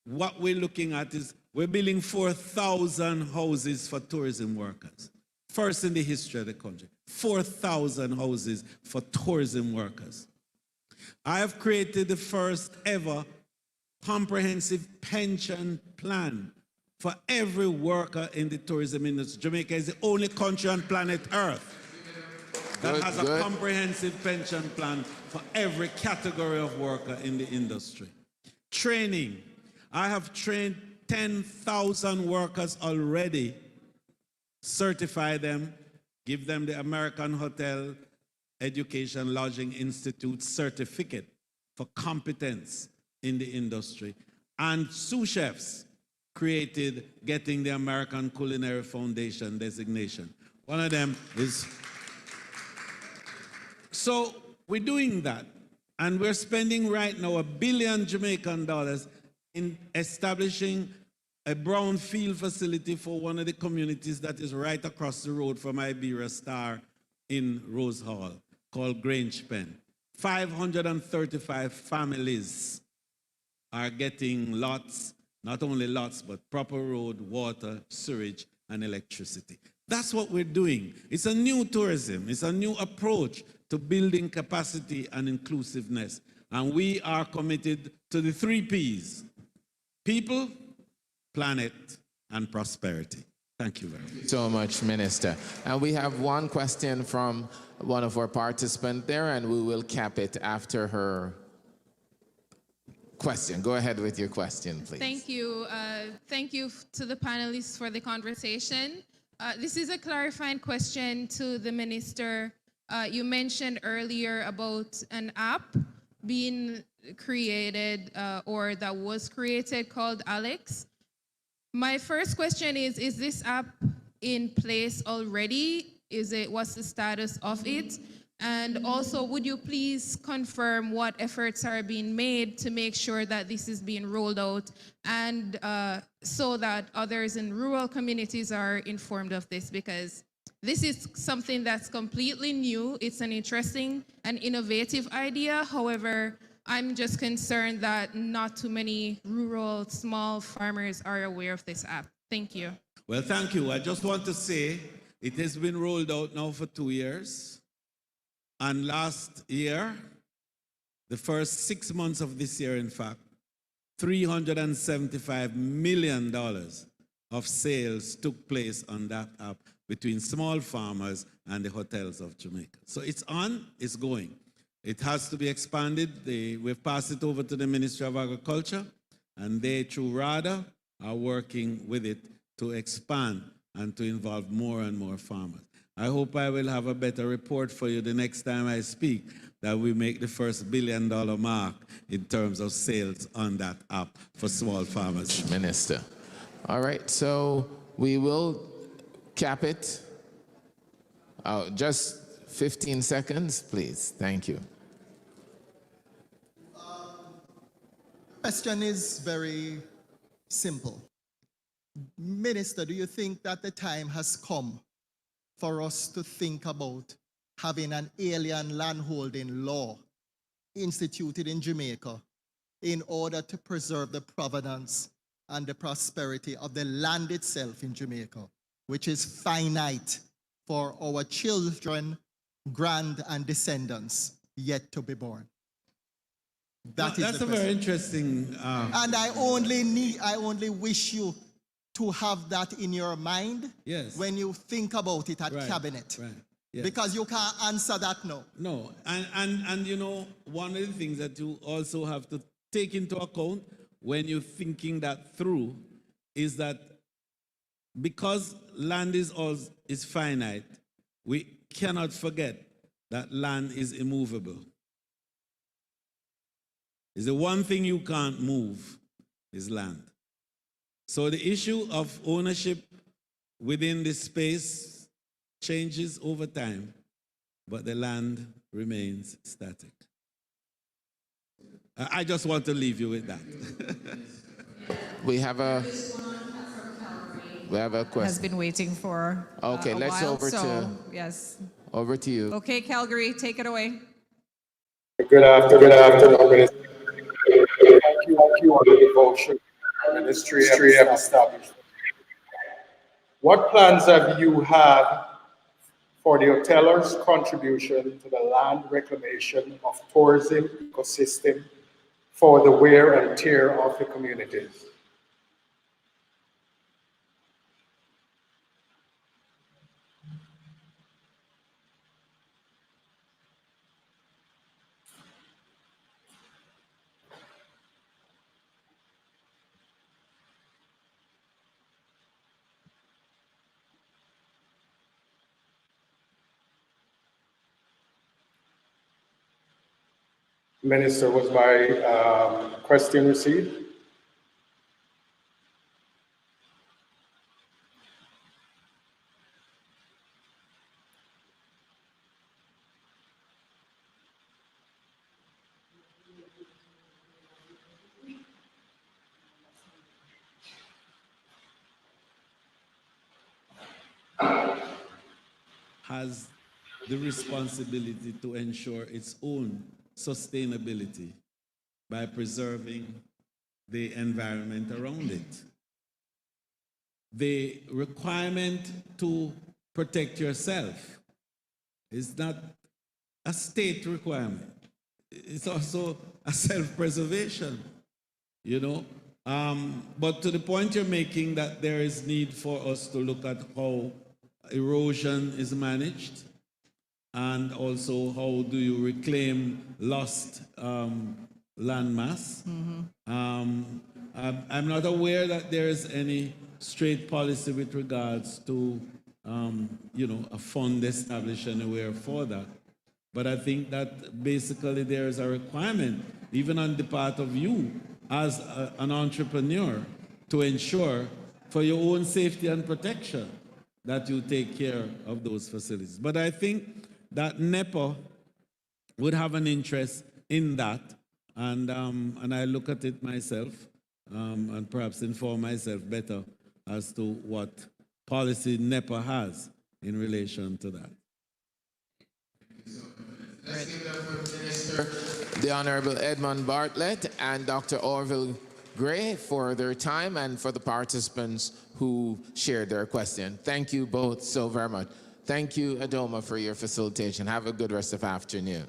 what we're looking at is we're building 4,000 houses for tourism workers. First in the history of the country, 4,000 houses for tourism workers. I have created the first ever comprehensive pension plan for every worker in the tourism industry. Jamaica is the only country on planet Earth that has a comprehensive pension plan for every category of worker in the industry. Training. I have trained 10,000 workers already, certify them, give them the American Hotel Education Lodging Institute certificate for competence in the industry. And sous chefs created getting the American Culinary Foundation designation. One of them is... So we're doing that. And we're spending right now $1 billion Jamaican dollars in establishing a brownfield facility for one of the communities that is right across the road from Iberia Star in Rose Hall, called Grange Pen. 535 families are getting lots, not only lots, but proper road, water, sewage, and electricity. That's what we're doing. It's a new tourism. It's a new approach to building capacity and inclusiveness. And we are committed to the 3 Ps: people, planet, and prosperity. Thank you very much. So much, Minister. And we have one question from one of our participants there, and we will cap it after her question. Go ahead with your question, please. Thank you. Thank you to the panelists for the conversation. This is a clarifying question to the Minister. You mentioned earlier about an app being created or that was created called Alex. My first question is this app in place already? What's the status of it? And also, would you please confirm what efforts are being made to make sure that this is being rolled out and so that others in rural communities are informed of this? Because this is something that's completely new. It's an interesting and innovative idea. However, I'm just concerned that not too many rural small farmers are aware of this app. Thank you. Well, thank you. I just want to say it has been rolled out now for 2 years. And last year, the first 6 months of this year, in fact, $375 million of sales took place on that app between small farmers and the hotels of Jamaica. So it's on, it's going. It has to be expanded. We've passed it over to the Ministry of Agriculture, and they, through RADA, are working with it to expand and to involve more and more farmers. I hope I will have a better report for you the next time I speak, that we make the first $1 billion mark in terms of sales on that app for small farmers. Minister. All right, so we will cap it. Just 15 seconds, please. Thank you. Question is very simple. Minister, do you think that the time has come for us to think about having an alien landholding law instituted in Jamaica in order to preserve the provenance and the prosperity of the land itself in Jamaica, which is finite for our children, grand and descendants yet to be born. That's a very interesting. And I only wish you to have that in your mind when you think about it at cabinet. Right. Yes. Because you can't answer that now. No, and you know, one of the things that you also have to take into account when you're thinking that through is that because land is finite, we cannot forget that land is immovable. Is the one thing you can't move is land. So the issue of ownership within this space changes over time, but the land remains static. I just want to leave you with that. We have a question. Has been waiting for Okay, a let's while, over so, to yes. over to you. Okay, Calgary, take it away. Good afternoon, Minister. Thank you for the devotion the ministry have established. What plans have you had for the hotelers' contribution to the land reclamation of tourism ecosystem for the wear and tear of the communities? Minister, was my question received? Has the responsibility to ensure its own sustainability by preserving the environment around it. The requirement to protect yourself is not a state requirement. It's also a self-preservation, you know. But to the point you're making that there is need for us to look at how erosion is managed and also how do you reclaim lost landmass. I'm not aware that there is any straight policy with regards to you know, a fund established anywhere for that. But I think that basically there is a requirement, even on the part of you as an entrepreneur, to ensure for your own safety and protection that you take care of those facilities. But I think that NEPA would have an interest in that, and I look at it myself and perhaps inform myself better as to what policy NEPA has in relation to that. Let's give it up for Minister, the Honorable Edmund Bartlett and Dr. Orville Gray for their time and for the participants who shared their question. Thank you both so very much. Thank you, Adoma, for your facilitation. Have a good rest of the afternoon.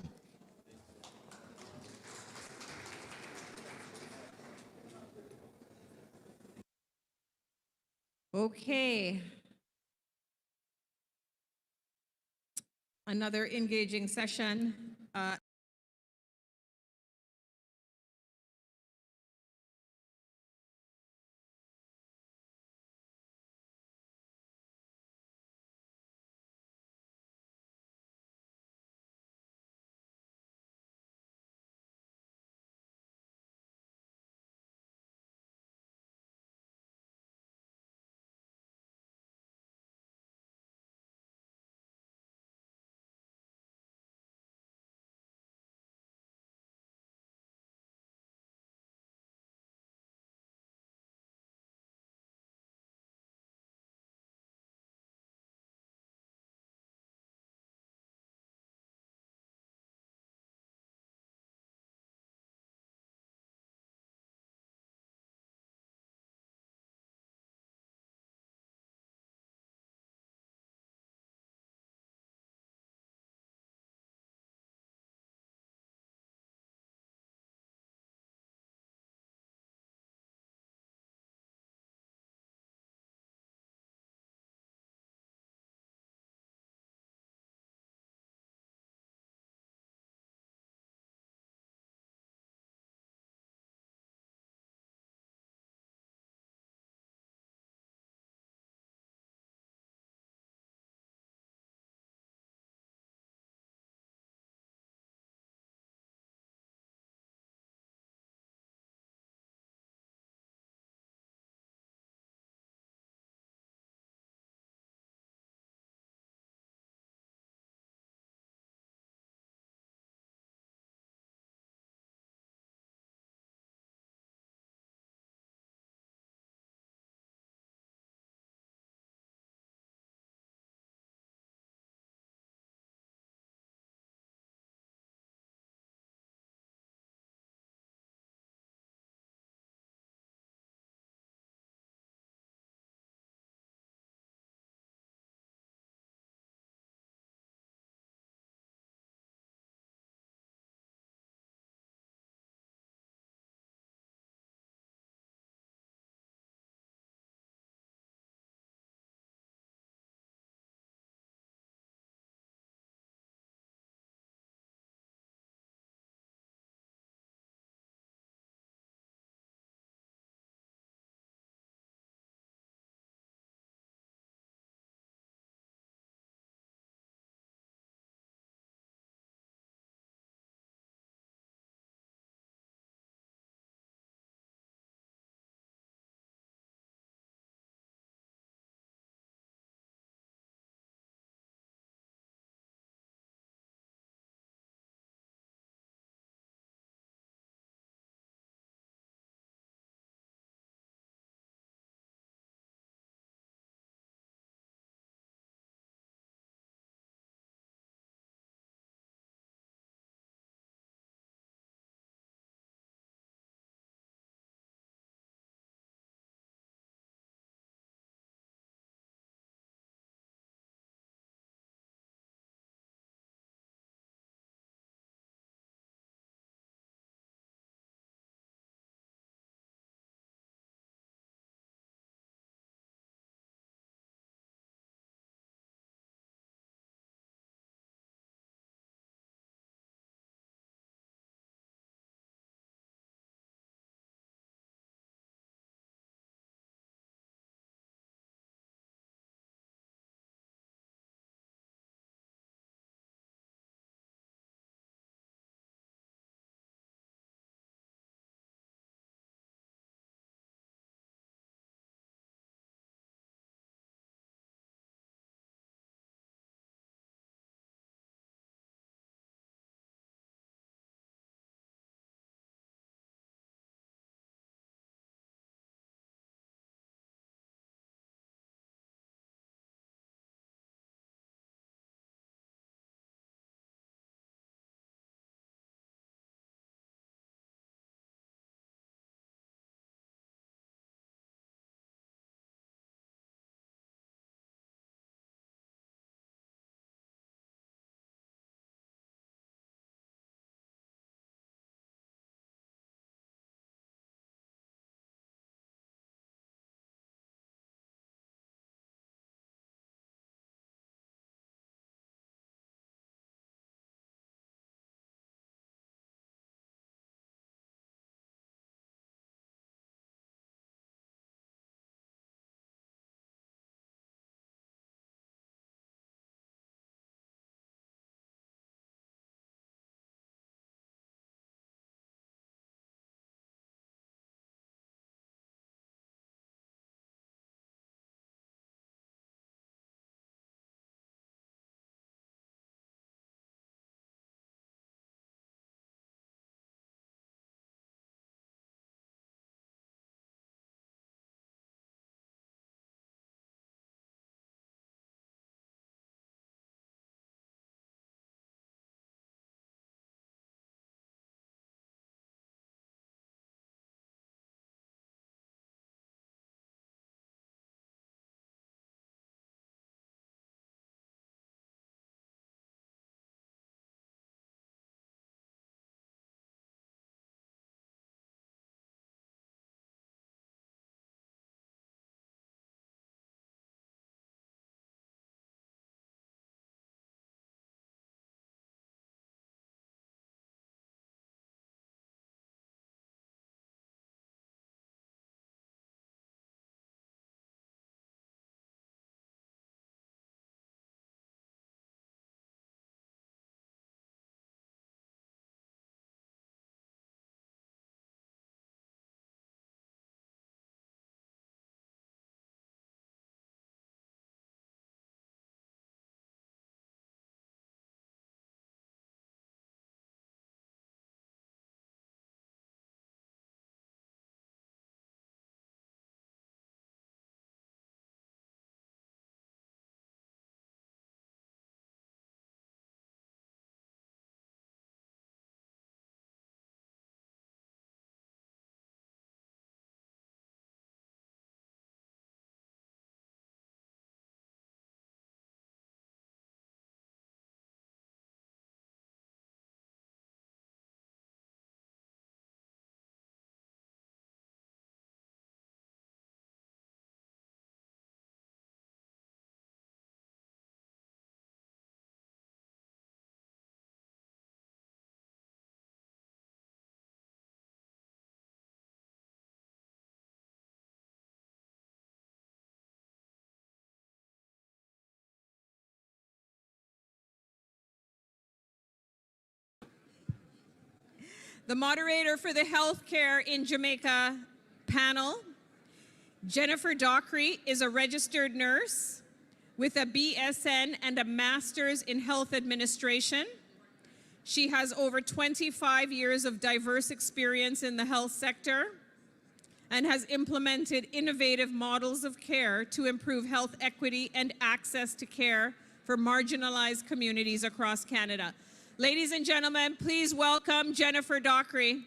Okay. Another engaging session. the moderator for the Healthcare in Jamaica panel. Jennifer Dockery is a registered nurse with a BSN and a Master's in Health Administration. She has over 25 years of diverse experience in the health sector and has implemented innovative models of care to improve health equity and access to care for marginalized communities across Canada. Ladies and gentlemen, please welcome Jennifer Dockery.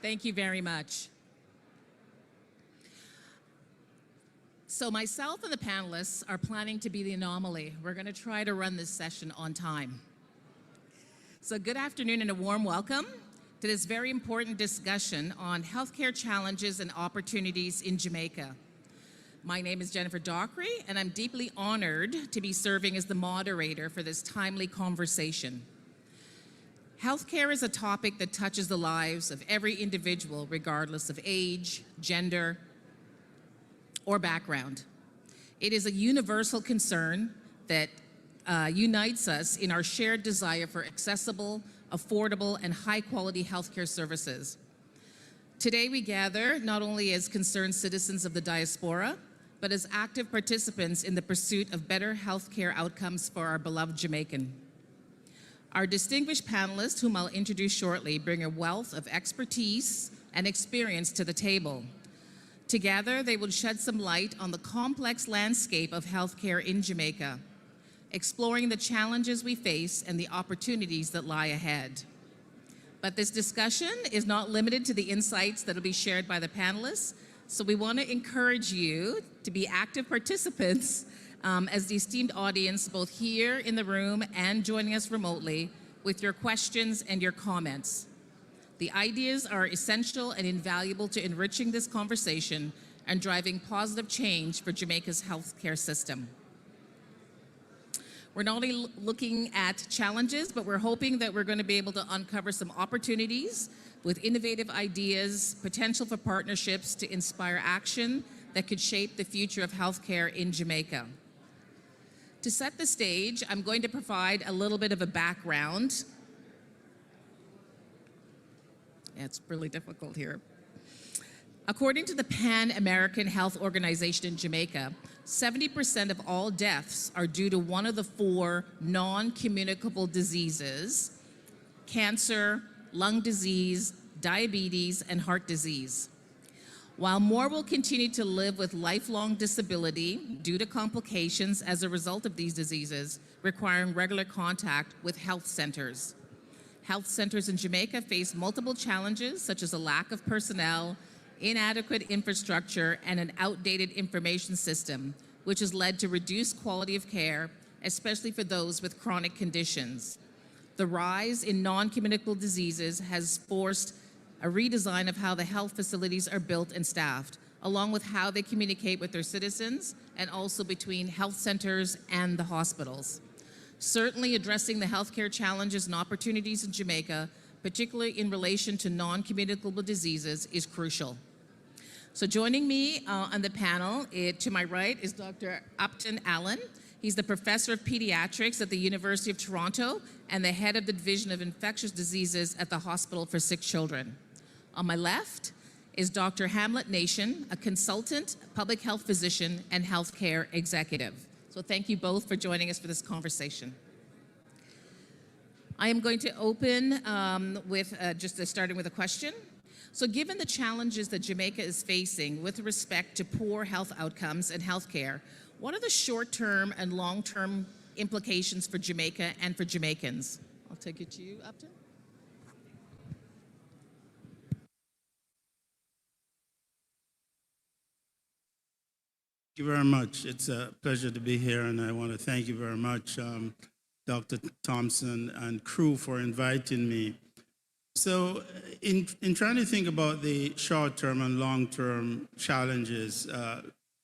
Thank you very much. So myself and the panelists are planning to be the anomaly. We're going to try to run this session on time. So good afternoon and a warm welcome to this very important discussion on healthcare challenges and opportunities in Jamaica. My name is Jennifer Dockery, and I'm deeply honored to be serving as the moderator for this timely conversation. Healthcare is a topic that touches the lives of every individual, regardless of age, gender, or background. It is a universal concern that unites us in our shared desire for accessible, affordable, and high-quality healthcare services. Today we gather not only as concerned citizens of the Diaspora, but as active participants in the pursuit of better healthcare outcomes for our beloved Jamaican. Our distinguished panelists, whom I'll introduce shortly, bring a wealth of expertise and experience to the table. Together, they will shed some light on the complex landscape of healthcare in Jamaica, exploring the challenges we face and the opportunities that lie ahead. But this discussion is not limited to the insights that will be shared by the panelists, so we want to encourage you to be active participants as the esteemed audience, both here in the room and joining us remotely, with your questions and your comments. The ideas are essential and invaluable to enriching this conversation and driving positive change for Jamaica's healthcare system. We're not only looking at challenges, but we're hoping that we're going to be able to uncover some opportunities with innovative ideas, potential for partnerships to inspire action that could shape the future of healthcare in Jamaica. To set the stage, I'm going to provide a little bit of a background. Yeah, it's really difficult here. According to the Pan American Health Organization in Jamaica, 70% of all deaths are due to one of the 4 non-communicable diseases: cancer, lung disease, diabetes, and heart disease. While more will continue to live with lifelong disability due to complications as a result of these diseases, requiring regular contact with health centers. Health centers in Jamaica face multiple challenges, such as a lack of personnel, inadequate infrastructure, and an outdated information system, which has led to reduced quality of care, especially for those with chronic conditions. The rise in non-communicable diseases has forced a redesign of how the health facilities are built and staffed, along with how they communicate with their citizens and also between health centers and the hospitals. Certainly addressing the healthcare challenges and opportunities in Jamaica, particularly in relation to non-communicable diseases, is crucial. So joining me on the panel, to my right, is Dr. Upton Allen. He's the professor of pediatrics at the University of Toronto and the head of the Division of Infectious Diseases at the Hospital for Sick Children. On my left is Dr. Hamlet Nation, a consultant, public health physician, and healthcare executive. So thank you both for joining us for this conversation. I am going to open with starting with a question. So given the challenges that Jamaica is facing with respect to poor health outcomes and healthcare, what are the short-term and long-term implications for Jamaica and for Jamaicans? I'll take it to you, Upton. Thank you very much. It's a pleasure to be here, and I want to thank you very much, Dr. Thompson and crew, for inviting me. So in trying to think about the short-term and long-term challenges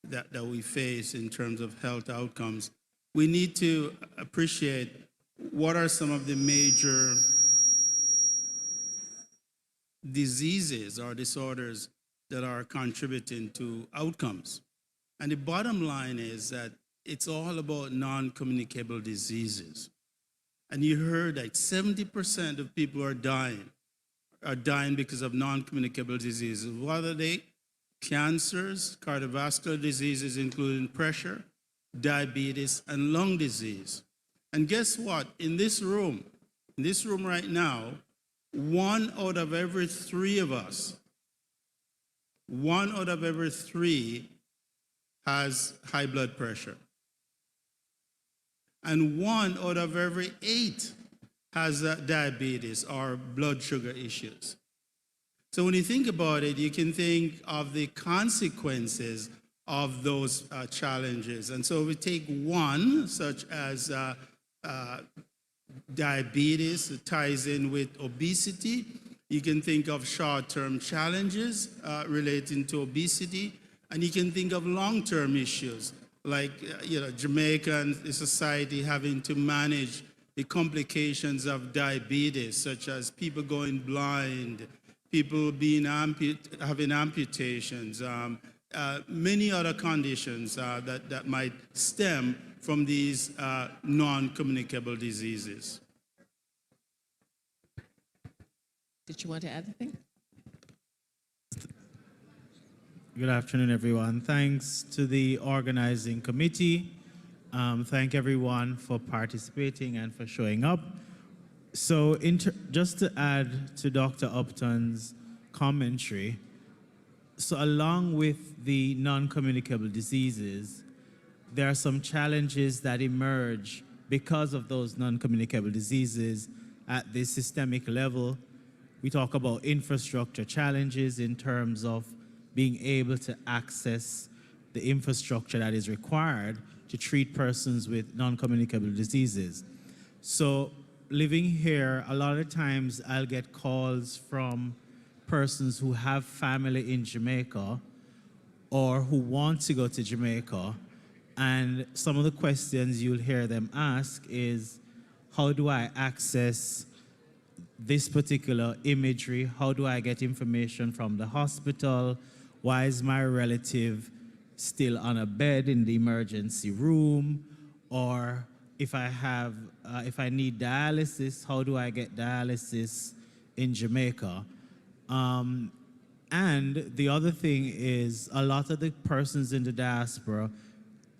that we face in terms of health outcomes, we need to appreciate what are some of the major diseases or disorders that are contributing to outcomes. And the bottom line is that it's all about non-communicable diseases. And you heard that 70% of people are dying because of non-communicable diseases. What are they? Cancers, cardiovascular diseases, including pressure, diabetes, and lung disease. And guess what? In this room right now, 1 out of every 3 of us, 1 out of every 3 has high blood pressure. And 1 out of every 8 has diabetes or blood sugar issues. So when you think about it, you can think of the consequences of those challenges. And so we take one, such as diabetes, that ties in with obesity. You can think of short-term challenges relating to obesity, and you can think of long-term issues like Jamaica and the society having to manage the complications of diabetes, such as people going blind, people being having amputations, many other conditions that might stem from these non-communicable diseases. Did you want to add anything? Good afternoon, everyone. Thanks to the organizing committee. Thank everyone for participating and for showing up. So just to add to Dr. Upton's commentary, so along with the non-communicable diseases, there are some challenges that emerge because of those non-communicable diseases at the systemic level. We talk about infrastructure challenges in terms of being able to access the infrastructure that is required to treat persons with non-communicable diseases. So living here, a lot of times I'll get calls from persons who have family in Jamaica or who want to go to Jamaica. And some of the questions you'll hear them ask is, how do I access this particular imagery? How do I get information from the hospital? Why is my relative still on a bed in the emergency room? Or if I need dialysis, how do I get dialysis in Jamaica? And the other thing is, a lot of the persons in the diaspora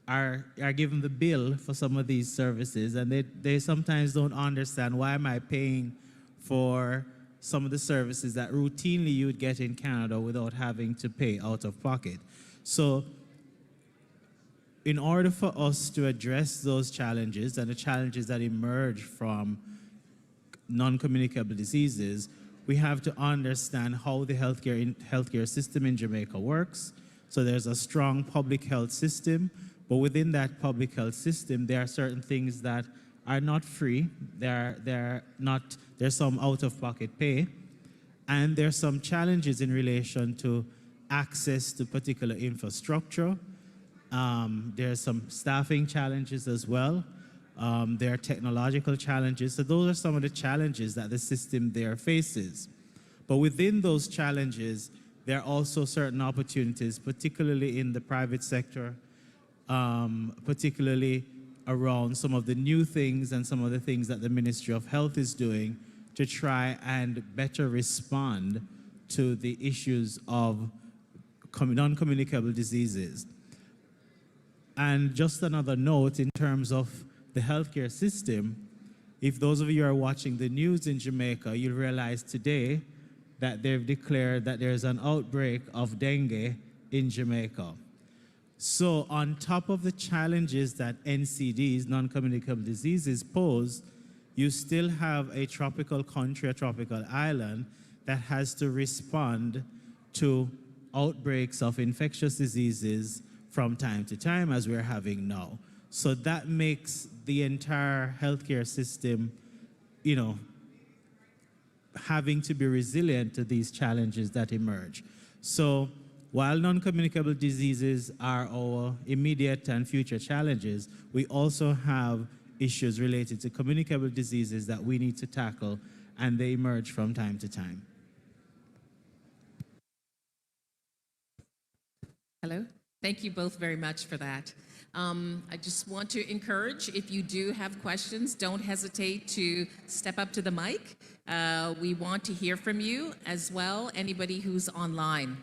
are given the bill for some of these services, and they sometimes don't understand, why am I paying for some of the services that routinely you would get in Canada without having to pay out of pocket. So in order for us to address those challenges and the challenges that emerge from non-communicable diseases, we have to understand how the healthcare system in Jamaica works. So there's a strong public health system, but within that public health system, there are certain things that are not free. There's some out-of-pocket pay, and there's some challenges in relation to access to particular infrastructure. There's some staffing challenges as well. There are technological challenges. So those are some of the challenges that the system there faces. But within those challenges, there are also certain opportunities, particularly in the private sector, particularly around some of the new things and some of the things that the Ministry of Health is doing to try and better respond to the issues of non-communicable diseases. And just another note in terms of the healthcare system, if those of you are watching the news in Jamaica, you'll realize today that they've declared that there's an outbreak of dengue in Jamaica. So on top of the challenges that NCDs, non-communicable diseases, pose, you still have a tropical country, a tropical island, that has to respond to outbreaks of infectious diseases from time to time, as we're having now. So that makes the entire healthcare system, having to be resilient to these challenges that emerge. So while non-communicable diseases are our immediate and future challenges, we also have issues related to communicable diseases that we need to tackle, and they emerge from time to time. Hello. Thank you both very much for that. I just want to encourage, if you do have questions, don't hesitate to step up to the mic. We want to hear from you as well, anybody who's online.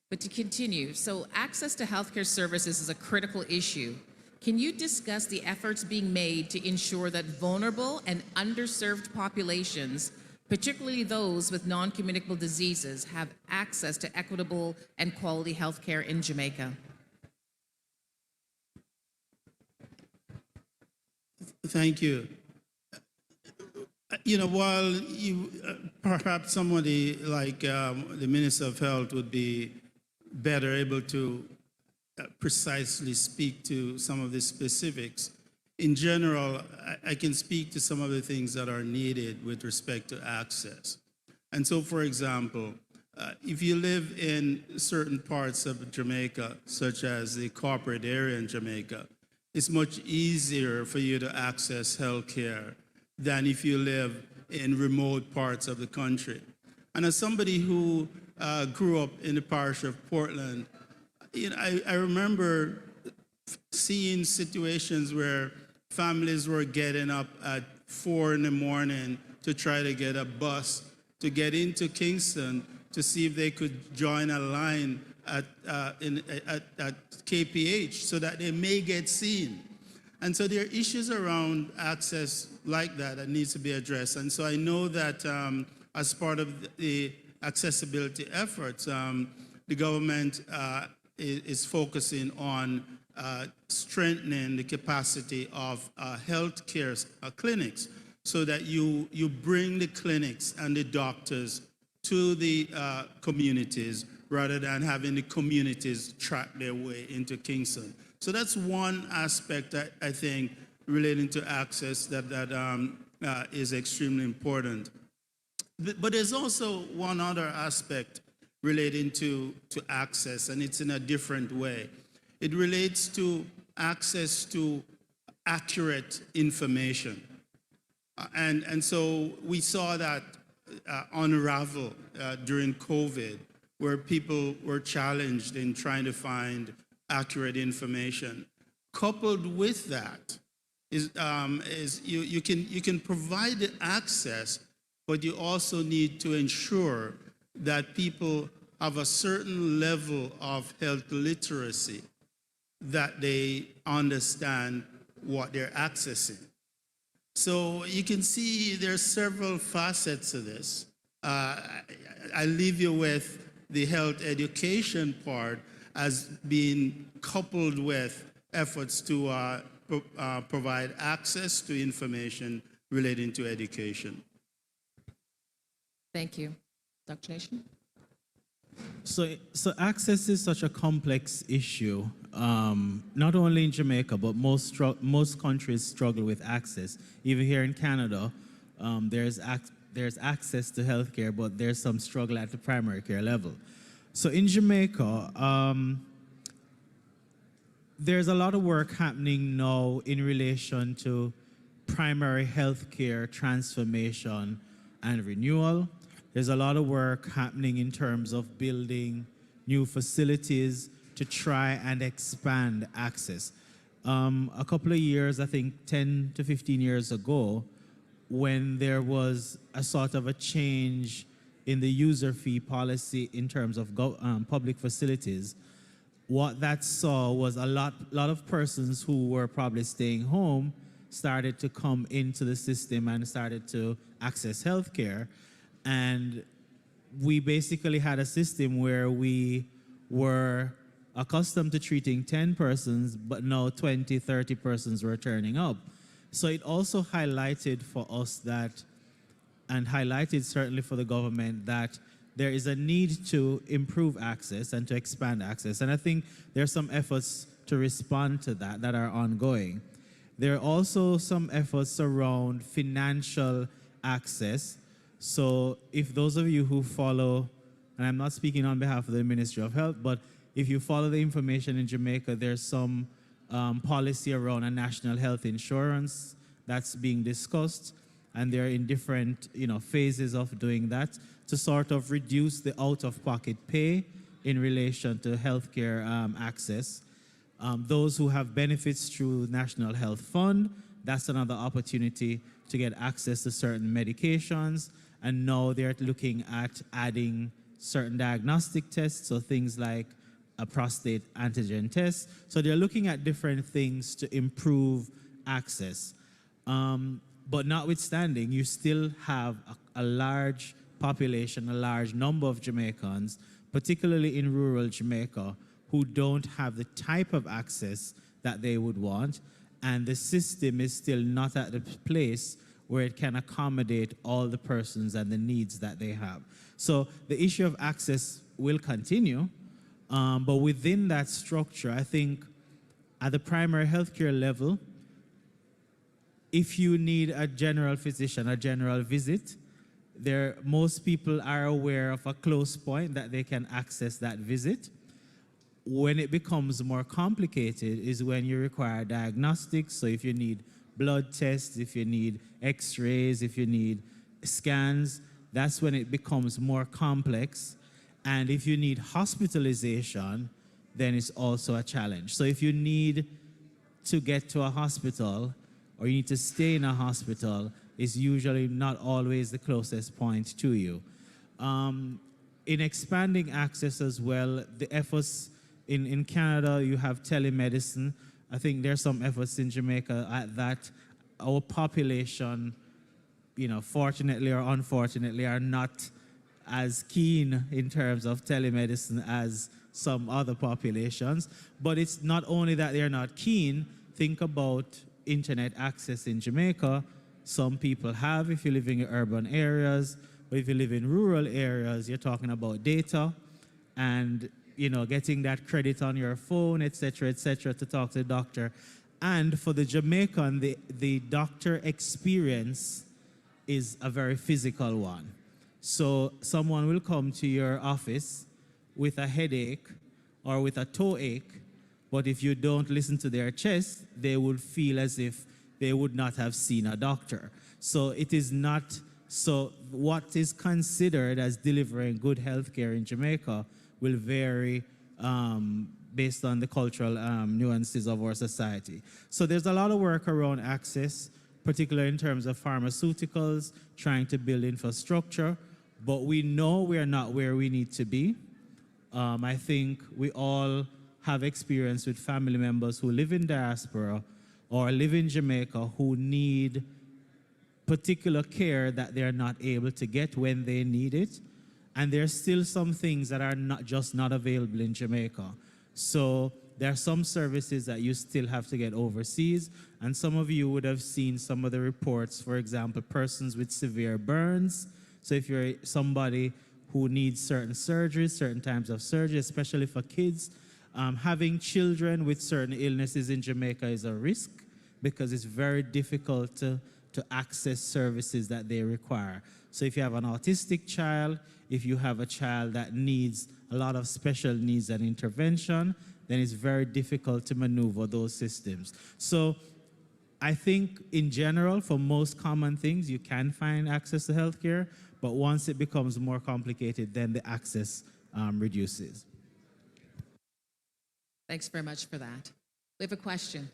But to continue, so access to healthcare services is a critical issue. Can you discuss the efforts being made to ensure that vulnerable and underserved populations, particularly those with non-communicable diseases, have access to equitable and quality healthcare in Jamaica? Thank you. You know, while you, perhaps somebody like the Minister of Health would be better able to precisely speak to some of the specifics, in general, I can speak to some of the things that are needed with respect to access. And so, for example, if you live in certain parts of Jamaica, such as the corporate area in Jamaica, it's much easier for you to access health care than if you live in remote parts of the country. And as somebody who grew up in the parish of Portland, you know, I remember seeing situations where families were getting up at 4 in the morning to try to get a bus to get into Kingston to see if they could join a line at KPH so that they may get seen. And so there are issues around access like that that needs to be addressed. And so I know that as part of the accessibility efforts, the government is focusing on strengthening the capacity of healthcare clinics so that you bring the clinics and the doctors to the communities rather than having the communities track their way into Kingston. So that's one aspect I think relating to access that is extremely important. But there's also one other aspect relating to access, and it's in a different way. It relates to access to accurate information. And so we saw that unravel during COVID, where people were challenged in trying to find accurate information. Coupled with that is you can provide the access, but you also need to ensure that people have a certain level of health literacy, that they understand what they're accessing. So you can see there's several facets to this. I leave you with the health education part as being coupled with efforts to provide access to information relating to education. Thank you. Dr. Nation? So access is such a complex issue, not only in Jamaica, but most countries struggle with access. Even here in Canada, there's access to healthcare, but there's some struggle at the primary care level. So in Jamaica, there's a lot of work happening now in relation to primary healthcare transformation and renewal. There's a lot of work happening in terms of building new facilities to try and expand access. A couple of years, I think 10 to 15 years ago, when there was a sort of a change in the user fee policy in terms of public facilities, what that saw was a lot of persons who were probably staying home started to come into the system and started to access healthcare. And we basically had a system where we were accustomed to treating 10 persons, but now 20, 30 persons were turning up. So it also highlighted for us that, and highlighted certainly for the government, that there is a need to improve access and to expand access. And I think there's some efforts to respond to that that are ongoing. There are also some efforts around financial access. So if those of you who follow, and I'm not speaking on behalf of the Ministry of Health, but if you follow the information in Jamaica, there's some policy around a national health insurance that's being discussed, and they're in different phases of doing that to sort of reduce the out-of-pocket pay in relation to healthcare access. Those who have benefits through National Health Fund, that's another opportunity to get access to certain medications. And now they're looking at adding certain diagnostic tests, so things like a prostate antigen test. So they're looking at different things to improve access. But notwithstanding, you still have a large population, a large number of Jamaicans, particularly in rural Jamaica, who don't have the type of access that they would want, and the system is still not at the place where it can accommodate all the persons and the needs that they have. So the issue of access will continue, but within that structure, I think at the primary healthcare level, if you need a general physician, a general visit, most people are aware of a close point that they can access that visit. When it becomes more complicated is when you require diagnostics. So if you need blood tests, if you need x-rays, if you need scans, that's when it becomes more complex. And if you need hospitalization, then it's also a challenge. So if you need to get to a hospital or you need to stay in a hospital, it's usually not always the closest point to you. In expanding access as well, the efforts in Canada, you have telemedicine. I think there's some efforts in Jamaica at that. Our population, fortunately or unfortunately, are not as keen in terms of telemedicine as some other populations. But it's not only that they're not keen. Think about internet access in Jamaica. Some people have if you live in urban areas, but if you live in rural areas, you're talking about data and getting that credit on your phone, et cetera, to talk to the doctor. And for the Jamaican, the doctor experience is a very physical one. So someone will come to your office with a headache or with a toe ache, but if you don't listen to their chest, they will feel as if they would not have seen a doctor. So it is not, so what is considered as delivering good health care in Jamaica will vary based on the cultural nuances of our society. So there's a lot of work around access, particularly in terms of pharmaceuticals, trying to build infrastructure, but we know we are not where we need to be. I think we all have experience with family members who live in diaspora or live in Jamaica who need particular care that they're not able to get when they need it. And there's still some things that are not available in Jamaica. So there are some services that you still have to get overseas. And some of you would have seen some of the reports, for example, persons with severe burns. So if you're somebody who needs certain surgeries, certain types of surgery, especially for kids, having children with certain illnesses in Jamaica is a risk because it's very difficult to access services that they require. So if you have an autistic child, if you have a child that needs a lot of special needs and intervention, then it's very difficult to maneuver those systems. So I think in general, for most common things, you can find access to healthcare, but once it becomes more complicated, then the access reduces. Thanks very much for that. We have a question.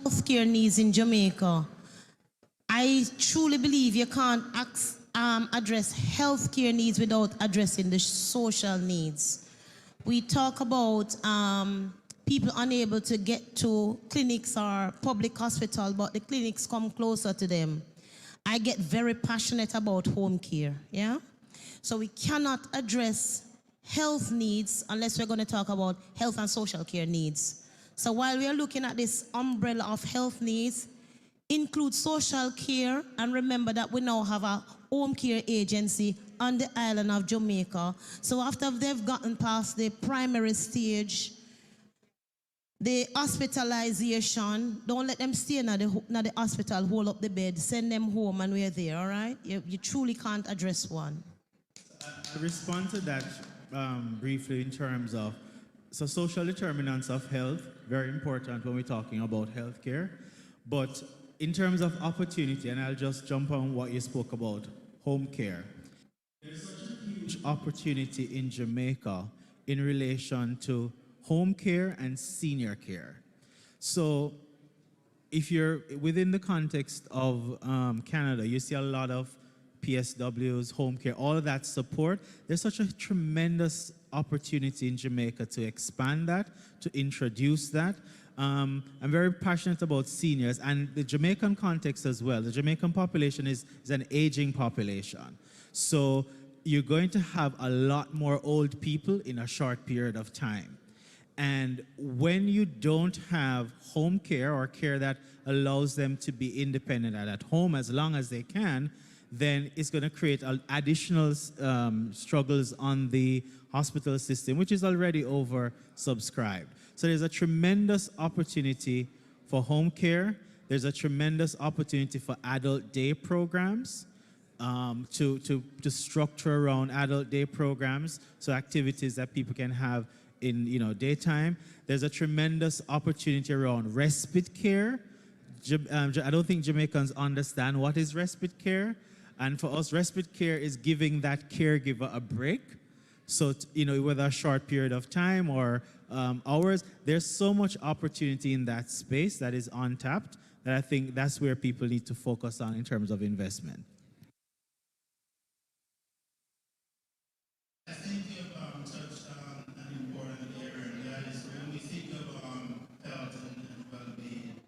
Healthcare needs in Jamaica. I truly believe you can't address healthcare needs without addressing the social needs. We talk about people unable to get to clinics or public hospital, but the clinics come closer to them. I get very passionate about home care, yeah? So we cannot address health needs unless we're going to talk about health and social care needs. So while we are looking at this umbrella of health needs, include social care, and remember that we now have a home care agency on the island of Jamaica. So after they've gotten past the primary stage, the hospitalization, don't let them stay in the hospital, hold up the bed, send them home and we're there, all right? You truly can't address one. I respond to that briefly in terms of, so social determinants of health, very important when we're talking about healthcare, but in terms of opportunity, and I'll just jump on what you spoke about, home care. There's such a huge opportunity in Jamaica in relation to home care and senior care. So if you're within the context of Canada, you see a lot of PSWs, home care, all of that support. There's such a tremendous opportunity in Jamaica to expand that, to introduce that. I'm very passionate about seniors and the Jamaican context as well. The Jamaican population is an aging population. So you're going to have a lot more old people in a short period of time. And when you don't have home care or care that allows them to be independent and at home as long as they can, then it's going to create additional struggles on the hospital system, which is already oversubscribed. So there's a tremendous opportunity for home care. There's a tremendous opportunity for adult day programs, to structure around adult day programs, so activities that people can have in daytime. There's a tremendous opportunity around respite care. I don't think Jamaicans understand what is respite care. And for us, respite care is giving that caregiver a break. So, whether a short period of time or hours, there's so much opportunity in that space that is untapped that I think that's where people need to focus on in terms of investment. I think you've touched on an important area, and that is when we think of health and well-being,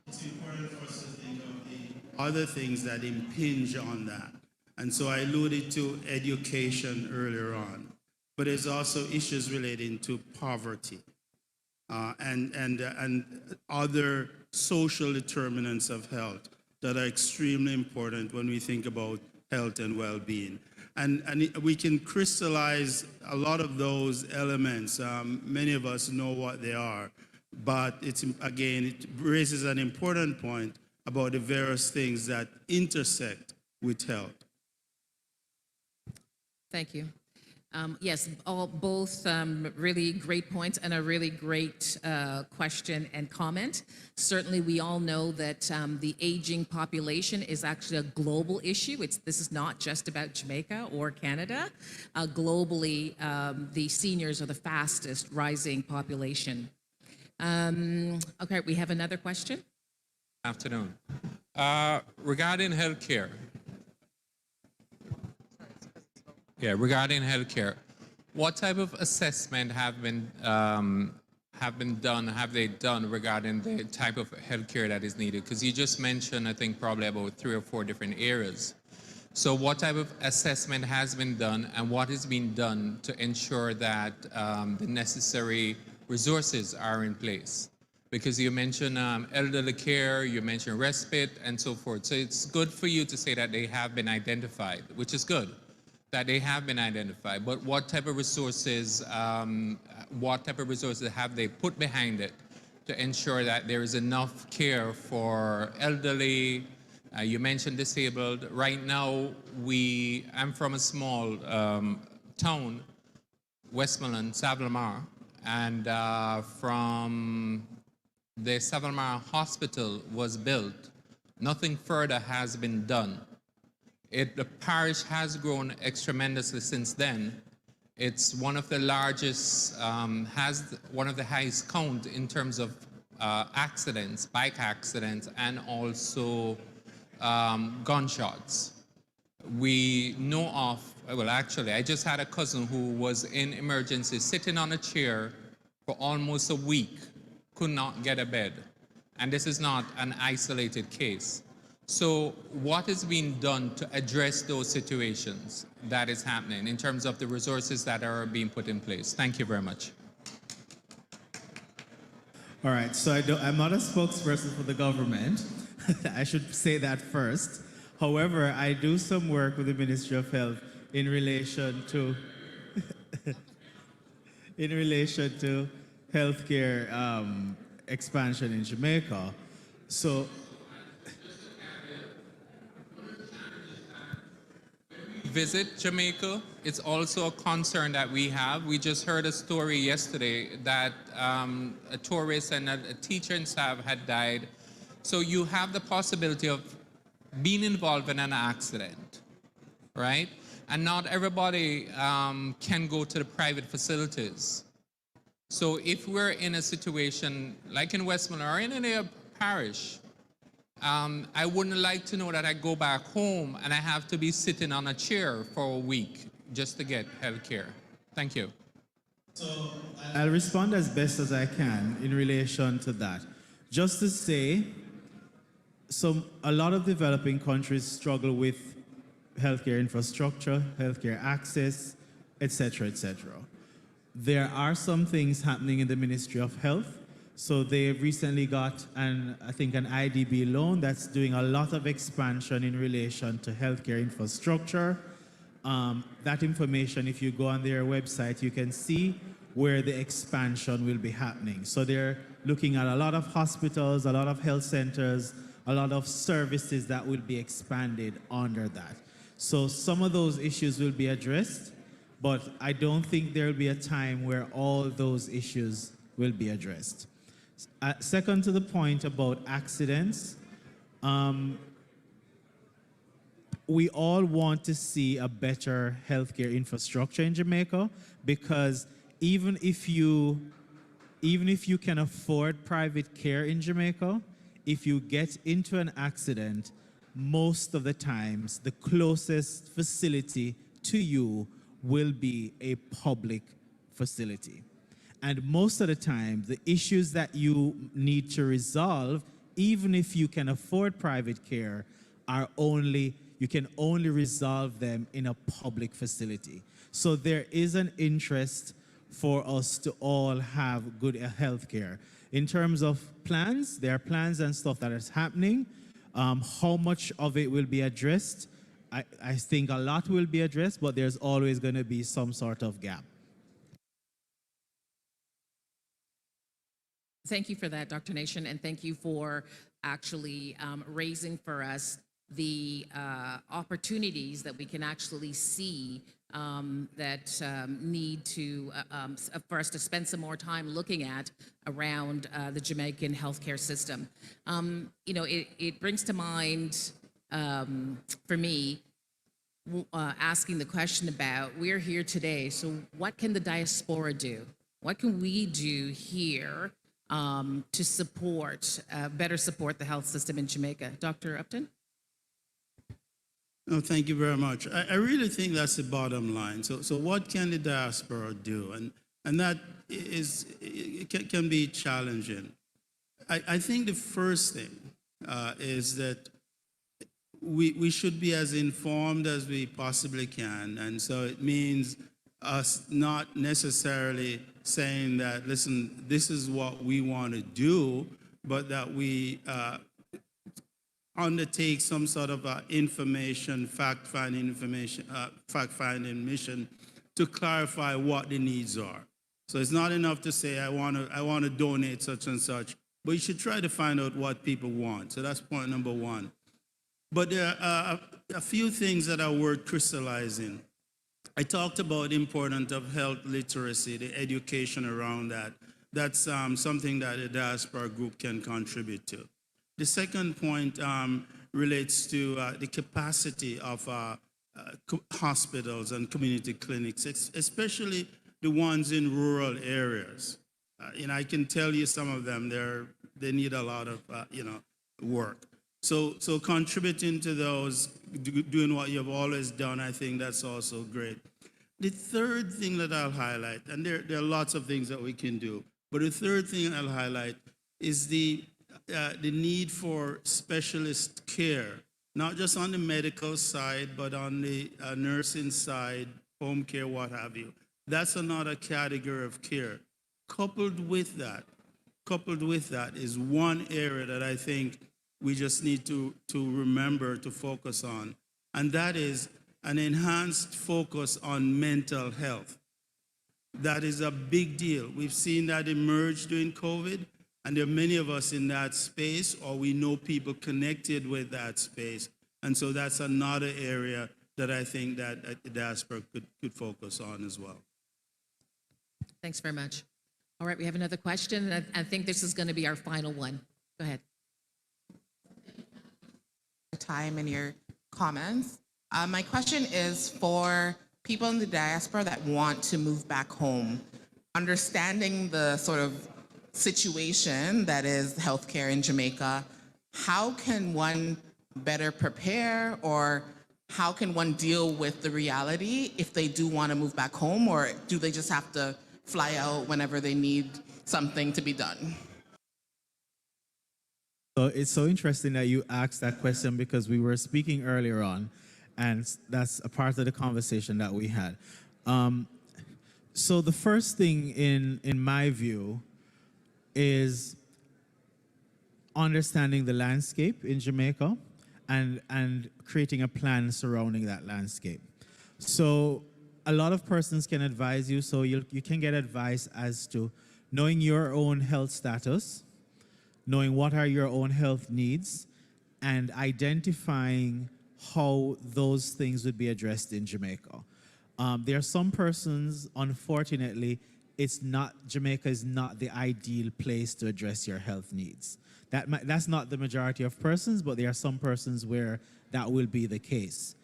it's important for us to think of the other things that impinge on that. And so I alluded to education earlier on, but there's also issues relating to poverty and other social determinants of health that are extremely important when we think about health and well-being. And we can crystallize a lot of those elements. Many of us know what they are, but it raises an important point about the various things that intersect with health. Thank you. Yes, both really great points and a really great question and comment. Certainly, we all know that the aging population is actually a global issue. This is not just about Jamaica or Canada. Globally, the seniors are the fastest rising population. Okay, we have another question. Afternoon. Regarding healthcare. Yeah, regarding healthcare, what type of assessment have they done regarding the type of healthcare that is needed? Because you just mentioned, I think, probably about 3 or 4 different areas. So what type of assessment has been done, and what is being done to ensure that the necessary resources are in place? Because you mentioned elderly care, you mentioned respite, and so forth. So it's good for you to say that they have been identified, which is good, that they have been identified. But what type of resources have they put behind it to ensure that there is enough care for elderly? You mentioned disabled. Right now, I'm from a small town, Westmoreland, Savalmar, and from the Savalmar Hospital was built, nothing further has been done. The parish has grown tremendously since then. It's one of the largest, has one of the highest count in terms of accidents, bike accidents, and also gunshots. We know of, well, actually, I just had a cousin who was in emergency, sitting on a chair for almost a week, could not get a bed. And this is not an isolated case. So what is being done to address those situations that is happening in terms of the resources that are being put in place? Thank you very much. All right, so I'm not a spokesperson for the government. I should say that first. However, I do some work with the Ministry of Health in relation to healthcare expansion in Jamaica. So visit Jamaica, it's also a concern that we have. We just heard a story yesterday that a tourist and a teacher and staff had died So you have the possibility of being involved in an accident, right? And not everybody can go to the private facilities. So if we're in a situation like in Westmoreland or in any parish, I wouldn't like to know that I go back home and I have to be sitting on a chair for a week just to get health care. Thank you. I'll respond as best as I can in relation to that. Just to say, a lot of developing countries struggle with healthcare infrastructure, healthcare access, etc., etc. There are some things happening in the Ministry of Health. So they've recently got I think an IDB loan that's doing a lot of expansion in relation to healthcare infrastructure. That information, if you go on their website, you can see where the expansion will be happening. So they're looking at a lot of hospitals, a lot of health centers, a lot of services that will be expanded under that. So some of those issues will be addressed, but I don't think there will be a time where all those issues will be addressed. Second to the point about accidents, we all want to see a better healthcare infrastructure in Jamaica, because even if you can afford private care in Jamaica, if you get into an accident, most of the times the closest facility to you will be a public facility. And most of the time, the issues that you need to resolve, even if you can afford private care, you can only resolve them in a public facility. So there is an interest for us to all have good health care. In terms of plans, there are plans and stuff that is happening. How much of it will be addressed? I think a lot will be addressed, but there's always going to be some sort of gap. Thank you for that, Dr. Nation, and thank you for actually raising for us the opportunities that we can actually see that need to, for us to spend some more time looking at around the Jamaican healthcare system. You know, it brings to mind, for me, asking the question about, we're here today, so what can the diaspora do? What can we do here to support, better support the health system in Jamaica? Dr. Upton? No, thank you very much. I really think that's the bottom line. So what can the diaspora do? And that can be challenging. I think the first thing is that we should be as informed as we possibly can. And so it means us not necessarily saying that, listen, this is what we want to do, but that we undertake some sort of information, fact-finding mission to clarify what the needs are. So it's not enough to say, I want to donate such and such, but you should try to find out what people want. So that's point number one. But there are a few things that are worth crystallizing. I talked about the importance of health literacy, the education around that. That's something that a diaspora group can contribute to. The second point relates to the capacity of hospitals and community clinics, especially the ones in rural areas. And I can tell you some of them, they need a lot of work. So contributing to those, doing what you've always done, I think that's also great. The third thing that I'll highlight, and there are lots of things that we can do, but the third thing I'll highlight is the need for specialist care, not just on the medical side, but on the nursing side, home care, what have you. That's another category of care. Coupled with that is one area that I think we just need to remember to focus on, and that is an enhanced focus on mental health. That is a big deal. We've seen that emerge during COVID, and there are many of us in that space, or we know people connected with that space. And so that's another area that I think that the diaspora could focus on as well. Thanks very much. All right, we have another question. I think this is going to be our final one. Go ahead. time and your comments. My question is for people in the diaspora that want to move back home, understanding the sort of situation that is healthcare in Jamaica, how can one better prepare, or how can one deal with the reality if they do want to move back home, or do they just have to fly out whenever they need something to be done? So it's so interesting that you asked that question, because we were speaking earlier on, and that's a part of the conversation that we had. So the first thing in my view is understanding the landscape in Jamaica and creating a plan surrounding that landscape. So a lot of persons can advise you, so you can get advice as to knowing your own health status, knowing what are your own health needs, and identifying how those things would be addressed in Jamaica. There are some persons, unfortunately, Jamaica is not the ideal place to address your health needs. That's not the majority of persons, but there are some persons where that will be the case.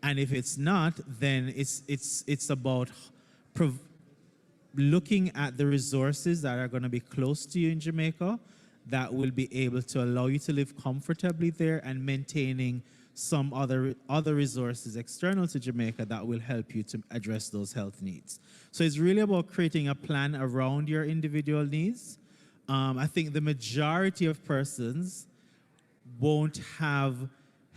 And if it's not, then it's about looking at the resources that are going to be close to you in Jamaica that will be able to allow you to live comfortably there, and maintaining some other resources external to Jamaica that will help you to address those health needs. So it's really about creating a plan around your individual needs. I think the majority of persons won't have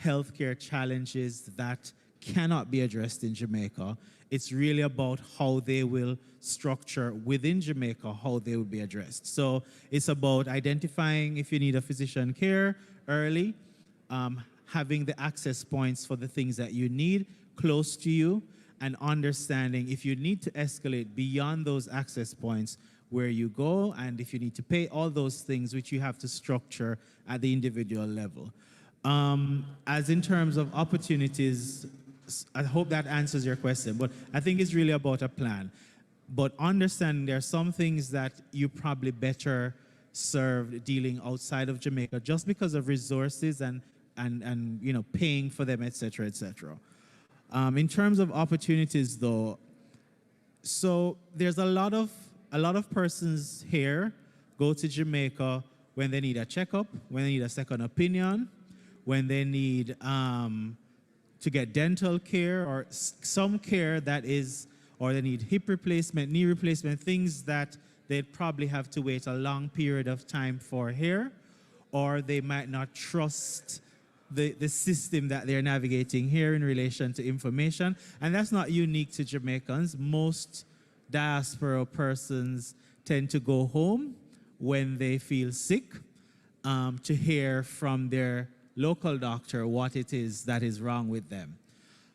healthcare challenges that cannot be addressed in Jamaica. It's really about how they will structure within Jamaica, how they will be addressed. So it's about identifying if you need a physician care early, having the access points for the things that you need close to you, and understanding if you need to escalate beyond those access points, where you go, and if you need to pay, all those things which you have to structure at the individual level. As in terms of opportunities, I hope that answers your question, but I think it's really about a plan. But understanding there are some things that you probably better served dealing outside of Jamaica just because of resources and paying for them, etc., etc. In terms of opportunities, though, so there's a lot of persons here go to Jamaica when they need a checkup, when they need a second opinion, when they need to get dental care or some care that is, or they need hip replacement, knee replacement, things that they'd probably have to wait a long period of time for here, or they might not trust the system that they're navigating here in relation to information. And that's not unique to Jamaicans. Most diaspora persons tend to go home when they feel sick to hear from their local doctor what it is that is wrong with them.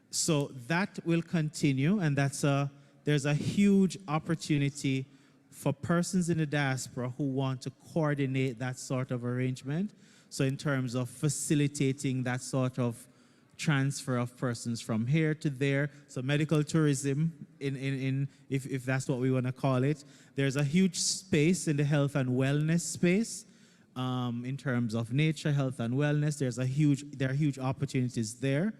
So that will continue, and there's a huge opportunity for persons in the diaspora who want to coordinate that sort of arrangement. So in terms of facilitating that sort of transfer of persons from here to there, so medical tourism, if that's what we want to call it. There's a huge space in the health and wellness space in terms of nature, health and wellness. There are huge opportunities there.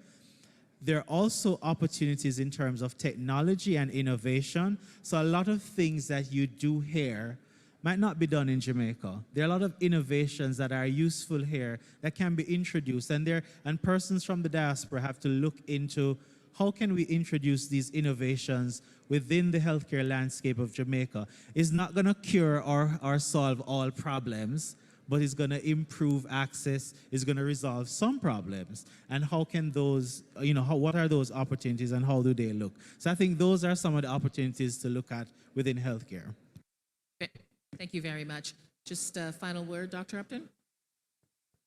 There are also opportunities in terms of technology and innovation. So a lot of things that you do here might not be done in Jamaica. There are a lot of innovations that are useful here that can be introduced, and persons from the diaspora have to look into how can we introduce these innovations within the healthcare landscape of Jamaica. It's not going to cure or solve all problems, but it's going to improve access, it's going to resolve some problems. And how can those, what are those opportunities and how do they look? So I think those are some of the opportunities to look at within healthcare. Thank you very much. Just a final word, Dr. Upton?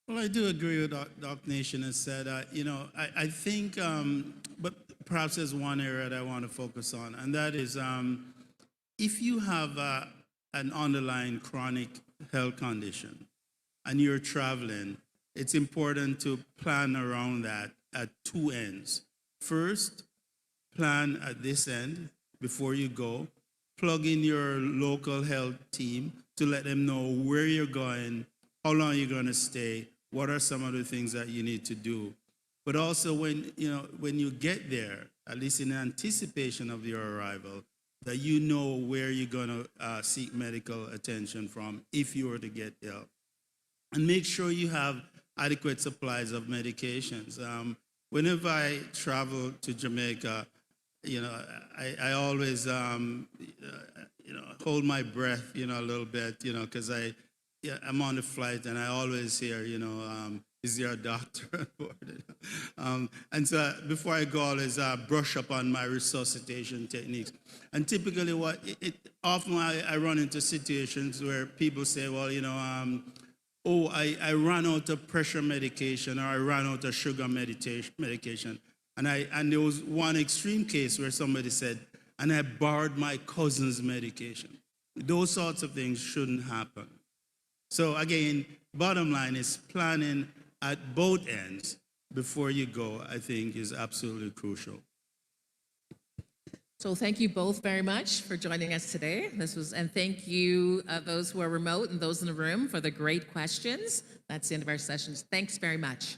Well, I do agree with what Dr. Nation has said. I think, but perhaps there's one area that I want to focus on, and that is if you have an underlying chronic health condition and you're traveling, it's important to plan around that at two ends. First, plan at this end before you go. Plug in your local health team to let them know where you're going, how long you're going to stay, what are some of the things that you need to do. but also when you get there, at least in anticipation of your arrival, that you know where you're going to seek medical attention from if you were to get ill. And make sure you have adequate supplies of medications. Whenever I travel to Jamaica, I always, hold my breath, a little bit, because I'm on the flight and I always hear, is there a doctor on board? And so before I go, I always brush up on my resuscitation techniques. And typically often I run into situations where people say, well, oh, I ran out of pressure medication, or I ran out of sugar medication. And there was one extreme case where somebody said, and I borrowed my cousin's medication. Those sorts of things shouldn't happen. So again, bottom line is planning at both ends before you go, I think, is absolutely crucial. So thank you both very much for joining us today. And thank you those who are remote and those in the room for the great questions. That's the end of our sessions. Thanks very much.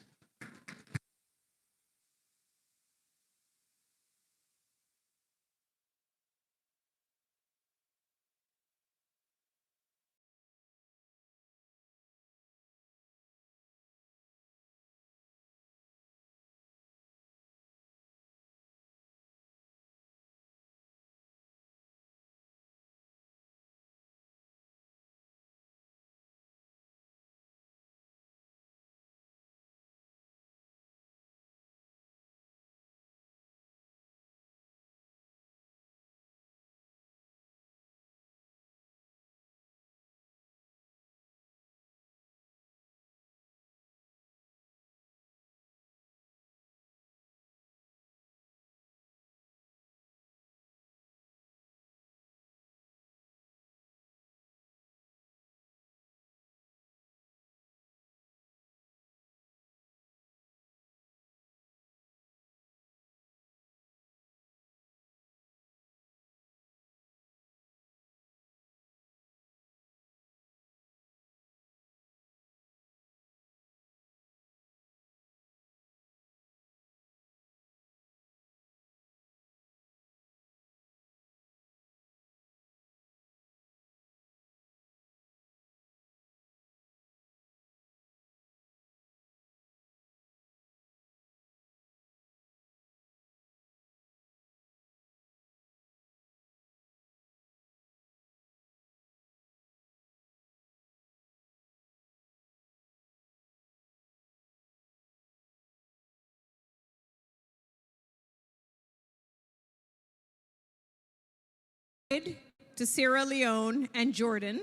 To Sierra Leone and Jordan.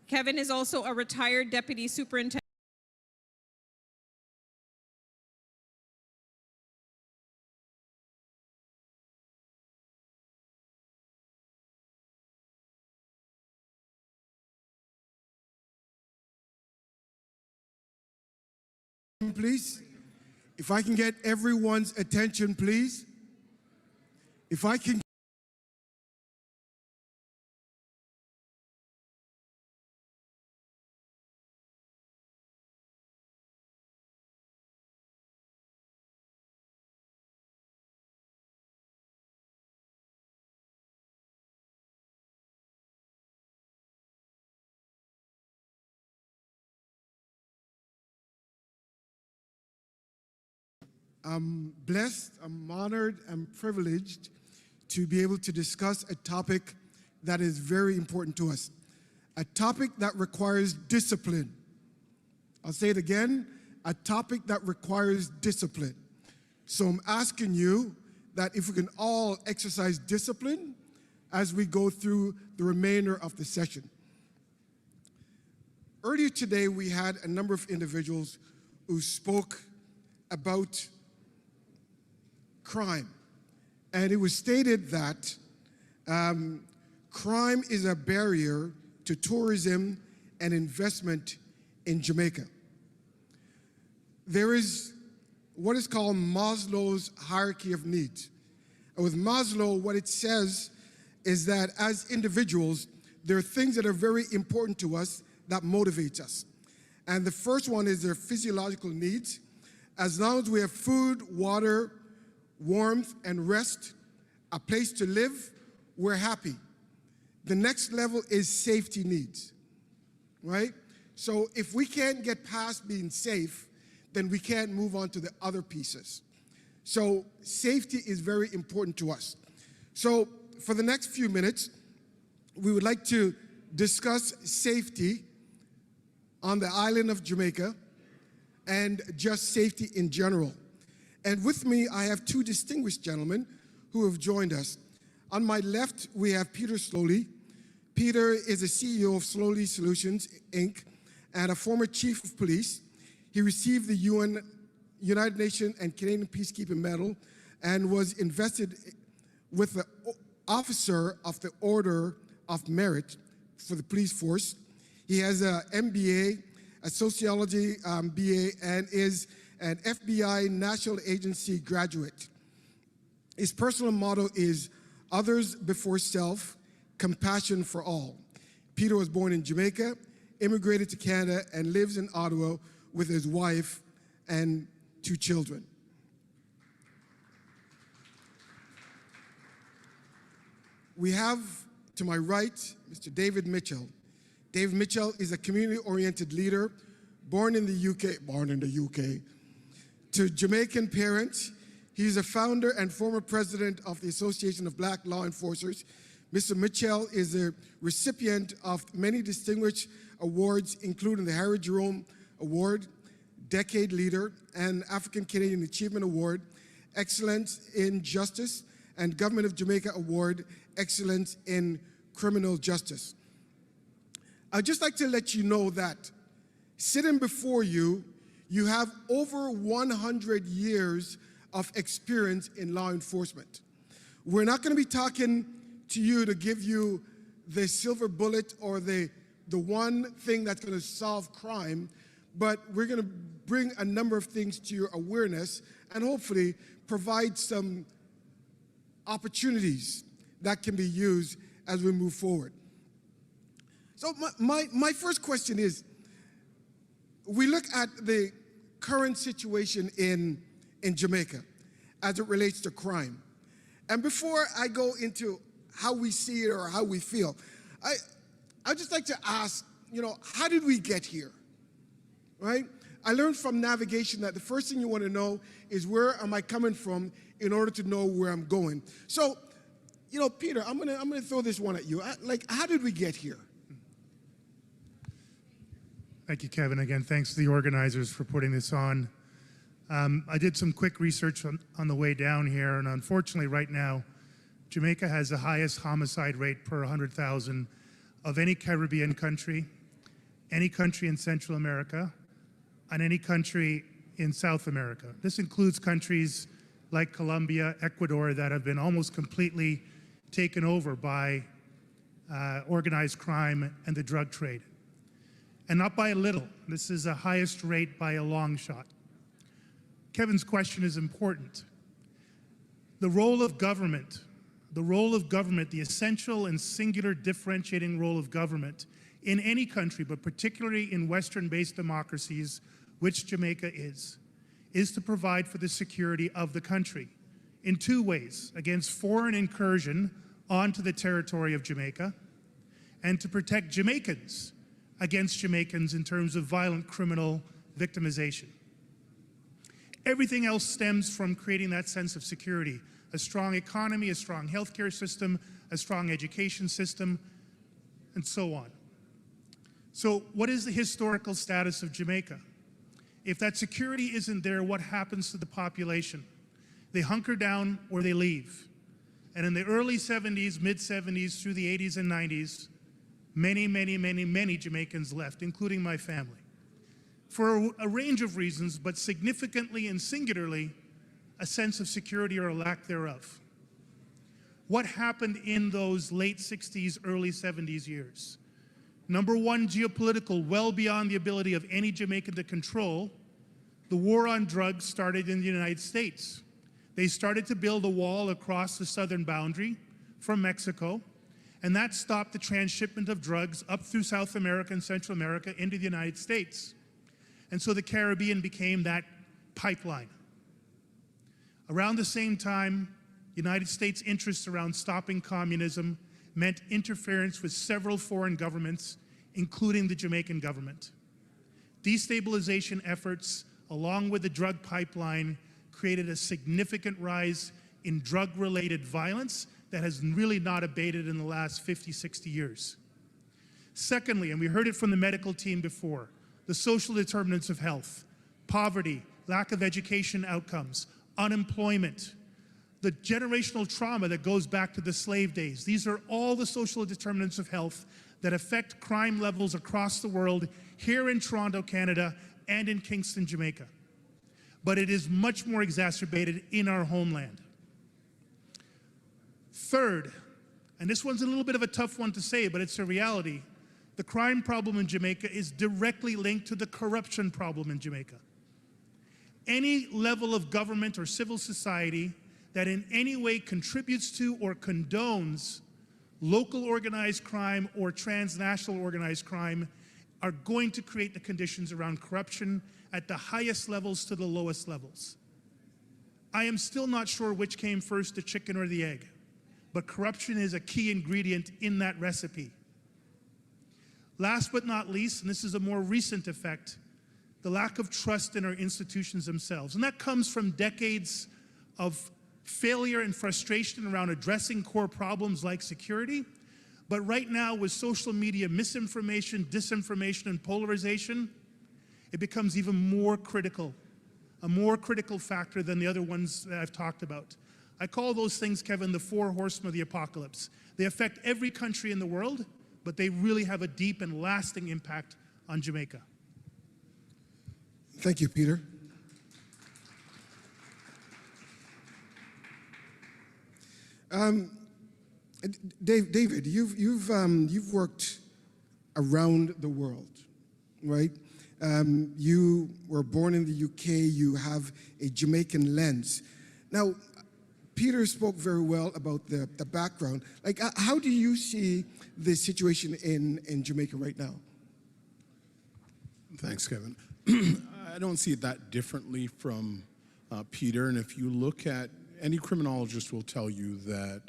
Kevin is also a retired deputy superintendent. Please, if I can get everyone's attention, please. If I can. I'm blessed, I'm honored, I'm privileged to be able to discuss a topic that is very important to us, a topic that requires discipline. I'll say it again, a topic that requires discipline. So I'm asking you that if we can all exercise discipline as we go through the remainder of the session. Earlier today, we had a number of individuals who spoke about crime. And it was stated that crime is a barrier to tourism and investment in Jamaica. There is what is called Maslow's hierarchy of needs. And with Maslow, what it says is that as individuals, there are things that are very important to us that motivates us. And the first one is their physiological needs. As long as we have food, water, warmth, and rest, a place to live, we're happy. The next level is safety needs, right? So if we can't get past being safe, then we can't move on to the other pieces. So safety is very important to us. So for the next few minutes, we would like to discuss safety on the island of Jamaica and just safety in general. And with me, I have two distinguished gentlemen who have joined us. On my left, we have Peter Slowly. Peter is the CEO of Slowly Solutions, Inc., and a former chief of police. He received the United Nations and Canadian Peacekeeping Medal and was invested with the Officer of the Order of Merit for the police force. He has an MBA, a sociology BA, and is an FBI National Agency graduate. His personal motto is others before self, compassion for all. Peter was born in Jamaica, immigrated to Canada, and lives in Ottawa with his wife and 2 children. We have, to my right, Mr. David Mitchell. David Mitchell is a community-oriented leader, born in the UK, to Jamaican parents. He's a founder and former president of the Association of Black Law Enforcers. Mr. Mitchell is a recipient of many distinguished awards, including the Harry Jerome Award, Decade Leader, and African Canadian Achievement Award, Excellence in Justice, and Government of Jamaica Award, Excellence in Criminal Justice. I'd just like to let you know that sitting before you, you have over 100 years of experience in law enforcement. We're not going to be talking to you to give you the silver bullet or the one thing that's going to solve crime, but we're going to bring a number of things to your awareness and hopefully provide some opportunities that can be used as we move forward. So my first question is, we look at the current situation in Jamaica as it relates to crime. And before I go into how we see it or how we feel, I'd just like to ask, how did we get here, right? I learned from navigation that the first thing you want to know is where am I coming from in order to know where I'm going. So, Peter, I'm gonna throw this one at you. How did we get here? Thank you, Kevin. Again, thanks to the organizers for putting this on. I did some quick research on the way down here, and unfortunately right now, Jamaica has the highest homicide rate per 100,000 of any Caribbean country, any country in Central America, and any country in South America. This includes countries like Colombia, Ecuador, that have been almost completely taken over by organized crime and the drug trade. And not by a little. This is the highest rate by a long shot. Kevin's question is important. The role of government, the essential and singular differentiating role of government in any country, but particularly in Western-based democracies, which Jamaica is to provide for the security of the country in 2 ways: against foreign incursion onto the territory of Jamaica, and to protect Jamaicans against Jamaicans in terms of violent criminal victimization. Everything else stems from creating that sense of security: a strong economy, a strong healthcare system, a strong education system, and so on. So what is the historical status of Jamaica? If that security isn't there, what happens to the population? They hunker down or they leave. And in the early 70s, mid-70s, through the 80s and 90s, many Jamaicans left, including my family, for a range of reasons, but significantly and singularly, a sense of security or a lack thereof. What happened in those late 60s, early 70s years? Number one, geopolitical, well beyond the ability of any Jamaican to control. The war on drugs started in the United States. They started to build a wall across the southern boundary from Mexico, and that stopped the transshipment of drugs up through South America and Central America into the United States. And so the Caribbean became that pipeline. Around the same time, United States interests around stopping communism meant interference with several foreign governments, including the Jamaican government. Destabilization efforts, along with the drug pipeline, created a significant rise in drug-related violence that has really not abated in the last 50, 60 years. Secondly, and we heard it from the medical team before, the social determinants of health, poverty, lack of education outcomes, unemployment, the generational trauma that goes back to the slave days. These are all the social determinants of health that affect crime levels across the world, here in Toronto, Canada, and in Kingston, Jamaica. But it is much more exacerbated in our homeland. Third, and this one's a little bit of a tough one to say, but it's a reality, the crime problem in Jamaica is directly linked to the corruption problem in Jamaica. Any level of government or civil society that in any way contributes to or condones local organized crime or transnational organized crime are going to create the conditions around corruption at the highest levels to the lowest levels. I am still not sure which came first, the chicken or the egg, but corruption is a key ingredient in that recipe. Last but not least, and this is a more recent effect, the lack of trust in our institutions themselves. And that comes from decades of failure and frustration around addressing core problems like security. But right now, with social media misinformation, disinformation, and polarization, it becomes even more critical, a more critical factor than the other ones that I've talked about. I call those things, Kevin, the four horsemen of the apocalypse. They affect every country in the world, but they really have a deep and lasting impact on Jamaica. Thank you, Peter. David, you've worked around the world, right? You were born in the UK. You have a Jamaican lens. Now, Peter spoke very well about the background. Like, how do you see the situation in Jamaica right now? Thanks, Kevin. I don't see it that differently from Peter. And if you look at, any criminologist will tell you that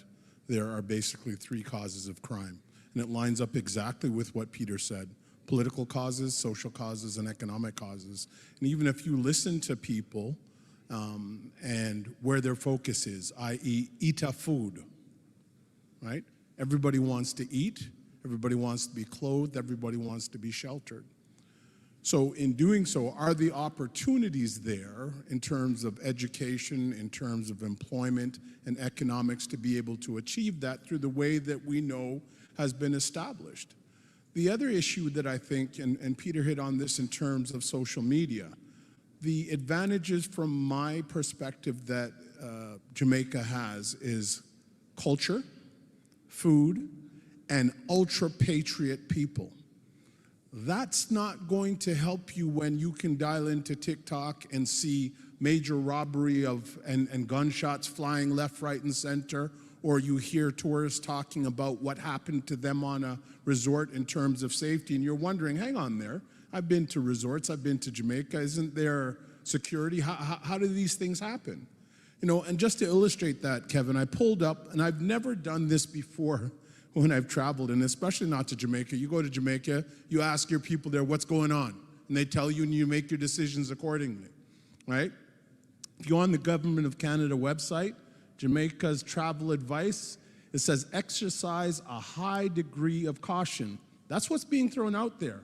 there are basically three causes of crime. And it lines up exactly with what Peter said: political causes, social causes, and economic causes. And even if you listen to people and where their focus is, i.e. eat-a food, right? Everybody wants to eat, everybody wants to be clothed, everybody wants to be sheltered. So in doing so, are the opportunities there in terms of education, in terms of employment and economics to be able to achieve that through the way that we know has been established? The other issue that I think, and Peter hit on this in terms of social media, the advantages from my perspective that Jamaica has is culture, food, and ultra-patriot people. That's not going to help you when you can dial into TikTok and see major robbery and gunshots flying left, right, and center, or you hear tourists talking about what happened to them on a resort in terms of safety, and you're wondering, hang on there, I've been to resorts, I've been to Jamaica, isn't there security? How do these things happen? You know, and just to illustrate that, Kevin, I pulled up, and I've never done this before when I've traveled, and especially not to Jamaica. You go to Jamaica, you ask your people there what's going on, and they tell you and you make your decisions accordingly, right? If you go on the Government of Canada website, Jamaica's travel advice, it says exercise a high degree of caution. That's what's being thrown out there.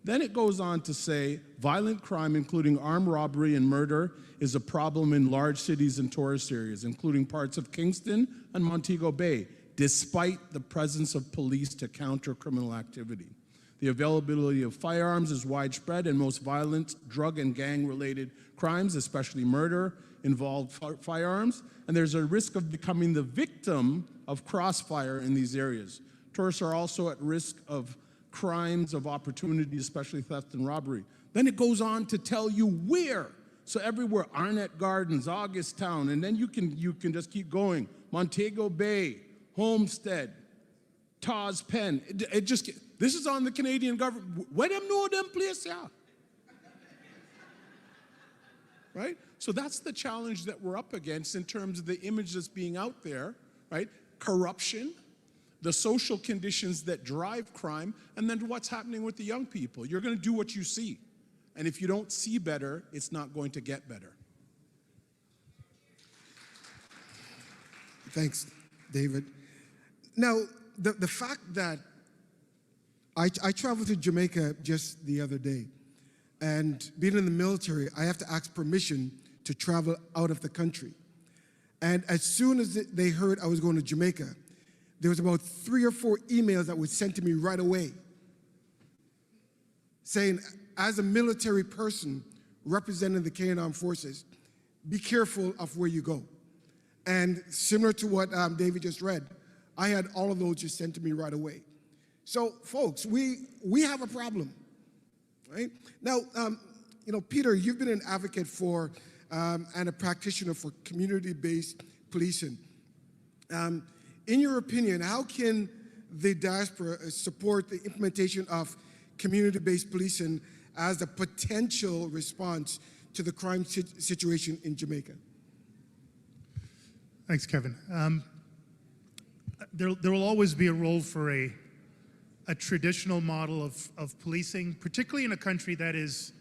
Then it goes on to say violent crime, including armed robbery and murder, is a problem in large cities and tourist areas, including parts of Kingston and Montego Bay, despite the presence of police to counter criminal activity. The availability of firearms is widespread, and most violent drug and gang-related crimes, especially murder, involve firearms, and there's a risk of becoming the victim of crossfire in these areas. Tourists are also at risk of crimes of opportunity, especially theft and robbery. Then it goes on to tell you where. So everywhere, Arnett Gardens, Augusttown, and then you can just keep going. Montego Bay, Homestead, Taw's Pen. This is on the Canadian government. Where them know them place, yeah? Right? So that's the challenge that we're up against in terms of the image that's being out there, right? Corruption, the social conditions that drive crime, and then what's happening with the young people. You're going to do what you see. And if you don't see better, it's not going to get better. Thanks, David. Now, the fact that I traveled to Jamaica just the other day, and being in the military, I have to ask permission to travel out of the country. And as soon as they heard I was going to Jamaica, there was about 3 or 4 emails that were sent to me right away saying, as a military person representing the Canadian Armed Forces, be careful of where you go. And similar to what David just read, I had all of those just sent to me right away. So folks, we have a problem, right? Now, Peter, you've been an advocate for and a practitioner for community-based policing. In your opinion, how can the diaspora support the implementation of community-based policing as a potential response to the crime situation in Jamaica? Thanks, Kevin. There will always be a role for a traditional model of policing, particularly in a country that is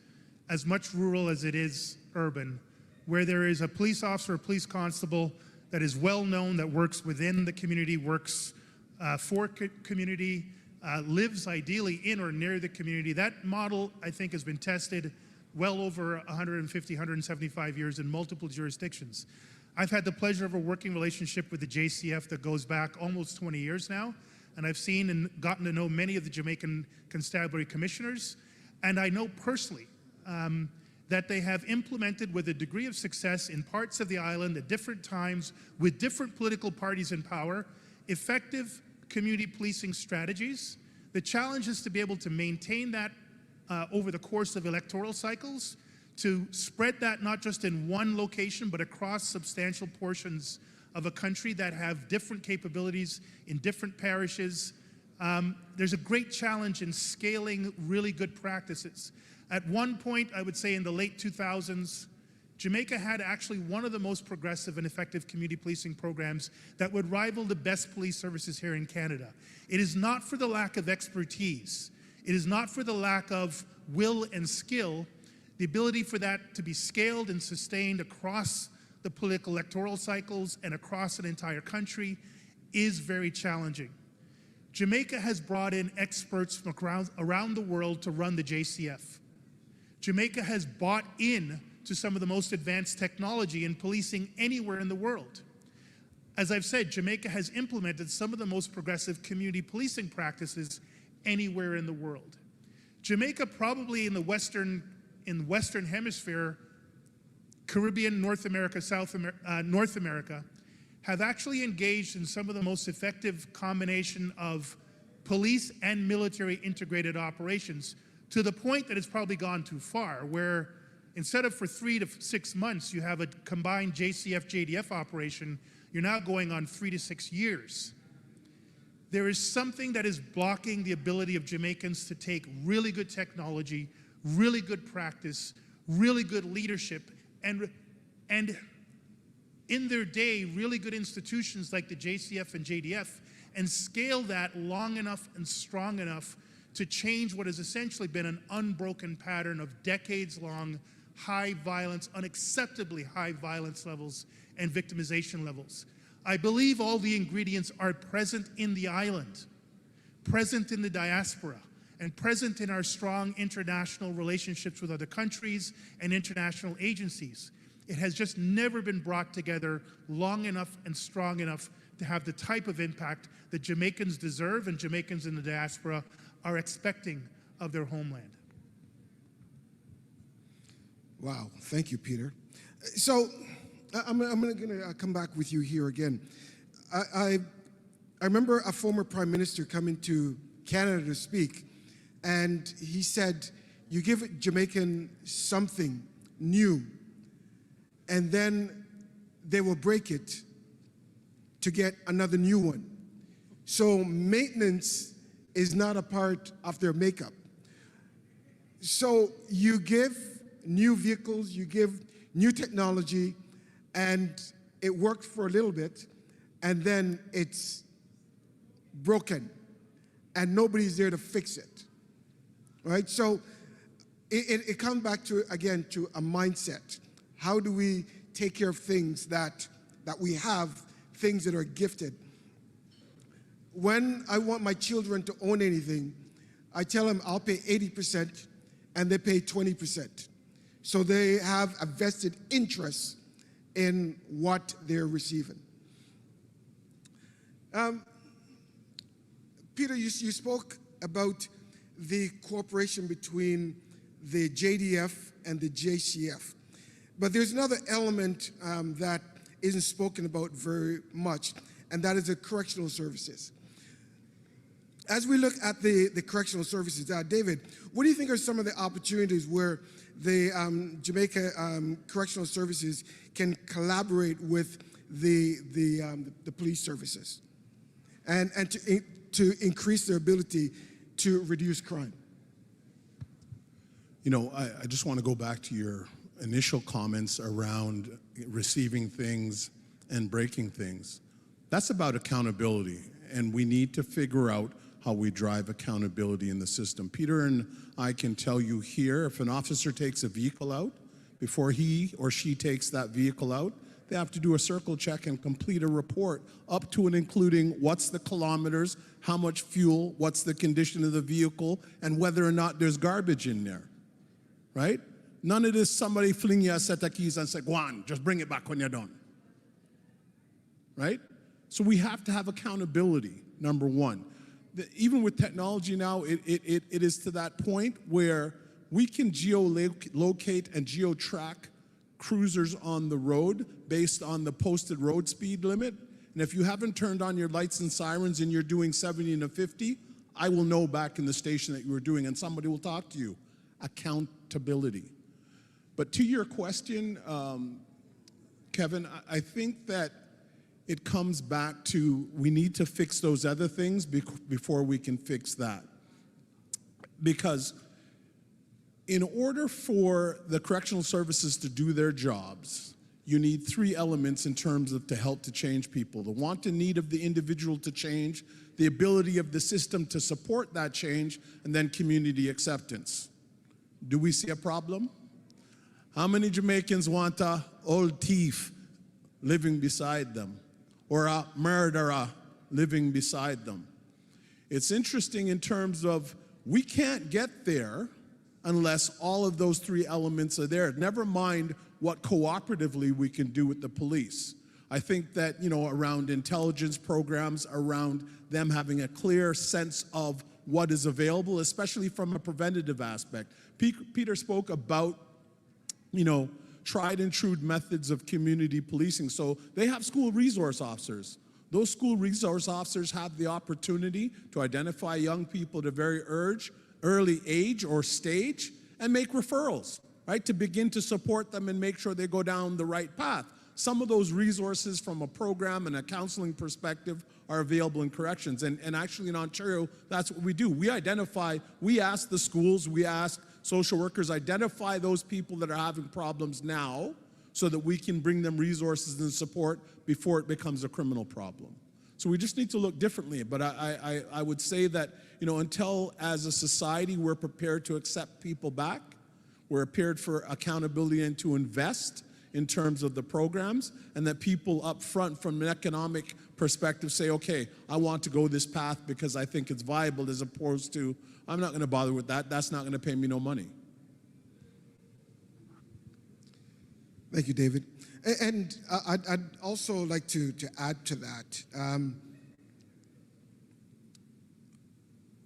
as much rural as it is urban, where there is a police officer, a police constable that is well known, that works within the community, works for community, lives ideally in or near the community. That model, I think, has been tested well over 150, 175 years in multiple jurisdictions. I've had the pleasure of a working relationship with the JCF that goes back almost 20 years now, and I've seen and gotten to know many of the Jamaican constabulary commissioners, and I know personally that they have implemented with a degree of success in parts of the island at different times with different political parties in power, effective community policing strategies. The challenge is to be able to maintain that over the course of electoral cycles, to spread that not just in one location, but across substantial portions of a country that have different capabilities in different parishes. There's a great challenge in scaling really good practices. At one point, I would say in the late 2000s, Jamaica had actually one of the most progressive and effective community policing programs that would rival the best police services here in Canada. It is not for the lack of expertise. It is not for the lack of will and skill. The ability for that to be scaled and sustained across the political electoral cycles and across an entire country is very challenging. Jamaica has brought in experts from around the world to run the JCF. Jamaica has bought in to some of the most advanced technology in policing anywhere in the world. As I've said, Jamaica has implemented some of the most progressive community policing practices anywhere in the world. Jamaica probably in the Western Hemisphere, Caribbean, North America, North America, have actually engaged in some of the most effective combination of police and military integrated operations, to the point that it's probably gone too far, where instead of for 3 to 6 months, you have a combined JCF-JDF operation, you're now going on 3 to 6 years. There is something that is blocking the ability of Jamaicans to take really good technology, really good practice, really good leadership, and in their day, really good institutions like the JCF and JDF, and scale that long enough and strong enough to change what has essentially been an unbroken pattern of decades-long high violence, unacceptably high violence levels and victimization levels. I believe all the ingredients are present in the island, present in the diaspora, and present in our strong international relationships with other countries and international agencies. It has just never been brought together long enough and strong enough to have the type of impact that Jamaicans deserve and Jamaicans in the diaspora are expecting of their homeland. Wow, thank you, Peter. So I'm going to come back with you here again. I remember a former prime minister coming to Canada to speak, and he said, you give Jamaican something new, and then they will break it to get another new one. So maintenance is not a part of their makeup. So you give new vehicles, you give new technology, and it worked for a little bit, and then it's broken, and nobody's there to fix it, right? So it comes back to, again, to a mindset. How do we take care of things that we have, things that are gifted? When I want my children to own anything, I tell them I'll pay 80% and they pay 20%. So they have a vested interest in what they're receiving. Peter, you spoke about the cooperation between the JDF and the JCF. But there's another element that isn't spoken about very much, and that is the correctional services. As we look at the correctional services, David, what do you think are some of the opportunities where the Jamaica Correctional Services can collaborate with the police services and to increase their ability to reduce crime? You know, I just want to go back to your initial comments around receiving things and breaking things. That's about accountability, and we need to figure out how we drive accountability in the system. Peter and I can tell you here, if an officer takes a vehicle out, before he or she takes that vehicle out, they have to do a circle check and complete a report up to and including what's the kilometers, how much fuel, what's the condition of the vehicle, and whether or not there's garbage in there, right? None of this somebody fling you a set of keys and say, go on, just bring it back when you're done, right? So we have to have accountability, number one. Even with technology now, it is to that point where we can geolocate and geotrack cruisers on the road based on the posted road speed limit. And if you haven't turned on your lights and sirens and you're doing 70 and 50, I will know back in the station that you were doing, and somebody will talk to you. Accountability. But to your question, Kevin, I think that it comes back to we need to fix those other things before we can fix that. Because in order for the correctional services to do their jobs, you need three elements in terms of to help to change people: the want and need of the individual to change, the ability of the system to support that change, and then community acceptance. Do we see a problem? How many Jamaicans want a old thief living beside them, or a murderer living beside them? It's interesting in terms of we can't get there unless all of those three elements are there. Never mind what cooperatively we can do with the police. I think that, you know, around intelligence programs, around them having a clear sense of what is available, especially from a preventative aspect. Peter spoke about, you know, tried and true methods of community policing. So they have school resource officers. Those school resource officers have the opportunity to identify young people at a very early age or stage and make referrals, right, to begin to support them and make sure they go down the right path. Some of those resources from a program and a counseling perspective are available in corrections. And actually in Ontario, that's what we do. We ask the schools, we ask social workers, identify those people that are having problems now so that we can bring them resources and support before it becomes a criminal problem. So we just need to look differently. But I would say that, you know, until as a society we're prepared to accept people back, we're prepared for accountability and to invest in terms of the programs, and that people up front from an economic perspective say, okay, I want to go this path because I think it's viable, as opposed to, I'm not going to bother with that, that's not going to pay me no money. Thank you, David. And I'd also like to add to that.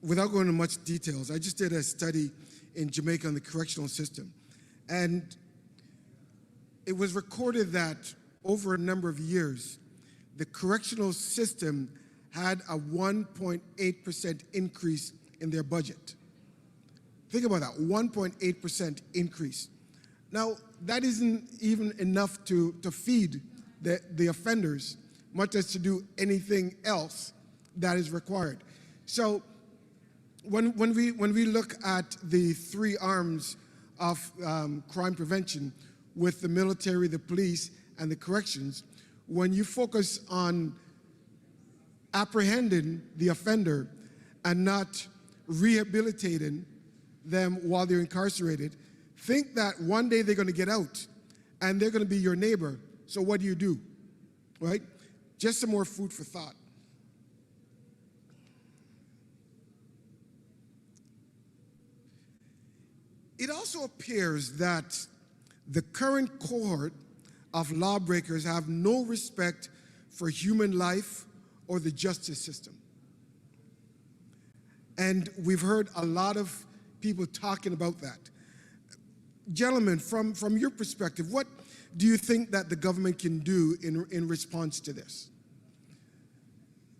Without going into much details, I just did a study in Jamaica on the correctional system. And it was recorded that over a number of years, the correctional system had a 1.8% increase in their budget. Think about that, 1.8% increase. Now, that isn't even enough to feed the offenders, much as to do anything else that is required. So when we look at the three arms of crime prevention, with the military, the police, and the corrections, when you focus on apprehending the offender and not rehabilitating them while they're incarcerated, think that one day they're going to get out and they're going to be your neighbor. So what do? Right? Just some more food for thought. It also appears that the current cohort of lawbreakers have no respect for human life or the justice system. And we've heard a lot of people talking about that. Gentlemen, from your perspective, what do you think that the government can do in response to this?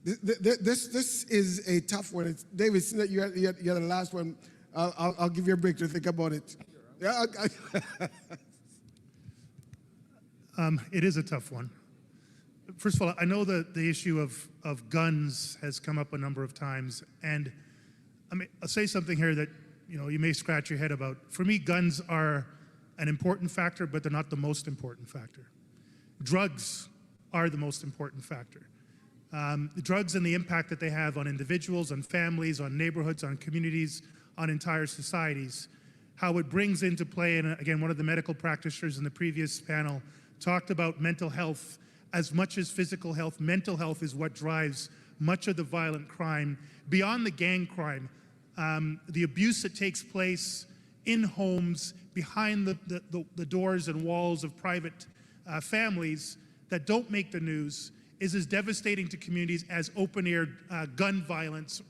This is a tough one. David, since you're the last one, I'll give you a break to think about it. Yeah. It is a tough one. First of all, I know that the issue of guns has come up a number of times, and I mean, I'll say something here that you may scratch your head about. For me, guns are an important factor, but they're not the most important factor. Drugs are the most important factor. Drugs and the impact that they have on individuals, on families, on neighborhoods, on communities, on entire societies. How it brings into play, and again, one of the medical practitioners in the previous panel talked about mental health. As much as physical health, mental health is what drives much of the violent crime. Beyond the gang crime, the abuse that takes place in homes, behind the doors and walls of private families that don't make the news is as devastating to communities as open-air gun violence.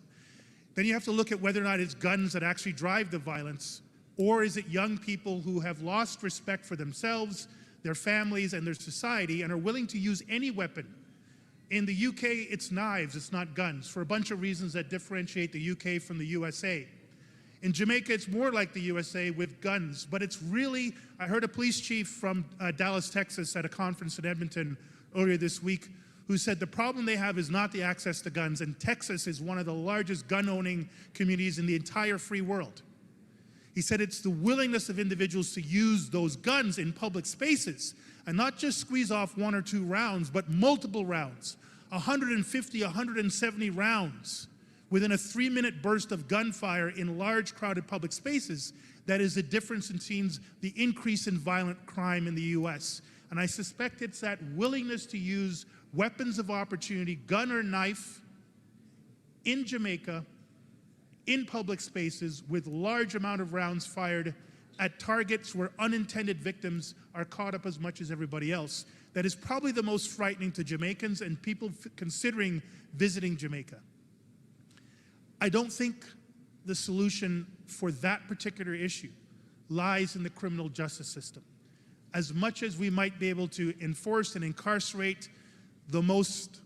Then you have to look at whether or not it's guns that actually drive the violence, or is it young people who have lost respect for themselves, their families, and their society, and are willing to use any weapon. In the UK, it's knives, it's not guns, for a bunch of reasons that differentiate the UK from the USA. In Jamaica, it's more like the USA with guns, but it's really, I heard a police chief from Dallas, Texas at a conference in Edmonton earlier this week who said the problem they have is not the access to guns, and Texas is one of the largest gun-owning communities in the entire free world. He said it's the willingness of individuals to use those guns in public spaces and not just squeeze off 1 or 2 rounds, but multiple rounds, 150, 170 rounds within a 3-minute burst of gunfire in large crowded public spaces. That is the difference between the increase in violent crime in the US. And I suspect it's that willingness to use weapons of opportunity, gun or knife, in Jamaica, in public spaces with large amount of rounds fired at targets where unintended victims are caught up as much as everybody else. That is probably the most frightening to Jamaicans and people considering visiting Jamaica. I don't think the solution for that particular issue lies in the criminal justice system. As much as we might be able to enforce and incarcerate the most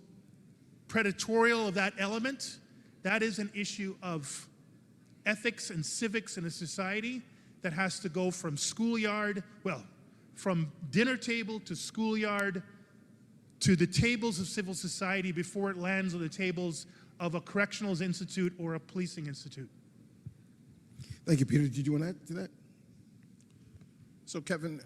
predatorial of that element, that is an issue of ethics and civics in a society that has to go from schoolyard, well, from dinner table to schoolyard to the tables of civil society before it lands on the tables of a correctional institute or a policing institute. Thank you, Peter. Did you want to add to that? So, Kevin,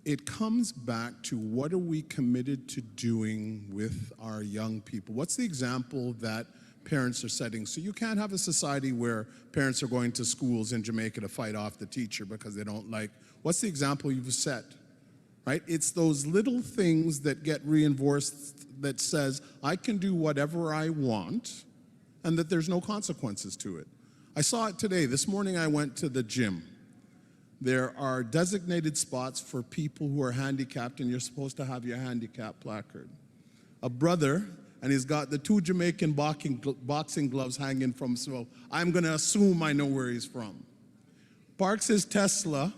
it comes back to what are we committed to doing with our young people? What's the example that parents are setting? So you can't have a society where parents are going to schools in Jamaica to fight off the teacher because they don't like. What's the example you've set? Right? It's those little things that get reinforced that says, I can do whatever I want and that there's no consequences to it. I saw it today. This morning I went to the gym. There are designated spots for people who are handicapped, and you're supposed to have your handicap placard. A brother, and he's got the 2 Jamaican boxing gloves hanging from, so I'm going to assume I know where he's from. Parks his Tesla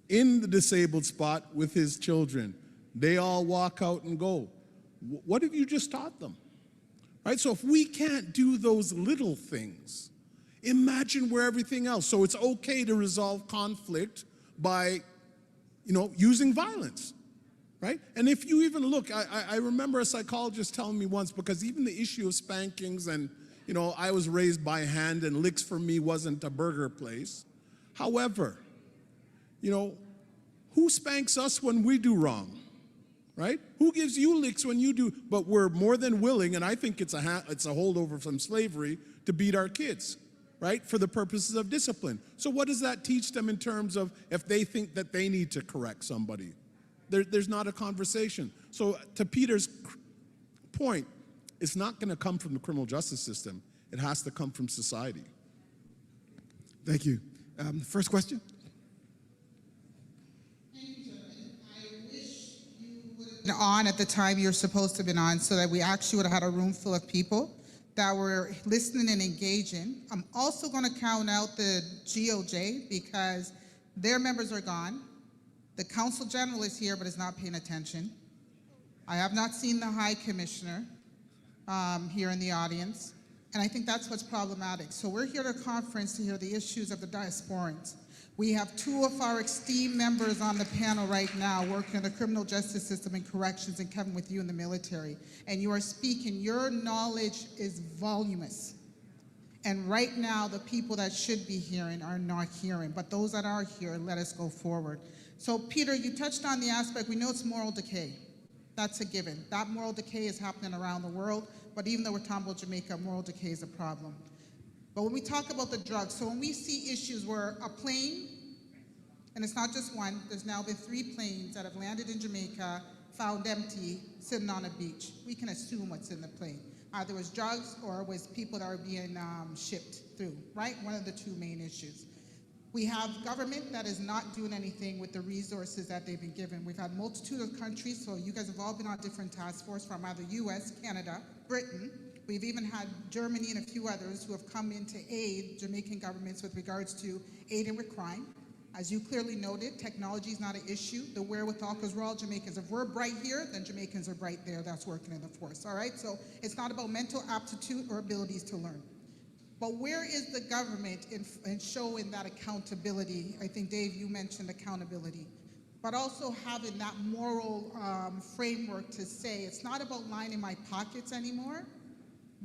in the disabled spot with his children. They all walk out and go. What have you just taught them? Right? So if we can't do those little things, imagine where everything else. So it's okay to resolve conflict by, using violence, right? And if you even look, I remember a psychologist telling me once, because even the issue of spankings and, I was raised by hand and licks for me wasn't a burger place. However, You know, who spanks us when we do wrong? Right? Who gives you licks when you do? But we're more than willing, and I think it's a holdover from slavery, to beat our kids, right? For the purposes of discipline. So what does that teach them in terms of if they think that they need to correct somebody? There's not a conversation. So to Peter's point, it's not going to come from the criminal justice system. It has to come from society. Thank you. First question? On at the time you're supposed to have been on so that we actually would have had a room full of people that were listening and engaging. I'm also going to count out the GOJ because their members are gone. The Council General is here but is not paying attention. I have not seen the High Commissioner here in the audience, and I think that's what's problematic. So we're here at a conference to hear the issues of the diasporans. We have two of our esteemed members on the panel right now working in the criminal justice system and corrections, and Kevin with you in the military. And you are speaking, your knowledge is voluminous. And right now, the people that should be hearing are not hearing, but those that are here, let us go forward. So Peter, you touched on the aspect, we know it's moral decay. That's a given. That moral decay is happening around the world, but even though we're talking about Jamaica, moral decay is a problem. But when we talk about the drugs, so when we see issues where a plane, and it's not just one, there's now been 3 planes that have landed in Jamaica, found empty, sitting on a beach. We can assume what's in the plane. Either it was drugs or it was people that are being shipped through, right? One of the 2 main issues. We have government that is not doing anything with the resources that they've been given. We've had multitude of countries, so you guys have all been on different task force from either US, Canada, Britain. We've even had Germany and a few others who have come in to aid Jamaican governments with regards to aiding with crime. As you clearly noted, technology is not an issue. The wherewithal, because we're all Jamaicans. If we're bright here, then Jamaicans are bright there. That's working in the force, all right? So it's not about mental aptitude or abilities to learn. But where is the government in showing that accountability? I think, Dave, you mentioned accountability. But also having that moral framework to say, it's not about lining my pockets anymore,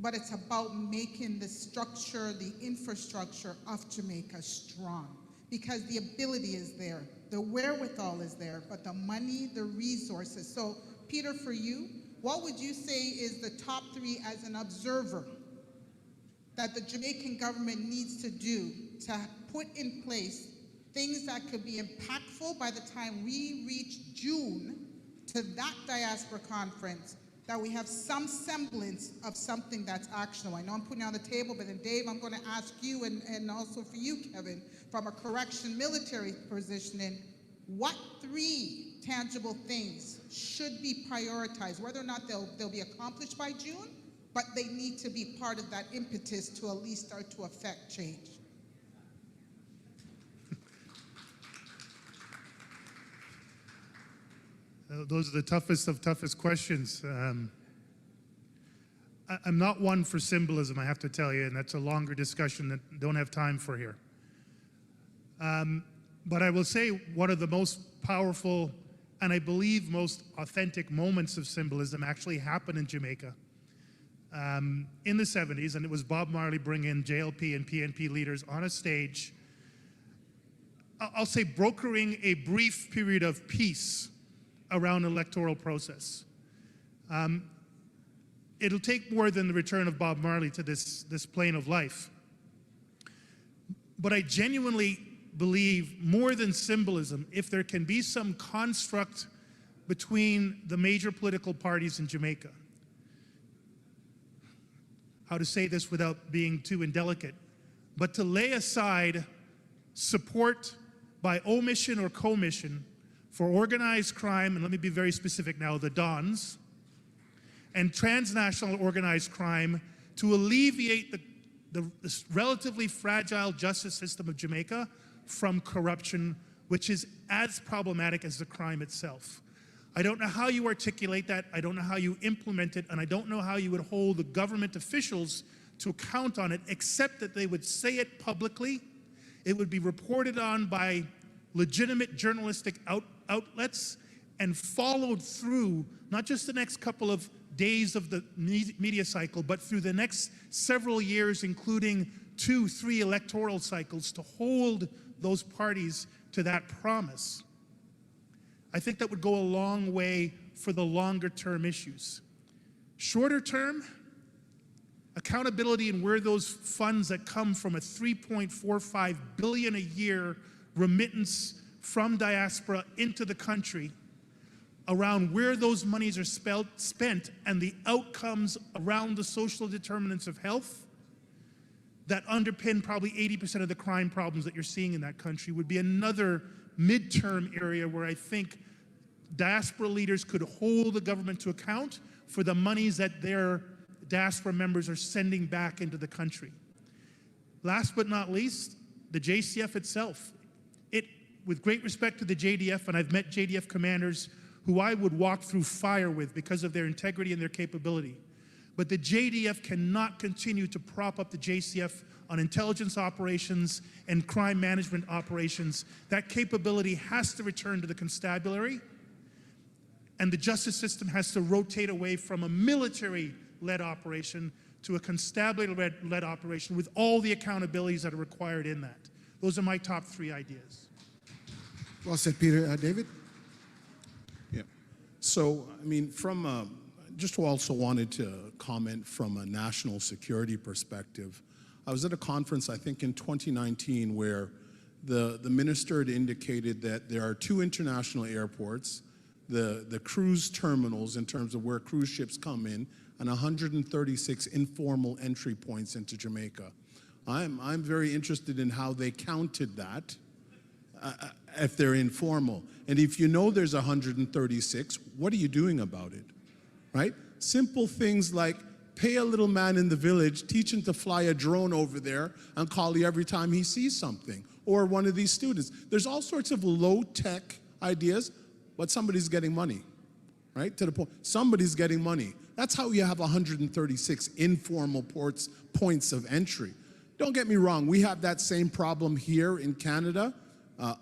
but it's about making the structure, the infrastructure of Jamaica strong. Because the ability is there, the wherewithal is there, but the money, the resources. So, Peter, for you, what would you say is the top 3 as an observer that the Jamaican government needs to do to put in place things that could be impactful by the time we reach June to that diaspora conference, that we have some semblance of something that's actionable? I know I'm putting it on the table, but then Dave, I'm going to ask you, and also for you, Kevin, from a correction military positioning, what 3 tangible things should be prioritized, whether or not they'll be accomplished by June, but they need to be part of that impetus to at least start to affect change? Those are the toughest of toughest questions. I'm not one for symbolism, I have to tell you, and that's a longer discussion that I don't have time for here. But I will say one of the most powerful and I believe most authentic moments of symbolism actually happened in Jamaica in the 70s, and it was Bob Marley bringing JLP and PNP leaders on a stage, I'll say brokering a brief period of peace around an electoral process. It'll take more than the return of Bob Marley to this plane of life. But I genuinely believe, more than symbolism, if there can be some construct between the major political parties in Jamaica, how to say this without being too indelicate, but to lay aside support by omission or commission for organized crime, and let me be very specific now, the Dons, and transnational organized crime, to alleviate the relatively fragile justice system of Jamaica from corruption, which is as problematic as the crime itself. I don't know how you articulate that, I don't know how you implement it, and I don't know how you would hold the government officials to account on it, except that they would say it publicly, it would be reported on by legitimate journalistic outlets, and followed through, not just the next couple of days of the media cycle, but through the next several years, including 2-3 electoral cycles, to hold those parties to that promise, I think that would go a long way for the longer term issues. Shorter term, accountability and where those funds that come from a $3.45 billion a year remittance from diaspora into the country, around where those monies are spent and the outcomes around the social determinants of health that underpin probably 80% of the crime problems that you're seeing in that country would be another midterm area where I think diaspora leaders could hold the government to account for the monies that their diaspora members are sending back into the country. Last but not least, the JCF itself. With great respect to the JDF, and I've met JDF commanders who I would walk through fire with because of their integrity and their capability. But the JDF cannot continue to prop up the JCF on intelligence operations and crime management operations. That capability has to return to the constabulary, and the justice system has to rotate away from a military-led operation to a constabulary-led operation with all the accountabilities that are required in that. Those are my top 3 ideas. Well said, Peter. David? Yeah. So, I mean, just also wanted to comment from a national security perspective. I was at a conference, I think in 2019, where the minister had indicated that there are 2 international airports, the cruise terminals in terms of where cruise ships come in, and 136 informal entry points into Jamaica. I'm very interested in how they counted that, if they're informal. And if you know there's 136, what are you doing about it, right? Simple things like pay a little man in the village, teach him to fly a drone over there and call you every time he sees something, or one of these students. There's all sorts of low-tech ideas, but somebody's getting money, right? To the point, somebody's getting money. That's how you have 136 informal points of entry. Don't get me wrong, we have that same problem here in Canada,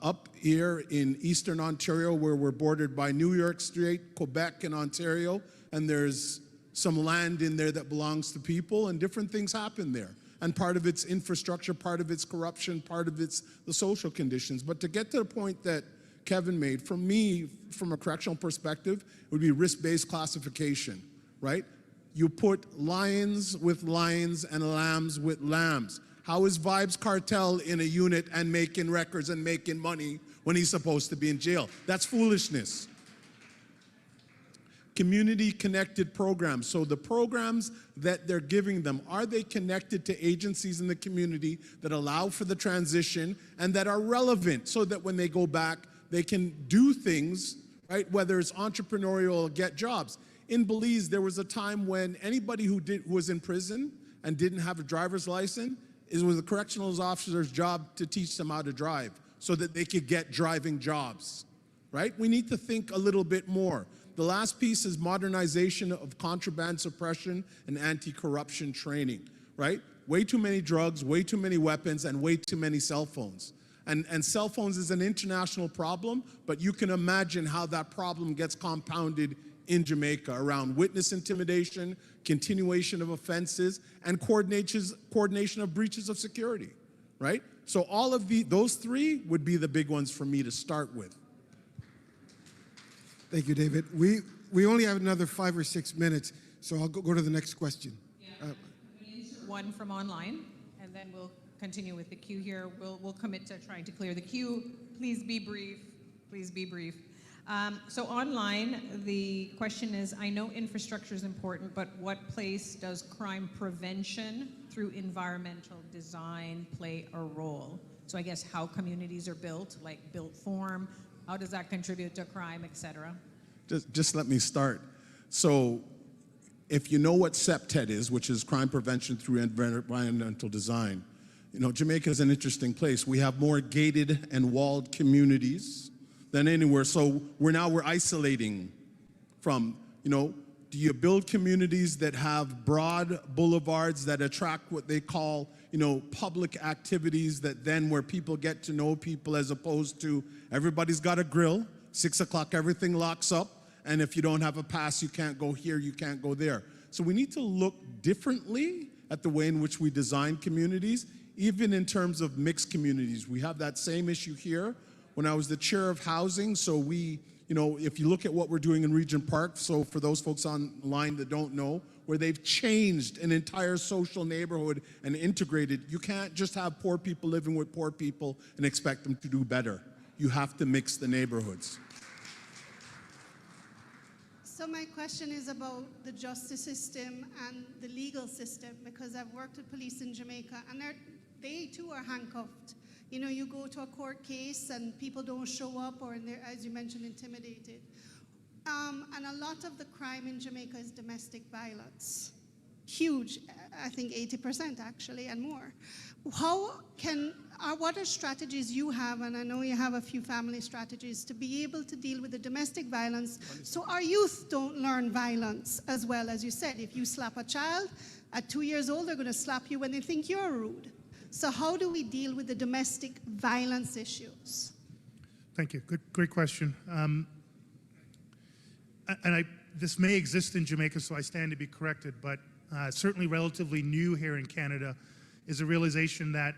up here in Eastern Ontario, where we're bordered by New York State, Quebec, and Ontario, and there's some land in there that belongs to people, and different things happen there. And part of it's infrastructure, part of it's corruption, part of it's the social conditions. But to get to the point that Kevin made, for me, from a correctional perspective, it would be risk-based classification, right? You put lions with lions and lambs with lambs. How is Vibes Cartel in a unit and making records and making money when he's supposed to be in jail? That's foolishness. Community-connected programs. So the programs that they're giving them, are they connected to agencies in the community that allow for the transition and that are relevant so that when they go back, they can do things, right? Whether it's entrepreneurial or get jobs. In Belize, there was a time when anybody who was in prison and didn't have a driver's license, it was the correctional officer's job to teach them how to drive so that they could get driving jobs, right? We need to think a little bit more. The last piece is modernization of contraband suppression and anti-corruption training, right? Way too many drugs, way too many weapons, and way too many cell phones. And cell phones is an international problem, but you can imagine how that problem gets compounded in Jamaica around witness intimidation, continuation of offenses, and coordination of breaches of security, right? So all of those 3 would be the big ones for me to start with. Thank you, David. We only have another 5 or 6 minutes, so I'll go to the next question. Yeah. One from online, and then we'll continue with the queue here. We'll commit to trying to clear the queue. Please be brief. Please be brief. So online, the question is, I know infrastructure is important, but what place does crime prevention through environmental design play a role? So I guess how communities are built, like built form, how does that contribute to crime, et cetera? Just let me start. So if you know what CPTED is, which is crime prevention through environmental design, you know, Jamaica is an interesting place. We have more gated and walled communities than anywhere. So we're isolating from, you know, do you build communities that have broad boulevards that attract what they call, you know, public activities that then where people get to know people, as opposed to everybody's got a grill, 6 o'clock, everything locks up, and if you don't have a pass, you can't go here, you can't go there. So we need to look differently at the way in which we design communities, even in terms of mixed communities. We have that same issue here when I was the chair of housing. So we, if you look at what we're doing in Regent Park, so for those folks online that don't know, where they've changed an entire social neighborhood and integrated, you can't just have poor people living with poor people and expect them to do better. You have to mix the neighborhoods. So my question is about the justice system and the legal system, because I've worked with police in Jamaica, and they too are handcuffed. You go to a court case and people don't show up, or they're, as you mentioned, intimidated. And a lot of the crime in Jamaica is domestic violence. Huge, I think 80% actually, and more. What are strategies you have, and I know you have a few family strategies, to be able to deal with the domestic violence so our youth don't learn violence as well? As you said, if you slap a child at 2 years old, they're going to slap you when they think you're rude. So how do we deal with the domestic violence issues? Thank you. Great question. This may exist in Jamaica, so I stand to be corrected, but certainly relatively new here in Canada is a realization that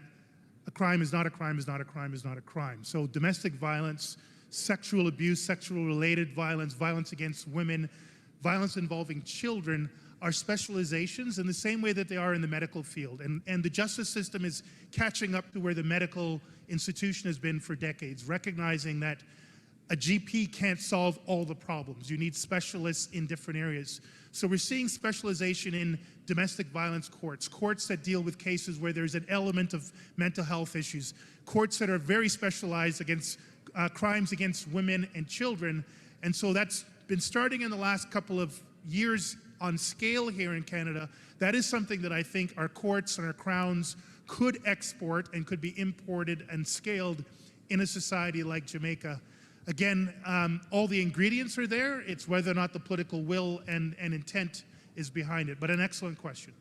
a crime is not a crime is not a crime is not a crime. So domestic violence, sexual abuse, sexual-related violence, violence against women, violence involving children are specializations in the same way that they are in the medical field. And the justice system is catching up to where the medical institution has been for decades, recognizing that a GP can't solve all the problems. You need specialists in different areas. So we're seeing specialization in domestic violence courts, courts that deal with cases where there's an element of mental health issues, courts that are very specialized against crimes against women and children. And so that's been starting in the last couple of years on scale here in Canada. That is something that I think our courts and our crowns could export and could be imported and scaled in a society like Jamaica. Again, all the ingredients are there. It's whether or not the political will and intent is behind it. But an excellent question.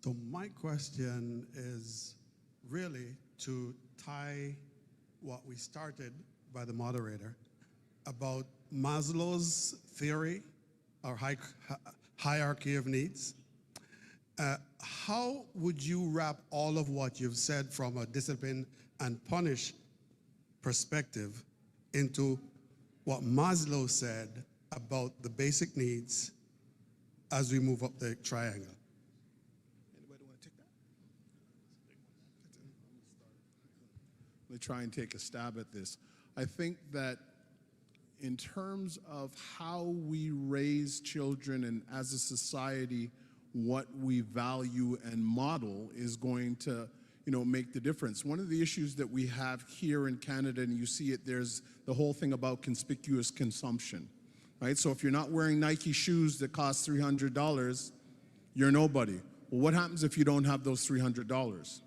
So my question is really to tie what we started by the moderator about Maslow's theory or hierarchy of needs. How would you wrap all of what you've said from a discipline and punish perspective into what Maslow said about the basic needs as we move up the triangle? Anybody want to take that? Let me try and take a stab at this. I think that in terms of how we raise children and as a society, what we value and model is going to, make the difference. One of the issues that we have here in Canada, and you see it, there's the whole thing about conspicuous consumption, right? So if you're not wearing Nike shoes that cost $300, you're nobody. Well, what happens if you don't have those $300,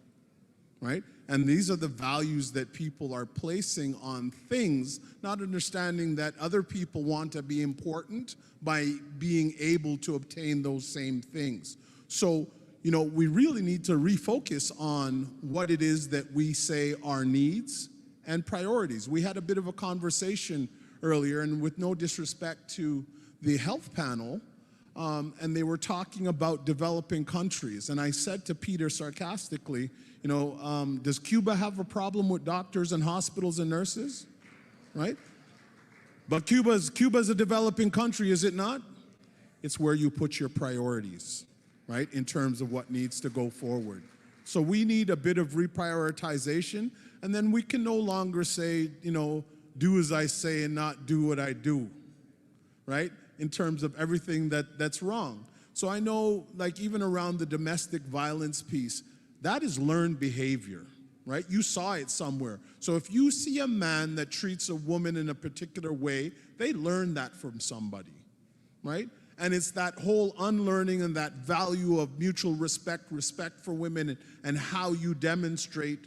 right? And these are the values that people are placing on things, not understanding that other people want to be important by being able to obtain those same things. So, we really need to refocus on what it is that we say are needs and priorities. We had a bit of a conversation earlier, and with no disrespect to the health panel, and they were talking about developing countries. And I said to Peter sarcastically, does Cuba have a problem with doctors and hospitals and nurses, right? But Cuba's a developing country, is it not? It's where you put your priorities, right, in terms of what needs to go forward. So we need a bit of reprioritization, and then we can no longer say, do as I say and not do what I do, right, in terms of everything that's wrong. So I know, like, even around the domestic violence piece, that is learned behavior, right? You saw it somewhere. So if you see a man that treats a woman in a particular way, they learn that from somebody, right? And it's that whole unlearning and that value of mutual respect for women, and how you demonstrate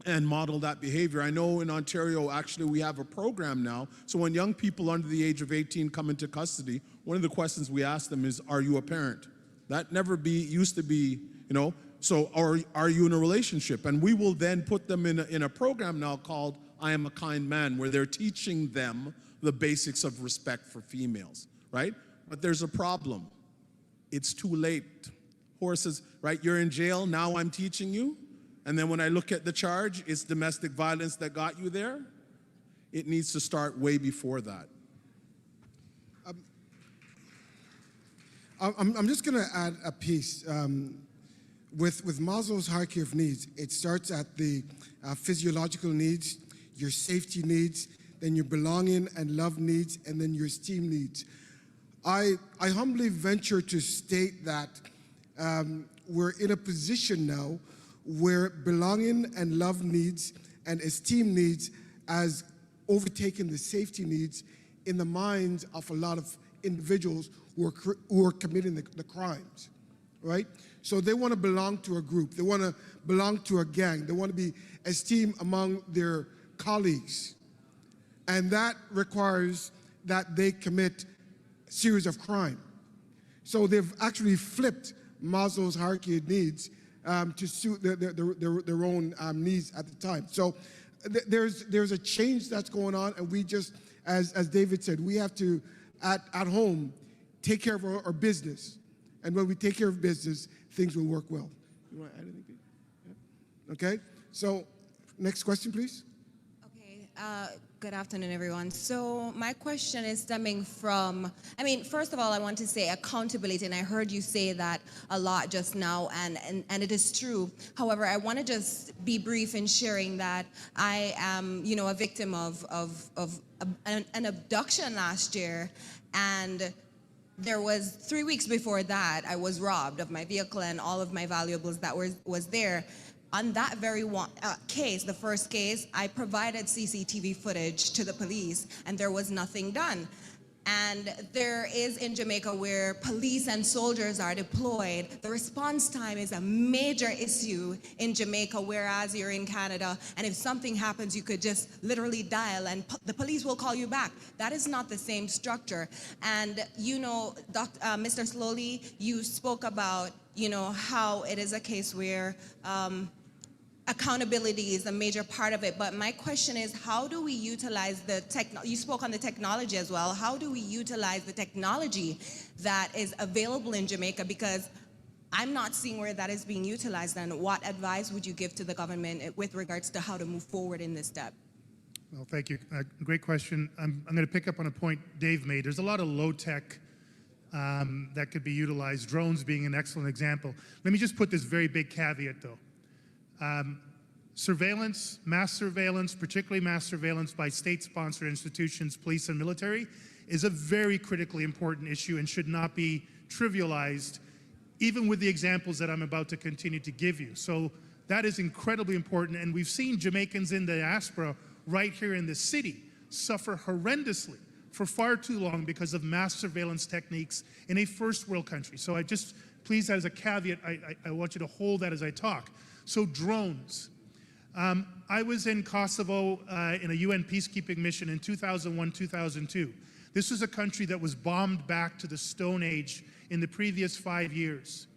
and model that behavior. I know in Ontario, actually, we have a program now. So when young people under the age of 18 come into custody, one of the questions we ask them is, are you a parent? That used to be, so are you in a relationship? And we will then put them in a program now called I Am a Kind Man, where they're teaching them the basics of respect for females, right? But there's a problem. It's too late. horses, right? You're in jail, now I'm teaching you. And then when I look at the charge, it's domestic violence that got you there. It needs to start way before that. I'm just going to add a piece. With Maslow's hierarchy of needs, it starts at the physiological needs, your safety needs, then your belonging and love needs, and then your esteem needs. I humbly venture to state that we're in a position now where belonging and love needs and esteem needs has overtaken the safety needs in the minds of a lot of individuals who are committing the crimes, right? So they want to belong to a group. They want to belong to a gang. They want to be esteemed among their colleagues. And that requires that they commit a series of crime. So they've actually flipped Maslow's hierarchy of needs to suit their own needs at the time. So there's a change that's going on, and we just, as David said, we have to, at home, take care of our business. And when we take care of business, things will work well. You want to add anything? Yeah. Okay, so next question, please. Okay, good afternoon, everyone. So my question is stemming from, first of all, I want to say accountability, and I heard you say that a lot just now, and it is true. However, I want to just be brief in sharing that I am, a victim of an abduction last year, and there was 3 weeks before that, I was robbed of my vehicle and all of my valuables that was there. On that very case, the first case, I provided CCTV footage to the police, and there was nothing done. And there is in Jamaica where police and soldiers are deployed, the response time is a major issue in Jamaica, whereas you're in Canada, and if something happens, you could just literally dial and the police will call you back. That is not the same structure. And Mr. Slowly, you spoke about, how it is a case where accountability is a major part of it, but my question is, how do we utilize you spoke on the technology as well, how do we utilize the technology that is available in Jamaica? Because I'm not seeing where that is being utilized, and what advice would you give to the government with regards to how to move forward in this step? Well, thank you. Great question. I'm going to pick up on a point Dave made. There's a lot of low tech that could be utilized, drones being an excellent example. Let me just put this very big caveat though. Surveillance, mass surveillance, particularly mass surveillance by state-sponsored institutions, police and military, is a very critically important issue and should not be trivialized, even with the examples that I'm about to continue to give you. So that is incredibly important, and we've seen Jamaicans in the diaspora right here in the city suffer horrendously for far too long because of mass surveillance techniques in a first world country. So please, as a caveat, I want you to hold that as I talk. So drones. I was in Kosovo in a UN peacekeeping mission in 2001, 2002. This was a country that was bombed back to the Stone Age in the previous 5 years.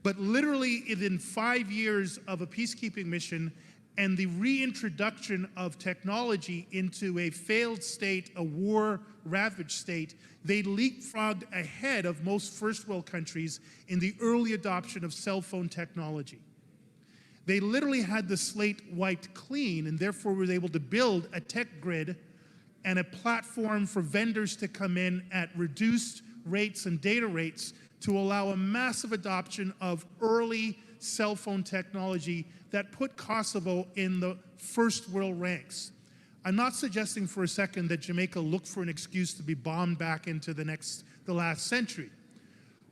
But literally within 5 years of a peacekeeping mission and the reintroduction of technology into a failed state, a war-ravaged state, they leapfrogged ahead of most first world countries in the early adoption of cell phone technology. They literally had the slate wiped clean, and therefore were able to build a tech grid and a platform for vendors to come in at reduced rates and data rates to allow a massive adoption of early cell phone technology that put Kosovo in the first world ranks. I'm not suggesting for a second that Jamaica looked for an excuse to be bombed back into the last century.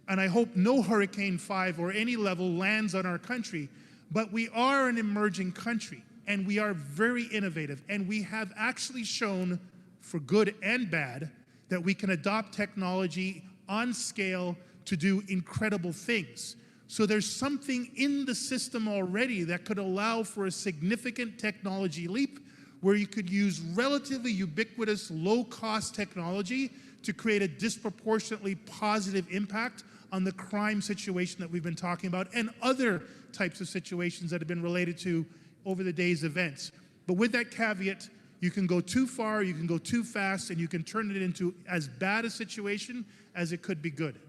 And I hope no Hurricane 5 or any level lands on our country. But we are an emerging country, and we are very innovative, and we have actually shown, for good and bad, that we can adopt technology on scale to do incredible things. So there's something in the system already that could allow for a significant technology leap where you could use relatively ubiquitous, low-cost technology to create a disproportionately positive impact on the crime situation that we've been talking about and other types of situations that have been related to over the day's events. But with that caveat, you can go too far, you can go too fast, and you can turn it into as bad a situation as it could be good.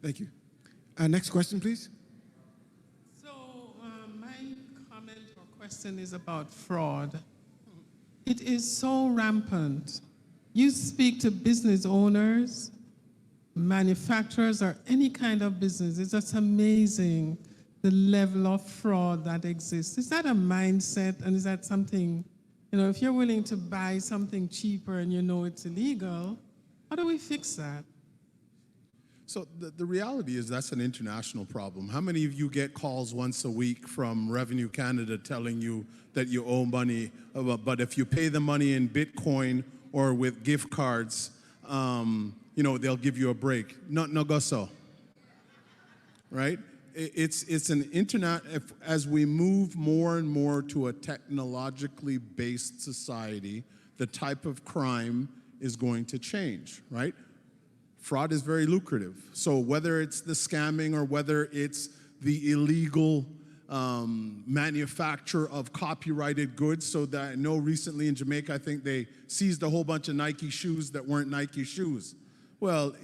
Thank you. Next question, please. So my comment or question is about fraud. It is so rampant. You speak to business owners, manufacturers, or any kind of business. It's just amazing the level of fraud that exists. Is that a mindset, and is that something, if you're willing to buy something cheaper and you know it's illegal, how do we fix that? So the reality is that's an international problem. How many of you get calls once a week from Revenue Canada telling you that you owe money, but if you pay the money in Bitcoin or with gift cards, they'll give you a break? No go so, right? It's an internet. As we move more and more to a technologically based society, the type of crime is going to change, right? Fraud is very lucrative. So whether it's the scamming or whether it's the illegal manufacture of copyrighted goods, so that I know recently in Jamaica, I think they seized a whole bunch of Nike shoes that weren't Nike shoes. Well,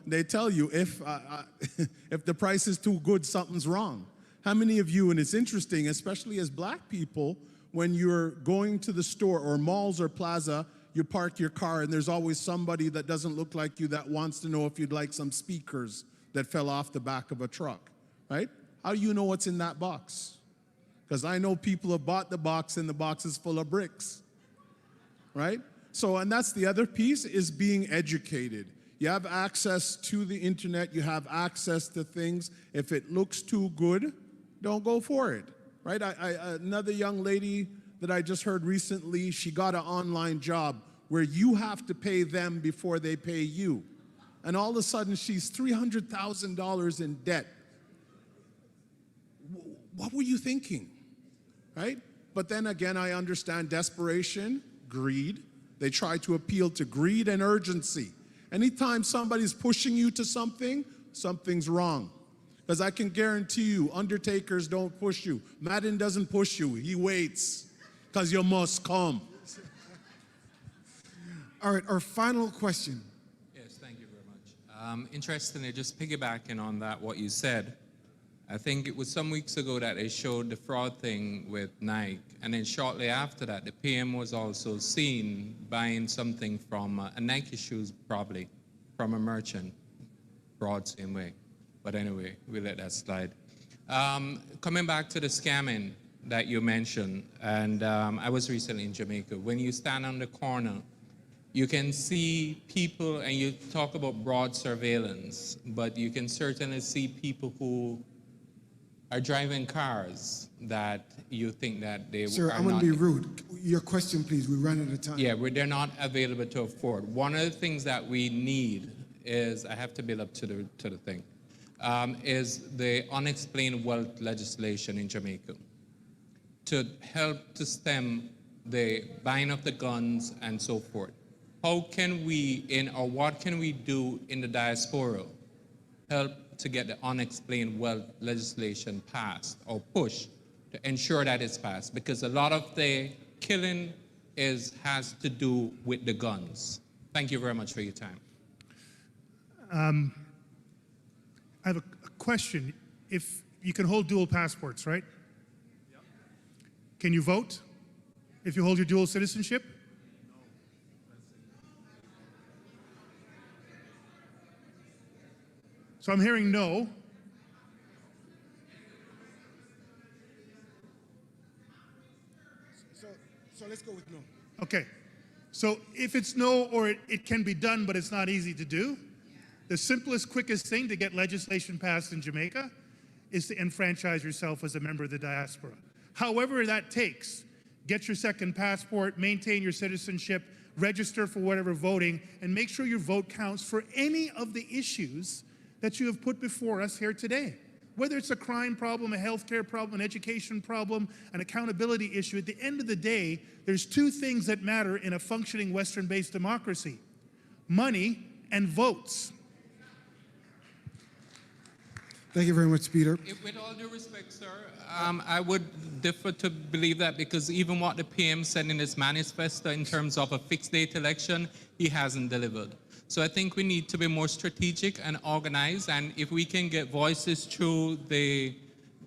they tell you if the price is too good, something's wrong. How many of you, and it's interesting, especially as black people, when you're going to the store or malls or plaza, you park your car and there's always somebody that doesn't look like you that wants to know if you'd like some speakers that fell off the back of a truck, right? How do you know what's in that box? Because I know people have bought the box and the box is full of bricks, right? So, and that's the other piece, is being educated. You have access to the internet, you have access to things. If it looks too good, don't go for it, right? Another young lady that I just heard recently, she got an online job where you have to pay them before they pay you. And all of a sudden, she's $300,000 in debt. What were you thinking, right? But then again, I understand desperation, greed. They try to appeal to greed and urgency. Anytime somebody's pushing you to something, something's wrong. Because I can guarantee you, undertakers don't push you. Madden doesn't push you, he waits. Because you must come. All right, our final question. Yes, thank you very much. Interestingly, just piggybacking on that, what you said, I think it was some weeks ago that they showed the fraud thing with Nike, and then shortly after that, the PM was also seen buying something from a Nike shoes, probably, from a merchant. Fraud, same way. But anyway, we'll let that slide. Coming back to the scamming that you mentioned, and I was recently in Jamaica. When you stand on the corner, you can see people, and you talk about broad surveillance, but you can certainly see people who are driving cars that you think that they Sir, are I'm going not. to be rude. Your question, please. We ran out of time. Yeah, they're not available to afford. One of the things that we need is, I have to build up to the thing, is the unexplained wealth legislation in Jamaica to help to stem the buying of the guns and so forth. How can we, what can we do in the diaspora help to get the unexplained wealth legislation passed or pushed to ensure that it's passed? Because a lot of the killing has to do with the guns. Thank you very much for your time. I have a question. If you can hold dual passports, right? Yep. Can you vote if you hold your dual citizenship? So I'm hearing no. So let's go with no. Okay. So if it's no, or it can be done, but it's not easy to do, the simplest, quickest thing to get legislation passed in Jamaica is to enfranchise yourself as a member of the diaspora. However that takes, get your second passport, maintain your citizenship, register for whatever voting, and make sure your vote counts for any of the issues that you have put before us here today. Whether it's a crime problem, a healthcare problem, an education problem, an accountability issue, at the end of the day, there's two things that matter in a functioning Western-based democracy: money and votes. Thank you very much, Peter. With all due respect, sir, I would differ to believe that because even what the PM said in his manifesto in terms of a fixed date election, he hasn't delivered. So I think we need to be more strategic and organized. And if we can get voices through the,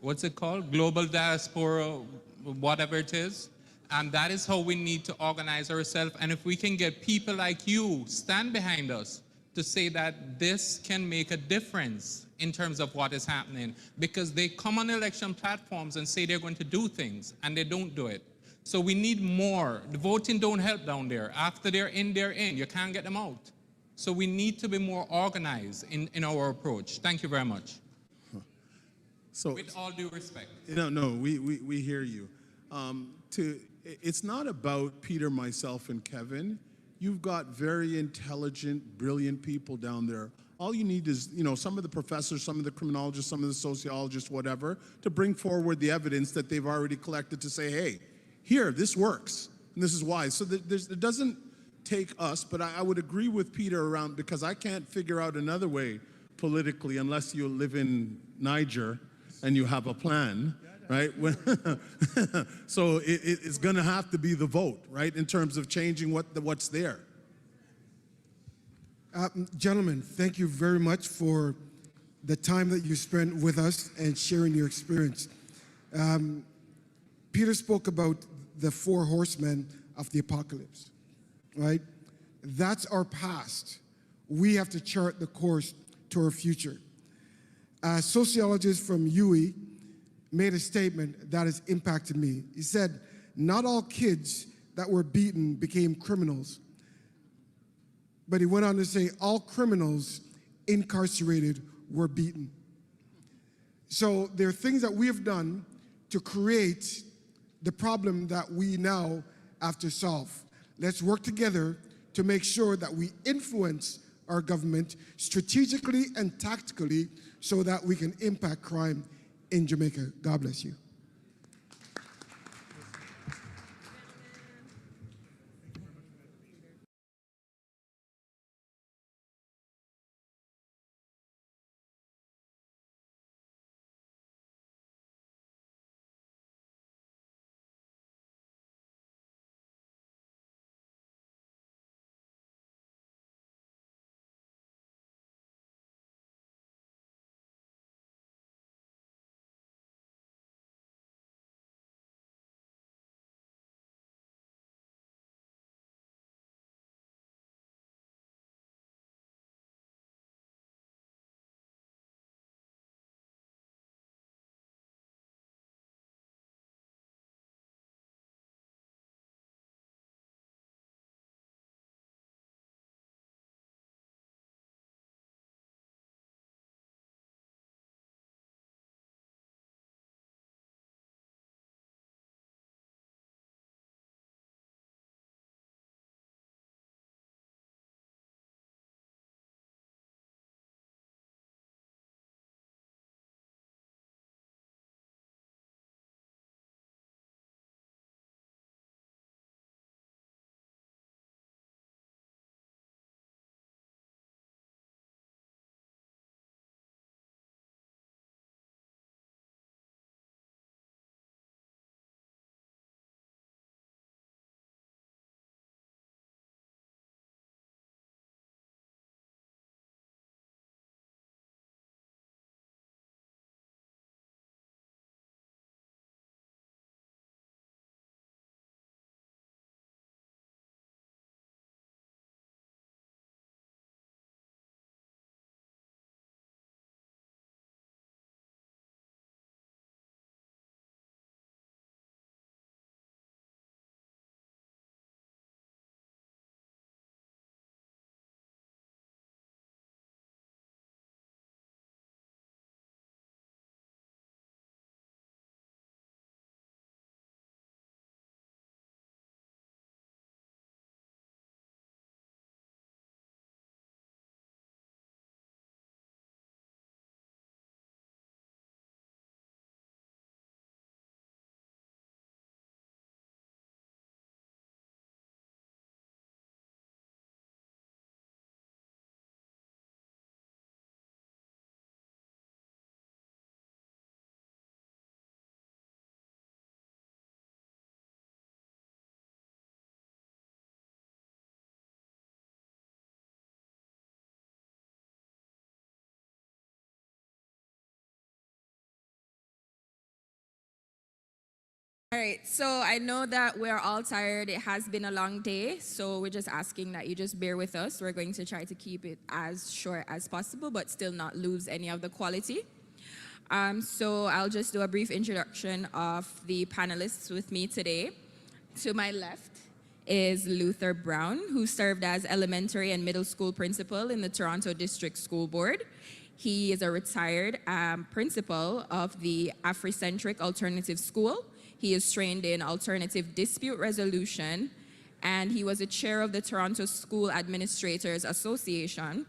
what's it called? Global Diaspora, whatever it is. And that is how we need to organize ourselves. And if we can get people like you stand behind us to say that this can make a difference in terms of what is happening, because they come on election platforms and say they're going to do things and they don't do it. So we need more. The voting don't help down there. After they're in, they're in. You can't get them out. So we need to be more organized in our approach. Thank you very much. So, with all due respect. No, we hear you. It's not about Peter, myself, and Kevin. You've got very intelligent, brilliant people down there. All you need is, some of the professors, some of the criminologists, some of the sociologists, whatever, to bring forward the evidence that they've already collected to say, hey, here, this works, and this is why. So it doesn't take us, but I would agree with Peter around, because I can't figure out another way politically unless you live in Niger and you have a plan, right? So it's going to have to be the vote, right, in terms of changing what's there. Gentlemen, thank you very much for the time that you spent with us and sharing your experience. Peter spoke about the 4 horsemen of the apocalypse, right? That's our past. We have to chart the course to our future. A sociologist from UWI made a statement that has impacted me. He said, not all kids that were beaten became criminals. But he went on to say, all criminals incarcerated were beaten. So there are things that we have done to create the problem that we now have to solve. Let's work together to make sure that we influence our government strategically and tactically so that we can impact crime in Jamaica. God bless you. All right, so I know that we're all tired. It has been a long day, so we're just asking that you just bear with us. We're going to try to keep it as short as possible, but still not lose any of the quality. So I'll just do a brief introduction of the panelists with me today. To my left is Luther Brown, who served as elementary and middle school principal in the Toronto District School Board. He is a retired principal of the Afrocentric Alternative School. He is trained in alternative dispute resolution, and he was a chair of the Toronto School Administrators Association.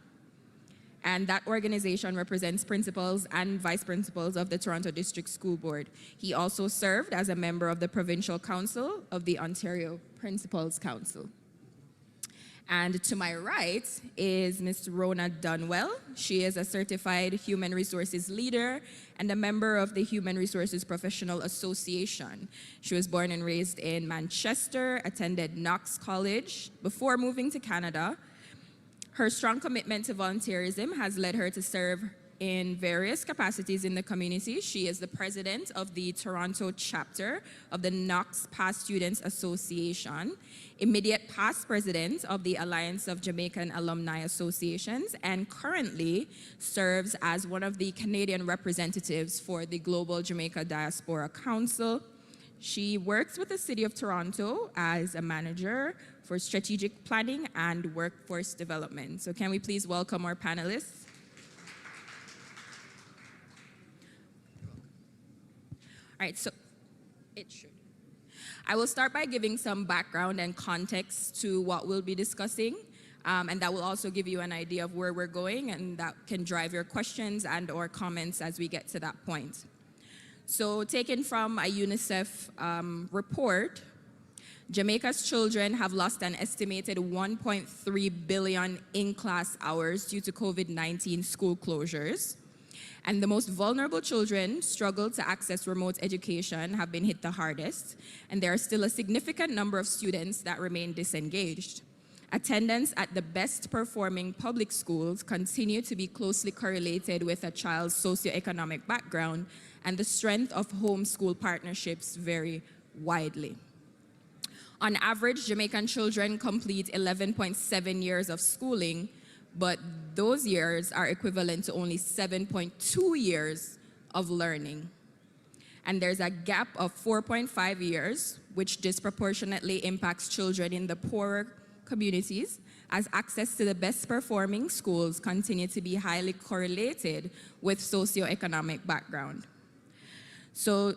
And that organization represents principals and vice principals of the Toronto District School Board. He also served as a member of the Provincial Council of the Ontario Principals Council. And to my right is Ms. Rona Dunwell. She is a certified human resources leader and a member of the Human Resources Professional Association. She was born and raised in Manchester, attended Knox College before moving to Canada. Her strong commitment to volunteerism has led her to serve in various capacities in the community. She is the president of the Toronto chapter of the Knox Past Students Association, immediate past president of the Alliance of Jamaican Alumni Associations, and currently serves as one of the Canadian representatives for the Global Jamaica Diaspora Council. She works with the City of Toronto as a manager for strategic planning and workforce development. So can we please welcome our panelists? All right, so it should. I will start by giving some background and context to what we'll be discussing, and that will also give you an idea of where we're going, and that can drive your questions and or comments as we get to that point. So taken from a UNICEF report, Jamaica's children have lost an estimated 1.3 billion in-class hours due to COVID-19 school closures. And the most vulnerable children struggle to access remote education, have been hit the hardest, and there are still a significant number of students that remain disengaged. Attendance at the best performing public schools continue to be closely correlated with a child's socioeconomic background, and the strength of homeschool partnerships vary widely. On average, Jamaican children complete 11.7 years of schooling, but those years are equivalent to only 7.2 years of learning. And there's a gap of 4.5 years, which disproportionately impacts children in the poorer communities, as access to the best performing schools continue to be highly correlated with socioeconomic background. So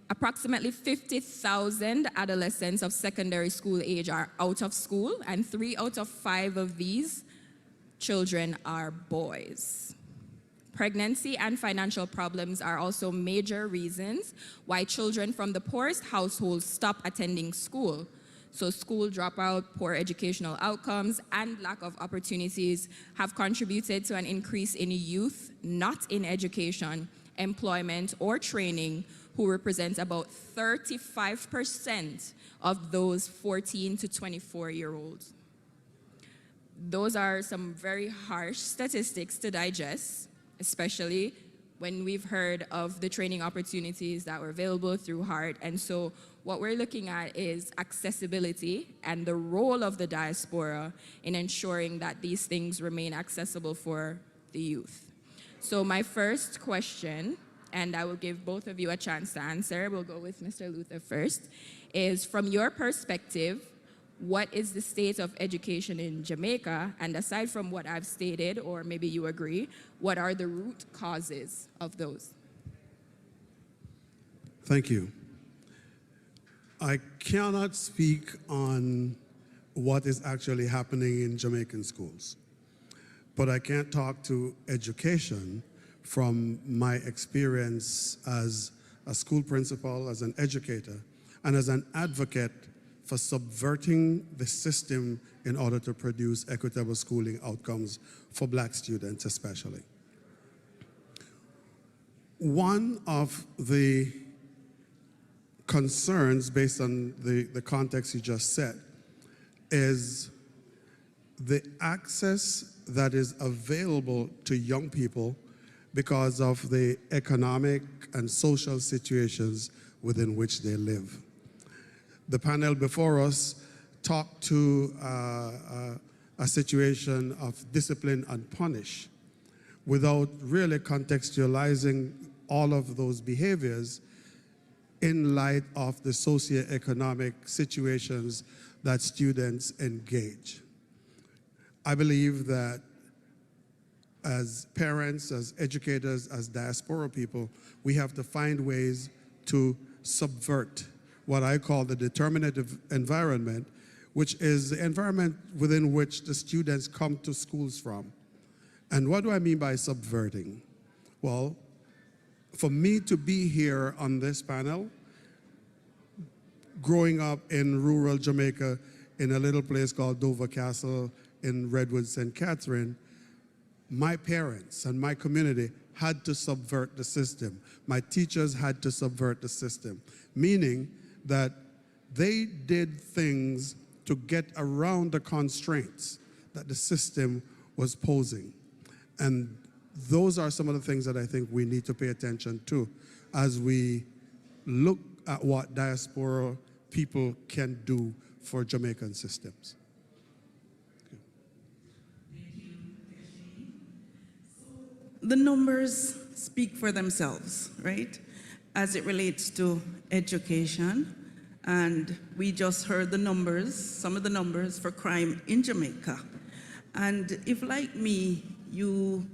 approximately 50,000 adolescents of secondary school age are out of school, and 3 out of 5 of these children are boys. Pregnancy and financial problems are also major reasons why children from the poorest households stop attending school. So school dropout, poor educational outcomes, and lack of opportunities have contributed to an increase in youth not in education, employment, or training, who represent about 35% of those 14 to 24-year-olds. Those are some very harsh statistics to digest, especially when we've heard of the training opportunities that were available through HEART. And so what we're looking at is accessibility and the role of the diaspora in ensuring that these things remain accessible for the youth. So my first question, and I will give both of you a chance to answer, we'll go with Mr. Luther first, is from your perspective, what is the state of education in Jamaica? And aside from what I've stated, or maybe you agree, what are the root causes of those? Thank you. I cannot speak on what is actually happening in Jamaican schools, but I can talk to education from my experience as a school principal, as an educator, and as an advocate for subverting the system in order to produce equitable schooling outcomes for Black students especially. One of the concerns, based on the context you just set, is the access that is available to young people because of the economic and social situations within which they live. the panel before us talked to a situation of discipline and punish without really contextualizing all of those behaviors in light of the socioeconomic situations that students engage. I believe that as parents, as educators, as diaspora people, we have to find ways to subvert what I call the determinative environment, which is the environment within which the students come to schools from. And what do I mean by subverting? Well, for me to be here on this panel, growing up in rural Jamaica in a little place called Dover Castle in Redwood, St. Catherine, my parents and my community had to subvert the system. My teachers had to subvert the system, meaning that they did things to get around the constraints that the system was posing. And those are some of the things that I think we need to pay attention to as we look at what diaspora people can do for Jamaican systems. The numbers speak for themselves, right? As it relates to education. And we just heard the numbers, some of the numbers for crime in Jamaica. And if, like me, you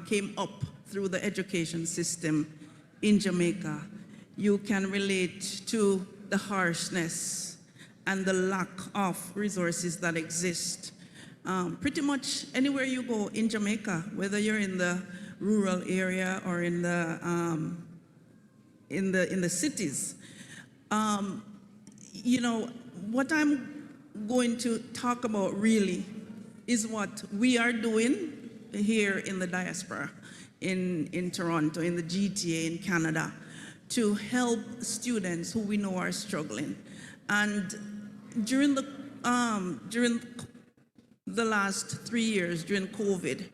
came up through the education system in Jamaica, you can relate to the harshness and the lack of resources that exist. Pretty much anywhere you go in Jamaica, whether you're in the rural area or in the cities, you know, what I'm going to talk about really is what we are doing here in the diaspora, in Toronto, in the GTA, in Canada, to help students who we know are struggling. And during the last 3 years, during COVID,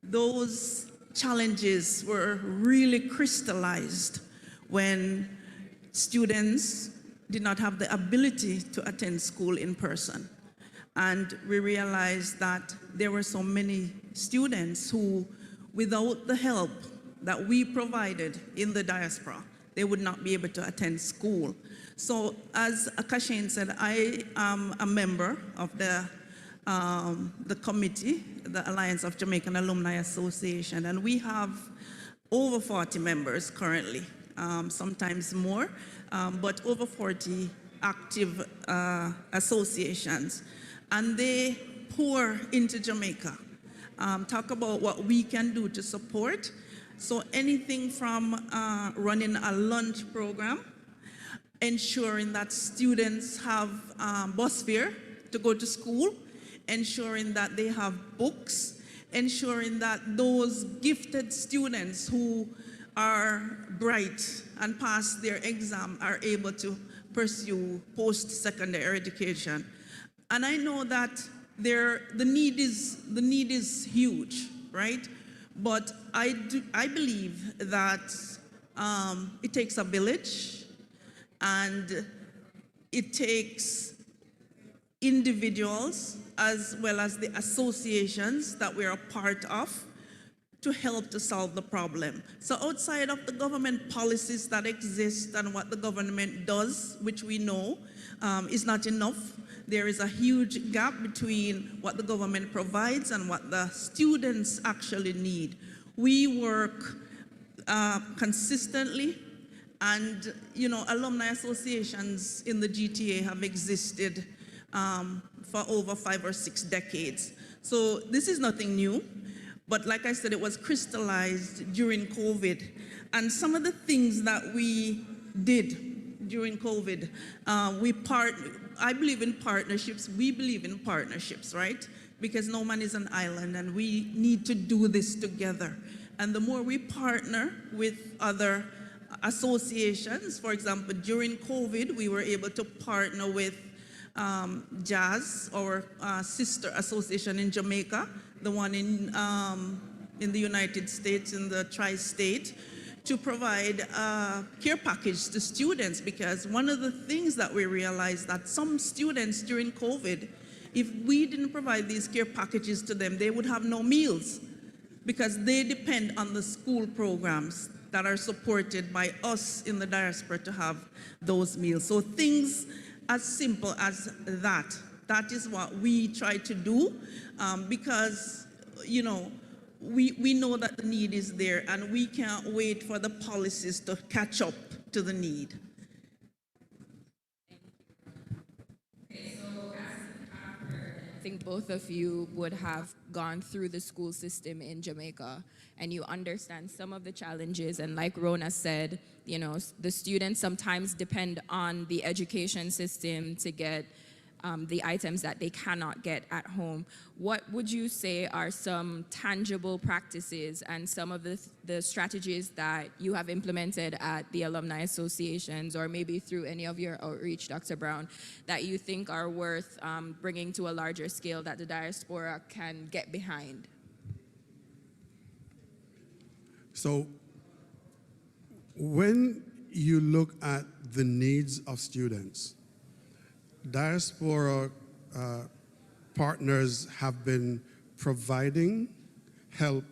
those challenges were really crystallized when students did not have the ability to attend school in person. And we realized that there were so many students who, without the help that we provided in the diaspora, they would not be able to attend school. So as Akashane said, I am a member of the committee, the Alliance of Jamaican Alumni Association, and we have over 40 members currently, sometimes more, but over 40 active associations. And they pour into Jamaica, talk about what we can do to support. So anything from running a lunch program, ensuring that students have bus fare to go to school, ensuring that they have books, ensuring that those gifted students who are bright and pass their exam are able to pursue post-secondary education. And I know that the need is huge, right? But I believe that it takes a village, and it takes individuals as well as the associations that we're a part of to help to solve the problem. So outside of the government policies that exist and what the government does, which we know is not enough, there is a huge gap between what the government provides and what the students actually need. We work consistently, and you know, alumni associations in the GTA have existed for over 5 or 6 decades. So this is nothing new, but like I said, it was crystallized during COVID. And some of the things that we did during COVID, I believe in partnerships, we believe in partnerships, right? Because no man is an island, and we need to do this together. And the more we partner with other associations, for example, during COVID, we were able to partner with JAZZ, our sister association in Jamaica, the one in the United States, in the tri-state, to provide a care package to students, because one of the things that we realized that some students during COVID, if we didn't provide these care packages to them, they would have no meals because they depend on the school programs that are supported by us in the diaspora to have those meals. So things as simple as that. That is what we try to do because, you know, we know that the need is there and we can't wait for the policies to catch up to the need. I think both of you would have gone through the school system in Jamaica and you understand some of the challenges. And like Rona said, you know, the students sometimes depend on the education system to get the items that they cannot get at home. What would you say are some tangible practices and some of the strategies that you have implemented at the alumni associations or maybe through any of your outreach, Dr. Brown, that you think are worth bringing to a larger scale that the diaspora can get behind? So when you look at the needs of students, diaspora partners have been providing help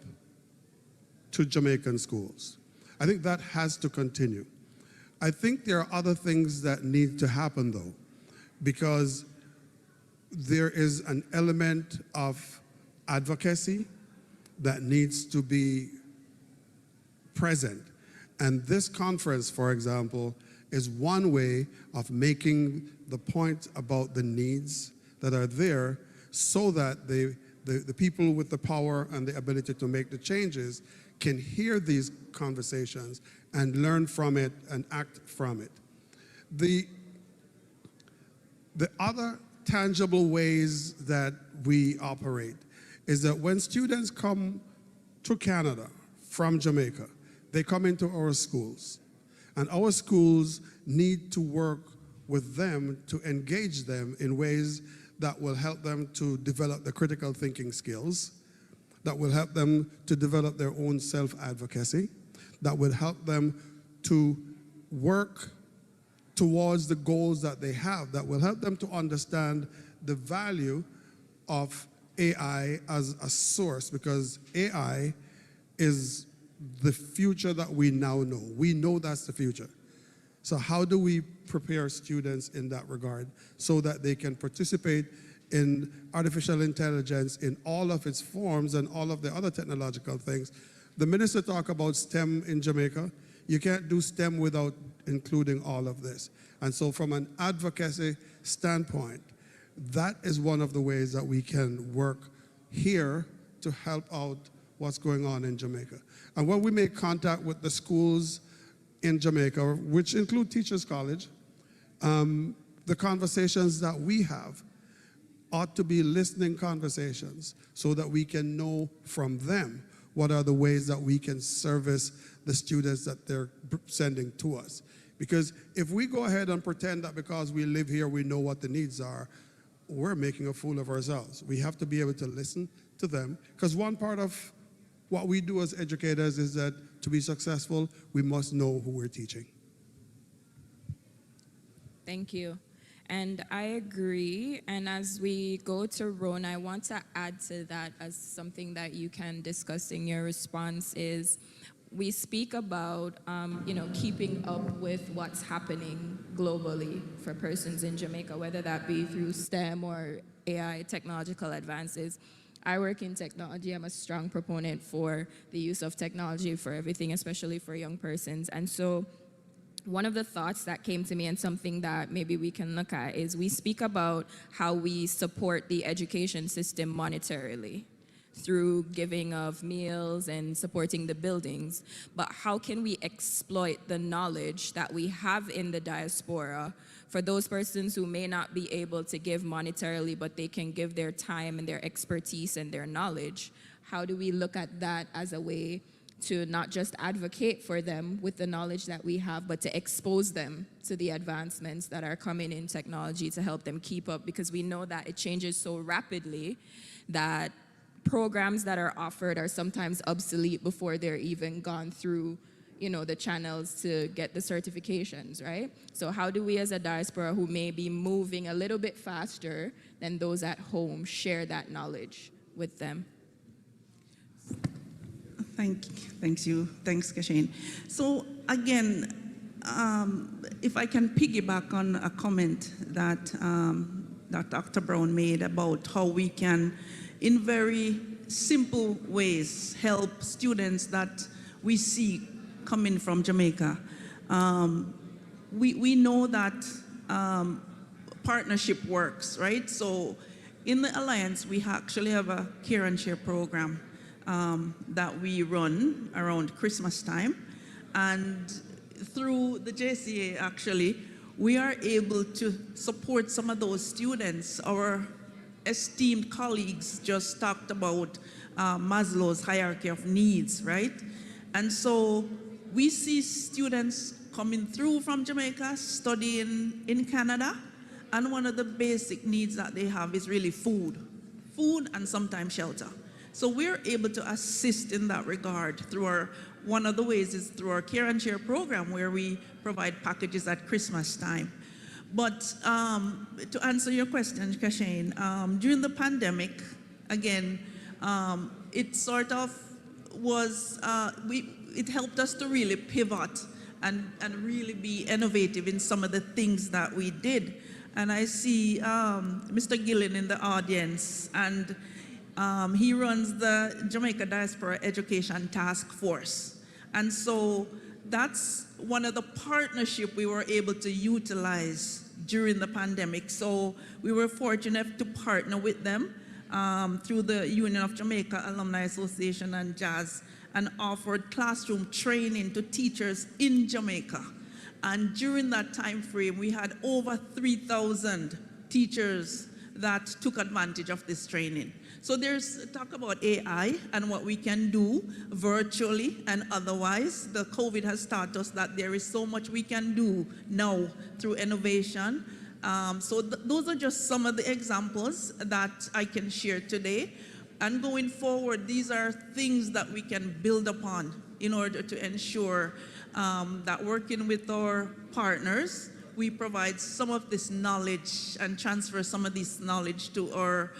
to Jamaican schools. I think that has to continue. I think there are other things that need to happen though, because there is an element of advocacy that needs to be present. And this conference, for example, is one way of making the point about the needs that are there so that the people with the power and the ability to make the changes can hear these conversations and learn from it and act from it. The other tangible ways that we operate is that when students come to Canada from Jamaica, they come into our schools. And our schools need to work with them to engage them in ways that will help them to develop the critical thinking skills, that will help them to develop their own self-advocacy, that will help them to work towards the goals that they have, that will help them to understand the value of AI as a source, because AI is the future that we now know. We know that's the future. So how do we prepare students in that regard so that they can participate in artificial intelligence in all of its forms and all of the other technological things? The minister talked about STEM in Jamaica. You can't do STEM without including all of this. And so from an advocacy standpoint, that is one of the ways that we can work here to help out what's going on in Jamaica. And when we make contact with the schools in Jamaica, which include Teachers College, the conversations that we have ought to be listening conversations so that we can know from them what are the ways that we can service the students that they're sending to us. Because if we go ahead and pretend that because we live here we know what the needs are, we're making a fool of ourselves. We have to be able to listen to them, because one part of what we do as educators is that to be successful, we must know who we're teaching. Thank you. And I agree. And as we go to Rona, I want to add to that as something that you can discuss in your response is we speak about, keeping up with what's happening globally for persons in Jamaica, whether that be through STEM or AI, technological advances. I work in technology. I'm a strong proponent for the use of technology for everything, especially for young persons. And so one of the thoughts that came to me and something that maybe we can look at is we speak about how we support the education system monetarily through giving of meals and supporting the buildings, but how can we exploit the knowledge that we have in the diaspora for those persons who may not be able to give monetarily, but they can give their time and their expertise and their knowledge? How do we look at that as a way to not just advocate for them with the knowledge that we have, but to expose them to the advancements that are coming in technology to help them keep up? Because we know that it changes so rapidly that programs that are offered are sometimes obsolete before they're even gone through, the channels to get the certifications, right? So how do we as a diaspora who may be moving a little bit faster than those at home share that knowledge with them? Thanks, Kashane. So again, if I can piggyback on a comment that that Dr. Brown made about how we can, in very simple ways, help students that we see coming from Jamaica. We know that partnership works, right? So in the Alliance, we actually have a care and share program that we run around Christmas time. And through the JCA, actually, we are able to support some of those students. Our esteemed colleagues just talked about Maslow's hierarchy of needs, right? And so we see students coming through from Jamaica, studying in Canada, and one of the basic needs that they have is really food and sometimes shelter. So we're able to assist in that regard through one of the ways is through our Care and Share program, where we provide packages at Christmas time. But to answer your question, Kashane, during the pandemic, again, it sort of was, it helped us to really pivot and really be innovative in some of the things that we did. And I see Mr. Gillen in the audience, and he runs the Jamaica Diaspora Education Task Force. And so that's one of the partnership we were able to utilize during the pandemic. So we were fortunate to partner with them through the Union of Jamaica Alumni Association and JAZZ, and offered classroom training to teachers in Jamaica. And during that time frame, we had over 3,000 teachers that took advantage of this training. So there's talk about AI and what we can do virtually and otherwise. The COVID has taught us that there is so much we can do now through innovation. So those are just some of the examples that I can share today. And going forward, these are things that we can build upon in order to ensure that working with our partners, we provide some of this knowledge and transfer some of this knowledge to our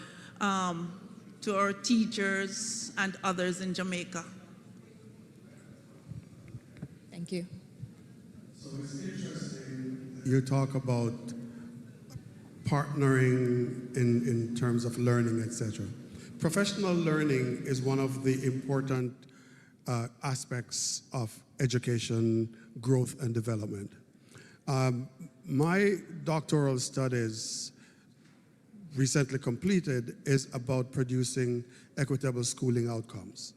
teachers and others in Jamaica. Thank you. So it's interesting you talk about partnering in terms of learning, etc. Professional learning is one of the important aspects of education, growth, and development. My doctoral studies recently completed is about producing equitable schooling outcomes.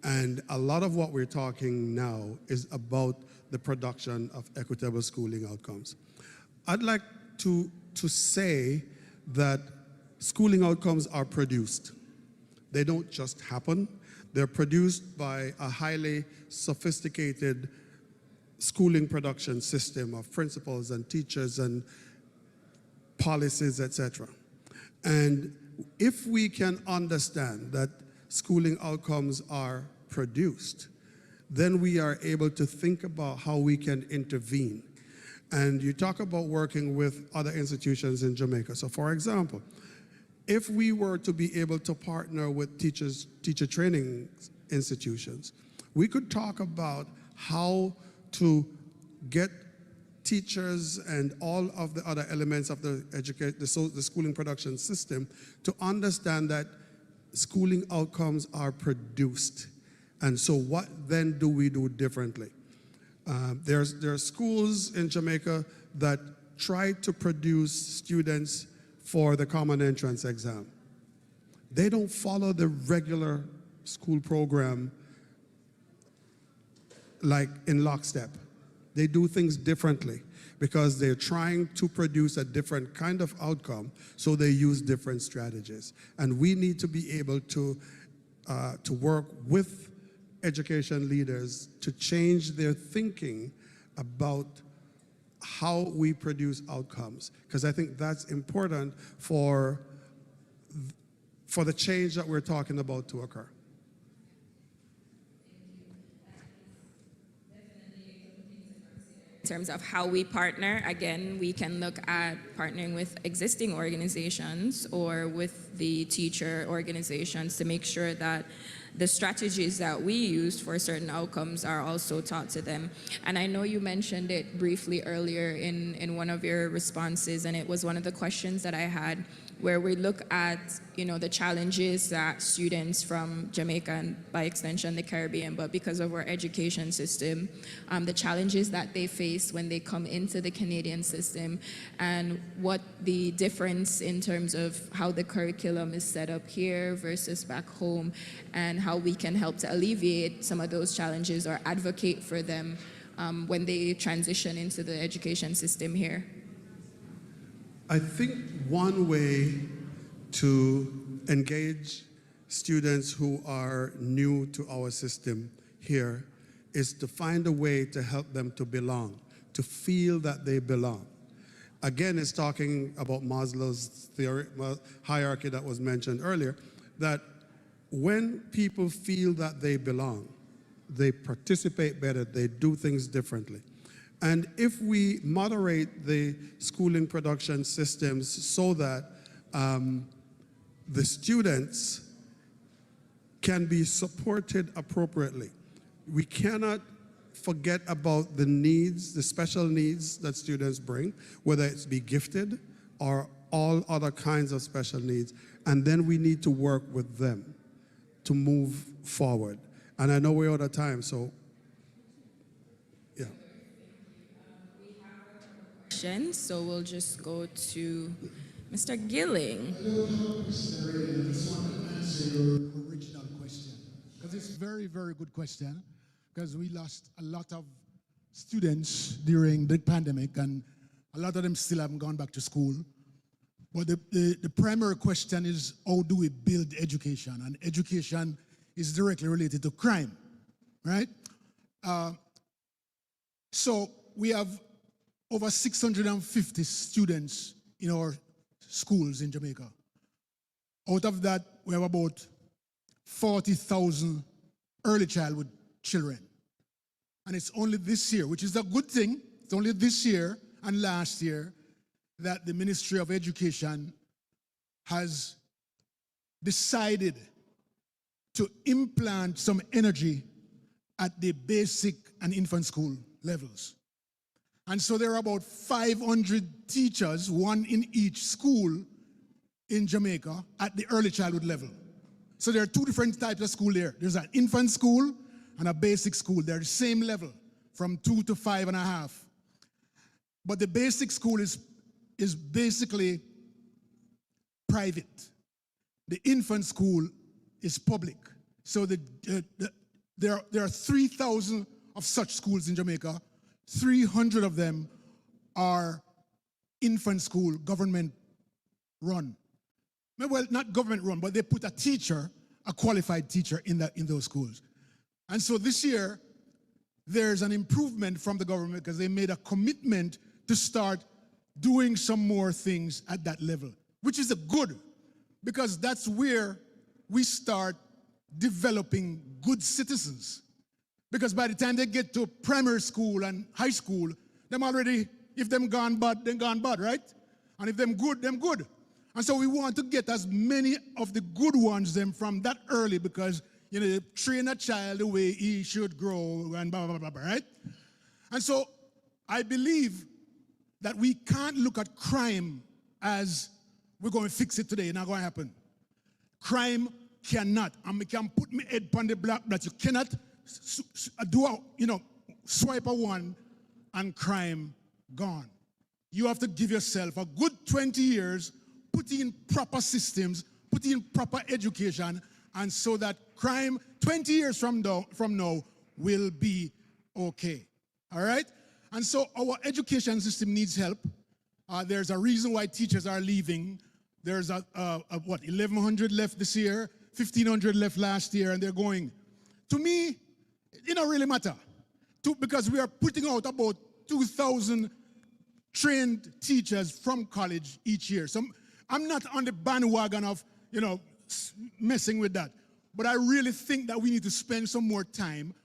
And a lot of what we're talking now is about the production of equitable schooling outcomes. I'd like to say that schooling outcomes are produced. They don't just happen. They're produced by a highly sophisticated schooling production system of principals and teachers and policies, etc. And if we can understand that schooling outcomes are produced, then we are able to think about how we can intervene. And you talk about working with other institutions in Jamaica. So for example, if we were to be able to partner with teacher training institutions, we could talk about how to get teachers and all of the other elements of the schooling production system to understand that schooling outcomes are produced. And so what then do we do differently? There are schools in Jamaica that try to produce students for the common entrance exam. They don't follow the regular school program like in lockstep. They do things differently because they're trying to produce a different kind of outcome, so they use different strategies. And we need to be able to work with education leaders to change their thinking about how we produce outcomes, because I think that's important for the change that we're talking about to occur. in terms of how we partner. Again, we can look at partnering with existing organizations or with the teacher organizations to make sure that the strategies that we use for certain outcomes are also taught to them. And I know you mentioned it briefly earlier in one of your responses, and it was one of the questions that I had, where we look at, the challenges that students from Jamaica and by extension the Caribbean, but because of our education system, the challenges that they face when they come into the Canadian system, and what the difference in terms of how the curriculum is set up here versus back home, and how we can help to alleviate some of those challenges or advocate for them when they transition into the education system here. I think one way to engage students who are new to our system here is to find a way to help them to belong, to feel that they belong. Again, it's talking about Maslow's theory, hierarchy that was mentioned earlier, that when people feel that they belong, they participate better, they do things differently. And if we moderate the schooling production systems so that the students can be supported appropriately, we cannot forget about the needs, the special needs that students bring, whether it's be gifted or all other kinds of special needs. And then we need to work with them to move forward. And I know we're out of time, so yeah. So we'll just go to Mr. Gilling. I just want to answer your original question, because it's a very, very good question, because we lost a lot of students during the pandemic, and a lot of them still haven't gone back to school. But the primary question is, how do we build education? And education is directly related to crime, right? So we have over 650 students in our schools in Jamaica. Out of that, we have about 40,000 early childhood children. And it's only this year, which is a good thing, it's only this year and last year that the Ministry of Education has decided to implant some energy at the basic and infant school levels. And so there are about 500 teachers, one in each school in Jamaica at the early childhood level. So there are two different types of school there. There's an infant school and a basic school. They're the same level, from 2 to 5.5. But the basic school is basically private. The infant school is public. So there are 3,000 of such schools in Jamaica. 300 of them are infant school, government run. Well, not government run, but they put a teacher, a qualified teacher in those schools. And so this year, there's an improvement from the government because they made a commitment to start doing some more things at that level, which is a good, because that's where we start developing good citizens. Because by the time they get to primary school and high school, them already, if them gone bad, then gone bad, right? And if them good, them good. And so we want to get as many of the good ones them from that early, because you train a child the way he should grow and blah, blah, blah, blah, right? And so I believe that we can't look at crime as we're going to fix it today, it's not going to happen. Crime cannot, and we can put my head on the block that you cannot swipe a one and crime gone. You have to give yourself a good 20 years, put in proper systems, put in proper education, and so that crime 20 years from now will be okay. All right? And so our education system needs help. There's a reason why teachers are leaving. There's 1,100 left this year, 1,500 left last year, and they're going. To me, it don't really matter, because we are putting out about 2,000 trained teachers from college each year. So I'm not on the bandwagon of, messing with that. But I really think that we need to spend some more time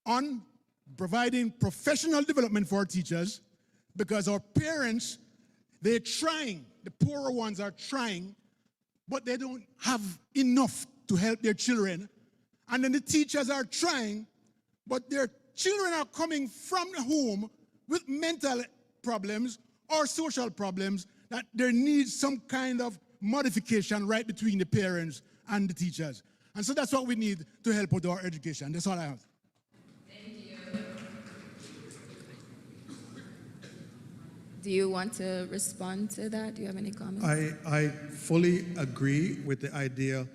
on providing professional development for our teachers, because our parents, they're trying, the poorer ones are trying, but they don't have enough to help their children. And then the teachers are trying, but their children are coming from home with mental problems or social problems that there needs some kind of modification right between the parents and the teachers. And so that's what we need to help with our education. That's all I have. Do you want to respond to that? Do you have any comments? I fully agree with the idea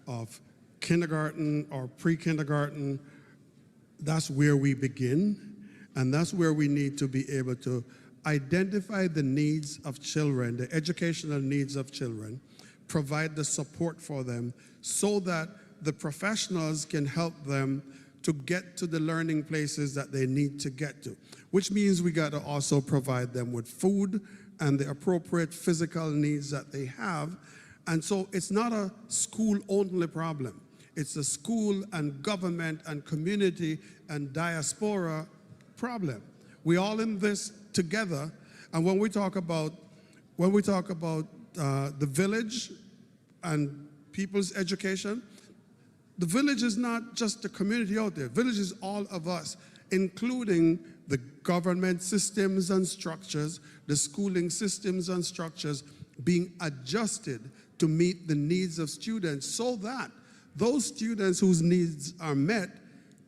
of kindergarten or pre-kindergarten. That's where we begin, and that's where we need to be able to identify the needs of children, the educational needs of children, provide the support for them so that the professionals can help them to get to the learning places that they need to get to, which means we got to also provide them with food and the appropriate physical needs that they have. And so it's not a school-only problem. It's a school and government and community and diaspora problem. We're all in this together. And when we talk about the village and people's education, the village is not just the community out there. Village is all of us, including the government systems and structures, the schooling systems and structures being adjusted to meet the needs of students so that those students whose needs are met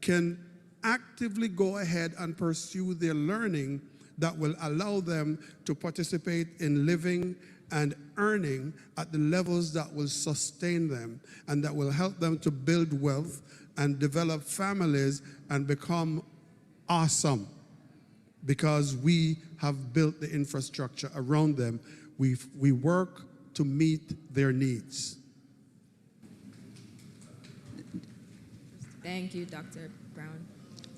can actively go ahead and pursue their learning that will allow them to participate in living and earning at the levels that will sustain them and that will help them to build wealth and develop families and become awesome, because we have built the infrastructure around them. We work to meet their needs. Thank you, Dr. Brown.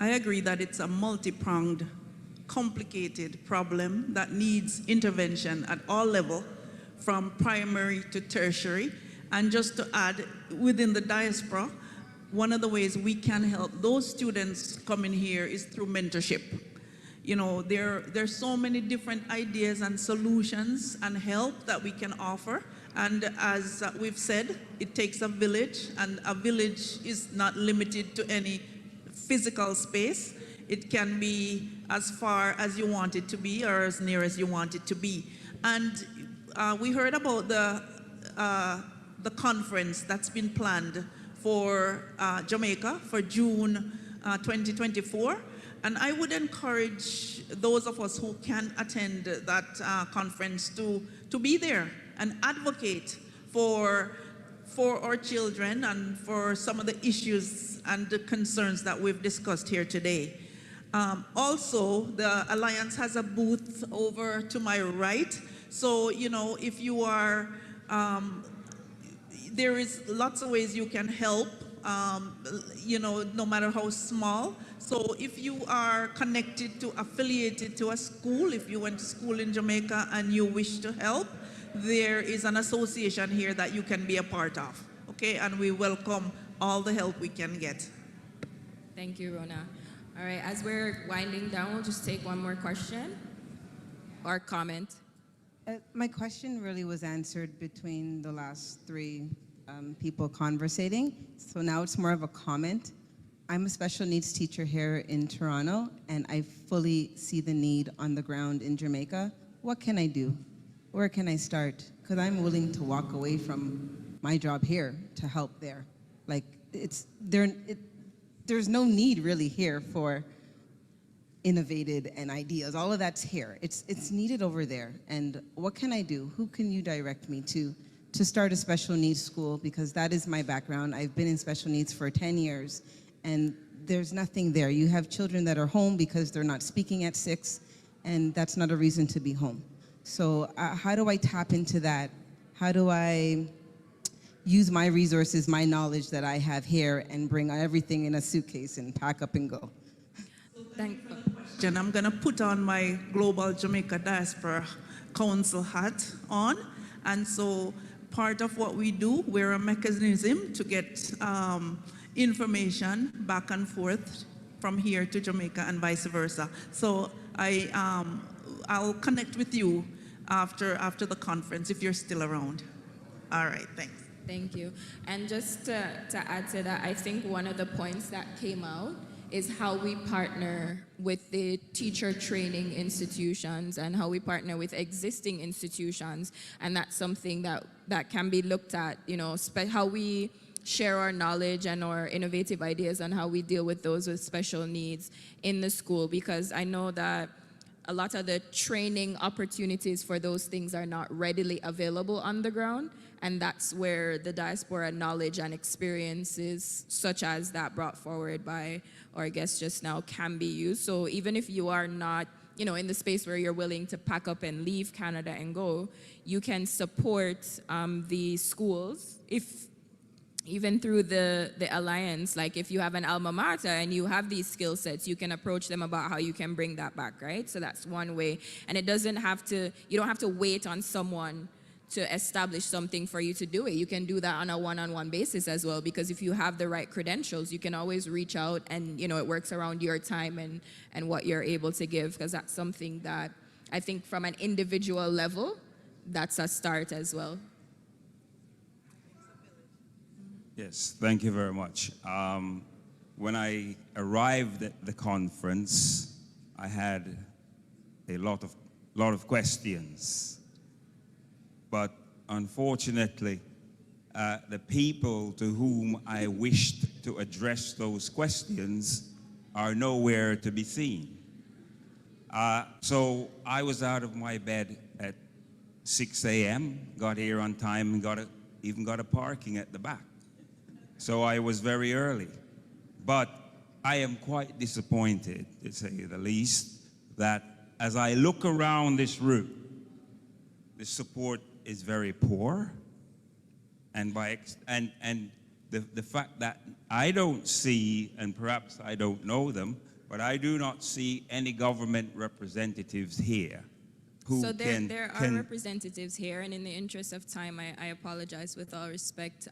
I agree that it's a multi-pronged, complicated problem that needs intervention at all levels, from primary to tertiary. And just to add, within the diaspora, one of the ways we can help those students coming here is through mentorship. You know, there's so many different ideas and solutions and help that we can offer. And as we've said, it takes a village, and a village is not limited to any physical space. It can be as far as you want it to be or as near as you want it to be. And we heard about the conference that's been planned for Jamaica for June 2024. And I would encourage those of us who can attend that conference to be there and advocate for our children and for some of the issues and the concerns that we've discussed here today. Also, the Alliance has a booth over to my right. So, you know, if you are, there is lots of ways you can help, you know, no matter how small. So if you are connected to, affiliated to a school, if you went to school in Jamaica and you wish to help, there is an association here that you can be a part of, okay? And we welcome all the help we can get. Thank you, Rona. All right, as we're winding down, we'll just take one more question or comment. My question really was answered between the last three people conversating, so now it's more of a comment. I'm a special needs teacher here in Toronto, and I fully see the need on the ground in Jamaica. What can I do? Where can I start? Because I'm willing to walk away from my job here to help there. Like, there's no need really here for innovated and ideas. All of that's here. It's needed over there. And what can I do? Who can you direct me to start a special needs school? Because that is my background. I've been in special needs for 10 years, and there's nothing there. You have children that are home because they're not speaking at 6, and that's not a reason to be home. So how do I tap into that? How do I use my resources, my knowledge that I have here, and bring everything in a suitcase and pack up and go? Thank you for the question. I'm going to put on my Global Jamaica Diaspora Council hat on. And so part of what we do, we're a mechanism to get information back and forth from here to Jamaica and vice versa. So I'll connect with you after the conference if you're still around. All right, thanks. Thank you. And just to add to that, I think one of the points that came out is how we partner with the teacher training institutions and how we partner with existing institutions. And that's something that can be looked at, you know, how we share our knowledge and our innovative ideas on how we deal with those with special needs in the school. Because I know that a lot of the training opportunities for those things are not readily available on the ground. And that's where the diaspora knowledge and experiences such as that brought forward by our guest just now can be used. So even if you are not, you know, in the space where you're willing to pack up and leave Canada and go, you can support the schools even through the alliance. Like if you have an alma mater and you have these skill sets, you can approach them about how you can bring that back, right? So that's one way. And it doesn't have to, you don't have to wait on someone to establish something for you to do it. You can do that on a one-on-one basis as well, because if you have the right credentials, you can always reach out and, you know, it works around your time and what you're able to give, because that's something that I think from an individual level, that's a start as well. Yes, thank you very much. When I arrived at the conference, I had a lot of questions. But unfortunately, the people to whom I wished to address those questions are nowhere to be seen. So I was out of my bed at 6 a.m., got here on time, and even got a parking at the back. So I was very early. But I am quite disappointed, to say the least, that as I look around this room, the support is very poor, and the fact that I don't see, and perhaps I don't know them, but I do not see any government representatives here who so there are representatives here, and in the interest of time, I apologize with all respect.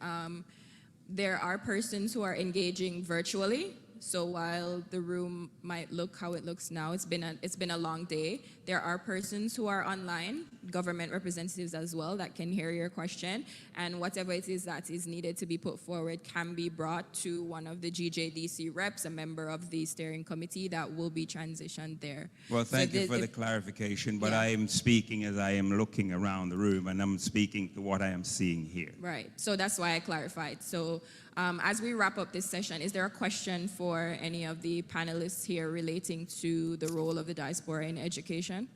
There are persons who are engaging virtually. So while the room might look how it looks now, it's been a long day. There are persons who are online, government representatives as well, that can hear your question, and whatever it is that is needed to be put forward can be brought to one of the GJDC reps, a member of the steering committee that will be transitioned there. Well, thank you for the clarification, but Yeah. I am speaking as I am looking around the room, and I'm speaking to what I am seeing here. Right, so that's why I clarified. So as we wrap up this session, is there a question for any of the panelists here relating to the role of the diaspora in education?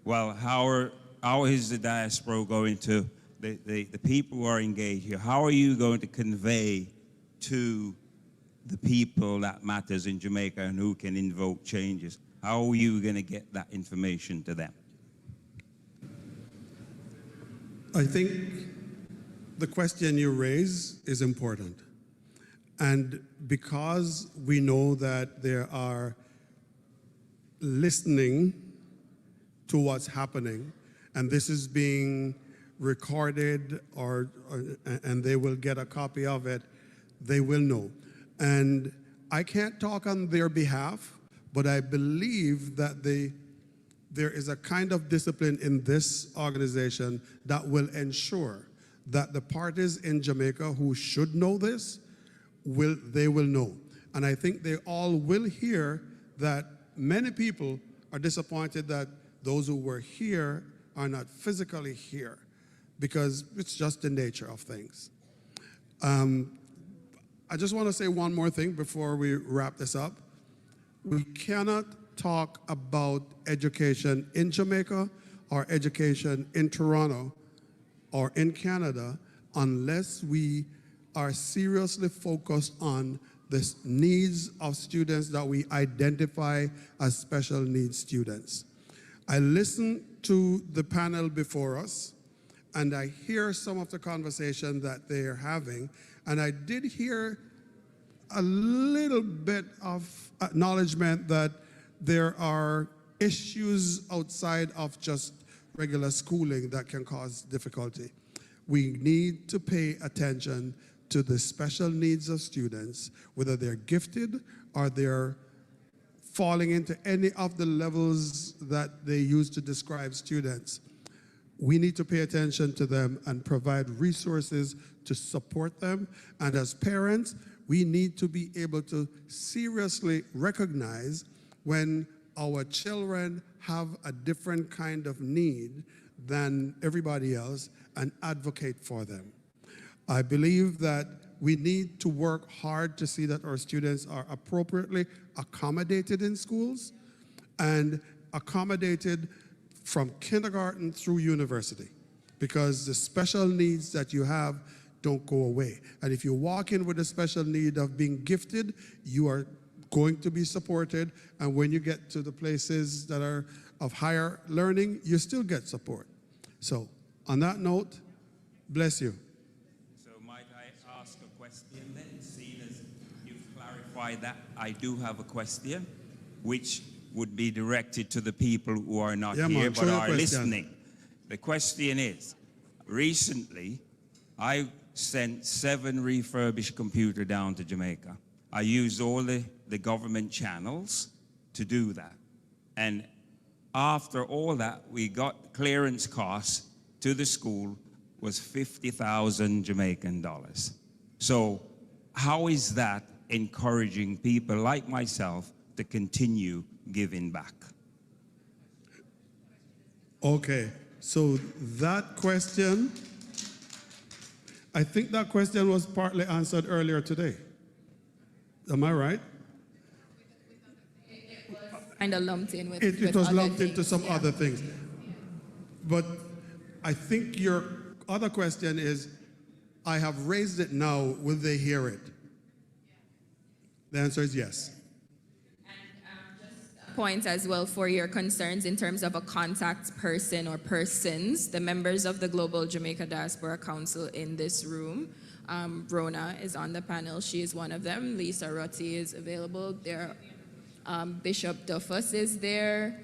Well, how is the diaspora going to, the people who are engaged here, how are you going to convey to the people that matters in Jamaica and who can invoke changes? How are you going to get that information to them? I think the question you raise is important. And because we know that there are listening to what's happening, and this is being recorded and they will get a copy of it, they will know. And I can't talk on their behalf, but I believe that there is a kind of discipline in this organization that will ensure that the parties in Jamaica who should know this, they will know. And I think they all will hear that many people are disappointed that those who were here are not physically here, because it's just the nature of things. I just want to say one more thing before we wrap this up. We cannot talk about education in Jamaica or education in Toronto or in Canada unless we are seriously focused on the needs of students that we identify as special needs students. I listened to the panel before us, and I hear some of the conversation that they are having, and I did hear a little bit of acknowledgement that there are issues outside of just regular schooling that can cause difficulty. We need to pay attention to the special needs of students, whether they're gifted or they're falling into any of the levels that they use to describe students. We need to pay attention to them and provide resources to support them. And as parents, we need to be able to seriously recognize when our children have a different kind of need than everybody else and advocate for them. I believe that we need to work hard to see that our students are appropriately accommodated in schools and accommodated from kindergarten through university, because the special needs that you have don't go away. And if you walk in with a special need of being gifted, you are going to be supported. And when you get to the places that are of higher learning, you still get support. So on that note, bless you. So might I ask a question then, seeing as you've clarified that? I do have a question, which would be directed to the people who are not here but are listening. The question is, recently, I sent 7 refurbished computers down to Jamaica. I used all the government channels to do that. And after all that, we got clearance costs to the school was 50,000 Jamaican dollars. So how is that encouraging people like myself to continue giving back? Okay, so that question, I think that question was partly answered earlier today. Am I right? Kind of lumped in with It was lumped into some yeah. other things. But I think your other question is, I have raised it now, will they hear it? The answer is yes. Points as well for your concerns in terms of a contact person or persons, the members of the Global Jamaica Diaspora Council in this room. Rona is on the panel. She is one of them. Lisa Rotti is available. There, Bishop Duffus is there.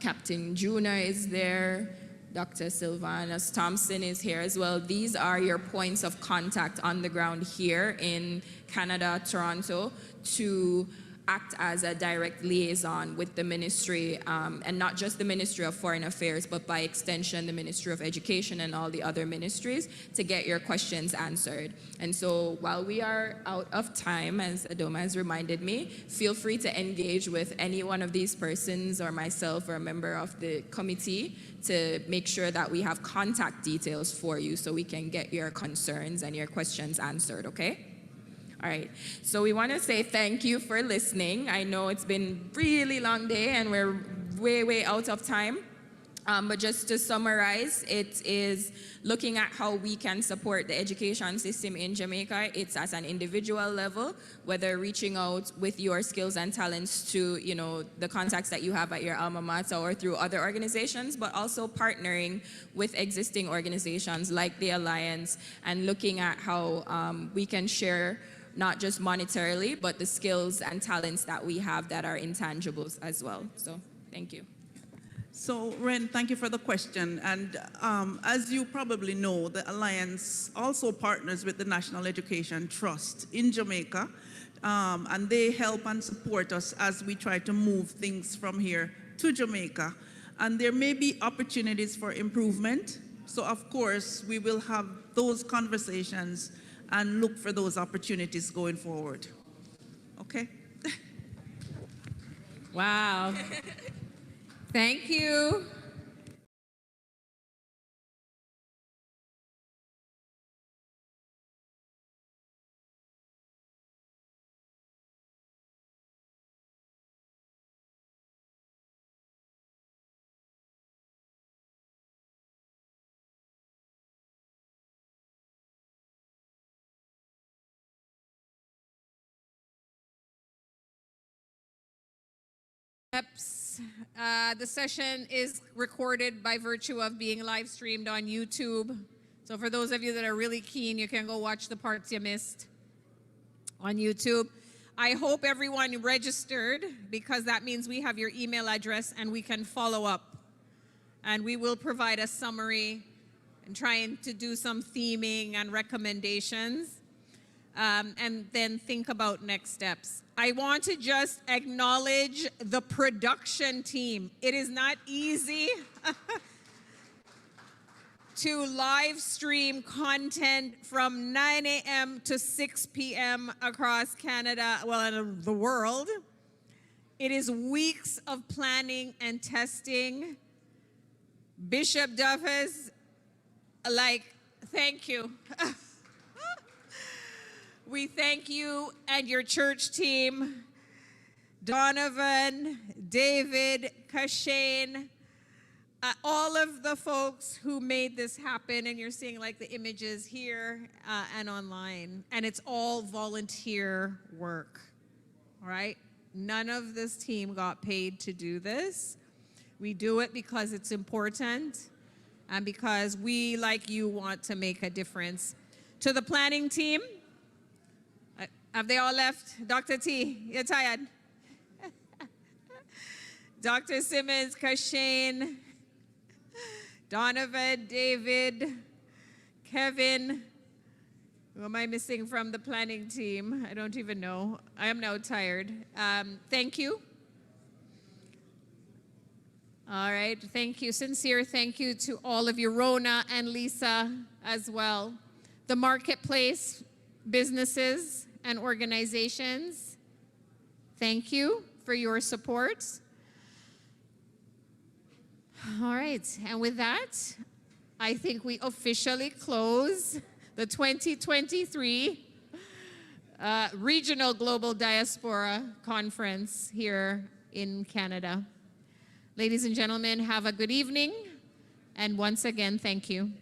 Captain Juna is there. Dr. Sylvanus Thompson is here as well. These are your points of contact on the ground here in Canada, Toronto, to act as a direct liaison with the ministry, and not just the Ministry of Foreign Affairs, but by extension, the Ministry of Education and all the other ministries, to get your questions answered. And so while we are out of time, as Adoma has reminded me, feel free to engage with any one of these persons or myself or a member of the committee to make sure that we have contact details for you so we can get your concerns and your questions answered, okay? All right, so we want to say thank you for listening. I know it's been a really long day and we're way out of time. But just to summarize, it is looking at how we can support the education system in Jamaica. It's at an individual level, whether reaching out with your skills and talents to, you know, the contacts that you have at your alma mater or through other organizations, but also partnering with existing organizations like the Alliance and looking at how we can share not just monetarily, but the skills and talents that we have that are intangibles as well. So thank you. So, Ren, thank you for the question. And as you probably know, the Alliance also partners with the National Education Trust in Jamaica, and they help and support us as we try to move things from here to Jamaica. And there may be opportunities for improvement. So, of course, we will have those conversations and look for those opportunities going forward. Okay? Wow. Thank you. The session is recorded by virtue of being live streamed on YouTube. So for those of you that are really keen, you can go watch the parts you missed on YouTube. I hope everyone registered, because that means we have your email address and we can follow up. And we will provide a summary and trying to do some theming and recommendations. and then think about next steps. I want to just acknowledge the production team. It is not easy to live stream content from 9 a.m. to 6 p.m. across Canada, well, and the world. It is weeks of planning and testing. Bishop Duffus, thank you. We thank you and your church team, Donovan, David, Kashane, all of the folks who made this happen, and you're seeing the images here and online, and it's all volunteer work, all right? None of this team got paid to do this. We do it because it's important and because we, like you, want to make a difference. To the planning team, have they all left? Dr. T, you're tired? Dr. Simmons, Kashane, Donovan, David, Kevin. Who am I missing from the planning team? I don't even know. I am now tired. Thank you. All right, thank you. Sincere thank you to all of you, Rona and Lisa as well. The marketplace, businesses and organizations, thank you for your support. All right, and with that, I think we officially close the 2023 Regional Global Diaspora Conference here in Canada. Ladies and gentlemen, have a good evening, and once again, thank you.